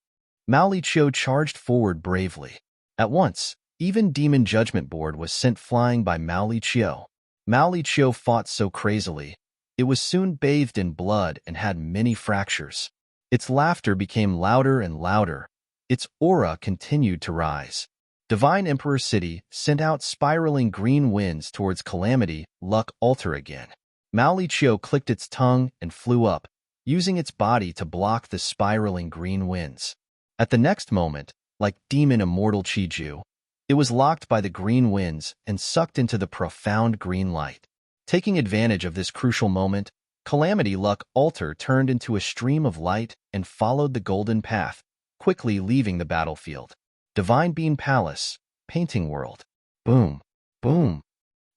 Mao Li Chiu charged forward bravely. At once, even Demon Judgment Board was sent flying by Mao Li Chiu. Mao Li Chiu fought so crazily. It was soon bathed in blood and had many fractures. Its laughter became louder and louder. Its aura continued to rise. Divine Emperor City sent out spiraling green winds towards Calamity Luck Altar again. Mao Li Chiu clicked its tongue and flew up, using its body to block the spiraling green winds. At the next moment, like Demon Immortal Qiju, it was locked by the green winds and sucked into the profound green light. Taking advantage of this crucial moment, Calamity Luck Altar turned into a stream of light and followed the golden path, quickly leaving the battlefield. Divine Bean Palace, Painting World. Boom, boom.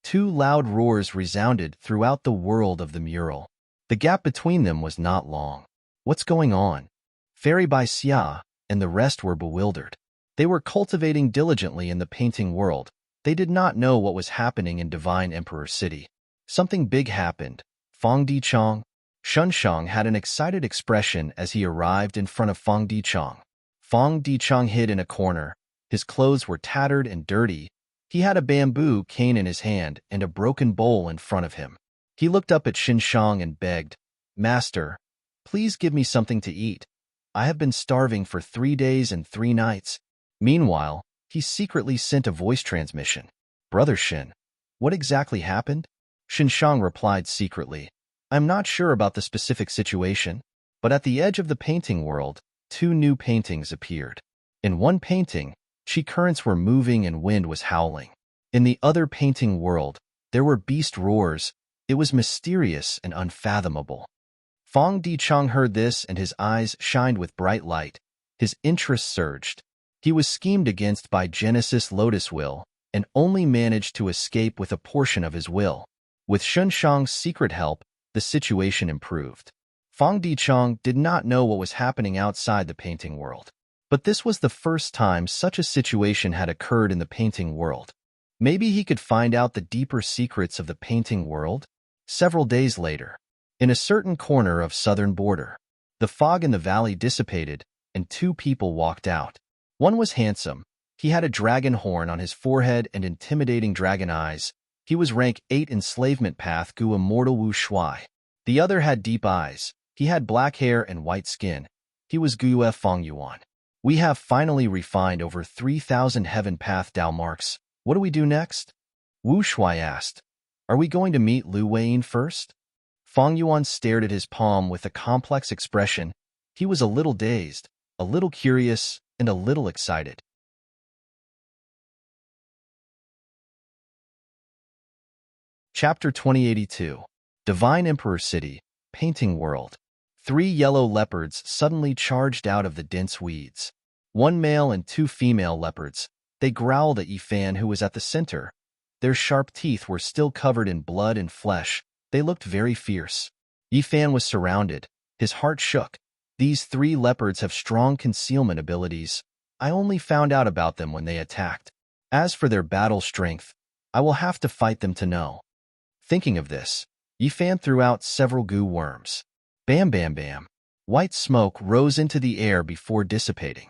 Two loud roars resounded throughout the world of the mural. The gap between them was not long. What's going on? Fairy Bai Xia and the rest were bewildered. They were cultivating diligently in the painting world. They did not know what was happening in Divine Emperor City. Something big happened. Fong Dichong. Shunshang had an excited expression as he arrived in front of Fong Dichong. Fong Dichong hid in a corner. His clothes were tattered and dirty. He had a bamboo cane in his hand and a broken bowl in front of him. He looked up at Shunshang and begged, Master, please give me something to eat. I have been starving for 3 days and 3 nights. Meanwhile, he secretly sent a voice transmission. Brother Shin, what exactly happened? Shunshang replied secretly, I'm not sure about the specific situation, but at the edge of the painting world, 2 new paintings appeared. In one painting, chi currents were moving and wind was howling. In the other painting world, there were beast roars. It was mysterious and unfathomable. Fong Dichong heard this and his eyes shined with bright light. His interest surged. He was schemed against by Genesis Lotus Will and only managed to escape with a portion of his will. With Shunshang's secret help, the situation improved. Fong Dichong did not know what was happening outside the painting world. But this was the first time such a situation had occurred in the painting world. Maybe he could find out the deeper secrets of the painting world? Several days later, in a certain corner of southern border, the fog in the valley dissipated and 2 people walked out. One was handsome. He had a dragon horn on his forehead and intimidating dragon eyes. He was rank 8 enslavement path Gu Immortal Wu Shui. The other had deep eyes. He had black hair and white skin. He was Gu F Fong Yuan. We have finally refined over 3,000 heaven path Dao marks. What do we do next? Wu Shui asked. Are we going to meet Lu Weiyin first? Fang Yuan stared at his palm with a complex expression. He was a little dazed, a little curious, and a little excited. Chapter 2082. Divine Emperor City, Painting World. 3 yellow leopards suddenly charged out of the dense weeds. 1 male and 2 female leopards. They growled at Yifan, who was at the center. Their sharp teeth were still covered in blood and flesh. They looked very fierce. Yifan was surrounded. His heart shook. These 3 leopards have strong concealment abilities. I only found out about them when they attacked. As for their battle strength, I will have to fight them to know. Thinking of this, Yifan threw out several goo worms. Bam bam bam. White smoke rose into the air before dissipating.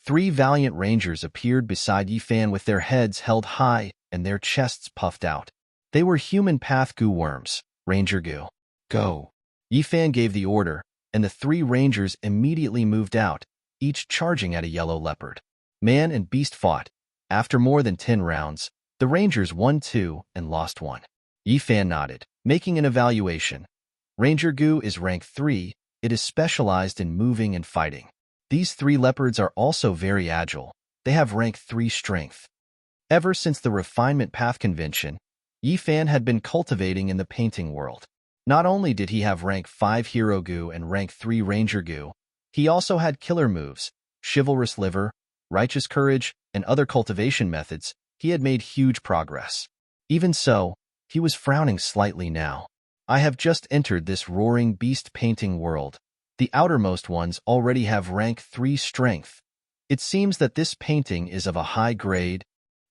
3 valiant rangers appeared beside Yifan with their heads held high and their chests puffed out. They were human path goo worms. Ranger goo. Go. Yifan gave the order, and the 3 rangers immediately moved out, each charging at a yellow leopard. Man and beast fought. After more than 10 rounds, the rangers won 2 and lost 1. Yifan nodded, making an evaluation. Ranger goo is rank 3. It is specialized in moving and fighting. These 3 leopards are also very agile. They have rank 3 strength. Ever since the refinement path convention, Yifan had been cultivating in the painting world. Not only did he have rank 5 hero goo and rank 3 ranger goo, he also had killer moves, chivalrous liver, righteous courage, and other cultivation methods. He had made huge progress. Even so, he was frowning slightly now. I have just entered this roaring beast painting world. The outermost ones already have rank 3 strength. It seems that this painting is of a high grade.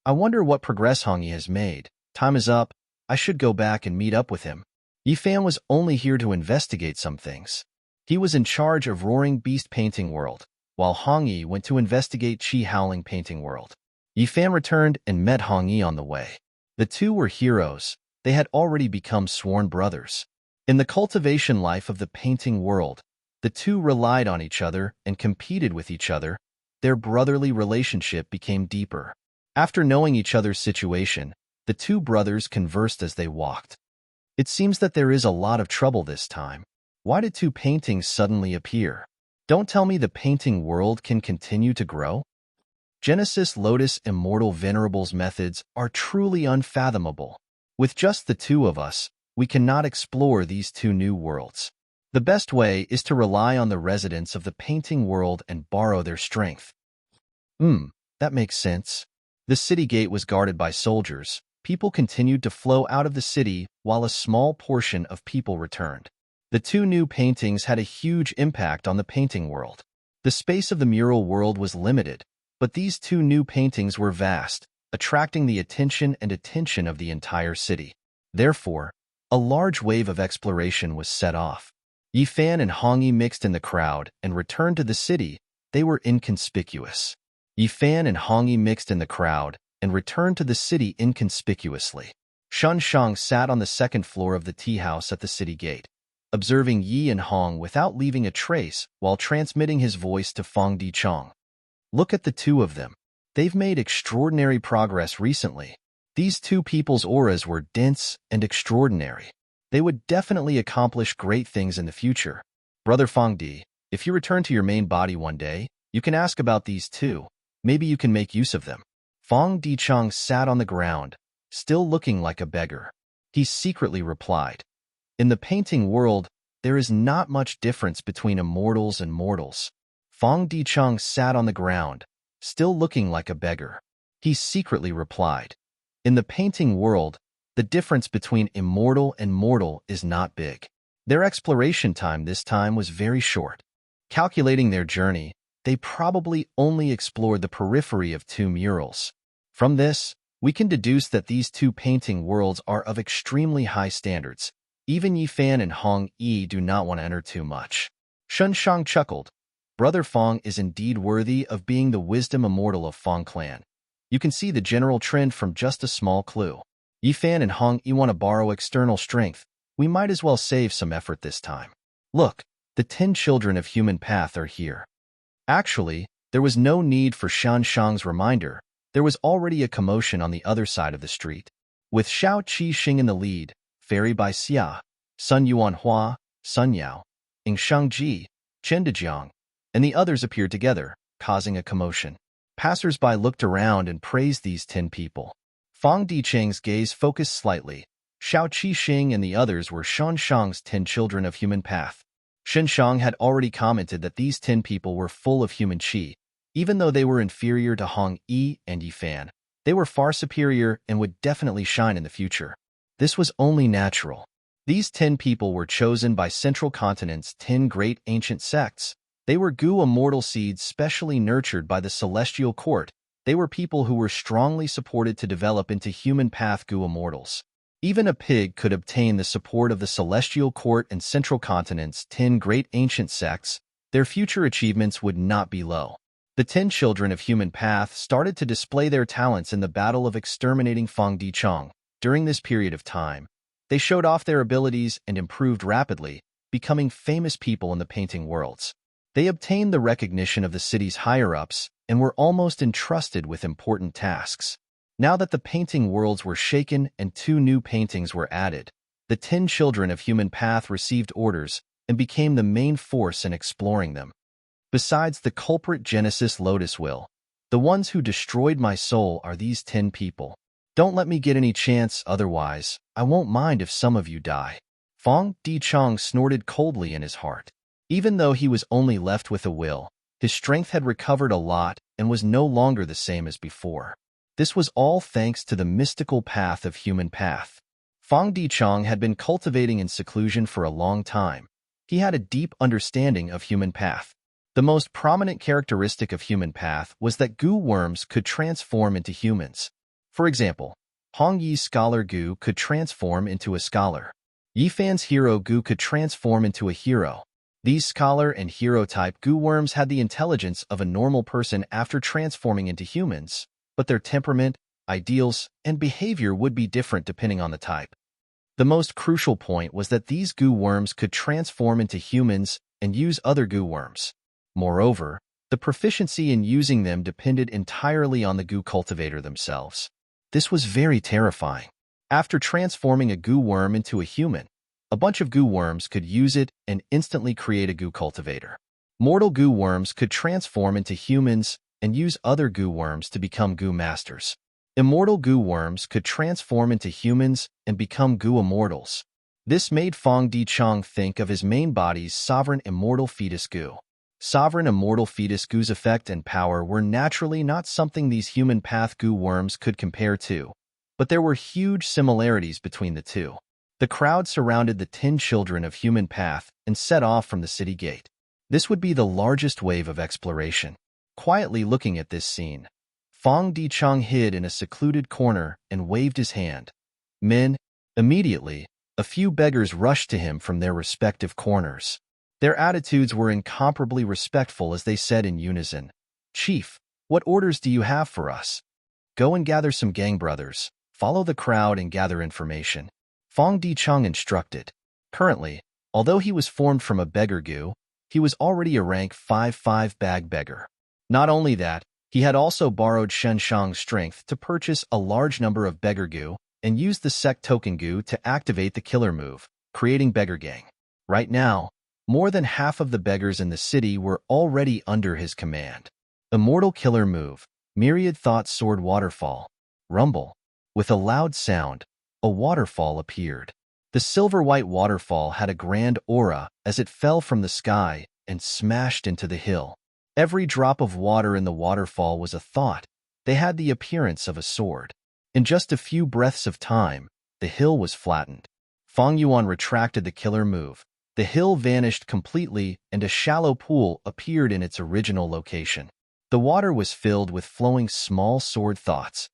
I wonder what progress Hongi has made. Time is up. I should go back and meet up with him. Yifan was only here to investigate some things. He was in charge of Roaring Beast Painting World, while Hongi went to investigate Chi Howling Painting World. Yifan returned and met Hongi on the way. The 2 were heroes. They had already become sworn brothers. In the cultivation life of the painting world, the 2 relied on each other and competed with each other. Their brotherly relationship became deeper. After knowing each other's situation, the 2 brothers conversed as they walked. It seems that there is a lot of trouble this time. Why did 2 paintings suddenly appear? Don't tell me the painting world can continue to grow? Genesis Lotus Immortal Venerable's methods are truly unfathomable. With just the 2 of us, we cannot explore these 2 new worlds. The best way is to rely on the residents of the painting world and borrow their strength. That makes sense. The city gate was guarded by soldiers. People continued to flow out of the city while a small portion of people returned. The 2 new paintings had a huge impact on the painting world. The space of the mural world was limited, but these 2 new paintings were vast, attracting the attention of the entire city. Therefore, a large wave of exploration was set off. Yifan and Hongi mixed in the crowd and returned to the city. They were inconspicuous. Yifan and Hongi mixed in the crowd and returned to the city inconspicuously. Shun Shang sat on the 2nd floor of the tea house at the city gate, observing Yi and Hong without leaving a trace while transmitting his voice to Fang Dichong. Look at the 2 of them. They've made extraordinary progress recently. These 2 people's auras were dense and extraordinary. They would definitely accomplish great things in the future. Brother Fang Di, if you return to your main body one day, you can ask about these 2. Maybe you can make use of them. Fang Dichong sat on the ground, still looking like a beggar. He secretly replied, "In the painting world, there is not much difference between immortals and mortals." Fang Dichong sat on the ground, still looking like a beggar. He secretly replied, "In the painting world, the difference between immortal and mortal is not big." Their exploration time this time was very short. Calculating their journey, they probably only explored the periphery of 2 murals. From this, we can deduce that these 2 painting worlds are of extremely high standards. Even Yifan and Hong Yi do not want to enter too much. Shun Shang chuckled. Brother Fang is indeed worthy of being the wisdom immortal of Fang clan. You can see the general trend from just a small clue. Yifan and Hong Yi want to borrow external strength. We might as well save some effort this time. Look, the 10 children of human path are here. Actually, there was no need for Shan Shang's reminder. There was already a commotion on the other side of the street. With Xiao Qi Xing in the lead, Fairy by Xia, Sun Yuanhua, Sun Yao, Ing Shangji, Chen Dejiang, and the others appeared together, causing a commotion. Passers-by looked around and praised these 10 people. Fang Dicheng's gaze focused slightly. Xiao Qixing and the others were Shan Shang's 10 children of human path. Shen Shang had already commented that these 10 people were full of human qi. Even though they were inferior to Hong Yi and Yi Fan, they were far superior and would definitely shine in the future. This was only natural. These 10 people were chosen by Central Continent's 10 great ancient sects. They were Gu immortal seeds specially nurtured by the Celestial Court. They were people who were strongly supported to develop into human path Gu immortals. Even a pig could obtain the support of the Celestial Court and Central Continent's 10 great ancient sects. Their future achievements would not be low. The 10 children of human path started to display their talents in the battle of exterminating Fang Dicheng. During this period of time, they showed off their abilities and improved rapidly, becoming famous people in the painting worlds. They obtained the recognition of the city's higher-ups and were almost entrusted with important tasks. Now that the painting worlds were shaken and 2 new paintings were added, the 10 children of human path received orders and became the main force in exploring them. Besides the culprit Genesis Lotus Will, the ones who destroyed my soul are these 10 people. Don't let me get any chance, otherwise I won't mind if some of you die. Fang Dicheng snorted coldly in his heart. Even though he was only left with a will, his strength had recovered a lot and was no longer the same as before. This was all thanks to the mystical path of human path. Fang Dicheng had been cultivating in seclusion for a long time. He had a deep understanding of human path. The most prominent characteristic of human path was that Gu worms could transform into humans. For example, Hong Yi's scholar Gu could transform into a scholar. Yi Fan's hero Gu could transform into a hero. These scholar and hero-type Gu worms had the intelligence of a normal person after transforming into humans, but their temperament, ideals, and behavior would be different depending on the type. The most crucial point was that these Gu worms could transform into humans and use other Gu worms. Moreover, the proficiency in using them depended entirely on the Gu cultivator themselves. This was very terrifying. After transforming a Gu worm into a human, a bunch of Gu worms could use it and instantly create a Gu cultivator. Mortal Gu worms could transform into humans and use other Gu worms to become Gu masters. Immortal Gu worms could transform into humans and become Gu immortals. This made Fang Dicheng think of his main body's sovereign immortal fetus Gu. Sovereign immortal fetus Gu's effect and power were naturally not something these human path Gu worms could compare to, but there were huge similarities between the two. The crowd surrounded the 10 children of human path and set off from the city gate. This would be the largest wave of exploration. Quietly looking at this scene, Fang Dicheng hid in a secluded corner and waved his hand. Men, immediately, a few beggars rushed to him from their respective corners. Their attitudes were incomparably respectful as they said in unison, "Chief, what orders do you have for us? Go and gather some gang brothers, follow the crowd and gather information." Fang Dicheng instructed. Currently, although he was formed from a beggar Gu, he was already a rank 5-5 bag beggar. Not only that, he had also borrowed Shen Shang's strength to purchase a large number of beggar Gu and used the sect token Gu to activate the killer move, creating beggar gang. Right now, more than half of the beggars in the city were already under his command. Immortal killer move, myriad thought sword waterfall, rumble. With a loud sound, a waterfall appeared. The silver-white waterfall had a grand aura as it fell from the sky and smashed into the hill. Every drop of water in the waterfall was a thought. They had the appearance of a sword. In just a few breaths of time, the hill was flattened. Fang Yuan retracted the killer move. The hill vanished completely and a shallow pool appeared in its original location. The water was filled with flowing small sword thoughts.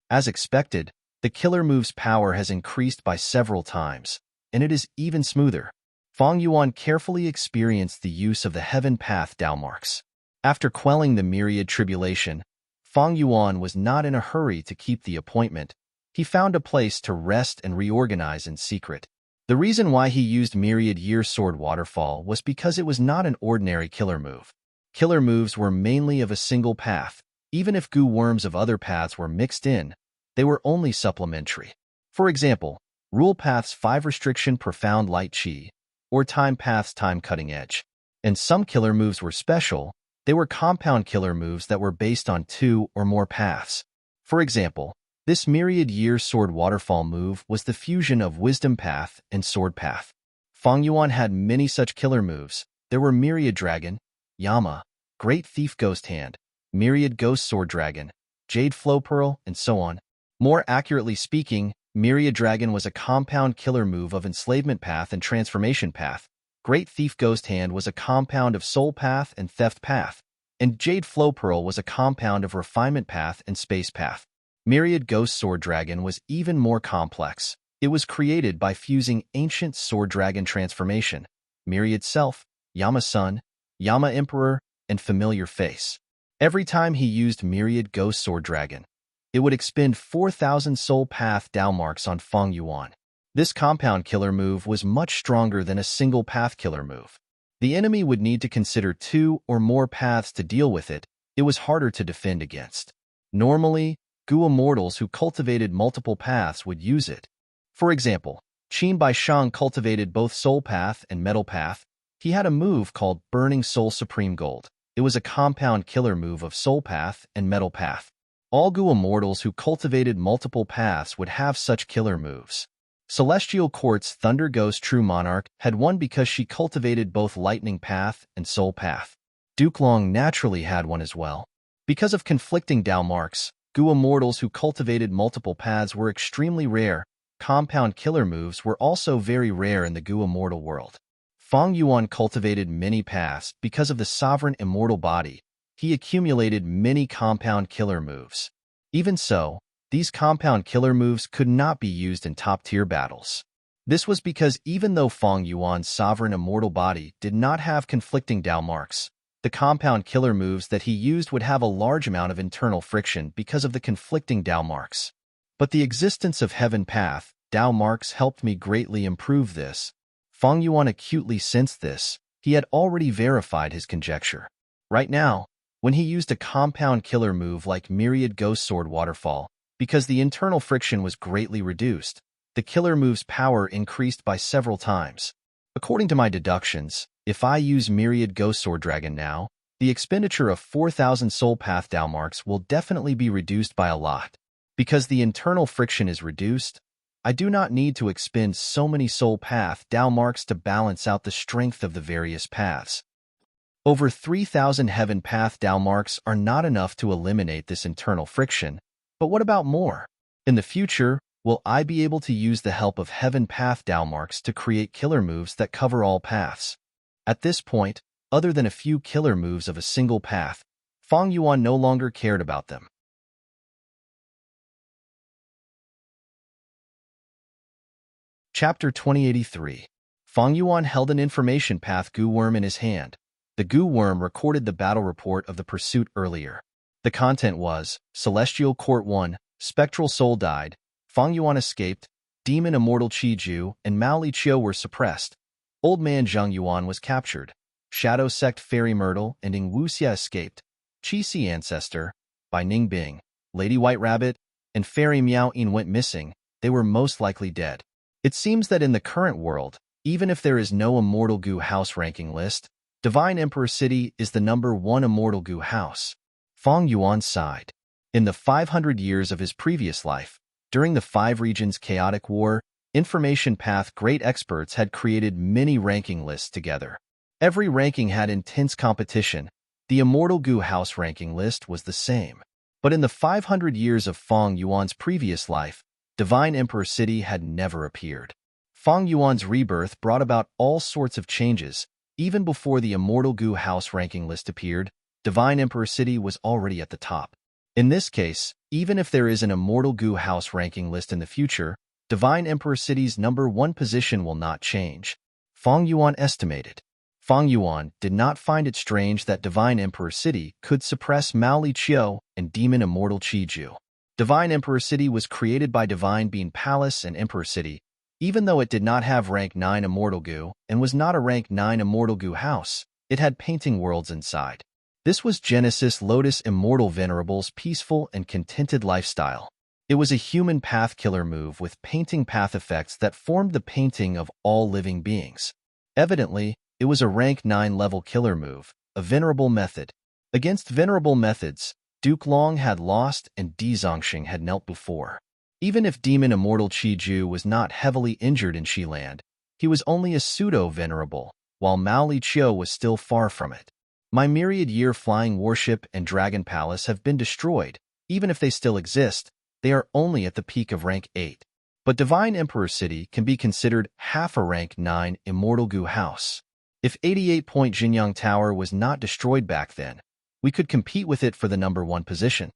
As expected, the killer move's power has increased by several times, and it is even smoother. Fang Yuan carefully experienced the use of the Heaven Path Dao marks. After quelling the myriad tribulation, Fang Yuan was not in a hurry to keep the appointment. He found a place to rest and reorganize in secret. The reason why he used Myriad Year Sword Waterfall was because it was not an ordinary killer move. Killer moves were mainly of a single path. Even if Gu worms of other paths were mixed in, they were only supplementary. For example, Rule paths 5 restriction profound light chi, or time paths time cutting edge. And some killer moves were special. They were compound killer moves that were based on 2 or more paths. For example, this myriad year sword waterfall move was the fusion of wisdom path and sword path. Fang Yuan had many such killer moves. There were myriad dragon, Yama, great thief ghost hand, myriad ghost sword dragon, jade flow pearl, and so on. More accurately speaking, myriad dragon was a compound killer move of enslavement path and transformation path. Great thief ghost hand was a compound of soul path and theft path, and jade flow pearl was a compound of refinement path and space path. Myriad ghost sword dragon was even more complex. It was created by fusing ancient sword dragon transformation, myriad self, Yama sun, Yama emperor, and familiar face. Every time he used myriad ghost sword dragon, it would expend 4,000 soul path Dao marks on Fang Yuan. This compound killer move was much stronger than a single path killer move. The enemy would need to consider 2 or more paths to deal with it. It was harder to defend against. Normally, Gu immortals who cultivated multiple paths would use it. For example, Qin Bai Shang cultivated both soul path and metal path. He had a move called Burning Soul Supreme Gold. It was a compound killer move of soul path and metal path. All Gu immortals who cultivated multiple paths would have such killer moves. Celestial Court's Thunder Ghost True Monarch had one because she cultivated both lightning path and soul path. Duke Long naturally had one as well. Because of conflicting Dao marks, Gu immortals who cultivated multiple paths were extremely rare. Compound killer moves were also very rare in the Gu immortal world. Fang Yuan cultivated many paths because of the sovereign immortal body. He accumulated many compound killer moves. Even so, these compound killer moves could not be used in top-tier battles. This was because even though Fang Yuan's sovereign immortal body did not have conflicting Dao marks, the compound killer moves that he used would have a large amount of internal friction because of the conflicting Dao marks. But the existence of Heaven Path, Dao marks helped me greatly improve this. Fang Yuan acutely sensed this. He had already verified his conjecture. Right now, when he used a compound killer move like Myriad Ghost Sword Waterfall, because the internal friction was greatly reduced, the killer move's power increased by several times. According to my deductions, if I use Myriad Ghost Sword Dragon now, the expenditure of 4,000 Soul Path Dao marks will definitely be reduced by a lot. Because the internal friction is reduced, I do not need to expend so many Soul Path Dao marks to balance out the strength of the various paths. Over 3,000 Heaven Path Dao marks are not enough to eliminate this internal friction, but what about more? In the future, will I be able to use the help of Heaven Path Dao marks to create killer moves that cover all paths? At this point, other than a few killer moves of a single path, Fang Yuan no longer cared about them. Chapter 2083. Fang Yuan held an information path Gu worm in his hand. The Gu worm recorded the battle report of the pursuit earlier. The content was, Celestial Court 1, Spectral Soul died, Fang Yuan escaped, Demon Immortal Qi Ju and Mao Li Qiu were suppressed, Old Man Zhang Yuan was captured, Shadow Sect Fairy Myrtle and Ing Wuxia escaped, Qi Si Ancestor, by Ning Bing, Lady White Rabbit, and Fairy Miao Yin went missing. They were most likely dead. It seems that in the current world, even if there is no Immortal Gu house ranking list, Divine Emperor City is the #1 Immortal Gu house. Fang Yuan sighed. In the 500 years of his previous life, during the 5 regions chaotic war, Information Path great experts had created many ranking lists together. Every ranking had intense competition. The Immortal Gu house ranking list was the same. But in the 500 years of Fang Yuan's previous life, Divine Emperor City had never appeared. Fang Yuan's rebirth brought about all sorts of changes. Even before the Immortal Gu house ranking list appeared, Divine Emperor City was already at the top. In this case, even if there is an Immortal Gu house ranking list in the future, Divine Emperor City's #1 position will not change. Fang Yuan estimated. Fang Yuan did not find it strange that Divine Emperor City could suppress Mao Li Qiu and Demon Immortal Qi Ju. Divine Emperor City was created by Divine Being Palace and Emperor City, even though it did not have rank 9 Immortal Gu and was not a rank 9 Immortal Gu house. It had painting worlds inside. This was Genesis Lotus Immortal Venerable's peaceful and contented lifestyle. It was a human path killer move with painting path effects that formed the painting of all living beings. Evidently, it was a rank 9 level killer move, a venerable method. Against venerable methods, Duke Long had lost and Di Zongxing had knelt before. Even if Demon Immortal Qi Ju was not heavily injured in Qiland, he was only a pseudo-venerable, while Mao Li Qiu was still far from it. My myriad-year flying warship and dragon palace have been destroyed. Even if they still exist, they are only at the peak of rank 8. But Divine Emperor City can be considered half a rank 9 Immortal Gu house. If 88-point Jinyang Tower was not destroyed back then, we could compete with it for the number 1 position.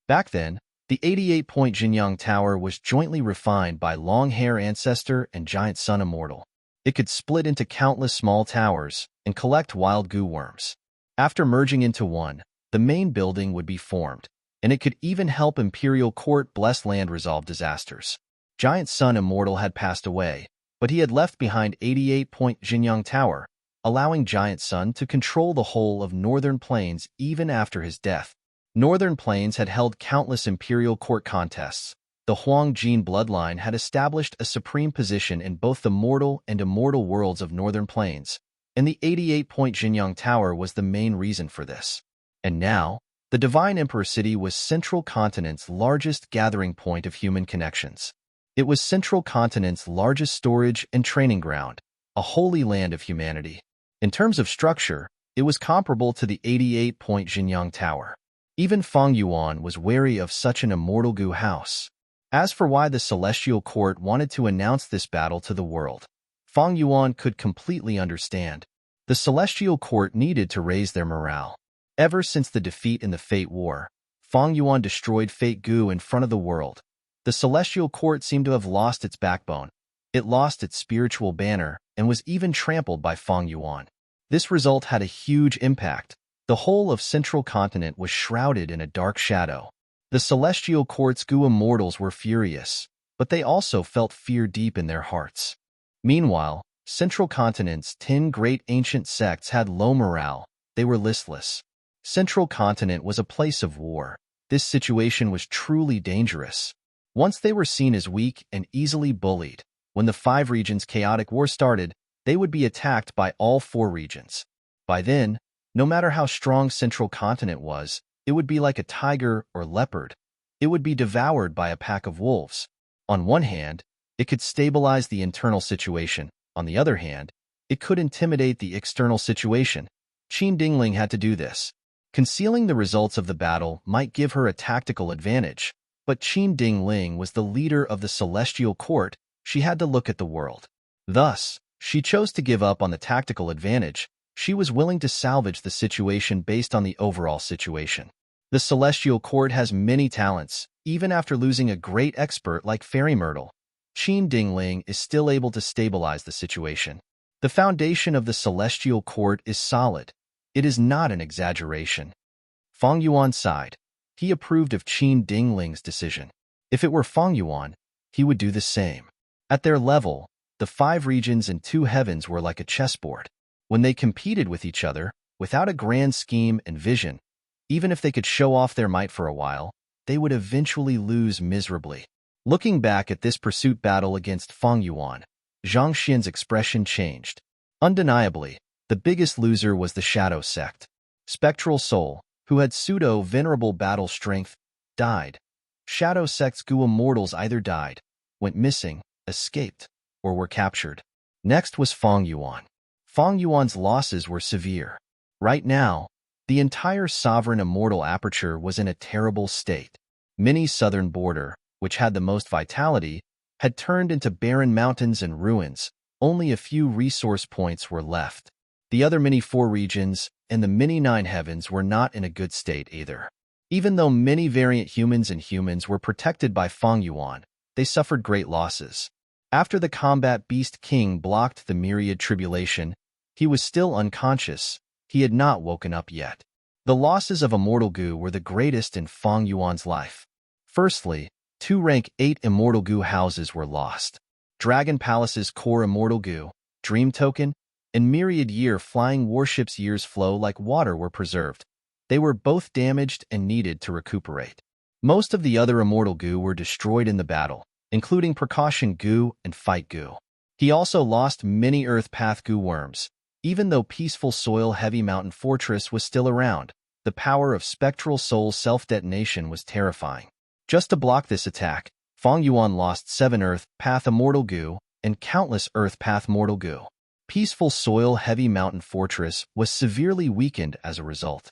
Back then, the 88-point Jinyang Tower was jointly refined by Long Hair Ancestor and Giant Sun Immortal. It could split into countless small towers and collect wild goo worms. After merging into one, the main building would be formed, and it could even help Imperial Court bless land resolve disasters. Giant Sun Immortal had passed away, but he had left behind 88-point Jinyang Tower, allowing Giant Sun to control the whole of Northern Plains even after his death. Northern Plains had held countless Imperial Court contests. The Huang Jin bloodline had established a supreme position in both the mortal and immortal worlds of Northern Plains, and the 88-point Jinyang Tower was the main reason for this. And now, the Divine Emperor City was Central Continent's largest gathering point of human connections. It was Central Continent's largest storage and training ground, a holy land of humanity. In terms of structure, it was comparable to the 88-point Jinyang Tower. Even Feng Yuan was wary of such an immortal Gu house. As for why the Celestial Court wanted to announce this battle to the world, Feng Yuan could completely understand. The Celestial Court needed to raise their morale. Ever since the defeat in the Fate War, Feng Yuan destroyed Fate Gu in front of the world. The Celestial Court seemed to have lost its backbone. It lost its spiritual banner and was even trampled by Feng Yuan. This result had a huge impact. The whole of Central Continent was shrouded in a dark shadow. The Celestial Court's Gu immortals were furious, but they also felt fear deep in their hearts. Meanwhile, Central Continent's 10 great ancient sects had low morale. They were listless. Central Continent was a place of war. This situation was truly dangerous. Once they were seen as weak and easily bullied, when the 5 regions' chaotic war started, they would be attacked by all 4 regions. By then, no matter how strong Central Continent was, it would be like a tiger or leopard. It would be devoured by a pack of wolves. On one hand, it could stabilize the internal situation. On the other hand, it could intimidate the external situation. Qin Dingling had to do this. Concealing the results of the battle might give her a tactical advantage, but Qin Dingling was the leader of the Celestial Court. She had to look at the world. Thus, she chose to give up on the tactical advantage. She was willing to salvage the situation based on the overall situation. The Celestial Court has many talents, even after losing a great expert like Fairy Myrtle. Qin Dingling is still able to stabilize the situation. The foundation of the Celestial Court is solid. It is not an exaggeration. Feng Yuan sighed. He approved of Qin Dingling's decision. If it were Feng Yuan, he would do the same. At their level, the 5 regions and 2 heavens were like a chessboard. When they competed with each other, without a grand scheme and vision, even if they could show off their might for a while, they would eventually lose miserably. Looking back at this pursuit battle against Feng Yuan, Zhang Xian's expression changed. Undeniably, the biggest loser was the Shadow Sect. Spectral Soul, who had pseudo-venerable battle strength, died. Shadow Sect's Gu immortals either died, went missing, escaped, or were captured. Next was Feng Yuan. Feng Yuan's losses were severe. Right now, the entire sovereign immortal aperture was in a terrible state. Mini southern border, which had the most vitality, had turned into barren mountains and ruins. Only a few resource points were left. The other mini 4 regions and the mini 9 heavens were not in a good state either. Even though many variant humans and humans were protected by Feng Yuan, they suffered great losses. After the combat Beast King blocked the myriad tribulation, he was still unconscious. He had not woken up yet. The losses of Immortal Gu were the greatest in Feng Yuan's life. Firstly, 2 rank 8 Immortal Gu houses were lost. Dragon Palace's core Immortal Gu, Dream Token, and myriad-year flying warships' years flow like water were preserved. They were both damaged and needed to recuperate. Most of the other immortal Gu were destroyed in the battle, including Precaution Gu and Fight Gu. He also lost many Earth Path Gu worms. Even though Peaceful Soil Heavy Mountain Fortress was still around, the power of Spectral Soul's self-detonation was terrifying. Just to block this attack, Fang Yuan lost 7 Earth Path Immortal Gu and countless Earth Path Mortal Gu. Peaceful Soil Heavy Mountain Fortress was severely weakened as a result.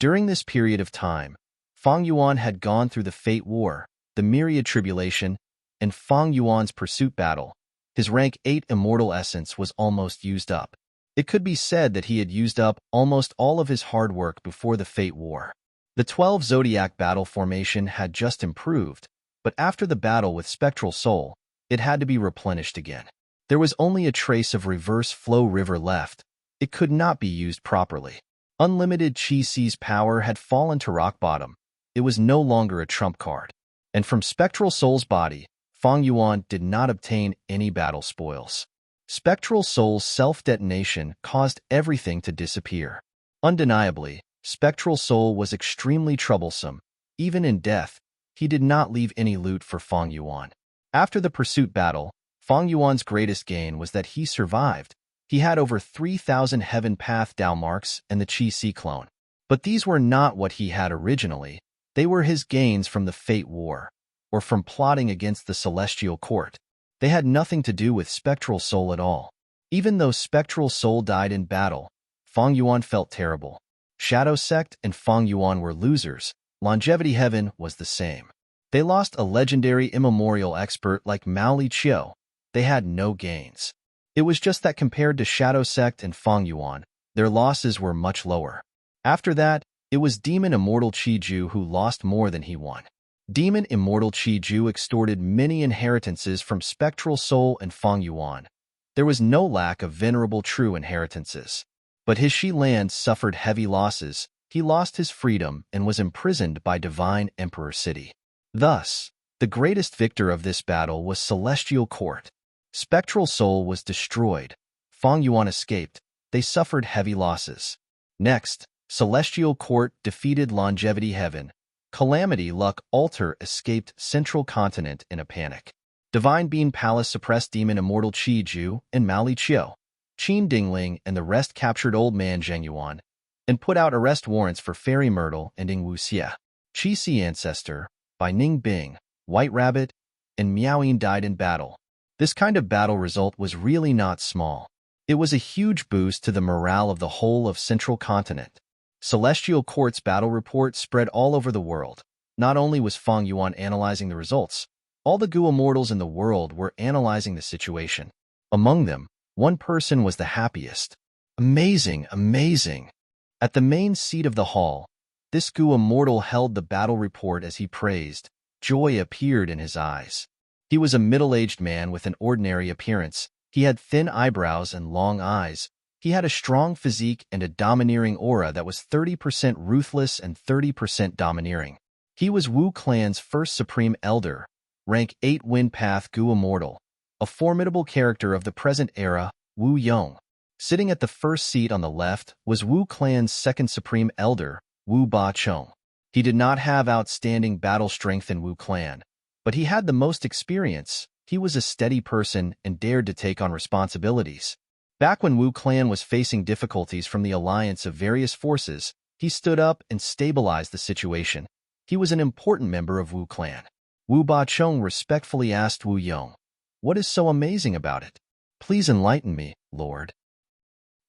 During this period of time, Fang Yuan had gone through the Fate War, the Myriad Tribulation, and Fang Yuan's Pursuit Battle. His rank 8 Immortal Essence was almost used up. It could be said that he had used up almost all of his hard work before the Fate War. The 12 Zodiac battle formation had just improved, but after the battle with Spectral Soul, it had to be replenished again. There was only a trace of Reverse Flow River left. It could not be used properly. Unlimited Qi Ci's power had fallen to rock bottom. It was no longer a trump card. And from Spectral Soul's body, Fang Yuan did not obtain any battle spoils. Spectral Soul's self-detonation caused everything to disappear. Undeniably, Spectral Soul was extremely troublesome. Even in death, he did not leave any loot for Fang Yuan. After the pursuit battle, Fang Yuan's greatest gain was that he survived. He had over 3,000 Heaven Path Dao marks and the Qi Ci clone. But these were not what he had originally. They were his gains from the Fate War, or from plotting against the Celestial Court. They had nothing to do with Spectral Soul at all. Even though Spectral Soul died in battle, Fang Yuan felt terrible. Shadow Sect and Fang Yuan were losers. Longevity Heaven was the same. They lost a legendary immemorial expert like Mao Li Qiu. They had no gains. It was just that compared to Shadow Sect and Fang Yuan, their losses were much lower. After that, it was Demon Immortal Qi Ju who lost more than he won. Demon Immortal Qi Ju extorted many inheritances from Spectral Soul and Fang Yuan. There was no lack of Venerable true inheritances. But his Shi land suffered heavy losses. He lost his freedom and was imprisoned by Divine Emperor City. Thus, the greatest victor of this battle was Celestial Court. Spectral Soul was destroyed. Fang Yuan escaped. They suffered heavy losses. Next, Celestial Court defeated Longevity Heaven. Calamity Luck Altar escaped Central Continent in a panic. Divine Bean Palace suppressed Demon Immortal Qi Ju and Mao Li Qiu. Qin Dingling and the rest captured Old Man Zheng Yuan and put out arrest warrants for Fairy Myrtle and Ing Wuxia. Qi Ci Ancestor, by Ning Bing, White Rabbit, and Miaoyin died in battle. This kind of battle result was really not small. It was a huge boost to the morale of the whole of Central Continent. Celestial Court's battle report spread all over the world. Not only was Fang Yuan analyzing the results, all the Gu immortals in the world were analyzing the situation. Among them, one person was the happiest. Amazing, amazing. At the main seat of the hall, this Gu immortal held the battle report as he praised. Joy appeared in his eyes. He was a middle-aged man with an ordinary appearance. He had thin eyebrows and long eyes. He had a strong physique and a domineering aura that was 30% ruthless and 30% domineering. He was Wu Clan's first Supreme Elder, rank 8 Wind Path Gu Immortal, a formidable character of the present era, Wu Yong. Sitting at the first seat on the left was Wu Clan's second Supreme Elder, Wu Ba Chong. He did not have outstanding battle strength in Wu Clan, but he had the most experience. He was a steady person and dared to take on responsibilities. Back when Wu Clan was facing difficulties from the alliance of various forces, he stood up and stabilized the situation. He was an important member of Wu Clan. Wu Ba Chong respectfully asked Wu Yong, "What is so amazing about it? Please enlighten me, Lord."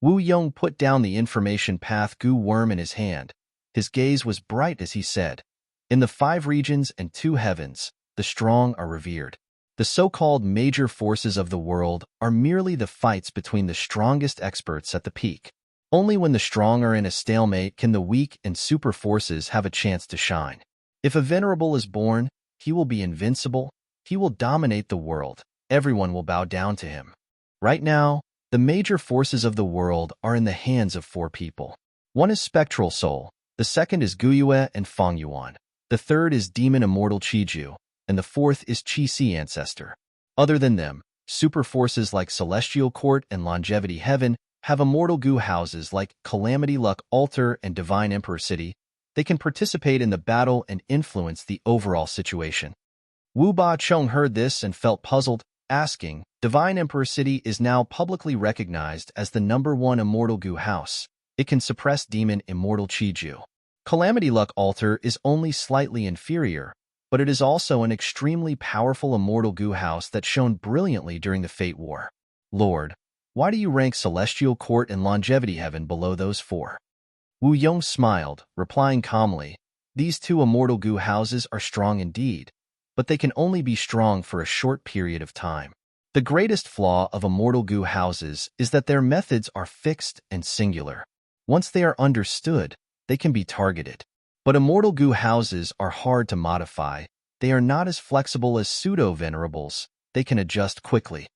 Wu Yong put down the information path Gu worm in his hand. His gaze was bright as he said, "In the 5 regions and 2 heavens, the strong are revered. The so-called major forces of the world are merely the fights between the strongest experts at the peak. Only when the strong are in a stalemate can the weak and super forces have a chance to shine. If a Venerable is born, he will be invincible. He will dominate the world. Everyone will bow down to him. Right now, the major forces of the world are in the hands of 4 people. One is Spectral Soul, the second is Guyue and Fang Yuan, the third is Demon Immortal Qi Ju, and the fourth is Qi Ci Ancestor. Other than them, super forces like Celestial Court and Longevity Heaven have immortal Gu houses like Calamity Luck Altar and Divine Emperor City. They can participate in the battle and influence the overall situation. Wu Ba Chong heard this and felt puzzled, asking, Divine Emperor City is now publicly recognized as the #1 immortal Gu house. It can suppress demon immortal Qiju. Calamity Luck Altar is only slightly inferior, but it is also an extremely powerful immortal Gu house that shone brilliantly during the Fate War. Lord, why do you rank Celestial Court and Longevity Heaven below those four? Wu Yong smiled, replying calmly, These two immortal Gu houses are strong indeed, but they can only be strong for a short period of time. The greatest flaw of immortal Gu houses is that their methods are fixed and singular. Once they are understood, they can be targeted. But immortal Gu houses are hard to modify. They are not as flexible as pseudo-venerables. They can adjust quickly.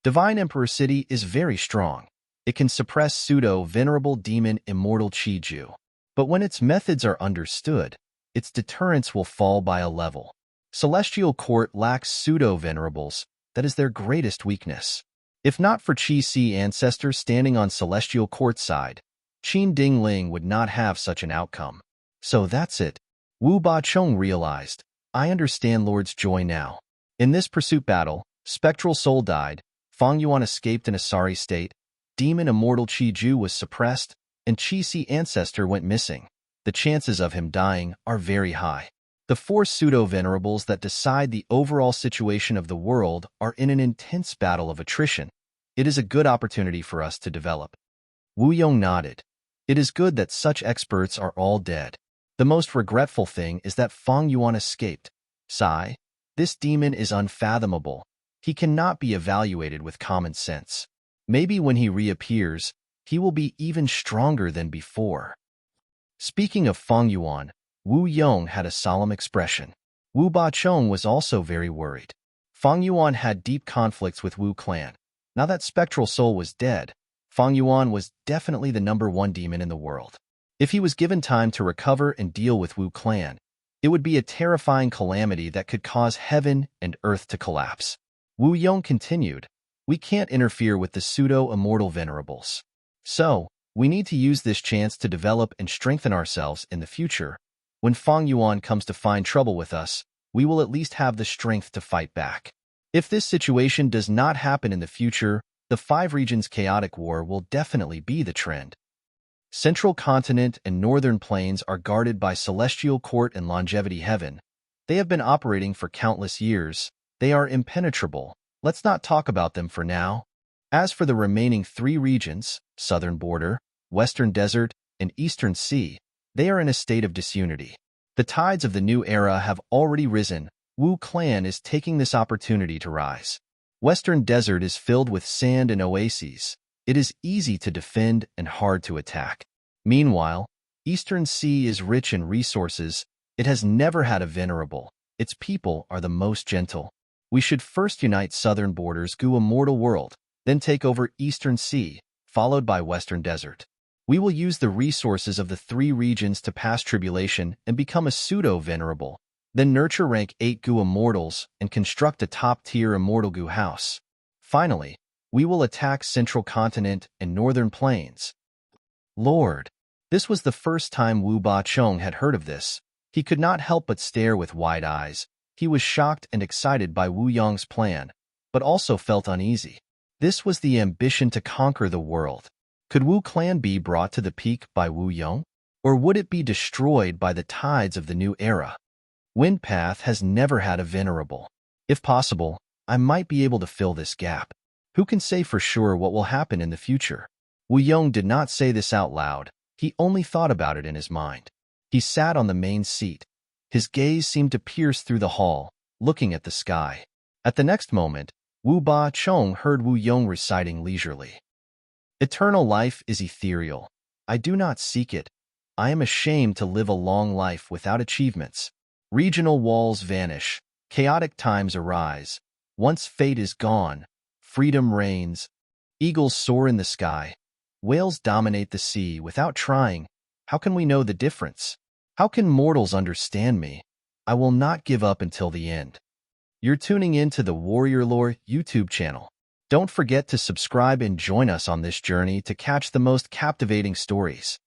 Divine Emperor City is very strong. It can suppress pseudo-venerable demon immortal Qiju. But when its methods are understood, its deterrence will fall by a level. Celestial Court lacks pseudo-venerables. That is their greatest weakness. If not for Qi Si ancestors standing on Celestial Court's side, Qin Ding Ling would not have such an outcome. So that's it. Wu Ba Chong realized, I understand Lord's joy now. In this pursuit battle, Spectral Soul died, Fang Yuan escaped in a sorry state, Demon Immortal Qiju was suppressed, and Qi Si ancestor went missing. The chances of him dying are very high. The four pseudo-venerables that decide the overall situation of the world are in an intense battle of attrition. It is a good opportunity for us to develop. Wu Yong nodded. It is good that such experts are all dead. The most regretful thing is that Fang Yuan escaped. Sigh, this demon is unfathomable. He cannot be evaluated with common sense. Maybe when he reappears, he will be even stronger than before. Speaking of Fang Yuan, Wu Yong had a solemn expression. Wu Ba Chong was also very worried. Fang Yuan had deep conflicts with Wu clan. Now that Spectral Soul was dead, Fang Yuan was definitely the #1 demon in the world. If he was given time to recover and deal with Wu clan, it would be a terrifying calamity that could cause heaven and earth to collapse. Wu Yong continued, We can't interfere with the pseudo-immortal venerables. So, we need to use this chance to develop and strengthen ourselves in the future. When Fang Yuan comes to find trouble with us, we will at least have the strength to fight back. If this situation does not happen in the future, the 5 regions chaotic war will definitely be the trend. Central Continent and Northern Plains are guarded by Celestial Court and Longevity Heaven. They have been operating for countless years. They are impenetrable. Let's not talk about them for now. As for the remaining 3 regions, Southern Border, Western Desert, and Eastern Sea, they are in a state of disunity. The tides of the new era have already risen. Wu clan is taking this opportunity to rise. Western Desert is filled with sand and oases. It is easy to defend and hard to attack. Meanwhile, Eastern Sea is rich in resources. It has never had a venerable. Its people are the most gentle. We should first unite Southern Border's Gu immortal world, then take over Eastern Sea, followed by Western Desert. We will use the resources of the 3 regions to pass tribulation and become a pseudo-venerable, then nurture rank 8 Gu immortals and construct a top-tier immortal Gu house. Finally, we will attack Central Continent and Northern Plains. Lord, this was the first time Wu Ba Chong had heard of this. He could not help but stare with wide eyes. He was shocked and excited by Wu Yong's plan, but also felt uneasy. This was the ambition to conquer the world. Could Wu clan be brought to the peak by Wu Yong? Or would it be destroyed by the tides of the new era? Wind Path has never had a venerable. If possible, I might be able to fill this gap. Who can say for sure what will happen in the future? Wu Yong did not say this out loud. He only thought about it in his mind. He sat on the main seat. His gaze seemed to pierce through the hall, looking at the sky. At the next moment, Wu Ba Chong heard Wu Yong reciting leisurely. Eternal life is ethereal. I do not seek it. I am ashamed to live a long life without achievements. Regional walls vanish. Chaotic times arise. Once fate is gone, freedom reigns. Eagles soar in the sky. Whales dominate the sea without trying. How can we know the difference? How can mortals understand me? I will not give up until the end. You're tuning in to the Warrior Lore YouTube channel. Don't forget to subscribe and join us on this journey to catch the most captivating stories.